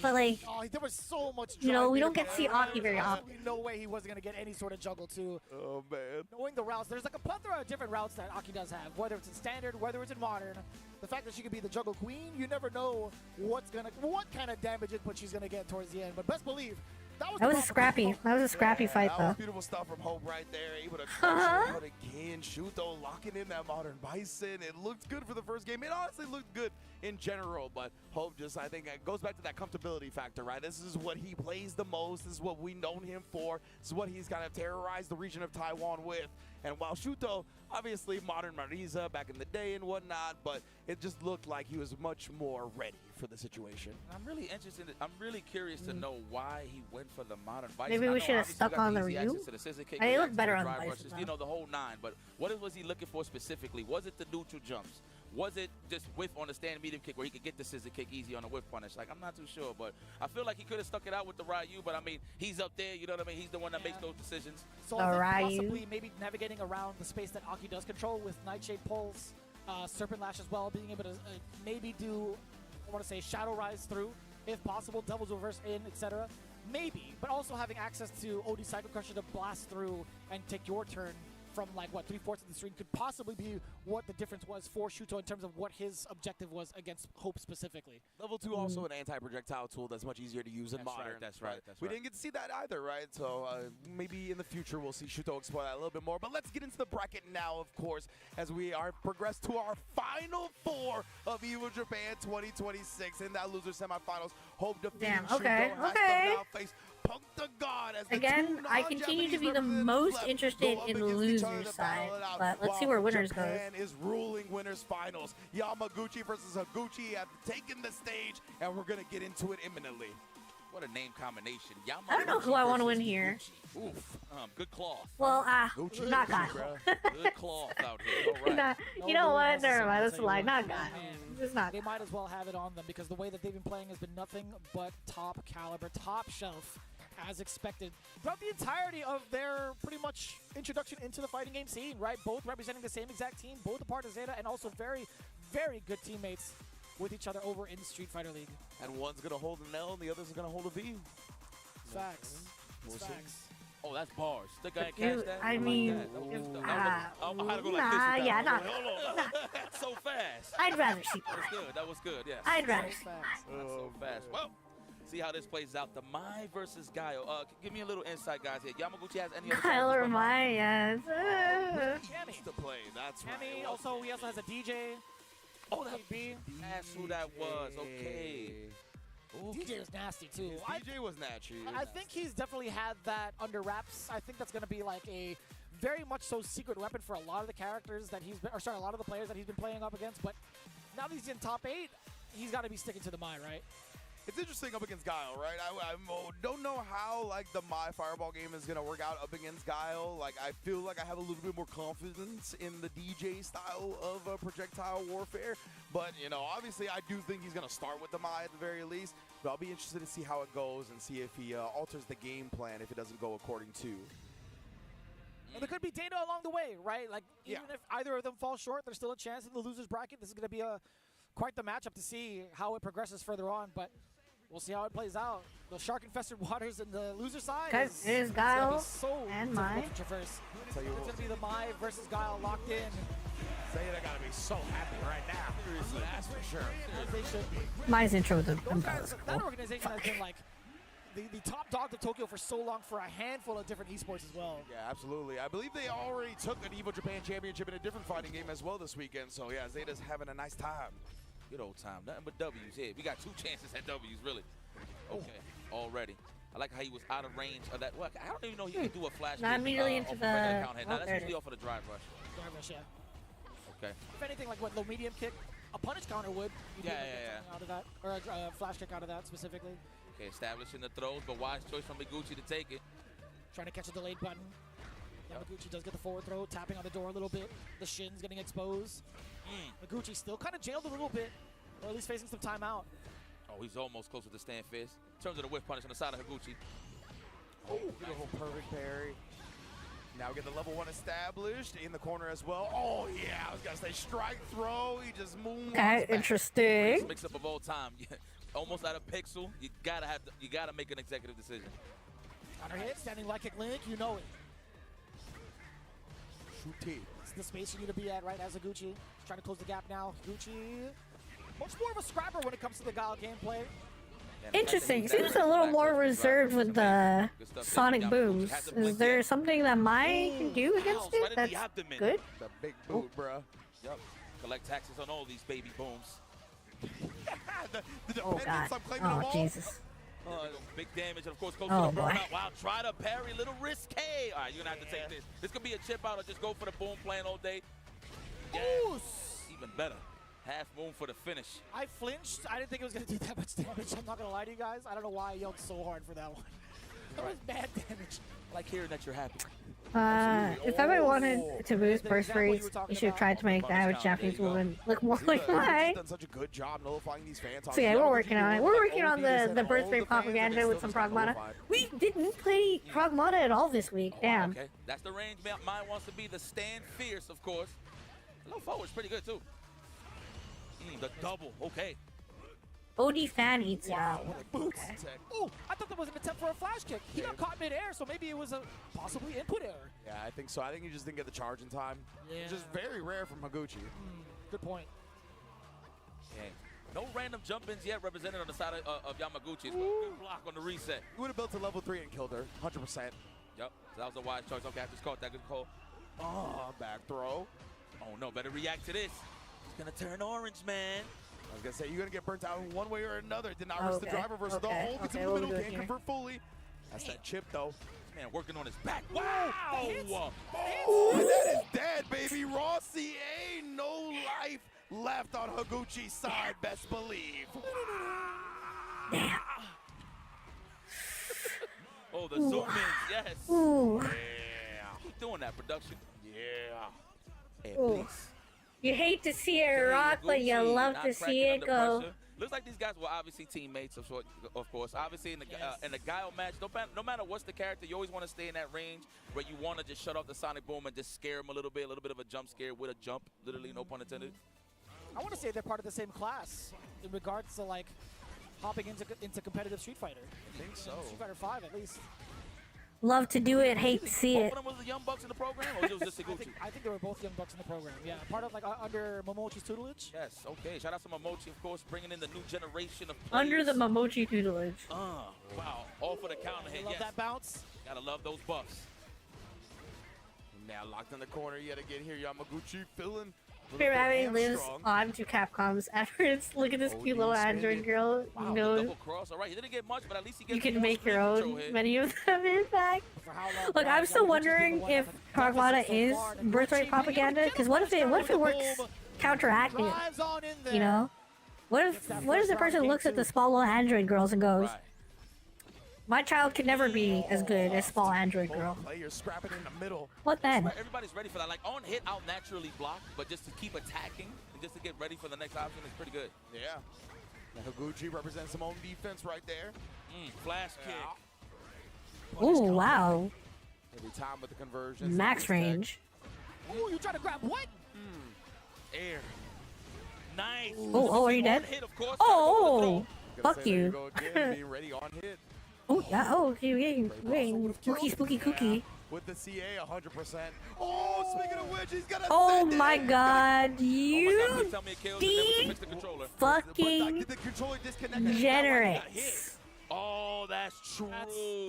But like, Oh, there was so much. you know, drive we meter don't get to see power. Aki very There's often. No way he wasn't gonna get any sort of juggle too. Oh man. Knowing the routes, there's like a plethora of different routes that Aki does have, whether it's in standard, whether it's in modern. The fact that she could be the juggle queen, you never know what kind of damage input she's gonna get towards the end. But best believe that was that was the a scrappy. That was a scrappy fight That though. was beautiful stuff from Hope right there. Able to crush it, but again, Shuto locking in that modern Bison. It looked good for the first game. It honestly looked good in general. But Hope just, I think, it goes back to that comfortability factor, right? This is what he plays the most. This is what we've known him for. This is what he's kind of terrorized the region of Taiwan with. And while Shuto, obviously modern Marisa back in the day and whatnot, but it just looked like he was much more ready for the situation. I'm really interested. I'm really curious to know why he went for the modern Vice. Maybe we should have stuck on the Ryu. They look better on the Vice. You know, the whole nine. But what was he looking for specifically? Was it the neutral jumps? Was it just whiff on the stand medium kick where he could get the scissor kick easy on a whiff punish? Like, I'm not too sure, but I feel like he could have stuck it out with the Ryu, but I mean, he's up there, you know what I mean? He's the one that makes those decisions. So I think possibly maybe navigating around the space that Aki does control with Nightshade pulls, Serpent Lash as well, being able to maybe do, I want to say, Shadow Rise through, if possible, Devil's Reverse in, etc. Maybe, but also having access to OD Cycle Crusher to blast through and take your turn from like what 3/4 of the screen could possibly be what the difference was for Shuto in terms of what his objective was against Hope specifically. Level 2 also an anti-projectile tool that's much easier to use in modern. That's right. We didn't get to see that either, right? So maybe in the future we'll see Shuto explore that a little bit more. But let's get into the bracket now, of course, as we are progressed to our final four of EVO Japan 2026 in that loser semifinals. Hope defeating Shuto has to now face Punk the God as again, I continue to be the most interested in the loser side, but let's see where winners go. Japan is ruling winners finals. Yamaguchi versus Higuchi have taken the stage, and we're gonna get into it imminently. What a name combination. Yamaguchi I don't know who I want to win here. Oof. Good cloth. Well, not God. Good cloth out here. All right. You know what? Never mind. That's a lie. Not God. It's not. They might as well have it on them because the way that they've been playing has been nothing but top caliber, top shelf, as expected throughout the entirety of their pretty much introduction into the fighting game scene, right? Both representing the same exact team, both a part of Zeta, and also very, very good teammates with each other over in Street Fighter League. And one's gonna hold an L, and the other's gonna hold a V. Facts. We'll see. Facts. Oh, that's bars. Think I catch that? I mean, I had to go like this. yeah, not. Hold on. So fast. I'd rather see that. Was good. That was good. Yeah. I'd rather see Not so fast. Well, see how this plays out. The Mai versus Gaio. Give me a little insight, guys. Here, Yamaguchi has any other? Kyle or Mai, yes. Cammy to play. That's Cammy. right. Also, he also has a DJ. Oh, that's who that was. Okay. DJ was nasty too. DJ was nasty. I think he's definitely had that under wraps. I think that's going to be like a very much so secret weapon for a lot of the characters that he's been, or sorry, a lot of the players that he's been playing up against. But now that he's in top 8, he's got to be sticking to the Mai, right? It's interesting up against Guile, right? I don't know how like the My Fireball game is gonna work out up against Guile. Like I feel like I have a little bit more confidence in the DJ style of projectile warfare. But you know, obviously I do think he's gonna start with the Mai at the very least. But I'll be interested to see how it goes and see if he alters the game plan if it doesn't go according to. And there could be data along the way, right? Like even if either of them fall short, there's still a chance in the losers bracket. This is gonna be quite the matchup to see how it progresses further on. But we'll see how it plays out. The shark-infested waters in the loser side. Guys, it is Guile so and Mai. It's going to be the Mai versus Guile locked in. Zeta gotta be so happy right now. Seriously, that's for sure. They should be. Mai's intro with the umbrellas. That organization has been like the top dog of Tokyo for so long for a handful of different esports as well. Yeah, absolutely. I believe they already took an EVO Japan championship in a different fighting game as well this weekend. So yeah, Zeta's having a nice time. Good old time. Nothing but W's here. We got 2 chances at W's, really. Okay, already. I like how he was out of range of that. Well, I don't even know he could do a flash. Not immediately into the. Now, that's usually off of the drive rush. Drive rush, yeah. Okay. If anything, like what low medium kick, a punish counter would. Yeah. Out of that, or a flash kick out of that specifically. Okay, establishing the throws, but wise choice from Higuchi to take it. Trying to catch a delayed button. Yamaguchi does get the forward throw, tapping on the door a little bit. The shins getting exposed. Higuchi still kind of jailed a little bit, or at least facing some timeout. Oh, he's almost close with the stand fist. In terms of the whiff punish on the side of Higuchi. Oh, beautiful perfect parry. Now we get the level 1 established in the corner as well. Oh yeah, I was gonna say strike throw. He just moonwalks back. Interesting. Mix up of all time. Almost out of pixel. You gotta make an executive decision. Counter hit, standing like kick link, you know it. Shoot. It's the space you need to be at, right? As Higuchi trying to close the gap now. Higuchi, much more of a scrapper when it comes to the Guile gameplay. Interesting. Seems a little more reserved with the sonic booms. Is there something that Mai can do against it that's good? The big boot, bro. Yep. Collect taxes on all these baby booms. the Oh dependence, god. I'm claiming them Oh all. Jesus. Big damage, and of course, goes Oh, to the boy. burnout. Wow, try to parry, little risque. All right, you're gonna have to take this. This could be a chip out or just go for the boom plan all day. Yeah, even better. Half moon for the finish. I flinched. I didn't think it was going to do that much damage. I'm not going to lie to you guys. I don't know why I yelled so hard for that one. That was bad damage. I like hearing that you're happy. If ever wanted to boost burst rates, you should have tried to make the average Japanese woman look more like mine. Done such a good job nullifying these fans. So yeah, we're working on it. We're working on the birth rate propaganda with some Pragmata. We didn't play Pragmata at all this week. Damn. Okay, that's the range mine wants to be. The stand fierce, of course. Low forward's pretty good too. The double, okay. OD fan eats it out. Boots. Oh, I thought that was an attempt for a flash kick. He got caught midair, so maybe it was a possibly input error. Yeah, I think so. I think he just didn't get the charge in time. Yeah. Which is very rare from Higuchi. Good point. Okay. No random jump-ins yet represented on the side of Yamaguchi. Good block on the reset. He would have built to level 3 and killed her, 100%. Yep, so that was a wise choice. Okay, I just caught that good call. Oh, back throw. Oh no, better react to this. It's gonna turn orange, man. I was gonna say, you're gonna get burnt out in one way or another. Did not Okay, risk the driver versus the hold. It's in the what middle, we can't doing here? convert fully. That's that chip, though. Man, working on his back. Wow! Oh, and that is dead, baby. Rossi ain't no life left on Higuchi's side, best believe. Oh, the zoom ins, yes. Ooh. Yeah. Keep doing that, production. Yeah. Hey, Ooh. please. You hate to see it rock, but you Gucci, love not to see cracking it under go. pressure. Looks like these guys were obviously teammates, of course. Obviously, in the Guile match, no matter what's the character, you always want to stay in that range where you want to just shut off the Sonic Boom and just scare him a little bit of a jump scare with a jump, literally, no pun intended. I want to say they're part of the same class in regards to like hopping into competitive Street Fighter. I think so. Street Fighter 5 at least. Love to do it, hate to see Both it. of them was the Young Bucks in the program, or was this Higuchi? I think they were both Young Bucks in the program. Yeah, part of like under Momochi's tutelage. Yes, okay. Shout out to Momochi, of course, bringing in the new generation of players. Under the Momochi tutelage. Wow. All for the counter hit, Love that bounce. Gotta love those buffs. Now locked in the corner yet again here. Yamaguchi feeling Rabbit lives on to Capcom's efforts. Look at this cute little android girl. Wow, You know, double cross. All right, he didn't get much, but at least he gets you can more make your screen control own. here. Many of them, in fact. Look, I'm still wondering if Pragmata is birth rate propaganda. Because what if it works counteracting it? You know, what if the person looks at the small little android girls and goes, "My child could never be as good as small android girl." Players scrapping in the middle. What then? Everybody's ready for that. Like on hit, I'll naturally block, but just to keep attacking and just to get ready for the next option is pretty good. Yeah. Now Higuchi represents some own defense right there. Flash kick. Ooh, wow. Every time with the conversions. Max range. Ooh, you trying to grab what? Air. Nice. Oh, are you dead? Hit, of course. Oh, fuck There you. go again, being ready on hit. Oh, yeah. Oh, okay. Wait. Spooky cookie. With the CA 100%. Oh, speaking of which, he's gonna Oh send my it. god, you Please tell me it kills and then we can fix the controller. fucking Did the controller disconnect? degenerates. Oh, that's true.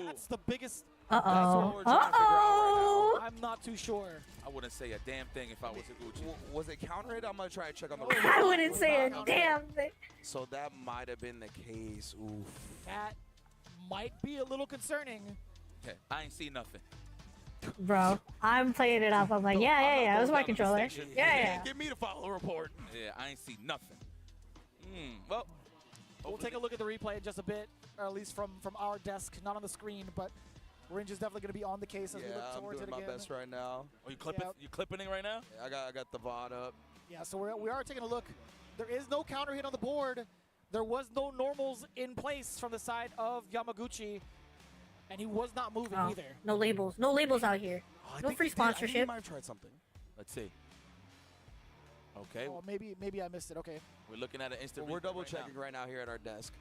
That's the biggest. Uh-oh. Uh-oh. I'm not too sure. I wouldn't say a damn thing if I was Higuchi. Was it counter hit? I'm gonna try to check on the. I wouldn't say a damn thing. So that might have been the case. Oof. That might be a little concerning. Okay, I ain't seen nothing. Bro, I'm playing it up. I'm like, yeah, that was my controller. Yeah. Get me to file a report. Yeah, I ain't seen nothing. Well, we'll take a look at the replay in just a bit, or at least from our desk, not on the screen, but Ringe is definitely going to be on the case as we look towards I'm it doing again. my best right now. Are you clipping? You clipping it right now? Yeah, I got the VOD up. Yeah, so we are taking a look. There is no counter hit on the board. There was no normals in place from the side of Yamaguchi, and he was not moving either. No labels. No labels out here. No free I sponsorship. think he might have tried something. Let's see. Okay. Oh, maybe I missed it. Okay. We're looking at an instant. We're double checking right now here at our desk.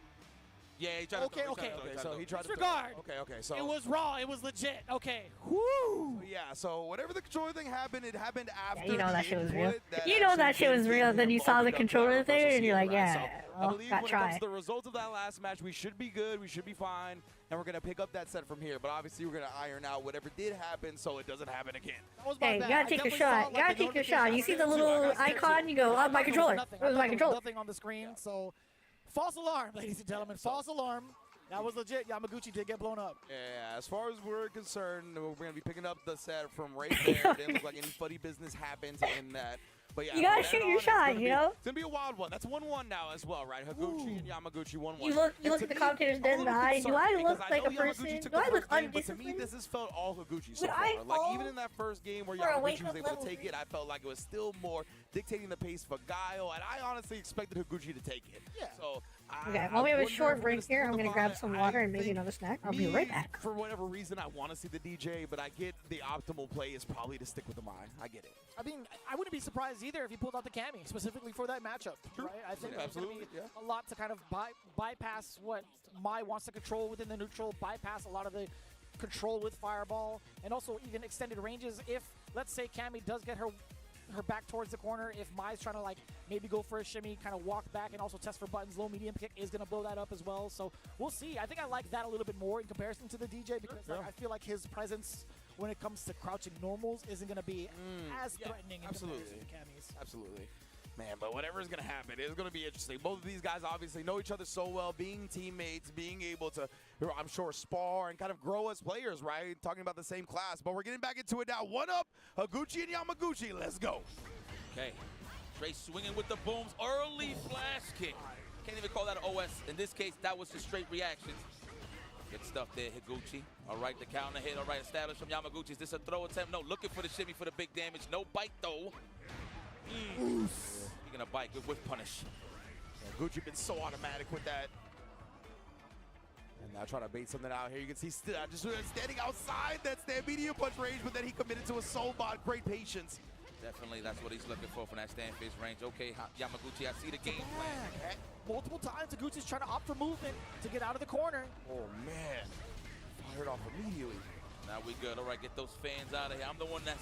Yeah, he tried to Okay. So he tried to. Disregard. Okay. So it was raw. It was legit. Okay. Woo! Yeah. So whatever the controller thing happened, it happened after. Yeah, you know that shit was real. input You know that shit was real. Then you saw the controller there, and you're like, yeah. I believe when it comes to the results of that last match, we should be good, we should be fine, and we're going to pick up that set from here. But obviously, we're going to iron out whatever did happen so it doesn't happen again. Hey, you gotta take your shot. You gotta take your shot. You see the little icon, you go, oh, my controller. Where's my controller? Nothing on the screen, so false alarm, ladies and gentlemen. False alarm. That was legit. Yamaguchi did get blown up. Yeah, as far as we're concerned, we're going to be picking up the set from right there. It didn't look like any funny business happens in that. But yeah, you gotta shoot your shot, you know? It's gonna be a wild one. That's 1-1 now as well, right? Higuchi and Yamaguchi 1-1. You look at the commentators dead in the eye. Do I look like a person? Do I look undisciplined? But to me, this has felt all Higuchi so far. Like even in that first game where Yamaguchi was able to take it, I felt like it was still more dictating the pace for Guile, and I honestly expected Higuchi to take it. Yeah. So okay, while we have a short break here, I'm gonna grab some water and maybe another snack. I'll be right back. For whatever reason, I want to see the DJ, but I get the optimal play is probably to stick with the Mai. I get it. I mean, I wouldn't be surprised either if he pulled out the Cammy, specifically for that matchup. Right? I think there's going to be a lot to kind of bypass what Mai wants to control within the neutral, bypass a lot of the control with Fireball, and also even extended ranges. If, let's say, Cammy does get her back towards the corner, if Mai's trying to like maybe go for a shimmy, kind of walk back and also test for buttons, low medium kick is going to blow that up as well. So we'll see. I think I like that a little bit more in comparison to the DJ because like, I feel like his presence when it comes to crouching normals isn't going to be as threatening in comparison to Cammy's. Absolutely. Man, but whatever is going to happen, it's going to be interesting. Both of these guys obviously know each other so well, being teammates, being able to, I'm sure, spar and kind of grow as players, right? Talking about the same class. But we're getting back into it now. 1-up, Higuchi and Yamaguchi. Let's go. Okay. Trey swinging with the booms. Early flash kick. Can't even call that an OS. In this case, that was just straight reactions. Good stuff there, Higuchi. All right, the counter hit. All right, established from Yamaguchi. Is this a throw attempt? No, looking for the shimmy for the big damage. No bite, though. Speaking of bite, good whiff punish. Yeah, Gucci been so automatic with that. And now trying to bait something out here. You can see just standing outside that stand medium punch range, but then he committed to a soul bot. Great patience. Definitely, that's what he's looking for from that stand face range. Okay, Yamaguchi, I see the game plan. Multiple times, Higuchi's trying to opt for movement to get out of the corner. Oh, man. Fired off immediately. Now we good. All right, get those fans out of here. I'm the one that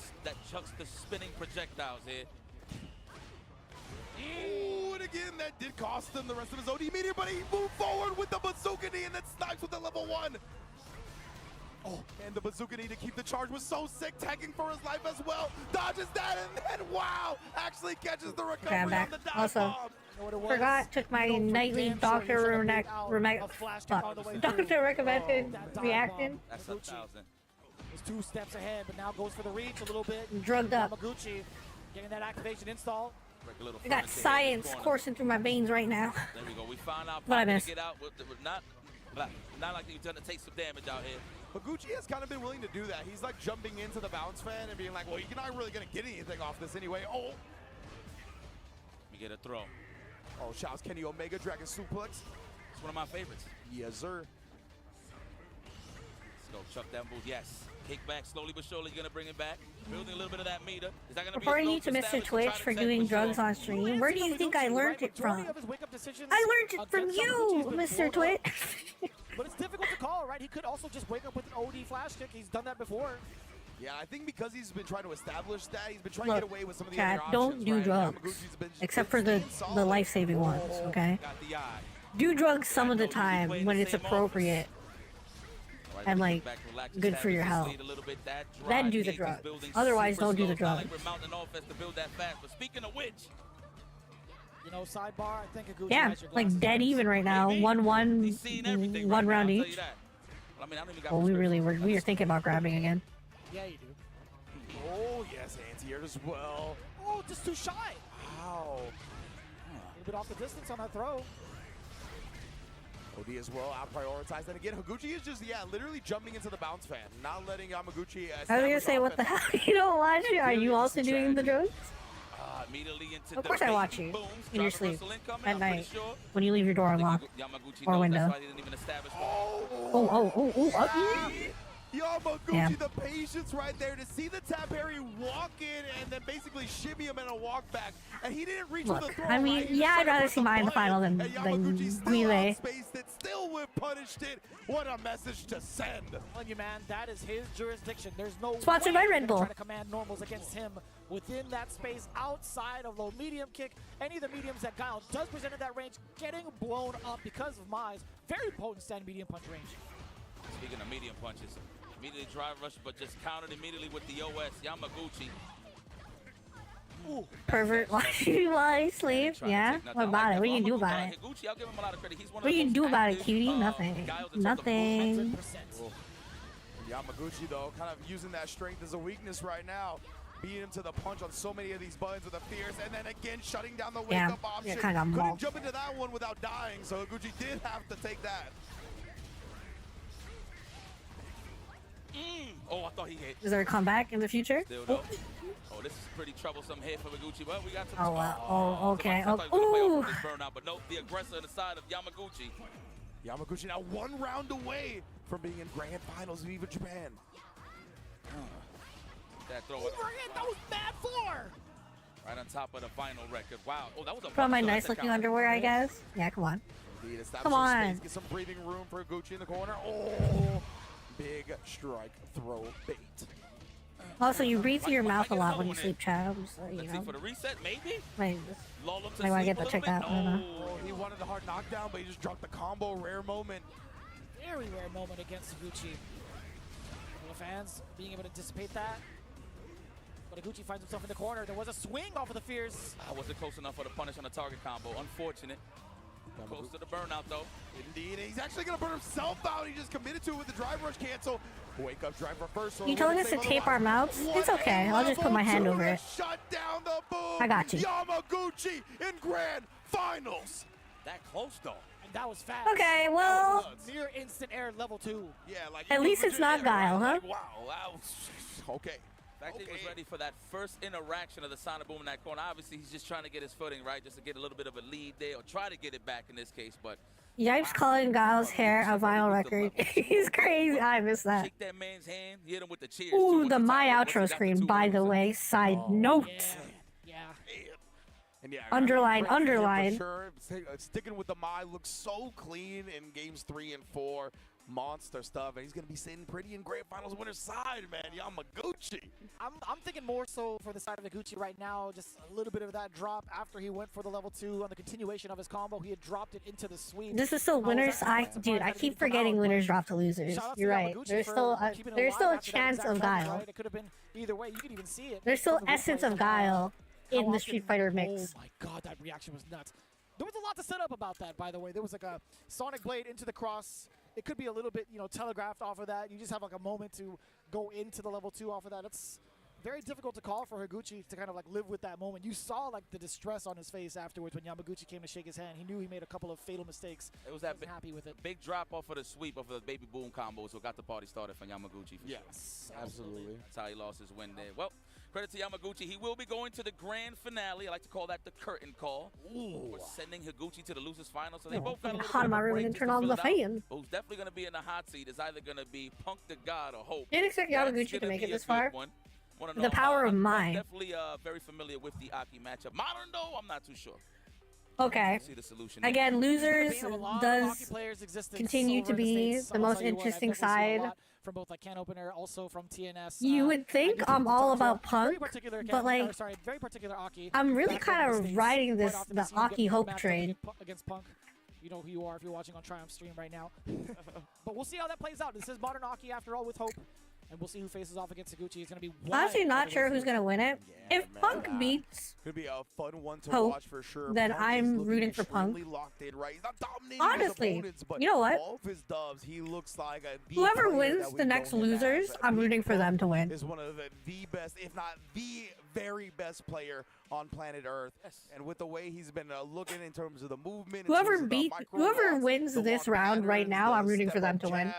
chucks the spinning projectiles here. Ooh, and again, that did cost him the rest of his OD meter, but he moved forward with the bazooka knee and then snipes with the level 1. Oh, and the bazooka knee to keep the charge was so sick, tagging for his life as well. Dodges that, and then, wow, actually catches the recovery on the dive also, bomb. Forgot, took my nightly doctor recommended reaction. That's 1,000. Was 2 steps ahead, but now goes for the reach a little bit. Drugged up. Yamaguchi getting that activation install. I got science coursing through my veins right now. There we go. We found out what I missed. To get out. Not like you've done to take some damage out here. Higuchi has kind of been willing to do that. He's like jumping into the bounce fan and being like, well, you're not really going to get anything off this anyway. Oh. We get a throw. Oh, shouts Kenny Omega, Dragon Suplex. It's one of my favorites. Yes, sir. Let's go. Chuck that move. Yes. Kick back slowly but surely. You're going to bring it back. Building a little bit of that meter. Is that going to be referring you to Mr. Twitch for doing drugs on stream. Where do you think I learned it from? I learned it from you, Mr. Twitch. But it's difficult to call, right? He could also just wake up with an OD flash kick. He's done that before. Yeah, I think because he's been trying to establish that, he's been trying to get away with some of the other options. Don't do drugs, except for the life-saving ones, okay? Do drugs some of the time when it's appropriate and like good for your health. Then do the drugs. Otherwise, don't do the drugs. Speaking of which, you know, sidebar, I think Higuchi yeah, like dead even right now. 1-1, 1 round each. Well, we were thinking about grabbing again. Yeah, you do. Oh, yes, anti-air as well. Oh, just too shy. Wow. A little bit off the distance on that throw. OD as well, out-prioritized. And again, Higuchi is just, literally jumping into the bounce fan, not letting Yamaguchi... I was going to say, what the hell? You don't watch it? Are you also doing the drugs? Of course I watch you in your sleep at night when you leave your door unlocked or window. Oh. Yamaguchi, the patience right there to see the tap parry walk in and then basically shimmy him in a walk back. And he didn't reach with the throw. I mean, yeah, I'd rather see mine in the final than Melee. Still with punished it. What a message to send. I'm telling you, man, that is his jurisdiction. There's no Sponsored way by Red Bull. try to command normals against him within that space outside of low medium kick. Any of the mediums that Guile does present in that range getting blown up because of Mai's very potent stand medium punch range. Speaking of medium punches, immediately drive rush, but just countered immediately with the OS. Yamaguchi. Ooh. Pervert. Why sleep? Yeah? What about it? What do you do about it? Higuchi, I'll give him a lot of credit. He's one What do of you the do most about it, active, cutie? Nothing. Nothing. Yamaguchi, though, kind of using that strength as a weakness right now. Beating him to the punch on so many of these buttons with a fierce, and then again shutting down the wake-up option. Couldn't jump into that one without dying, so Higuchi did have to take that. Oh, I thought he hit. Is there a comeback in the future? Still no. Oh, this is pretty troublesome here for Higuchi. Well, we got some. Oh, wow. Oh, okay. I thought he was gonna play Ooh. off this burnout, but no, the aggressor on the side of Yamaguchi. Yamaguchi now 1 round away from being in grand finals of EVO Japan. That throw that was bad for. right on top of the final record. Wow. Oh, that was a Put on my bunch of nice looking counter. underwear, I guess. Yeah, come on. Indeed, establish Come some on. space, get some breathing room for Higuchi in the corner. Oh, big strike throw bait. Also, you breathe through your mouth a lot when you sleep, Chad. So, you Let's know. see for the reset, maybe? Like, Lull him to I want to sleep get a that little checked bit. out. I don't know. Oh, he wanted the hard knockdown, but he just dropped the combo. Rare moment. Very rare moment against Higuchi. The fans being able to dissipate that. But Higuchi finds himself in the corner. There was a swing off of the Fierce. I wasn't close enough for the punish on the target combo. Unfortunate. Close to the burnout, though. Indeed, and he's actually going to burn himself out. He just committed to it with the drive rush cancel. Wake up drive reversal. You telling us to tape our mouths? It's okay. I'll just put my hand over it. Shut down the boom. I got you. Yamaguchi in grand finals. That close, though. And that was fast. Okay, well. Near instant air level 2. Yeah, like. At least it's not Guile, huh? Like, wow. Okay. Fact he was ready for that first interaction of the Sonic Boom in that corner. Obviously, he's just trying to get his footing right, just to get a little bit of a lead there, or try to get it back in this case. But Yipes calling Guile's hair a vinyl record. He's crazy. I missed that. shake that man's hand, hit him with the cheers. Ooh, the My Outro screen, by the way. Side note. Yeah. And yeah, Underline, great for him for underline. Sure. Sticking with the Mai looks so clean in games 3 and 4. Monster stuff, and he's going to be sitting pretty in grand finals winner's side, man. Yamaguchi. I'm thinking more so for the side of Higuchi right now, just a little bit of that drop after he went for the level 2 on the continuation of his combo. He had dropped it into the sweep. This is still winners. Dude, I keep forgetting winners drop to losers. You're right. There's still a chance of Guile. It could have been either way. You could even see it. There's still essence of Guile in the Street Fighter Oh mix. my god, that reaction was nuts. There was a lot to set up about that, by the way. There was like a Sonic Blade into the cross. It could be a little bit, telegraphed off of that. You just have like a moment to go into the level 2 off of that. It's very difficult to call for Higuchi to kind of like live with that moment. You saw like the distress on his face afterwards when Yamaguchi came to shake his hand. He knew he made a couple of fatal mistakes. It was that happy with it. big drop off of the sweep of the baby boom combo, so got the party started for Yamaguchi. For Yes, sure. absolutely. That's how he lost his win there. Well, credit to Yamaguchi. He will be going to the grand finale. I like to call that the curtain call. We're sending Higuchi to the losers final. So they both got a little hot in bit my of a room break and just turn to on fill the it out. fan. Who's definitely going to be in the hot seat is either going to be Punk the God or Hope. Didn't expect That's Yamaguchi to gonna make it be a this good far. one. The power of I'm mind. definitely very familiar with the Aki matchup. Modern, though, I'm not too sure. Okay. See the solution Again, losers does existence continue to over in the be States. the I'll most tell you what, I've interesting definitely seen a side. lot from both like Can Opener, also from TNS. You would think I'm all about Punk, but like, very particular Aki. I'm really Back home in kind the of States, riding quite this often the we see him Aki getting Hope matched up train. against Punk. You know who you are if you're watching on Triumph stream right now. But we'll see how that plays out. This is Modern Aki after all with Hope. And we'll see who faces off against Higuchi. It's going to be Honestly, not sure who's gonna win it. If Punk beats Could be a fun one to Hope, watch for sure. then Punk is I'm looking rooting for Punk. extremely locked in, right? He's not dominating Honestly, his opponents, but you know what? all of his dubs, he looks like the Whoever player wins that we the know next him losers, as. I'm rooting for them to win. Is one of the best, if not the very best player on planet Earth. And with the way he's been looking in terms of the movement, Whoever wins this round right now, I'm rooting for them to win.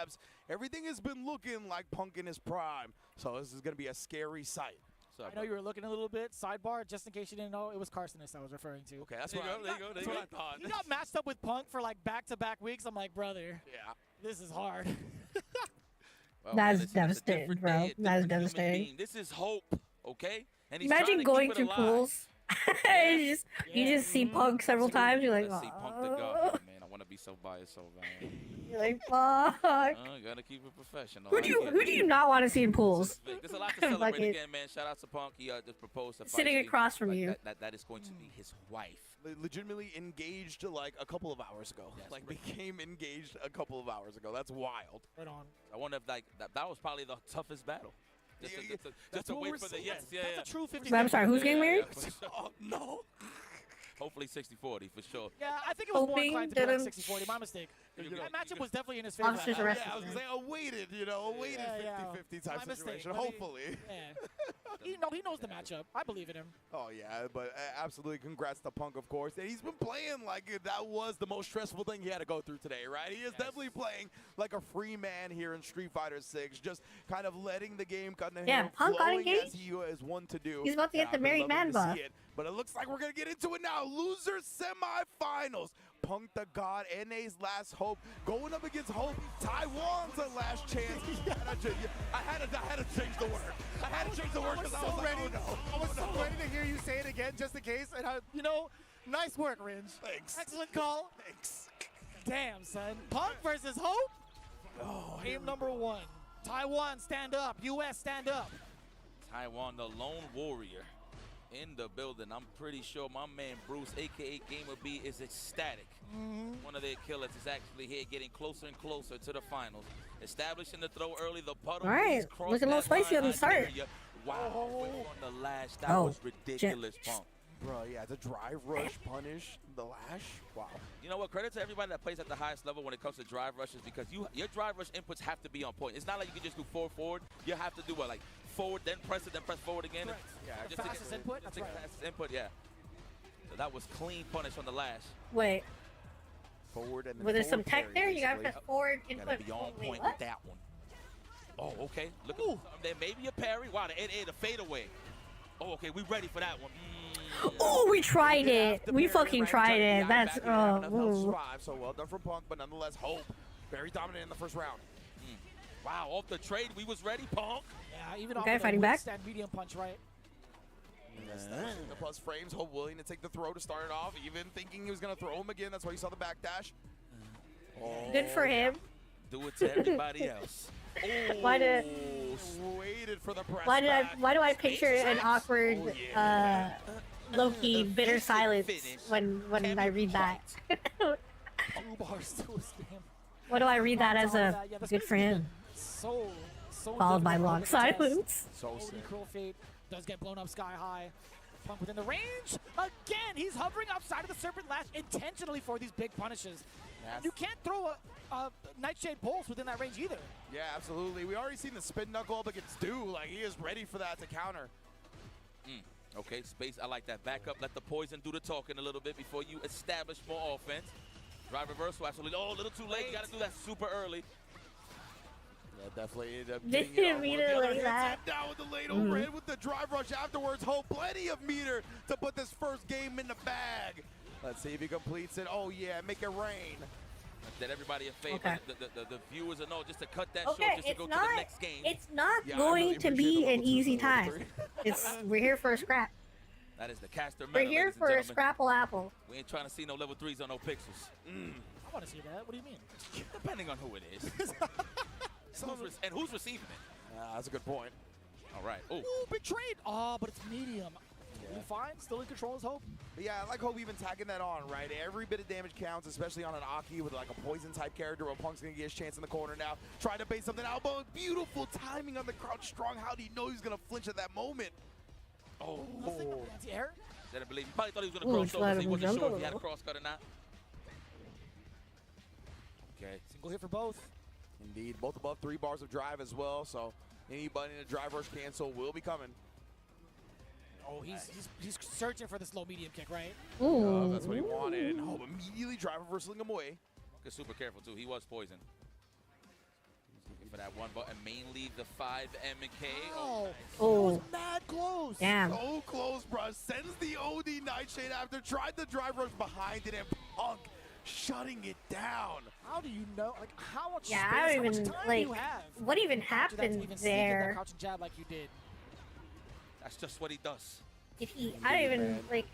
Everything has been looking like Punk in his prime. So this is going to be a scary sight. I know you were looking a little bit. Sidebar, just in case you didn't know, it was Carsonist I was referring to. Okay, that's There what you go. That's what I thought. He got matched up with Punk for like back-to-back weeks. I'm like, brother, yeah, this is hard. Well, That's listen, it's a devastating, different bro. day, a That's different human devastating. being. This is hope, okay? And he's Imagine trying to going keep it through alive. pools. You just see Punk several times. You're like, Let's see Punk the God. oh. Oh, man, I want to be so biased so bad. You're like, fuck. Gotta keep it professional. Who do you not want to see in pools? There's a lot to celebrate again, man. Shout out to Punk. He just proposed to Sitting across from you. That is going to be his wife. Legitimately engaged like a couple of hours ago. Like became engaged a couple of hours ago. That's wild. Right on. I wonder if like that was probably the toughest battle. Just to wait for the yes. That's a true 50. I'm sorry, who's getting married? Oh, no. Hopefully 60-40 for sure. Yeah, I think it was more inclined to be like 60-40. My mistake. That matchup was definitely in his favor. I was going to say awaited, 50-50 type situation. Hopefully. He knows the matchup. I believe in him. Oh, yeah, but absolutely congrats to Punk, of course. And he's been playing like that was the most stressful thing he had to go through today, right? He is definitely playing like a free man here in Street Fighter 6, just kind of letting the game cut in hand, Punk got flowing engaged. as he is one to do. He's about to get the married man buff. But it looks like we're going to get into it now. Loser semifinals. Punk the God, NA's last hope, going up against Hope. Taiwan's the last chance. I had to change the word. I had to change the word because I was like, oh no. I was so ready to hear you say it again just in case. And nice work, Ringe. Thanks. Excellent call. Thanks. Damn, son. Punk versus Hope. Oh, game number 1. Taiwan, stand up. U.S., stand up. Taiwan, the lone warrior in the building. I'm pretty sure my man Bruce, a.k.a. Gamer B, is ecstatic. One of their killers is actually here getting closer and closer to the finals. Establishing the throw early, the puddle. All right, looking a little spicy on the start. Wow, on the lash, that was ridiculous, Punk. Bro, yeah, the drive rush punish, the lash, wow. You know what, credit to everybody that plays at the highest level when it comes to drive rushes, because your drive rush inputs have to be on point. It's not like you can just do forward. You have to do what, like forward, then press it, then press forward again. Correct. Yeah, the fastest input, that's right. Fastest input, yeah. So that was clean punish on the lash. Wait. Forward and then Was there some forward tech there? You got to press forward input. Gotta be on point with that one. Oh, okay. Look at there may be a parry. Wow, the fadeaway. Oh, okay, we ready for that one. Oh, we tried it. We fucking tried it. That's survive. So well done from Punk, but nonetheless, Hope very dominant in the first round. Wow, off the trade, we was ready, Punk. Yeah, even okay, off fighting the back. stand medium punch, right? The plus frames, Hope willing to take the throw to start it off, even thinking he was going to throw him again. That's why you saw the backdash. Good for him. Do it to everybody else. Waited for the press. Why do I picture an awkward, low-key, bitter silence when I read that? 2 bars to his game. What do I read that as a good for him? So Followed by long silence. So sick. Cruel fate does get blown up sky high. Punk within the range. Again, he's hovering outside of the Serpent Lash intentionally for these big punishes. You can't throw a Nightshade Pulse within that range either. Yeah, absolutely. We already seen the spin knuckle up against Dew. Like, he is ready for that to counter. Okay, space. I like that. Back up. Let the poison do the talking a little bit before you establish more offense. Drive reversal. Absolutely. Oh, a little too late. You got to do that super early. Yeah, definitely ended up Didn't getting mean it like that. Down with the late overhead with the drive rush afterwards. Hope plenty of meter to put this first game in the bag. Let's see if he completes it. Oh, yeah, make it rain. Did everybody a favor. Okay. The viewers will know just to cut that short, just to go to the next game. It's not going to be an easy time. We're here for a scrap. That is the caster We're meta, here ladies and for a gentlemen. scrapple apple. We ain't trying to see no level 3s on no pixels. I want to see that. What do you mean? Depending on who it is. Who's receiving it? That's a good point. All right. Oh, big trade. Oh, but it's medium. Fine, still in control as Hope. But yeah, I like Hope even tagging that on, right? Every bit of damage counts, especially on an Aki with like a poison type character where Punk's gonna get his chance in the corner now. Trying to bait something out, but beautiful timing on the crouch strong. How do you know he's gonna flinch at that moment? Oh, nothing. Anti-air? Didn't believe. He probably thought he was gonna cross over, so he wasn't sure if he had a cross cut or not. Okay. Single hit for both. Indeed, both above 3 bars of drive as well, so anybody in a drive rush cancel will be coming. Oh, he's searching for this low medium kick, right? Ooh. That's what he wanted. And Hope immediately drive reversing him away. Get super careful too. He was poisoned. He's looking for that one button, mainly the 5 MK. Oh, that was mad close. Damn. So close, bro. Sends the OD Nightshade after. Tried the drive rush behind it, and Punk shutting it down. How do you know? Like, how much Yeah, space, I don't how much even time do like you have what even after that to happened even sneak in that there. crouching jab like you did? That's just what he does. Did he? I don't even like.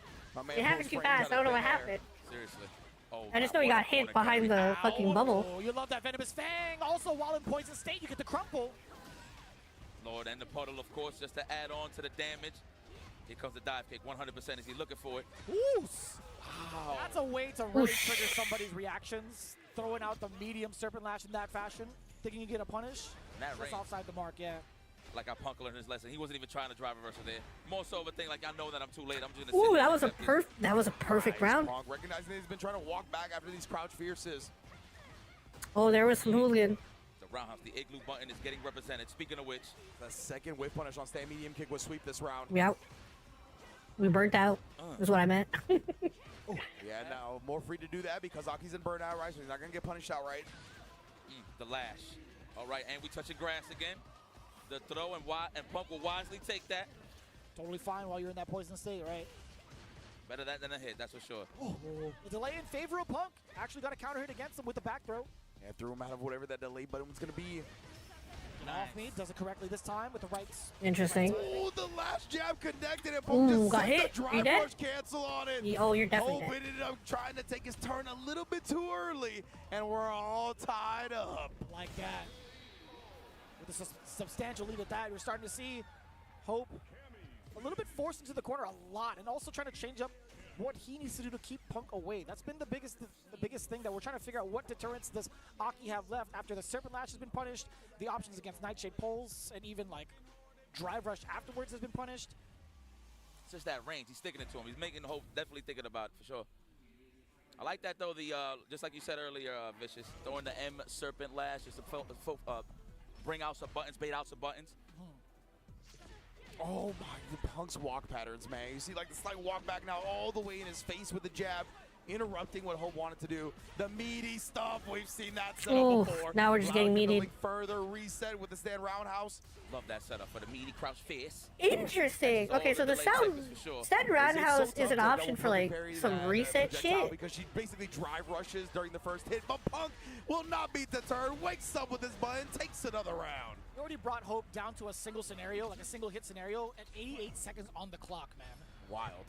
It happened too fast. I don't know what happened. Seriously. Oh, I just know he got hit behind the fucking bubble. Oh, you love that venomous fang. Also, while in poison state, you get the crumple. Lord, and the puddle, of course, just to add on to the damage. Here comes the dive kick, 100%. Is he looking for it? Ooh, wow. That's a way to really trigger somebody's reactions. Throwing out the medium serpent lash in that fashion, thinking you get a punish. That That's range. offside the mark, yeah. Like I Punk learned his lesson. He wasn't even trying to drive reversal there. More so of a thing like I know that I'm too late. I'm just gonna Ooh, sit that was a perfect round. Punk recognizing he's been trying to walk back after these crouch fierces. Oh, there was some hooligan. The roundhouse, the igloo button is getting represented. Speaking of which, the second whip punish on stand medium kick was sweep this round. We out. We burnt out. Is what I meant. Yeah, now more free to do that because Aki's in burnout, right? So he's not gonna get punished outright. The lash. All right, and we touching grass again. The throw and Punk will wisely take that. Totally fine while you're in that poison state, right? Better that than a hit, that's for sure. Oh, the delay in favor of Punk. Actually got a counter hit against him with the back throw. Yeah, threw him out of whatever that delay button was gonna be. Off me, does it correctly this time with the right. Interesting. Oh, the last jab connected and Punk just got let hit. the Are drive you dead? rush cancel on it. Oh, you're definitely Hope dead. ended up trying to take his turn a little bit too early, and we're all tied up. Like that. With a substantial lead at that, we're starting to see Hope a little bit forced into the corner a lot, and also trying to change up what he needs to do to keep Punk away. That's been the biggest thing that we're trying to figure out. What deterrence does Aki have left after the Serpent Lash has been punished, the options against Nightshade Poles, and even like Drive Rush afterwards has been punished. It's just that range. He's sticking it to him. He's making Hope definitely thinking about it for sure. I like that though. The just like you said earlier, Vicious, throwing the M Serpent Lash just to bring out some buttons, bait out some buttons. Oh my, the Punk's walk patterns, man. You see like the slight walk back now all the way in his face with the jab, interrupting what Hope wanted to do. The meaty stuff, we've seen that setup before. Now we're just getting meaty. Further reset with the stand roundhouse. Love that setup for the meaty crouch face. Interesting. Okay, so the stand roundhouse is an option for like some reset shit. Because she basically drive rushes during the first hit, but Punk will not beat the turn, wakes up with his button, takes another round. You already brought Hope down to a single scenario, like a single hit scenario, at 88 seconds on the clock, man. Wild.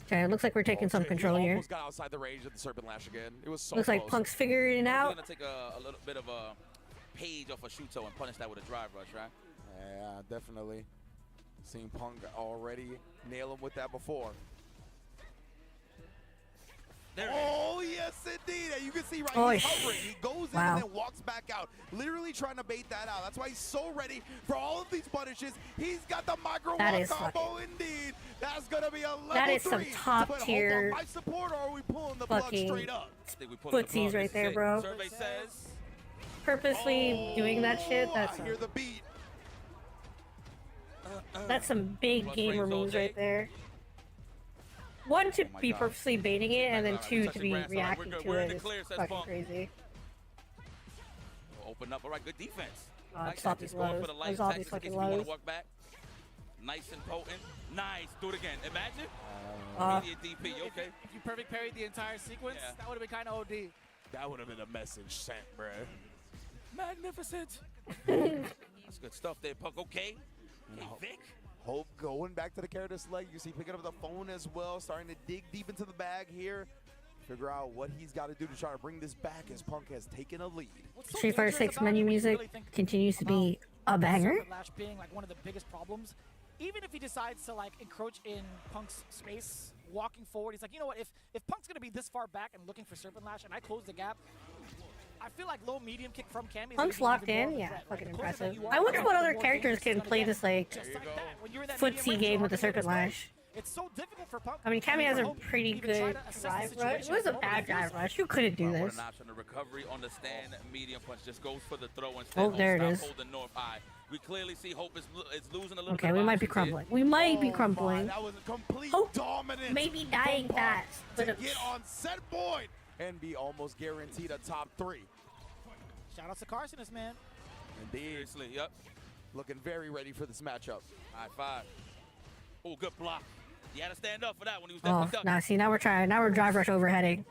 Okay, it looks like we're taking some control he here. almost got outside the range of the Serpent Lash again. It was so Looks like close. Punk's figuring it out. He's gonna take a little bit of a page off a Shuto and punish that with a drive rush, right? Yeah, definitely. Seen Punk already nail him with that before. Oh, yes, indeed. And you can see he's hovering. He goes in and then walks back out, literally trying to bait that out. That's why he's so ready for all of these punishes. He's got the micro walk combo, indeed. That's going to be a level 3. That is some top tier life support, or are we pulling the plug straight up? Footsies right there, bro. Survey says Purposely doing that shit. That's I hear the beat. That's some big gamer moves right there. One, to be purposely baiting it, and then two, to be reacting to it. It's fucking crazy. Open up. All right, good defense. Stop these lows. There's all these fucking lows. Walk back. Nice and potent. Nice. Do it again. Imagine. Immediate DP. Okay. If you perfect parried the entire sequence, that would have been kind of OD. That would have been a message sent, bruh. Magnificent. That's good stuff there, Punk. Okay. Hey, Vic. Hope going back to the character select. You see picking up the phone as well, starting to dig deep into the bag here. Figure out what he's got to do to try to bring this back as Punk has taken a lead. Street Fighter 6 menu music continues to be a banger. Lash being like one of the biggest problems. Even if he decides to like encroach in Punk's space, walking forward, he's like, you know what? If Punk's gonna be this far back and looking for Serpent Lash, and I close the gap, I feel like low medium kick from Cammy. Punk's locked in, yeah, fucking impressive. I wonder what other characters can play this like footsie game with the Serpent Lash. It's so difficult for Punk. I mean, Cammy has a pretty good drive rush. It was a bad drive rush. You couldn't do this. An option. The recovery on the stand medium punch just goes for the throw instead. Oh, there it is. Hold the north eye. We clearly see Hope is losing a little bit. Okay, we might be crumbling. We might be crumbling. That was a complete Hope dominance. maybe dying fast, to but get on set point and be almost guaranteed a top 3. Shout out to Carcinus, man. Indeed. Seriously, yep. Looking very ready for this matchup. High five. Oh, good block. You had to stand up for that when he was Oh, ducking. nah, see, now we're drive rush overheading.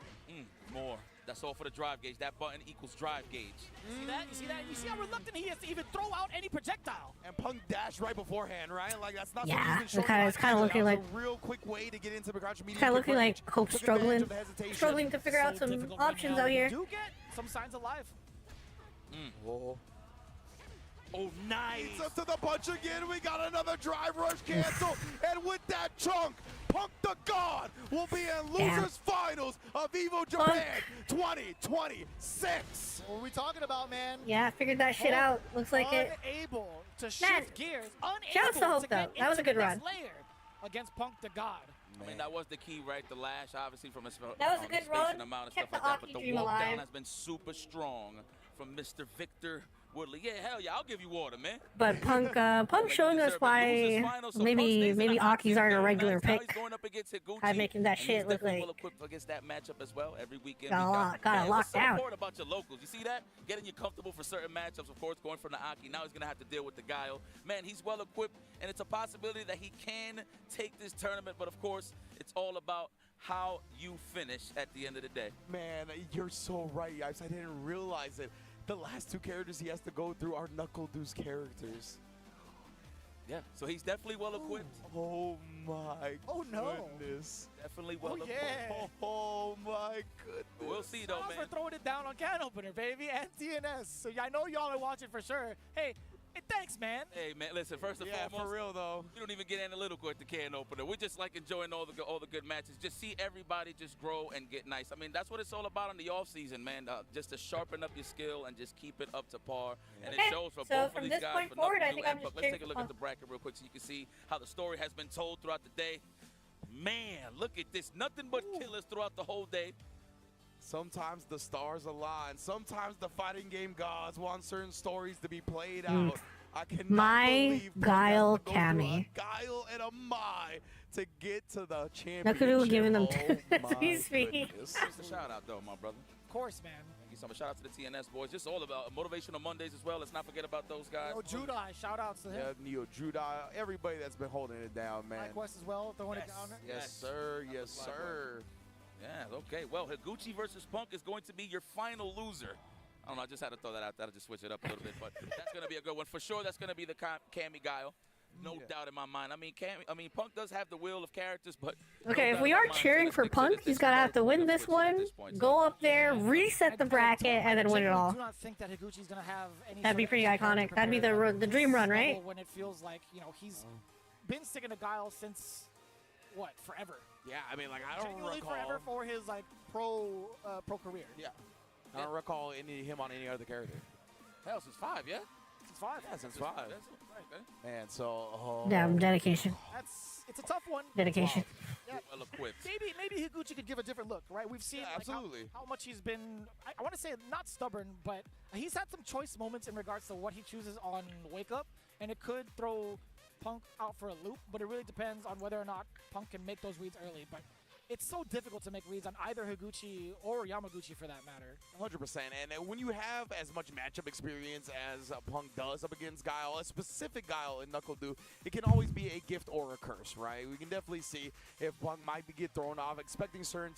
more. That's all for the drive gauge. That button equals drive gauge. See that? You see that? You see how reluctant he is to even throw out any projectile. And Punk dashed right beforehand, right? Like that's not Yeah, something he's been it's kind of looking like a real quick way to get into the crouch medium. kind of looking like Hope struggling to figure out some options out here. Do get some signs of life. Oh, nice. Leads up to the punch again. We got another drive rush cancel. And with that chunk, Punk the God will be in losers finals of EVO Japan 2026. What are we talking about, man? Yeah, I figured that shit out. Looks like it. Unable to shift gears. Shouts to Unable Hope, to though. get That was a into good the run. next layer against Punk the God. I mean, that was the key, right? The lash, obviously, from a That was a good run. amount of Kept stuff like the that. But Aki the dream walk alive. down has been super strong from Mr. Victor Woodley. Yeah, hell yeah, I'll give you water, man. But Punk showing us why maybe Aki's aren't a regular pick. I'm making that shit look like well equipped against that matchup as well. Every weekend got it locked what's so down. important about your locals? You see that? Getting you comfortable for certain matchups, of course, going from the Aki. Now he's gonna have to deal with the Guile. Man, he's well equipped, and it's a possibility that he can take this tournament. But of course, it's all about how you finish at the end of the day. Man, you're so right, Yipes. I didn't realize it. The last two characters he has to go through are Knuckle Deuce characters. Yeah, so he's definitely well equipped. Oh my goodness. Definitely well equipped. Yeah. Oh my goodness. We'll see though, Shout out man. for throwing it down on Can Opener, baby, and TNS. So I know y'all are watching for sure. Hey, thanks, man. Hey, man, listen, first and foremost, for real though. We don't even get analytical at the can opener. We're just like enjoying all the good matches. Just see everybody just grow and get nice. I mean, that's what it's all about in the off season, man. Just to sharpen up your skill and just keep it up to par. And it shows for both of these guys. Point for forward, I Knuckle think Deuce I'm and just Puck. Let's take a look at the bracket real quick so you can see how the story has been told throughout the day. Man, look at this. Nothing but killers throughout the whole day. Sometimes the stars align. Sometimes the fighting game gods want certain stories to be played out. I cannot believe Guile Cammy. Guile and a Mai to get to the championship. Knuckle giving them my speed. Just a shout out though, my brother. Of course, man. Thank you so much. Shout out to the TNS boys. Just all about motivational Mondays as well. Let's not forget about those guys. Neo Judai, shout outs to him. Yeah, Neo Judai, everybody that's been holding it down, man. Mike West as well, throwing it down. Yes, sir. Yes, sir. Yeah, okay. Well, Higuchi versus Punk is going to be your final loser. I don't know, I just had to throw that out there to just switch it up a little bit, but that's going to be a good one. For sure, that's going to be the Cammy Guile. No doubt in my mind. I mean, Punk does have the wheel of characters, but... Okay, if we are cheering for Punk, he's got to have to win this one, go up there, reset the bracket, and then win it all. I do not think that Higuchi's going to have any... That'd be pretty iconic. That'd be the dream run, right? When it feels like, he's been sticking to Guile since, what, forever? Yeah, I mean, like, I don't Genuinely recall... forever for his, like, pro career. Yeah. I don't recall him on any other character. Hell, since 5, yeah? Since 5? Yeah, since 5. That's right, man. Man, so... Damn, dedication. It's a tough one. Dedication. Yeah. Well equipped. Maybe Higuchi could give a different look, right? We've seen absolutely how much he's been, I want to say not stubborn, but he's had some choice moments in regards to what he chooses on Wake Up, and it could throw Punk out for a loop, but it really depends on whether or not Punk can make those reads early. But it's so difficult to make reads on either Higuchi or Yamaguchi for that matter. 100%. And when you have as much matchup experience as Punk does up against Guile, a specific Guile in Knuckle Deuce, it can always be a gift or a curse, right? We can definitely see if Punk might get thrown off, expecting certain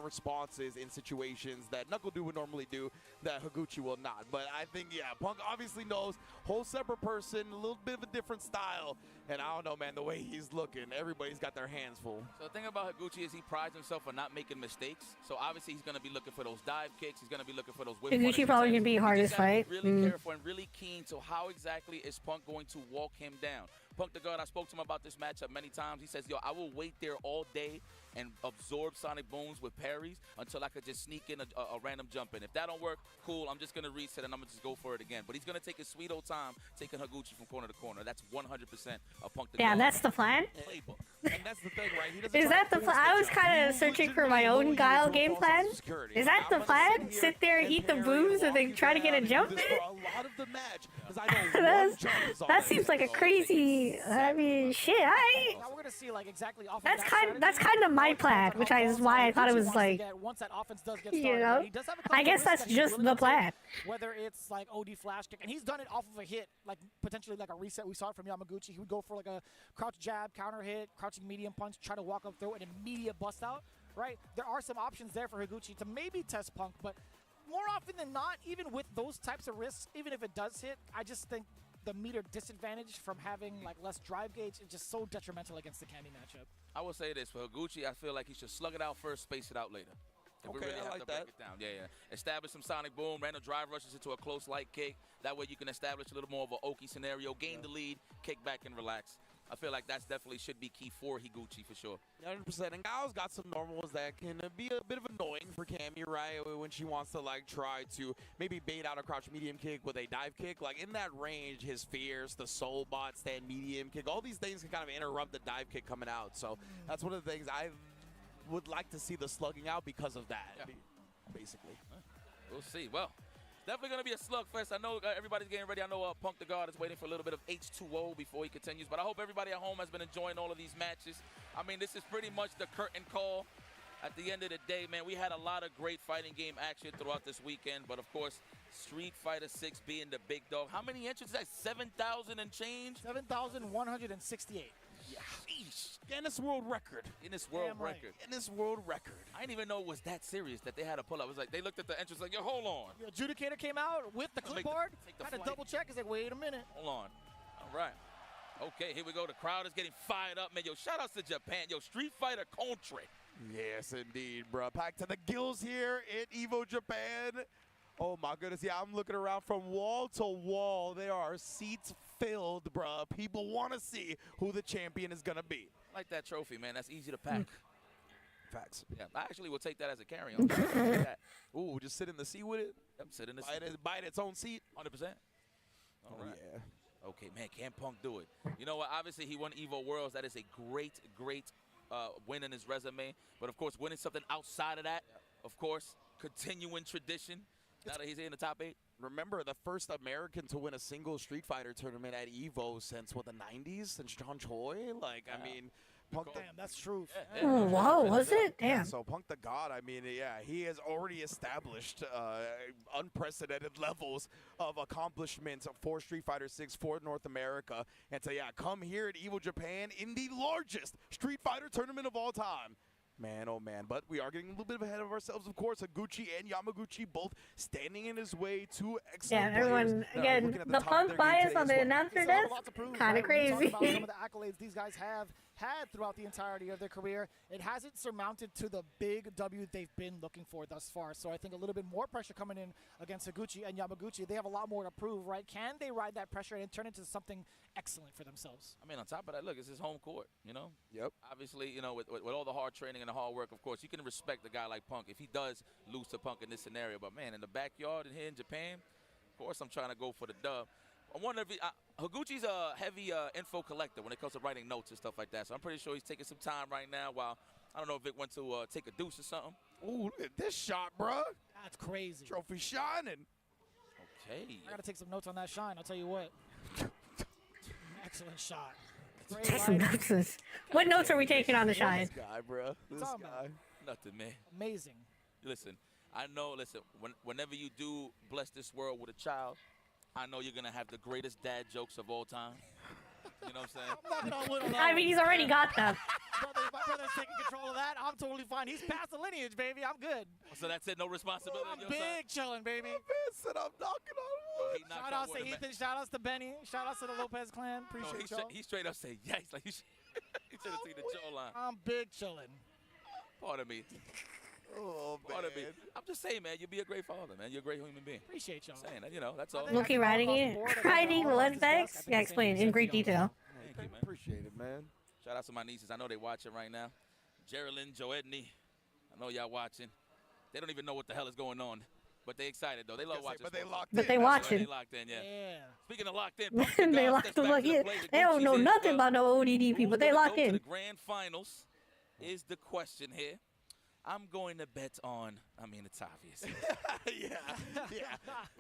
responses in situations that Knuckle Deuce would normally do that Higuchi will not. But I think, yeah, Punk obviously knows, whole separate person, a little bit of a different style. And I don't know, man, the way he's looking, everybody's got their hands full. So the thing about Higuchi is he prides himself on not making mistakes. So obviously he's going to be looking for those dive kicks. He's going to be looking for those whip Higuchi probably going to be hardest fight. Really careful and really keen to how exactly is Punk going to walk him down. Punk the God, I spoke to him about this matchup many times. He says, yo, I will wait there all day and absorb sonic booms with parries until I could just sneak in a random jump in. If that don't work, cool, I'm just going to reset and I'm going to just go for it again. But he's going to take his sweet old time taking Higuchi from corner to corner. That's 100% a Punk the God. Yeah, that's the plan. Playbook. And that's the thing, right? He doesn't Is that the plan? I was kind of searching for my own Guile game plan. Is that the plan? Sit there, eat the booze, and then try to get a jump in? That seems like a crazy. I mean, shit. Now we're gonna see like exactly off That's kind of my plan, which is why I thought it was like, once that offense does get you started, know. he does have a I guess that's just the plan. Whether it's like OD flash kick, and he's done it off of a hit, like potentially like a reset. We saw it from Yamaguchi. He would go for like a crouch jab, counter hit, crouching medium punch, try to walk up through an immediate bust out. right? There are some options there for Higuchi to maybe test Punk, but more often than not, even with those types of risks, even if it does hit, I just think the meter disadvantage from having like less drive gauge is just so detrimental against the Cammy matchup. I will say this, for Higuchi, I feel like he should slug it out first, space it out later. If we really have to break it down. Yeah. Establish some sonic boom, random drive rushes into a close light kick. That way you can establish a little more of an Oki scenario, gain the lead, kick back and relax. I feel like that's definitely should be key for Higuchi for sure. 100%. And Gao's got some normals that can be a bit of annoying for Cammy, right? When she wants to like try to maybe bait out a crouch medium kick with a dive kick. Like in that range, his fears, the soul bot, stand medium kick, all these things can kind of interrupt the dive kick coming out. So that's one of the things I would like to see the slugging out because of that, basically. We'll see. Well, definitely going to be a slugfest. I know everybody's getting ready. I know Punk the God is waiting for a little bit of H2O before he continues. But I hope everybody at home has been enjoying all of these matches. I mean, this is pretty much the curtain call. At the end of the day, man, we had a lot of great fighting game action throughout this weekend. But, of course, Street Fighter 6 being the big dog. How many entries is that? 7,000 and change? 7,168. Yeah. Guinness World Record. Guinness World Record. Guinness World Record. I didn't even know it was that serious that they had to pull up. It was like they looked at the entrance like, yo, hold on. The adjudicator came out with the clipboard. Had to double check. He's like, wait a minute. Hold on. All right. Okay, here we go. The crowd is getting fired up, man. Yo, shout outs to Japan. Yo, Street Fighter country. Yes, indeed, bro. Packed to the gills here in EVO Japan. Oh, my goodness. Yeah, I'm looking around from wall to wall. There are seats filled, bro. People want to see who the champion is going to be. Like that trophy, man. That's easy to pack. Facts. Yeah, I actually will take that as a carry-on. Ooh, just sit in the seat with it? Yep, sit in the seat. Bite its own seat? 100%. All right. Yeah. Okay, man, can Punk do it? You know what? Obviously, he won EVO Worlds. That is a great win in his resume. But, of course, winning something outside of that, of course, continuing tradition. Now that he's in the top 8. Remember, the first American to win a single Street Fighter tournament at EVO since, what, the 90s? Since John Choi? Like, I mean, Punk. Damn, that's truth. Oh, wow, was it? Damn. So Punk the God, I mean, yeah, he has already established unprecedented levels of accomplishments for Street Fighter 6 for North America. And so, yeah, come here at EVO Japan in the largest Street Fighter tournament of all time. Man, oh man, but we are getting a little bit ahead of ourselves, of course. Higuchi and Yamaguchi both standing in his way, two excellent players. Everyone, again, the Punk bias on the announcer desk, kind of crazy. Talk about some of the accolades these guys have had throughout the entirety of their career. It hasn't surmounted to the big W they've been looking for thus far. So I think a little bit more pressure coming in against Higuchi and Yamaguchi. They have a lot more to prove, right? Can they ride that pressure and turn into something excellent for themselves? I mean, on top of that, look, it's his home court, you know? Yep. Obviously, you know, with all the hard training and the hard work, of course, you can respect a guy like Punk if he does lose to Punk in this scenario. But, man, in the backyard and here in Japan, of course I'm trying to go for the dub. I wonder if Higuchi's a heavy info collector when it comes to writing notes and stuff like that. So I'm pretty sure he's taking some time right now while, I don't know if Vic went to take a deuce or something. Ooh, look at this shot, bro. That's crazy. Trophy shining. Okay. I got to take some notes on that shine, I'll tell you what. Excellent shot. What notes are we taking on the shine? This guy, bro. This guy. Nothing, man. Amazing. Listen, I know, whenever you do bless this world with a child, I know you're going to have the greatest dad jokes of all time. You know what I'm saying? I mean, he's already got them. My brother's taking control of that. I'm totally fine. He's past the lineage, baby. I'm good. So that's it? No responsibility on I'm your big chilling, baby. Said I'm knocking on wood. Shout outs to Ethan. Shout outs to Benny. Shout outs to the Lopez clan. Appreciate y'all. He straight up said yes. Like he should have seen the jawline. I'm big chilling. Pardon me. Oh, Pardon me. I'm just saying, man, you'll be a great father, man. You're a great human being. Appreciate y'all. Saying that, you know, that's all. Loki riding the lunch bags? Yeah, explain in great detail. Thank you, man. Appreciate it, man. Shout out to my nieces. I know they're watching right now. Geraldine, Joedney. I know y'all watching. They don't even know what the hell is going on. But they excited, though. They love watching. But they locked in. But they watching. They locked in, yeah. Speaking of locked in. They locked in. They don't know nothing about no ODD people. They locked in. The grand finals is the question here. I'm going to bet on, I mean, it's obvious. yeah.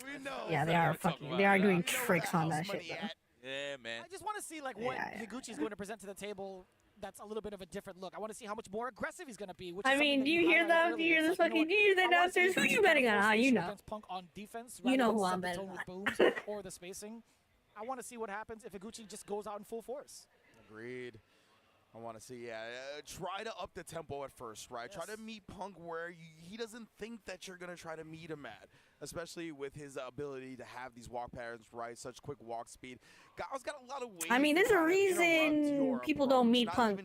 We know. Yeah, they are doing tricks on that shit, though. Yeah, man. I just want to see like what Higuchi's going to present to the table. That's a little bit of a different look. I want to see how much more aggressive he's going to be. I mean, do you hear them? Do you hear this fucking? Do you hear the announcers? Who you betting on? You know. Punk on defense. You know who I'm betting on. Booms or the spacing. I want to see what happens if Higuchi just goes out in full force. Agreed. I want to see, try to up the tempo at first, right? Try to meet Punk where he doesn't think that you're going to try to meet him at, especially with his ability to have these walk patterns, right? Such quick walk speed. Gao's got a lot of ways. I mean, there's a reason people don't meet Punk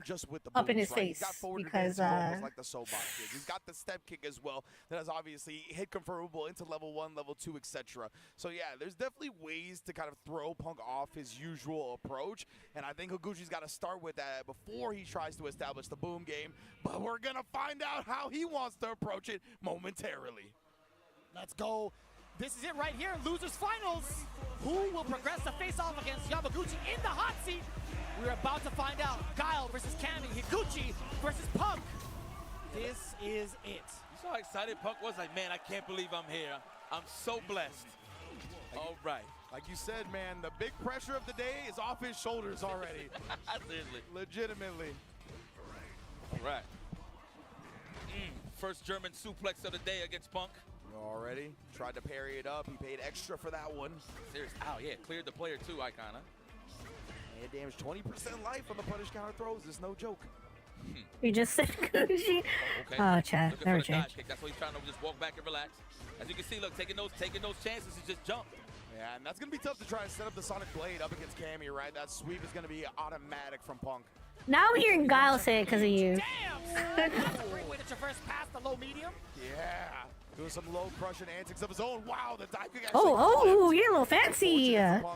up in his face because like the Sobot kick. He's got the step kick as well that is obviously hit confirmable into level 1, level 2, etc. So yeah, there's definitely ways to kind of throw Punk off his usual approach, and I think Higuchi's got to start with that before he tries to establish the boom game. But we're gonna find out how he wants to approach it momentarily. Let's go. This is it right here, losers finals. Who will progress to face off against Yamaguchi in the hot seat? We're about to find out. Guile versus Cammy, Higuchi versus Punk. This is it. You saw how excited Punk was? Like, man, I can't believe I'm here. I'm so blessed. All right. Like you said, man, the big pressure of the day is off his shoulders already. Seriously. Legitimately. All right. First German suplex of the day against Punk. Already tried to parry it up. He paid extra for that one. Seriously. Oh, yeah. Cleared the player, too, Icona. And damaged 20% life on the punish counter throws. It's no joke. You just said Gucci. Okay. Oh, Chad. Looking Never for the dive changed. kick. That's what he's trying to just walk back and relax. As you can see, look, taking those chances to just jump. Yeah, and that's going to be tough to try and set up the Sonic Blade up against Cammy, right? That sweep is going to be automatic from Punk. Now I'm hearing Guile say it because of you. Damn! That's a great way to traverse past the low medium. Yeah. Doing some low crushing antics of his own. Wow, the dive kick actually. Oh, you're a little fancy. Nice,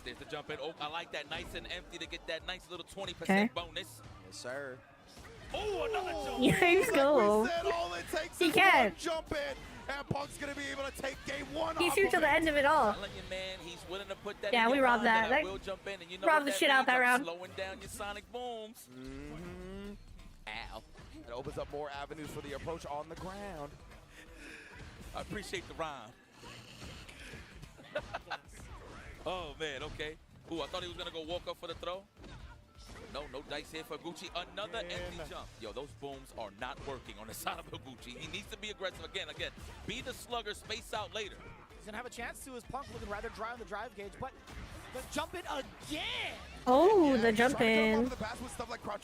there's the jump in. Oh, I like that, nice and empty to get that nice little 20% bonus. Yes, sir. Oh, another jump. Yeah, he's go. He can. Jump in, and Punk's gonna be able to take game 1 He's off here of till the it. end of it all. Telling you, man, he's willing to put that Yeah, in we your robbed mind, that. and I will jump in, and you know Robbed what the shit that out that means. I'm round. Slowing down your sonic booms. Ow. It opens up more avenues for the approach on the ground. I appreciate the rhyme. Oh, man, okay. Ooh, I thought he was going to go walk up for the throw. No dice here for Gucci. Another empty jump. Yo, those booms are not working on the side of Gucci. He needs to be aggressive again. Be the slugger, space out later. He's going to have a chance to. His Punk looking rather dry on the drive gauge, but the jump in again. Oh, the jump in.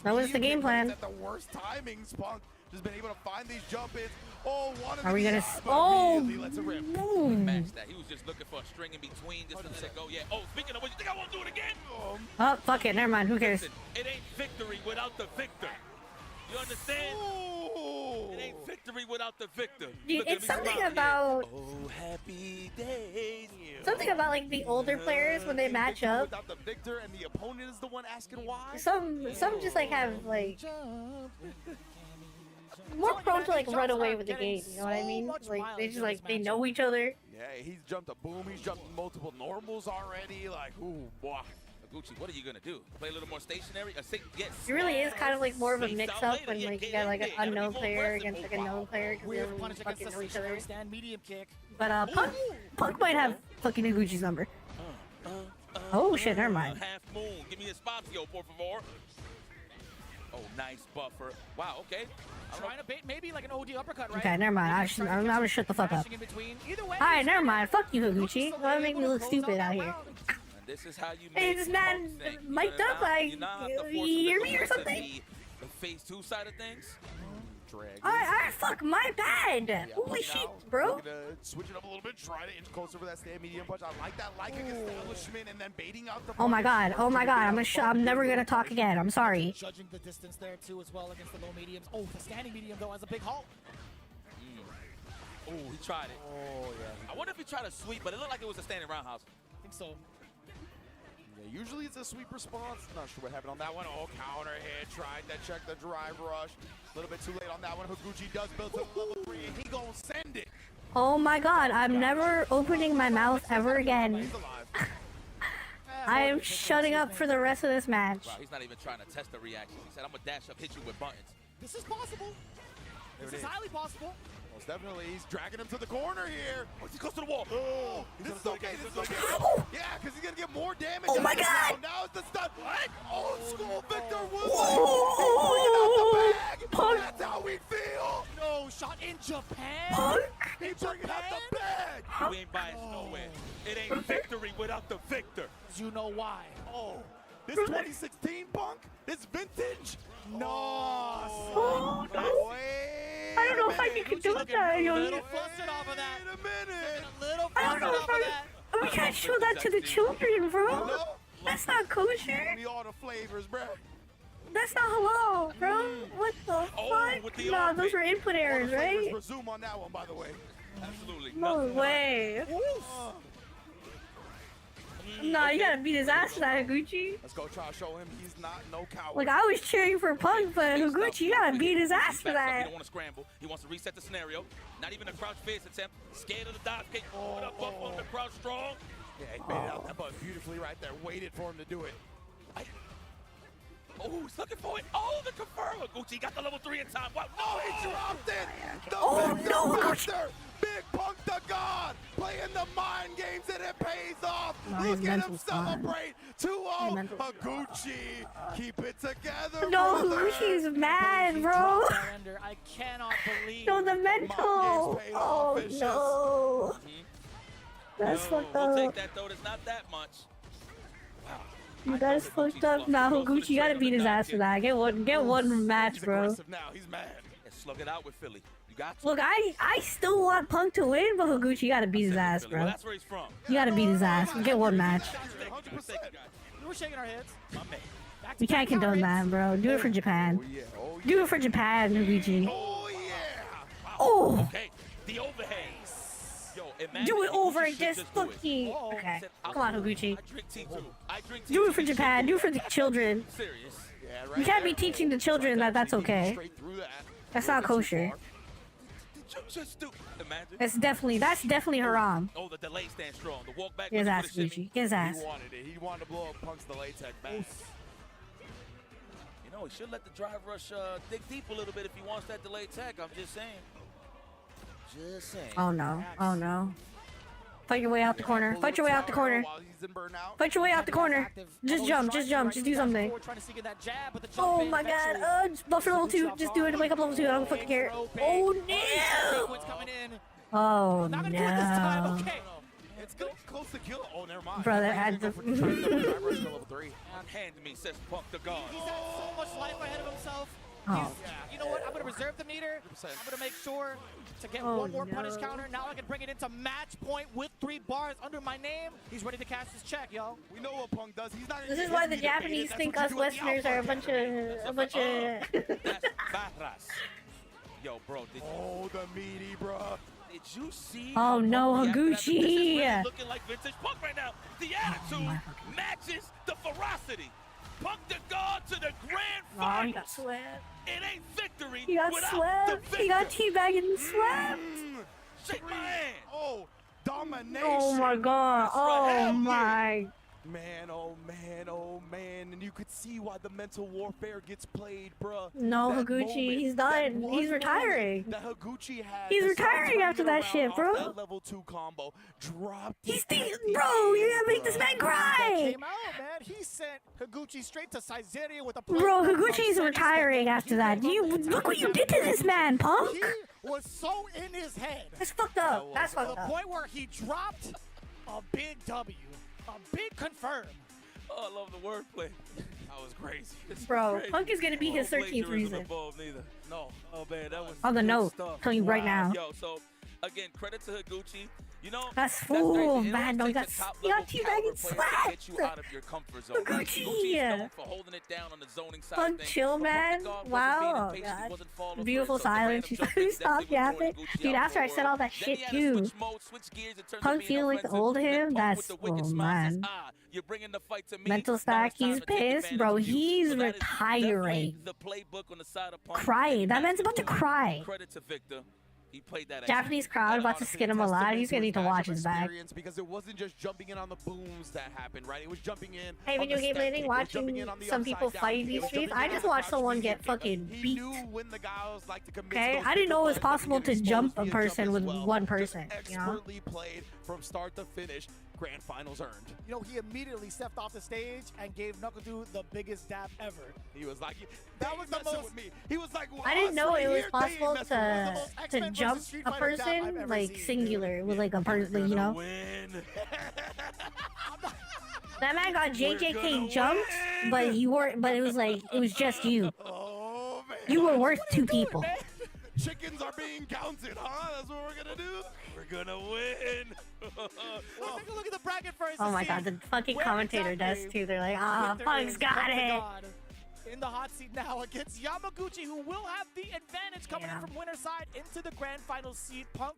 That was the game plan. At the worst timings, Punk just been able to find these jump ins. Oh, one of Are we gonna? lets it rip. Match that. He was just looking for a string in between just to let it go. Yeah. Oh, speaking of which, you think I won't do it again? Oh, fuck it. Never mind. Who cares? Listen, it ain't victory without the victor. You understand? It ain't victory without the victor. It's something about. Oh, happy days. Something about like the older players when they match up. Without the victor, and the opponent is the one asking why. Some just like have like more prone to like run away with the game. You know what I mean? Like they just like they know each other. Yeah, he's jumped a boom. He's jumped multiple normals already. Like, ooh, boy. Gucci, what are you gonna do? Play a little more stationary? Yes. It really is kind of like more of a mix-up when like you got like an unknown player against like a known player because they don't really fucking know each other. Medium kick. But Punk might have fucking Higuchi's number. Oh shit, never mind. Half moon. Give me a spazio, por favor. Oh, nice buffer. Wow, okay. Trying to bait maybe like an OD uppercut, right? Okay, never mind. I'm gonna shut the fuck up. Alright, never mind. Fuck you, Higuchi. Don't make me look stupid out here. This is how you Hey, this man mic'd up. Like, you hear me or something? The phase 2 side of things. Alright, fuck, my bad. Holy shit, bro. We're gonna switch it up a little bit. Try to inch closer for that stand medium punch. I like that establishment and then baiting out the. Oh my god. I'm never gonna talk again. I'm sorry. Judging the distance there too as well against the low mediums. Oh, the standing medium though has a big halt. Oh, he tried it. Oh yeah. I wonder if he tried to sweep, but it looked like it was a standing roundhouse. I think so. Yeah, usually it's a sweep response. Not sure what happened on that one. Oh, counter hit. Tried to check the drive rush. A little bit too late on that one. Higuchi does build to level 3, and he gonna send it. Oh my god, I'm never opening my mouth ever again. I am shutting up for the rest of this match. Wow, he's not even trying to test the reaction. He said, I'm gonna dash up, hit you with buttons. This is possible. This is highly possible. Most definitely, he's dragging him to the corner here. Oh, he's close to the wall. Oh, this is okay. This is okay. Yeah, because he's gonna get more damage. Oh my god! Now it's the stun. Old school Victor Whoa! Punk. That's how we feel. No shot in Japan. Punk. He's bringing out the bag. We ain't biased nowhere. It ain't victory without the victor. You know why? Oh. This 2016 Punk? This vintage? No. Oh, no. I don't know if I can do that. A little flustered off of that. I don't know if we can't show that to the children, bro. That's not kosher. All the flavors, bro. That's not halal, bro. What the fuck? Nah, those were input errors, right? Resume on that one, by the way. Absolutely. No way. Nah, you gotta beat his ass for that, Higuchi. Let's go try to show him he's not no coward. Like, I was cheering for Punk, but Higuchi, you gotta beat his ass for He that. don't want to scramble. He wants to reset the scenario. Not even a crouch face attempt. Scared of the dive kick. Put up on the crouch strong. Yeah, he made it out that button beautifully right there. Waited for him to do it. Oh, he's looking for it. Oh, the confirm. Gucci got the level 3 in time. Wow. Oh, he dropped it. The no, master. Big Punk the God. Playing the mind games and it pays off. No, Look his at him mental's fine. celebrate. 2-0. Gucci. Keep it together, No, brother. Higuchi's mad, bro. I cannot believe. No, the mental. Oh, no. That's fucked We'll up. take that, though. It's not that much. Wow. You guys fucked up. Nah, Higuchi, you gotta beat his ass for that. Get one match, bro. Now he's mad. And slug it out with Philly. You got to. Look, I still want Punk to win, but Higuchi, you gotta beat his ass, Well, bro. that's where he's from. You gotta beat his ass. Get one match. 100%. We were shaking our heads. My man. We can't condone that, bro. Do it for Japan. Do it for Japan, Higuchi. Oh, yeah. Oh! Okay. The overhead. Yo, imagine Do it if over Gucci and should just do it. fucking. Okay. Come on, Higuchi. I drink T2. I drink T2. Do it for Japan. Do it for the children. Serious. Yeah, right You can't be there. teaching the children that that's okay. Straight through that. That's not kosher. Just do. Imagine. That's definitely haram. Oh, the delay stands strong. The walk back. Get his with ass, the shimmy. Gucci. Get his ass. He wanted it. He wanted to blow up Punk's delay tech back. You know, he should let the drive rush dig deep a little bit if he wants that delay tech. I'm just saying. Just saying. Oh no. Oh no. Fight your way out the corner. Fight your way out the corner. While he's in burnout. Fight your way out the corner. Just jump. Just jump. Just do something. Oh my god. Just buffer level 2. Just do it. Wake up level 2. I don't fucking care. Oh no. Oh no. It's close to kill. Oh, never mind. Brother had to. level 3. Hand me, says Punk the God. He's had so much life ahead of himself. Oh. You know what? I'm going to reserve the meter. I'm going to make sure to get one more punish counter. Now I can bring it into match point with 3 bars under my name. He's ready to cash his check, yo. We know what Punk does. He's not. This is why the Japanese think us Westerners are a bunch of. That's barras. Yo, bro. Oh, the meaty, bro. Did you see? Oh no, Higuchi. This is really looking like vintage Punk right now. The attitude matches the ferocity. Punk the God to the grand Oh, finals. he got swept. It ain't victory. He got without swept. the He got victor. teabagged and swept. Shake my hand. Oh, domination. Oh my god. Oh my. Man, oh man, oh man. And you could see why the mental warfare gets played, bruh. No, That Higuchi, moment, he's that done. one He's retiring. moment That Higuchi had. He's to retiring start after turning that shit, around bro. off that level 2 combo. Dropped He's it at the bro, you end, gotta make this bruh. man That cry. came out, man. He sent Higuchi straight to Caesarea with a Bro, Higuchi's retiring after that. Look what you did to this man, Punk. He was so in his head. That's fucked up. That's To the fucked up. point where he dropped a big W. A big confirm. Oh, I love the wordplay. That was crazy. Bro, Crazy. Punk is gonna be his No 13th plagiarism reason. involved neither. No. Oh man, that was On the good note, stuff. telling you right now. Yo, so again, credit to Higuchi. You know, That's crazy. fool, It man. only No, takes a top you got level teabagged caliber and player to get you slapped. out of your comfort zone. Higuchi. Gucci is known for holding it down on the zoning side Punk of things. chill, But man. Punk the God wasn't Wow. being Oh, impatient. He God. wasn't falling for Beautiful it. So the random silence. You jumping stop definitely was yapping. throwing Gucci Dude, out after I for said a all that while. shit Then he had to too. switch mode, switch gears in terms of Punk being feeling like offensive. old Then him. Punk That's with the wicked oh smile says, man. you're bringing the fight to me. Mental Now stack. it's time He's to take pissed, advantage bro. of you. He's So that is definitely retiring. the playbook on the side of Punk. Crying. That man's about to cry. Credit to Victor. He played that. Japanese crowd about to skin him alive. He's gonna need to watch his back. Because it wasn't just jumping in on the booms that happened, right? It was jumping in. Hey, on video the game step landing, kick, it was jumping in watching on the some upside people down fight kick, these it was streets. jumping I in just on the watched crouch someone knee get kick. fucking He beat. knew when the guys like to commit Okay, those I didn't know it was big plays, possible they to could get jump exposed a via person jump with as well. one Just person, you know? expertly played from start to finish. Grand finals earned. You know, he immediately stepped off the stage and gave Knuckle the biggest dab ever. He was like, That was the most. with me. He was like, well, I didn't know us it right was here, they ain't possible messing with us. to X-Men jump versus Street a Fighter dab I've person ever like seen, singular with like a person, you know. Win. That man got JJK jumped but you were, but it was like it was just you. Oh man. You were worth two people. Chickens are being counted, huh? That's what we're gonna do. We're gonna win. Let's take a look at the bracket first. Oh my god, the fucking commentator does too. They're like, ah, Punk's got it. In the hot seat now against Yamaguchi, who will have the advantage coming in from winner's side into the grand final seed. Punk,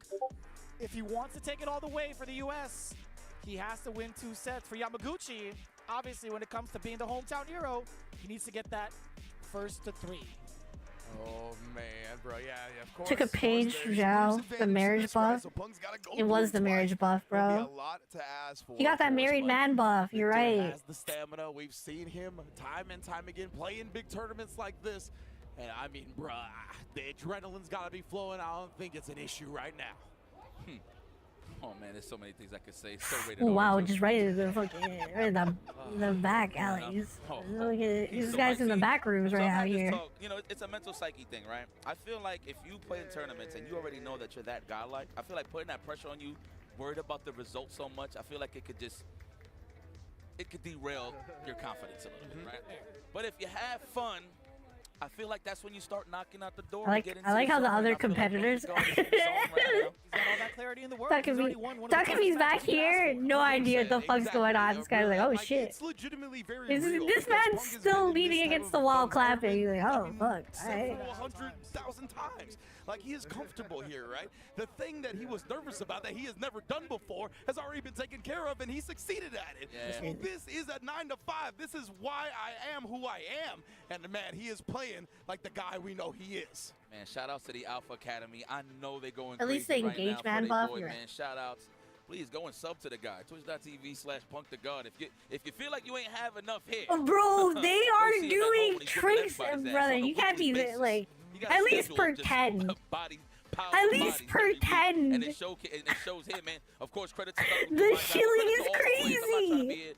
if he wants to take it all the way for the US, he has to win 2 sets. For Yamaguchi, obviously when it comes to being the hometown hero, he needs to get that first to 3. Oh man, bro, yeah, of course. Took a page, Zhao, the marriage buff. It was the marriage buff, bro. He got that married man buff. You're right. Has the stamina. We've seen him time and time again play in big tournaments like this, and I mean, bro, the adrenaline's gotta be flowing. I don't think it's an issue right now. Oh man, there's so many things I could say. So rated Oh wow, R2. just right in the fucking right in the back alleys. Look at these guys in the back rooms right out here. You know, it's a mental psyche thing, right? I feel like if you play in tournaments and you already know that you're that godlike, I feel like putting that pressure on you, worried about the results so much, I feel like it could derail your confidence a little bit, right? But if you have fun, I feel like that's when you start knocking out the door. I like how the other competitors. Takami's back here, no idea what the fuck's going on. This guy's like, oh shit. This man's still leaning against the wall clapping. He's like, oh fuck. Alright. 100,000 times. Like, he is comfortable here, right? The thing that he was nervous about that he has never done before has already been taken care of, and he succeeded at it. Yeah. So this is a 9 to 5. This is why I am who I am. And man, he is playing like the guy we know he is. Man, shout outs to the Alpha Academy. I know they're going At least crazy they right engage now man for buff, their boy, you're man. Shout outs. Please go and sub to the guy. Twitch.tv/PunkTheGod. If you feel like you ain't have enough hair. Oh, bro, they go are see him at home doing when he's whooping tricks, everybody's ass brother. on a You can't weekly be basis. like, You got a at least schedule of just pretend. Power At bodies least every week, pretend. and it shows here, man. Of course, credit to The shilling is I'm not trying to crazy. be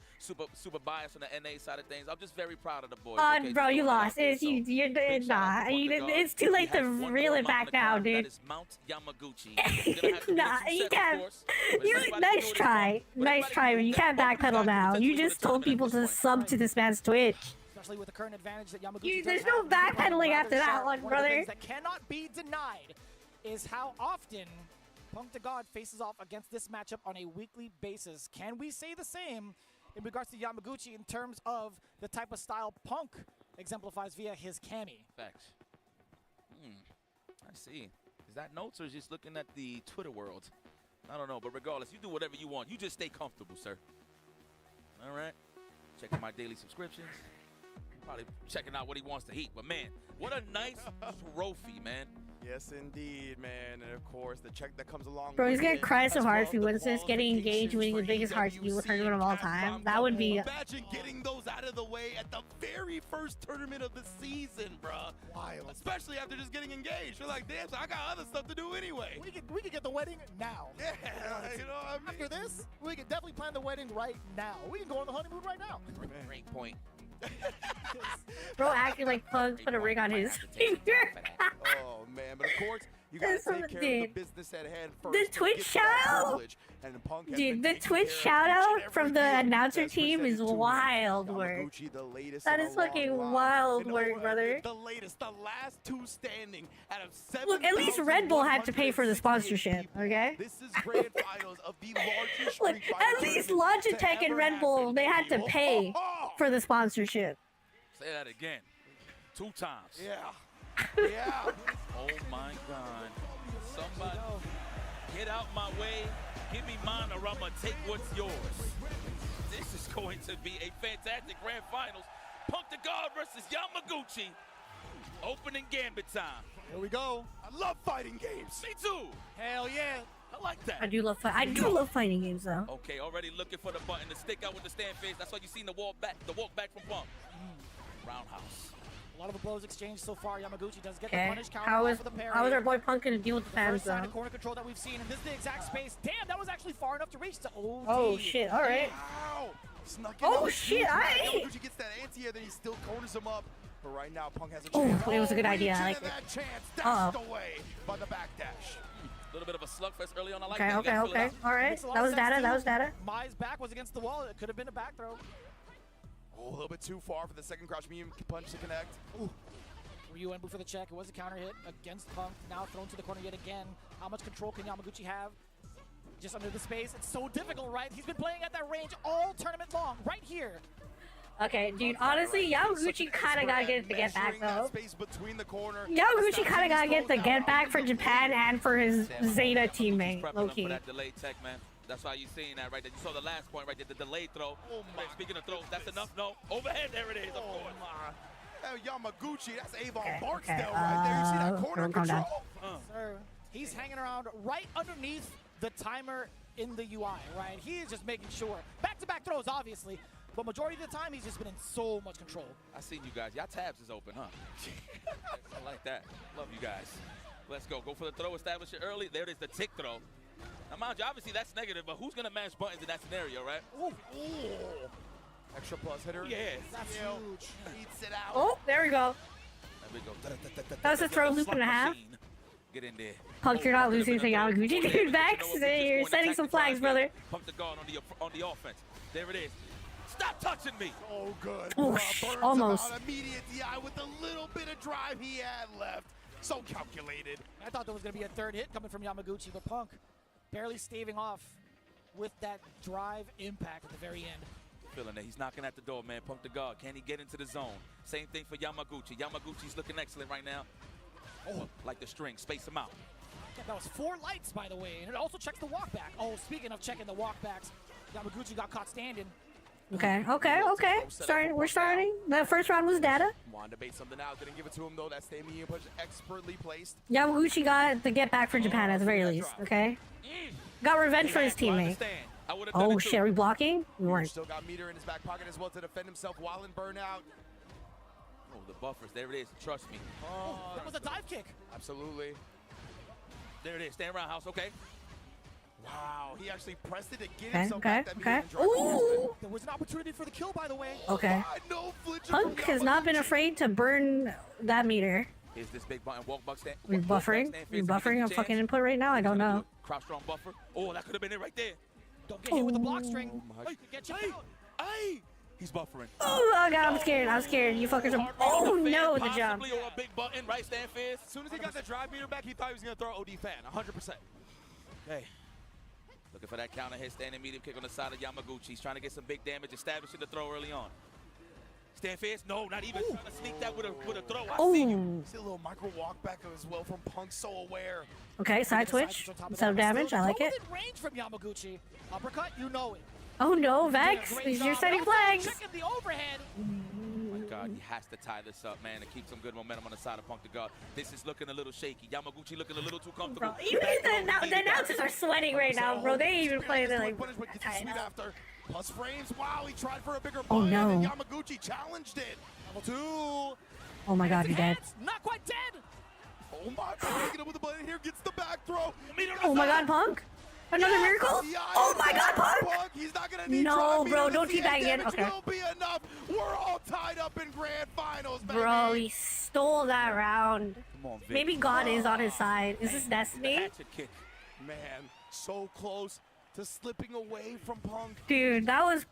super biased on the NA side of things. I'm just very proud of the boys. Oh, okay? bro, Just you throwing it out lost. there. It's, So, you're big shout out nah. to Punk the God. It's too late He to has one reel more it back mount on now, the card. dude. That is Mount Yamaguchi. He's gonna have to Nah, get 2 you sets, of can't. course. But You everybody nice can do it. try, nice try, but you can't backpedal now. You just told people to sub to this man's Twitch. Especially with the current advantage that Yamaguchi There's does no have, backpedaling rather after that sharp. one, One of the brother. things that cannot be denied is how often Punk the God faces off against this matchup on a weekly basis. Can we say the same in regards to Yamaguchi in terms of the type of style Punk exemplifies via his Kami? Facts. I see. Is that notes or is just looking at the Twitter world? I don't know, but regardless, you do whatever you want. You just stay comfortable, sir. All right. Checking my daily subscriptions. Probably checking out what he wants to eat. But man, what a nice trophy, man. Yes, indeed, man. And of course, the check that comes along Bro, he's with gonna it, cry so as hard well if he as the wins this, getting engaged, winning the biggest heart steal tournament of all time. That would be. Imagine getting those out of the way at the very first tournament of the season, bruh. Wild. Especially after just getting engaged. You're like, damn, so I got other stuff to do anyway. We could get the wedding now. Yeah, you know what I mean? After this, we can definitely plan the wedding right now. We can go on the honeymoon right now. Great point. Bro acting like Punk put a ring on his finger. Oh, man. But of course, you gotta That's take what care it of the business at hand first. The Twitch shout-out? Dude, the Twitch shout-out from the announcer team is wild work. That is fucking wild work, brother. The latest, the last 2 standing out of 7. Look, at least Red Bull had to pay for the sponsorship, okay? This is grand finals of the largest Look, Street Fighter at least tournament to Logitech and ever Red Bull, happen. they had to pay for the sponsorship. Say that again. 2 times. Yeah. Yeah. Oh my God. Somebody get out my way. Give me mine or I'm gonna take what's yours. This is going to be a fantastic grand finals. Punk the God versus Yamaguchi. Opening gambit time. Here we go. I love fighting games. Me too. Hell yeah. I like that. I do love fighting games though. Okay, already looking for the button to stick out with the stand face. That's why you seen the walk back from Punk. Roundhouse. A lot of the blows exchanged so far. Yamaguchi does get the Okay. punish counter How off is of the parry. our boy Punk gonna deal with the fans First sign though? of corner control that we've seen, and this is the exact space. Damn, that was actually far enough to reach the OD. Oh shit! All right. Wow. Snuck in Oh on the shit! huge All back. right. Yamaguchi gets that anti-air, then he still corners him up. But right now, Punk has a Oh, chance. it was a good idea. I Reaching like that it. chance, dashed away by the backdash. A little bit of a slugfest early on. I like Okay, that. You okay, gotta feel it okay. out. All right. Makes a lot That of was sense, data. too. That was data. Mai's back was against the wall. It could have been a back throw. Oh, a little bit too far for the second crouch medium punch to connect. Ooh. Ryu and for the check. It was a counter hit against Punk. Now thrown to the corner yet again. How much control can Yamaguchi have? Just under the space. It's so difficult, right? He's been playing at that range all tournament long, right here. Okay, dude, honestly, Yamaguchi kind of got to get the get back, though. Yamaguchi kind of got to get the get back for Japan and for his Zeta teammate, low-key. That delayed tech, man. That's why you're seeing that right there. You saw the last point right there, the delayed throw. Oh my. Speaking of throws, that's enough. No, overhead, there it is, of course. Yamaguchi, that's Avon Barksdale right there. You see that corner control? Sir, he's hanging around right underneath the timer in the UI, right? He is just making sure. Back-to-back throws, obviously. But majority of the time, he's just been in so much control. I seen you guys. Y'all tabs is open, huh? I like that. Love you guys. Let's go. Go for the throw. Establish it early. There it is, the tick throw. Now, mind you, obviously that's negative, but who's going to mash buttons in that scenario, right? Ooh. Extra plus hitter. Yes. That's huge. Eats it out. Oh, there we go. There we go. That was a throw loop and a half. Get in there. Punk, you're not losing to Yamaguchi, dude. Vex, you're setting some flags, brother. Pump the guard on the offense. There it is. Stop touching me. Oh, good. Almost. Immediate DI with a little bit of drive he had left. So calculated. I thought there was going to be a third hit coming from Yamaguchi, but Punk barely staving off with that drive impact at the very end. Feeling that he's knocking at the door, man. Punk the guard. Can he get into the zone? Same thing for Yamaguchi. Yamaguchi's looking excellent right now. Oh, like the string. Space him out. Yeah, that was 4 lights, by the way, and it also checks the walk back. Oh, speaking of checking the walk backs, Yamaguchi got caught standing. Okay. We're starting. The first round was data. Wanted to bait something out. Didn't give it to him, though. That stay medium punch expertly placed. Yamaguchi got the get back for Japan at the very least, okay? Got revenge for his teammate. Oh shit, are we blocking? We weren't. Still got meter in his back pocket as well to defend himself while in burnout. Oh, the buffers. There it is. Trust me. Oh, that was a dive kick. Absolutely. There it is. Stand around, house, okay? Wow, he actually pressed it to get himself back that meter. Ooh. There was an opportunity for the kill, by the way. Okay. Punk has not been afraid to burn that meter. Here's this big button. Walk back stand. We're buffering. We're buffering a fucking input right now. I don't know. Crouch strong buffer. Oh, that could have been it right there. Don't get hit with the block string. Hey, get you out. Hey, he's buffering. Oh god, I'm scared. I'm scared. You fuckers are. Oh no, the jump. Or a big button, right stand fist. As soon as he got the drive meter back, he thought he was gonna throw OD fan. 100%. Okay. Looking for that counter hit, standing medium kick on the side of Yamaguchi. He's trying to get some big damage, establishing the throw early on. Stand fast? No, not even. Trying to sneak that with a throw. I see you. See a little micro walk back as well from Punk, so aware. Okay, side switch. Some damage. I like it. Range from Yamaguchi. Uppercut, you know it. Oh no, Vex. You're setting flags. Checking the overhead. Oh my God, he has to tie this up, man, to keep some good momentum on the side of Punk the guard. This is looking a little shaky. Yamaguchi looking a little too comfortable. Bro, even the announcers are sweating right now, bro. They ain't even playing. They're like, after. Plus frames. Wow, he tried for a bigger oh no. And Yamaguchi challenged it. Level 2. Oh my God, you're dead. Not quite dead. Oh my God, taking it with the button here, gets the back throw. Oh my God, Punk. Another miracle? Oh my God, Punk! He's not gonna need no, bro, don't teabag again. Okay. Will be enough. We're all tied up in grand finals, baby. Bro, he stole that round. Come on, Vic. Maybe God is on his side. Is this destiny? Man, so close to slipping away from Punk. Dude, that was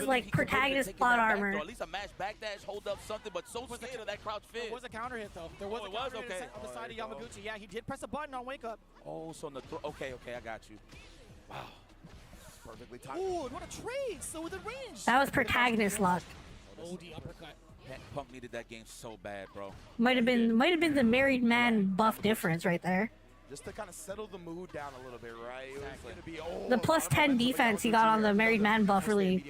like protagonist plot armor. At least a mash backdash, hold up something, but so scared of that crouch fist. There was a counter hit though. There was a counter hit on the side of Yamaguchi. Yeah, he did press a button on wake up. Oh, so on the okay, I got you. Wow. Perfectly timed. Ooh, what a trade! So within range. That was protagonist luck. OD uppercut. Punk needed that game so bad, bro. Might have been the married man buff difference right there. Just to kind of settle the mood down a little bit, right? It was gonna be, the plus 10 defense he got on the married man buff really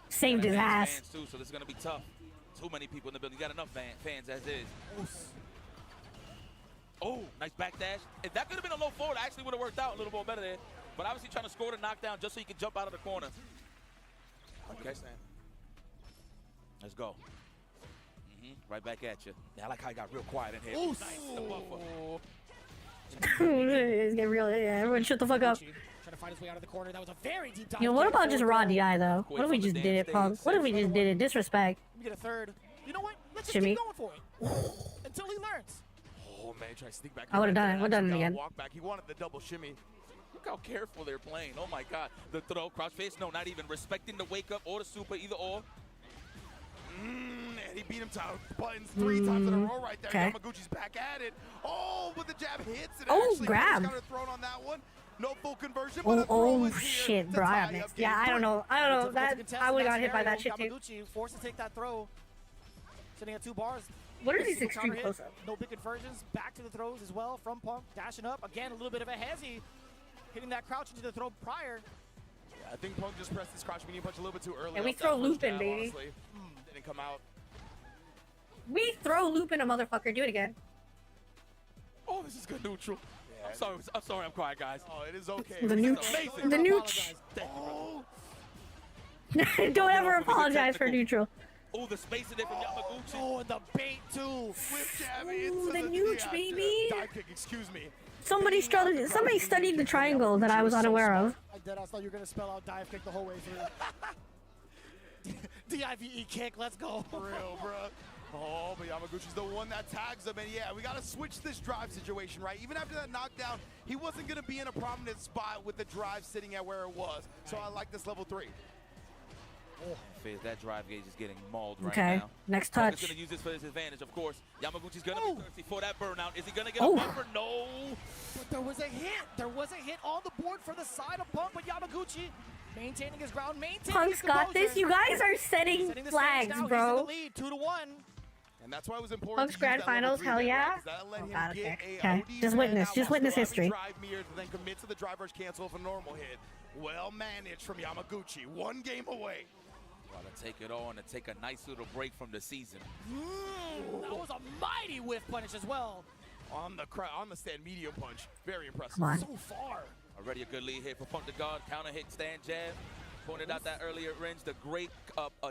saved his ass. Too, so this is gonna be tough. Too many people in the building. You got enough fans as is. Oh, nice backdash. If that could have been a low forward, actually would have worked out a little more better there. But obviously trying to score the knockdown just so he can jump out of the corner. Okay. Let's go. Right back at you. Yeah, I like how he got real quiet in here. Ooh, nice. The buffer. It's getting real. Yeah, everyone shut the fuck up. Trying to find his way out of the corner. That was a very deep dive. You know, what about just raw DI though? What if we just did it, Punk? What if we just did it? Disrespect. Let me get a third. You know what? Let's just Shimmy. keep going for it until he learns. Oh man, try to sneak back. I would have done it. Would have done it again. Walk back. He wanted the double shimmy. Look how careful they're playing. Oh my God. The throw, crouch face. No, not even respecting the wake up or the super, either or. he beat him to buttons 3 times in a row right there. Yamaguchi's back at it. Oh, but the jab hits it. Oh, actually grab. Counter thrown on that one. No full conversion, but a throw Oh is here shit, to bro! tie I up missed. game Yeah, I don't know. I don't know. That I would have got hit by that shit too. Yamaguchi forced to take that throw. Sitting at 2 bars. What are these Single extreme counter hit, close-ups? No big conversions. Back to the throws as well from Punk. Dashing up. Again, a little bit of a hezzy. Hitting that crouch into the throw prior. Yeah, I think Punk just pressed his crouch medium punch a little bit too early. And we off that throw first Lupin, jab, baby. honestly. Didn't come out. We throw Lupin a motherfucker. Do it again. Oh, this is good neutral. Yeah, I'm sorry, I'm quiet, guys. Oh, it is okay. The This is nooch. amazing. The nooch. Don't ever apologize for neutral. Oh, the spacing there from Yamaguchi. Oh, and the bait too. Whip jab Ooh, into the the nooch, baby. dive kick, excuse me. Somebody studied the triangle that I was unaware of. I thought you were gonna spell out dive kick the whole way through. DIVE kick, let's go. For real, bro. Oh, but Yamaguchi's the one that tags him, and yeah, we gotta switch this drive situation, right? Even after that knockdown, he wasn't gonna be in a prominent spot with the drive sitting at where it was. So I like this level 3. Oh, that drive gauge is getting mauled right Okay, now. next Punk is touch. going to use this for his advantage, of course. Yamaguchi's going to be thirsty for that burnout. Is he going to get Oh. a bumper? No. But there was a hit. There was a hit on the board for the side of Punk, but Yamaguchi maintaining his ground, maintaining Punk's his got this. composure. You guys are setting the flags, stage now. bro. He's in the lead, 2-1. And that's why it was important Punk's to use grand that level finals, 3 hell there, yeah. right? 'Cause that'll let Oh, him God, get okay. a Okay, OD just man witness, out just while witness still history. having drive mirrors, but then commit to the driver's cancel for normal hit. Well managed from Yamaguchi. 1 game away. Got to take it on and take a nice little break from the season. That was a mighty whiff punish as well. On the stand medium punch. Very impressive. Come on. So far. Already a good lead here for Punk to guard. Counter hit, stand jab. Pointed out that earlier at range. The great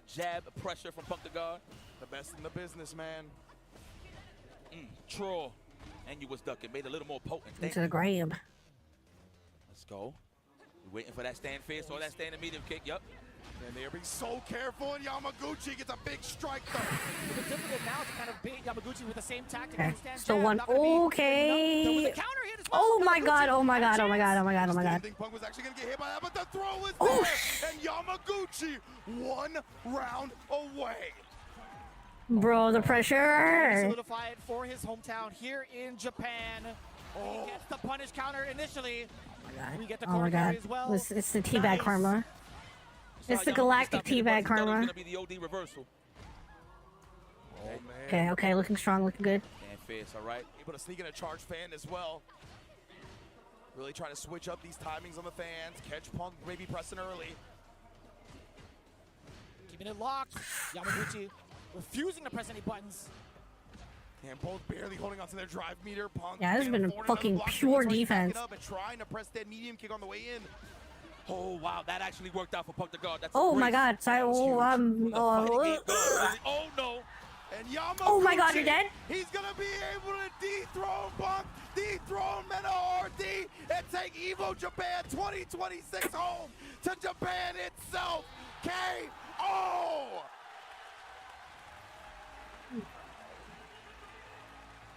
jab pressure from Punk to guard. The best in the business, man. Troll. And you was ducking. Made it a little more potent. Into the grab. Let's go. We're waiting for that stand fierce or that standing medium kick. Yup. And they're being so careful, and Yamaguchi gets a big strike, though. It's difficult now to kind of bait Yamaguchi with the same tactic. Okay, Stand so jab, one. not gonna be enough. There was Okay. a counter hit as well. Oh my Yamaguchi god! Oh my had a god! Oh my god! Oh my god! Oh my I god! didn't think Punk was actually going to get hit by that, but the throw was Oh, there. And Yamaguchi 1 round away. Bro, the Trying to pressure. solidify it for his hometown here in Japan. He gets the punish counter initially. We get the Oh my corner carry god! as well. It's the teabag karma. It's the Yamaguchi galactic stopped hitting teabag buttons. He thought it was karma. going to be the OD reversal. Oh, man. Okay, okay, looking strong, looking good. Stand fierce, all right. Able to sneak in a charge fan as well. Really trying to switch up these timings on the fans. Catch Punk maybe pressing early. Keeping it locked. Yamaguchi refusing to press any buttons. And both barely holding onto their drive meter. Punk Yeah, this has can't been afford another fucking block, so pure he's backing defense. up and trying to press that medium kick on the way in. Oh, wow. That actually worked out for Punk to guard. That's Oh a my brace. god! Sorry. Oh, Oh, no. And Yamaguchi, Oh my god, you're dead? He's gonna be able to dethrone Punk, dethrone Menahorty, and take EVO Japan 2026 home to Japan itself. KO!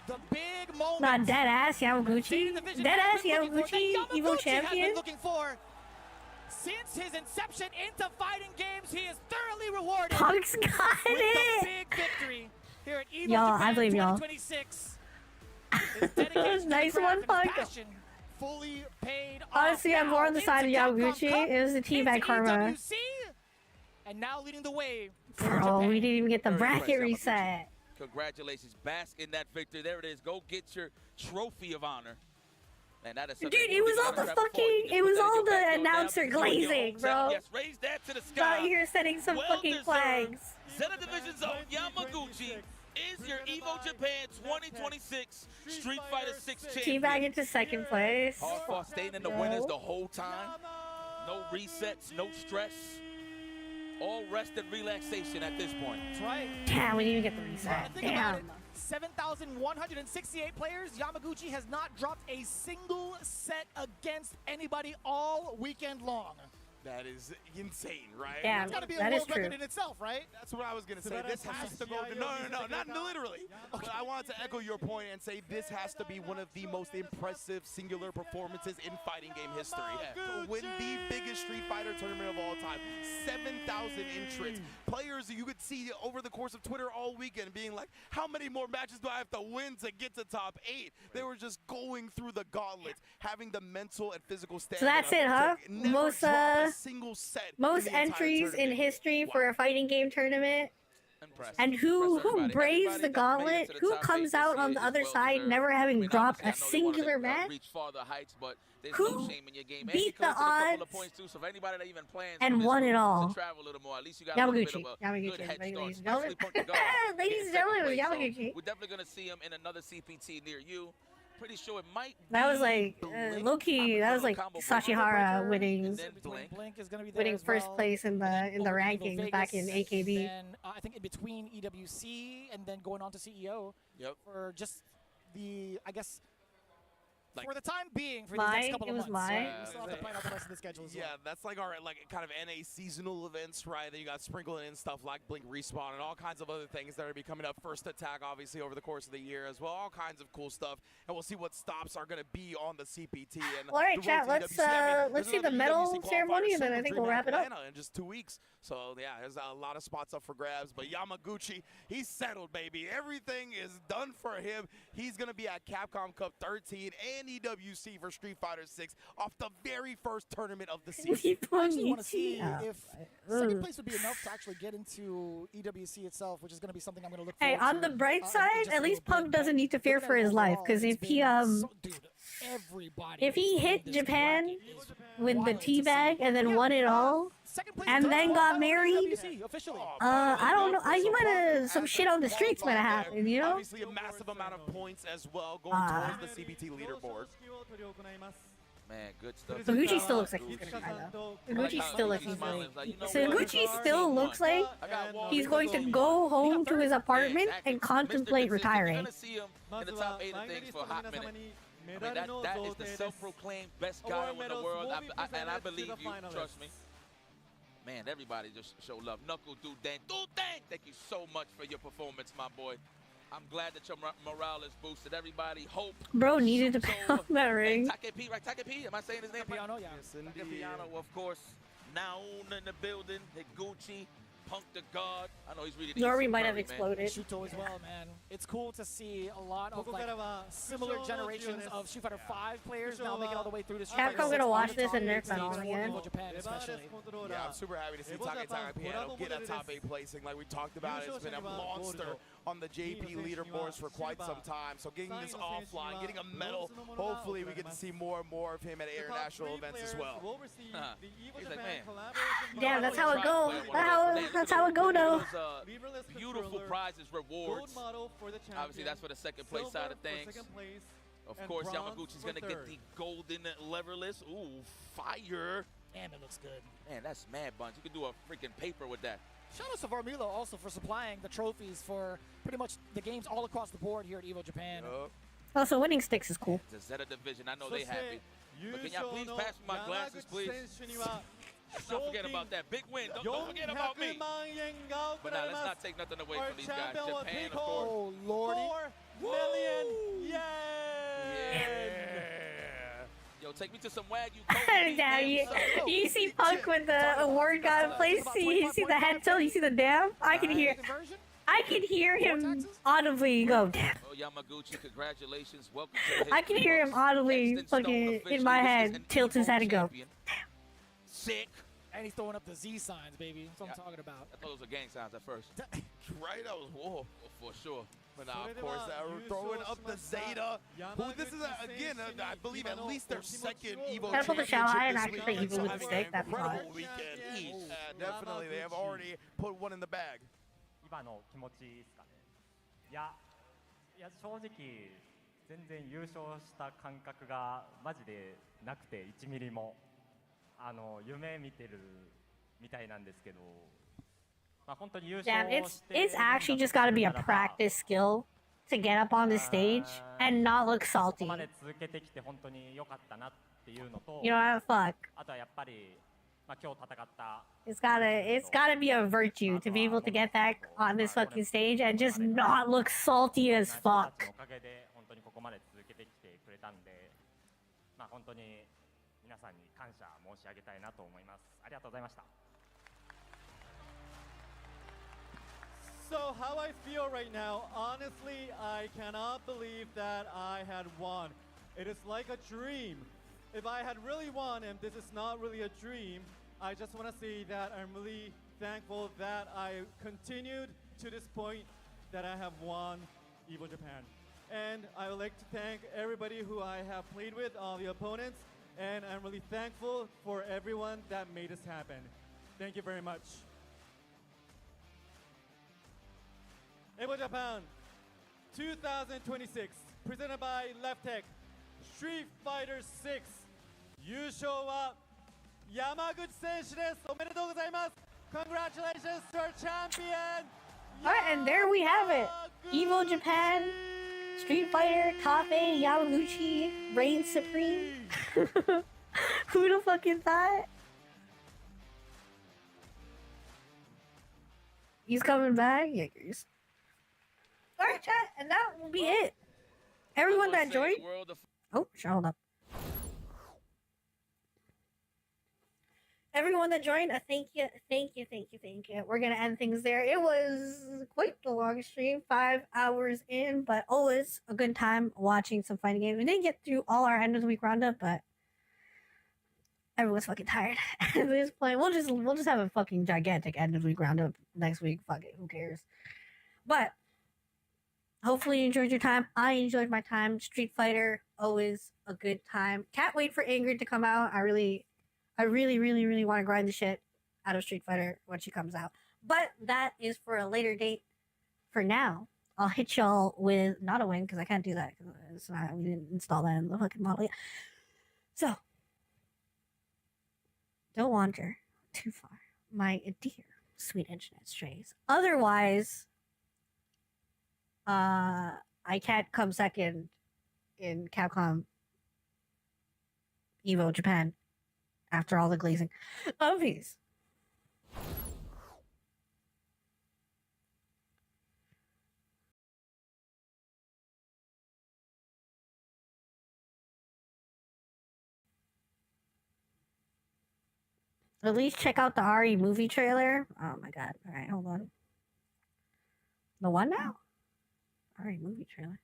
The big moment. Not dead ass Yamaguchi. Staying in the vision Dead has ass been looking for, Yamaguchi. that EVO Yamaguchi has been champion. looking for. Since his inception into fighting games, he is thoroughly rewarded. Punk's got with it. the big victory here at EVO Y'all, Japan I believe y'all. 2026. His dedication to Nice the one, craft and his Punk. passion fully paid Honestly, off. I'm more on the Now side of into Capcom Yamaguchi. Cup, It was the teabag into karma. EWC, and now leading the way for Bro, Japan. we didn't even get the Very bracket impressed, Yamaguchi. reset. Congratulations. Bask in that victory. There it is. Go get your trophy of honor. And that is Dude, something it was all the fucking, it was all the announcer glazing, bro. Yes, raise that to the Out sky. here setting some fucking Well-deserved. flags. Zeta Division Zone Yamaguchi is your EVO Japan 2026 Street Fighter 6 champion. Teabag into second place. Hard fought, staying in the winners the whole time. No resets, no stress. All rest and relaxation at this point. That's right. Damn, we didn't even get the reset. Think about it. Damn. 7,168 players. Yamaguchi has not dropped a single set against anybody all weekend long. That is insane, right? Yeah, It's got to be a that is world record true. in itself, right? That's what I was going to say. This has to go. No, not literally. But I wanted to echo your point and say this has to be one of the most impressive singular performances in fighting game history. To win the biggest Street Fighter tournament of all time. 7,000 entrants. Players you could see over the course of Twitter all weekend being like, how many more matches do I have to win to get to top 8? They were just going through the gauntlets, having the mental and physical stamina. So that's it, huh? Most entries in history for a fighting game tournament. And who braves the gauntlet? Who comes out on the other side never having dropped a singular match? Who beat the odds and won it all? Yamaguchi. Yamaguchi. Ladies and gentlemen. Ladies and gentlemen, Yamaguchi. We're definitely going to see him in another CPT near you. Pretty sure it might that was like low-key, that was like Sashihara winning first place in the rankings back in AKB. And I think in between EWC and then going on to CEO for just the, I guess, for the time being, for the next couple of months. We still have to plan out the rest of the schedule as well. Yeah, that's like our kind of NA seasonal events, right? That you got sprinkling in stuff like Blink Respawn and all kinds of other things that are be coming up. First Attack, obviously, over the course of the year as well. All kinds of cool stuff, and we'll see what stops are going to be on the CPT. And all right, chat. Let's see the medal ceremony, and then I think we'll wrap it up. In just 2 weeks. So yeah, there's a lot of spots up for grabs. But Yamaguchi, he's settled, baby. Everything is done for him. He's going to be at Capcom Cup 13 and EWC for Street Fighter 6 off the very first tournament of the season. I actually want to see if second place would be enough to actually get into EWC itself, which is going to be something I'm going to look forward to. Hey, on the bright side, at least Punk doesn't need to fear for his life, because if he hit Japan with the teabag and then won it all, and then got married, I don't know. You might have some shit on the streets might have happened, you know? Obviously, a massive amount of points as well going towards the CBT leaderboard. Man, good stuff. So Gucci still looks like he's gonna cry though. Gucci still looks like he's going to go home to his apartment and contemplate retiring. You're gonna see him in the top 8 of things for a hot minute. I mean, that is the self-proclaimed best guy in the world, and I believe you. Trust me. Man, everybody just show love. Knuckle, do dang. Thank you so much for your performance, my boy. I'm glad that your morale is boosted. Everybody, hope. Bro needed to pay off that ring. Take right? Take Am I saying his name? Piano, yeah. Piano, of course. Now in the building. Higuchi, Punk the God. I know he's really. Nori might have exploded. Shuto as well, man. It's cool to see a lot of similar generations of Street Fighter 5 players now making all the way through this. Capcom gonna watch this and nerf that on again. EVO Japan, especially. Yeah, I'm super happy to see Taketaka Piano get a top 8 placing. Like we talked about, it's been a monster on the JP leaderboards for quite some time. So getting this offline, getting a medal, hopefully we get to see more and more of him at international events as well. He's like, man. Damn, that's how it goes. That's how it go though. Beautiful prizes, rewards. Obviously, that's for the second place side of things. Of course, Yamaguchi's gonna get the golden leverless. Ooh, fire! Damn, it looks good. Man, that's mad bunch. You can do a freaking paper with that. Shout out to Varmilo also for supplying the trophies for pretty much the games all across the board here at EVO Japan. Also, winning sticks is cool. The Zeta division, I know they happy. But can y'all please pass me my glasses, please? Don't forget about that big win. Don't forget about me. But now let's not take nothing away from these guys. Japan, of course. Oh, Lordy. 4 million yen. Yo, take me to some Wagyu. Damn, you see Punk with the award god place. You see the head tilt. You see the damn. I can hear him audibly go. Damn. Oh, Yamaguchi, congratulations. Welcome to I can hear him audibly fucking in my head tilt his head and go. Damn. Sick. And he's throwing up the Z signs, baby. That's what I'm talking about. I thought those were gang signs at first. Right? That was war. For sure. But of course, throwing up the Zeta. Who this is, again, I believe at least their second EVO Can I pull the shell eye and actually championship. EVO with the stick? That'd be fun. Definitely, they have already put one in the bag. 今の気持ちですかね。いや正直全然優勝した感覚がマジでなくて1ミリも夢見てるみたいなんですけど、まあ本当に優勝して it's actually just got to be a practice skill to get up on the stage and not look salty. ここまで続けてきて本当に良かったなっていうのと、 You know what? Fuck. あとはやっぱり It's gotta be a virtue to be able to get back on this fucking stage and just not look salty as fuck. So how I feel right now, honestly, I cannot believe that I had won. It is like a dream. If I had really won, and this is not really a dream, I just want to say that I'm really thankful that I continued to this point, that I have won EVO Japan. And I would like to thank everybody who I have played with, all the opponents, and I'm really thankful for everyone that made this happen. Thank you very much. EVO Japan 2026, presented by Left Tech, Street Fighter 6, 優勝は山口選手です。おめでとうございます。Congratulations to our champion. Alright, and there we have it. EVO Japan, Street Fighter, Tafe, Yamaguchi, Reign Supreme. Who the fucking thought? He's coming back. Yakers. Alright, chat, and that will be it. Everyone that joined. Oh, sure, hold up. Everyone that joined, thank you. We're gonna end things there. It was quite the long stream, 5 hours in, but always a good time watching some fighting games. We didn't get through all our end of the week roundup, but everyone's fucking tired at this point. We'll just have a fucking gigantic end of the week roundup next week. Fuck it, who cares? But hopefully you enjoyed your time. I enjoyed my time. Street Fighter, always a good time. Can't wait for Ingrid to come out. I really want to grind the shit out of Street Fighter when she comes out. But that is for a later date. For now, I'll hit y'all with not a win, because I can't do that. We didn't install that in the fucking model yet. So, don't wander too far, my dear sweet internet strays. Otherwise, I can't come second in Capcom EVO Japan after all the glazing of these. At least check out the Ari movie trailer. Oh my god. Alright, hold on. The one now? Ari movie trailer.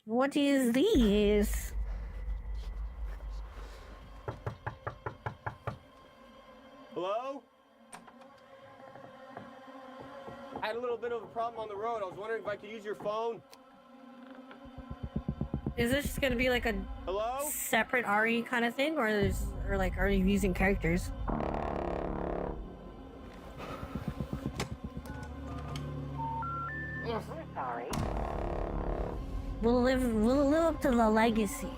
What is this? Hello? I had a little bit of a problem on the road. I was wondering if I could use your phone. Is this just gonna be like a separate Ari kind of thing, or are you using characters? Yes, we're sorry. We'll live up to the legacy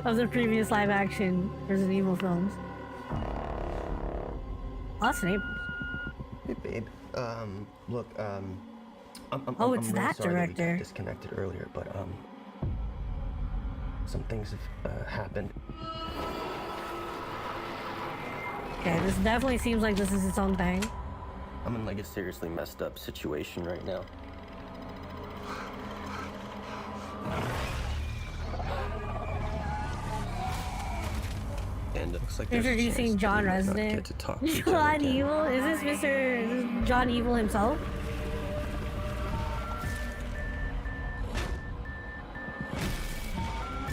of the previous live action Resident Evil films. Austin Abrams. Hey babe, look, I'm oh, it's really that sorry director. That we got disconnected earlier, but some things have happened. Okay, this definitely seems like this is its own thing. I'm in like a seriously messed up situation right now. And it looks like there's Introducing John Resident. John Evil? Is this John Evil himself?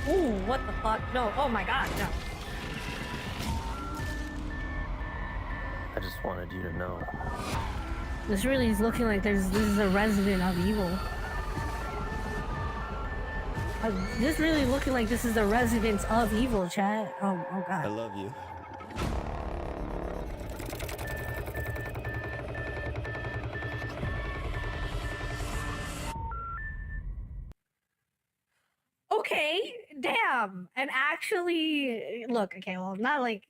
Ooh, what the fuck? No, oh my god, no. I just wanted you to know. This really is looking like this is a resident of evil. This really looking like this is the residence of evil, chat. Oh god. I love you. Okay, damn. And actually, look, okay, well, not like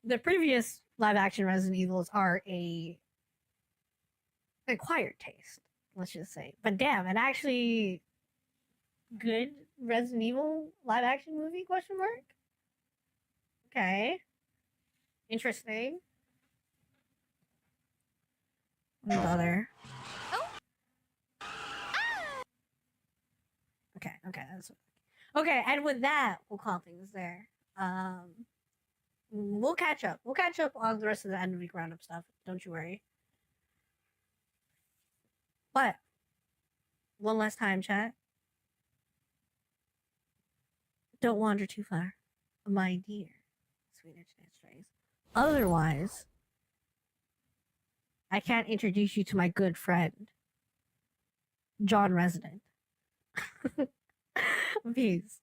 the previous live action Resident Evils are a acquired taste, let's just say. But damn, and actually good Resident Evil live action movie, question mark? Okay. Interesting. What other? Okay, that's okay. And with that, we'll call things there. We'll catch up. We'll catch up on the rest of the end of week roundup stuff. Don't you worry. But one last time, chat. Don't wander too far, my dear sweet internet strays. Otherwise, I can't introduce you to my good friend, John Resident. Peace.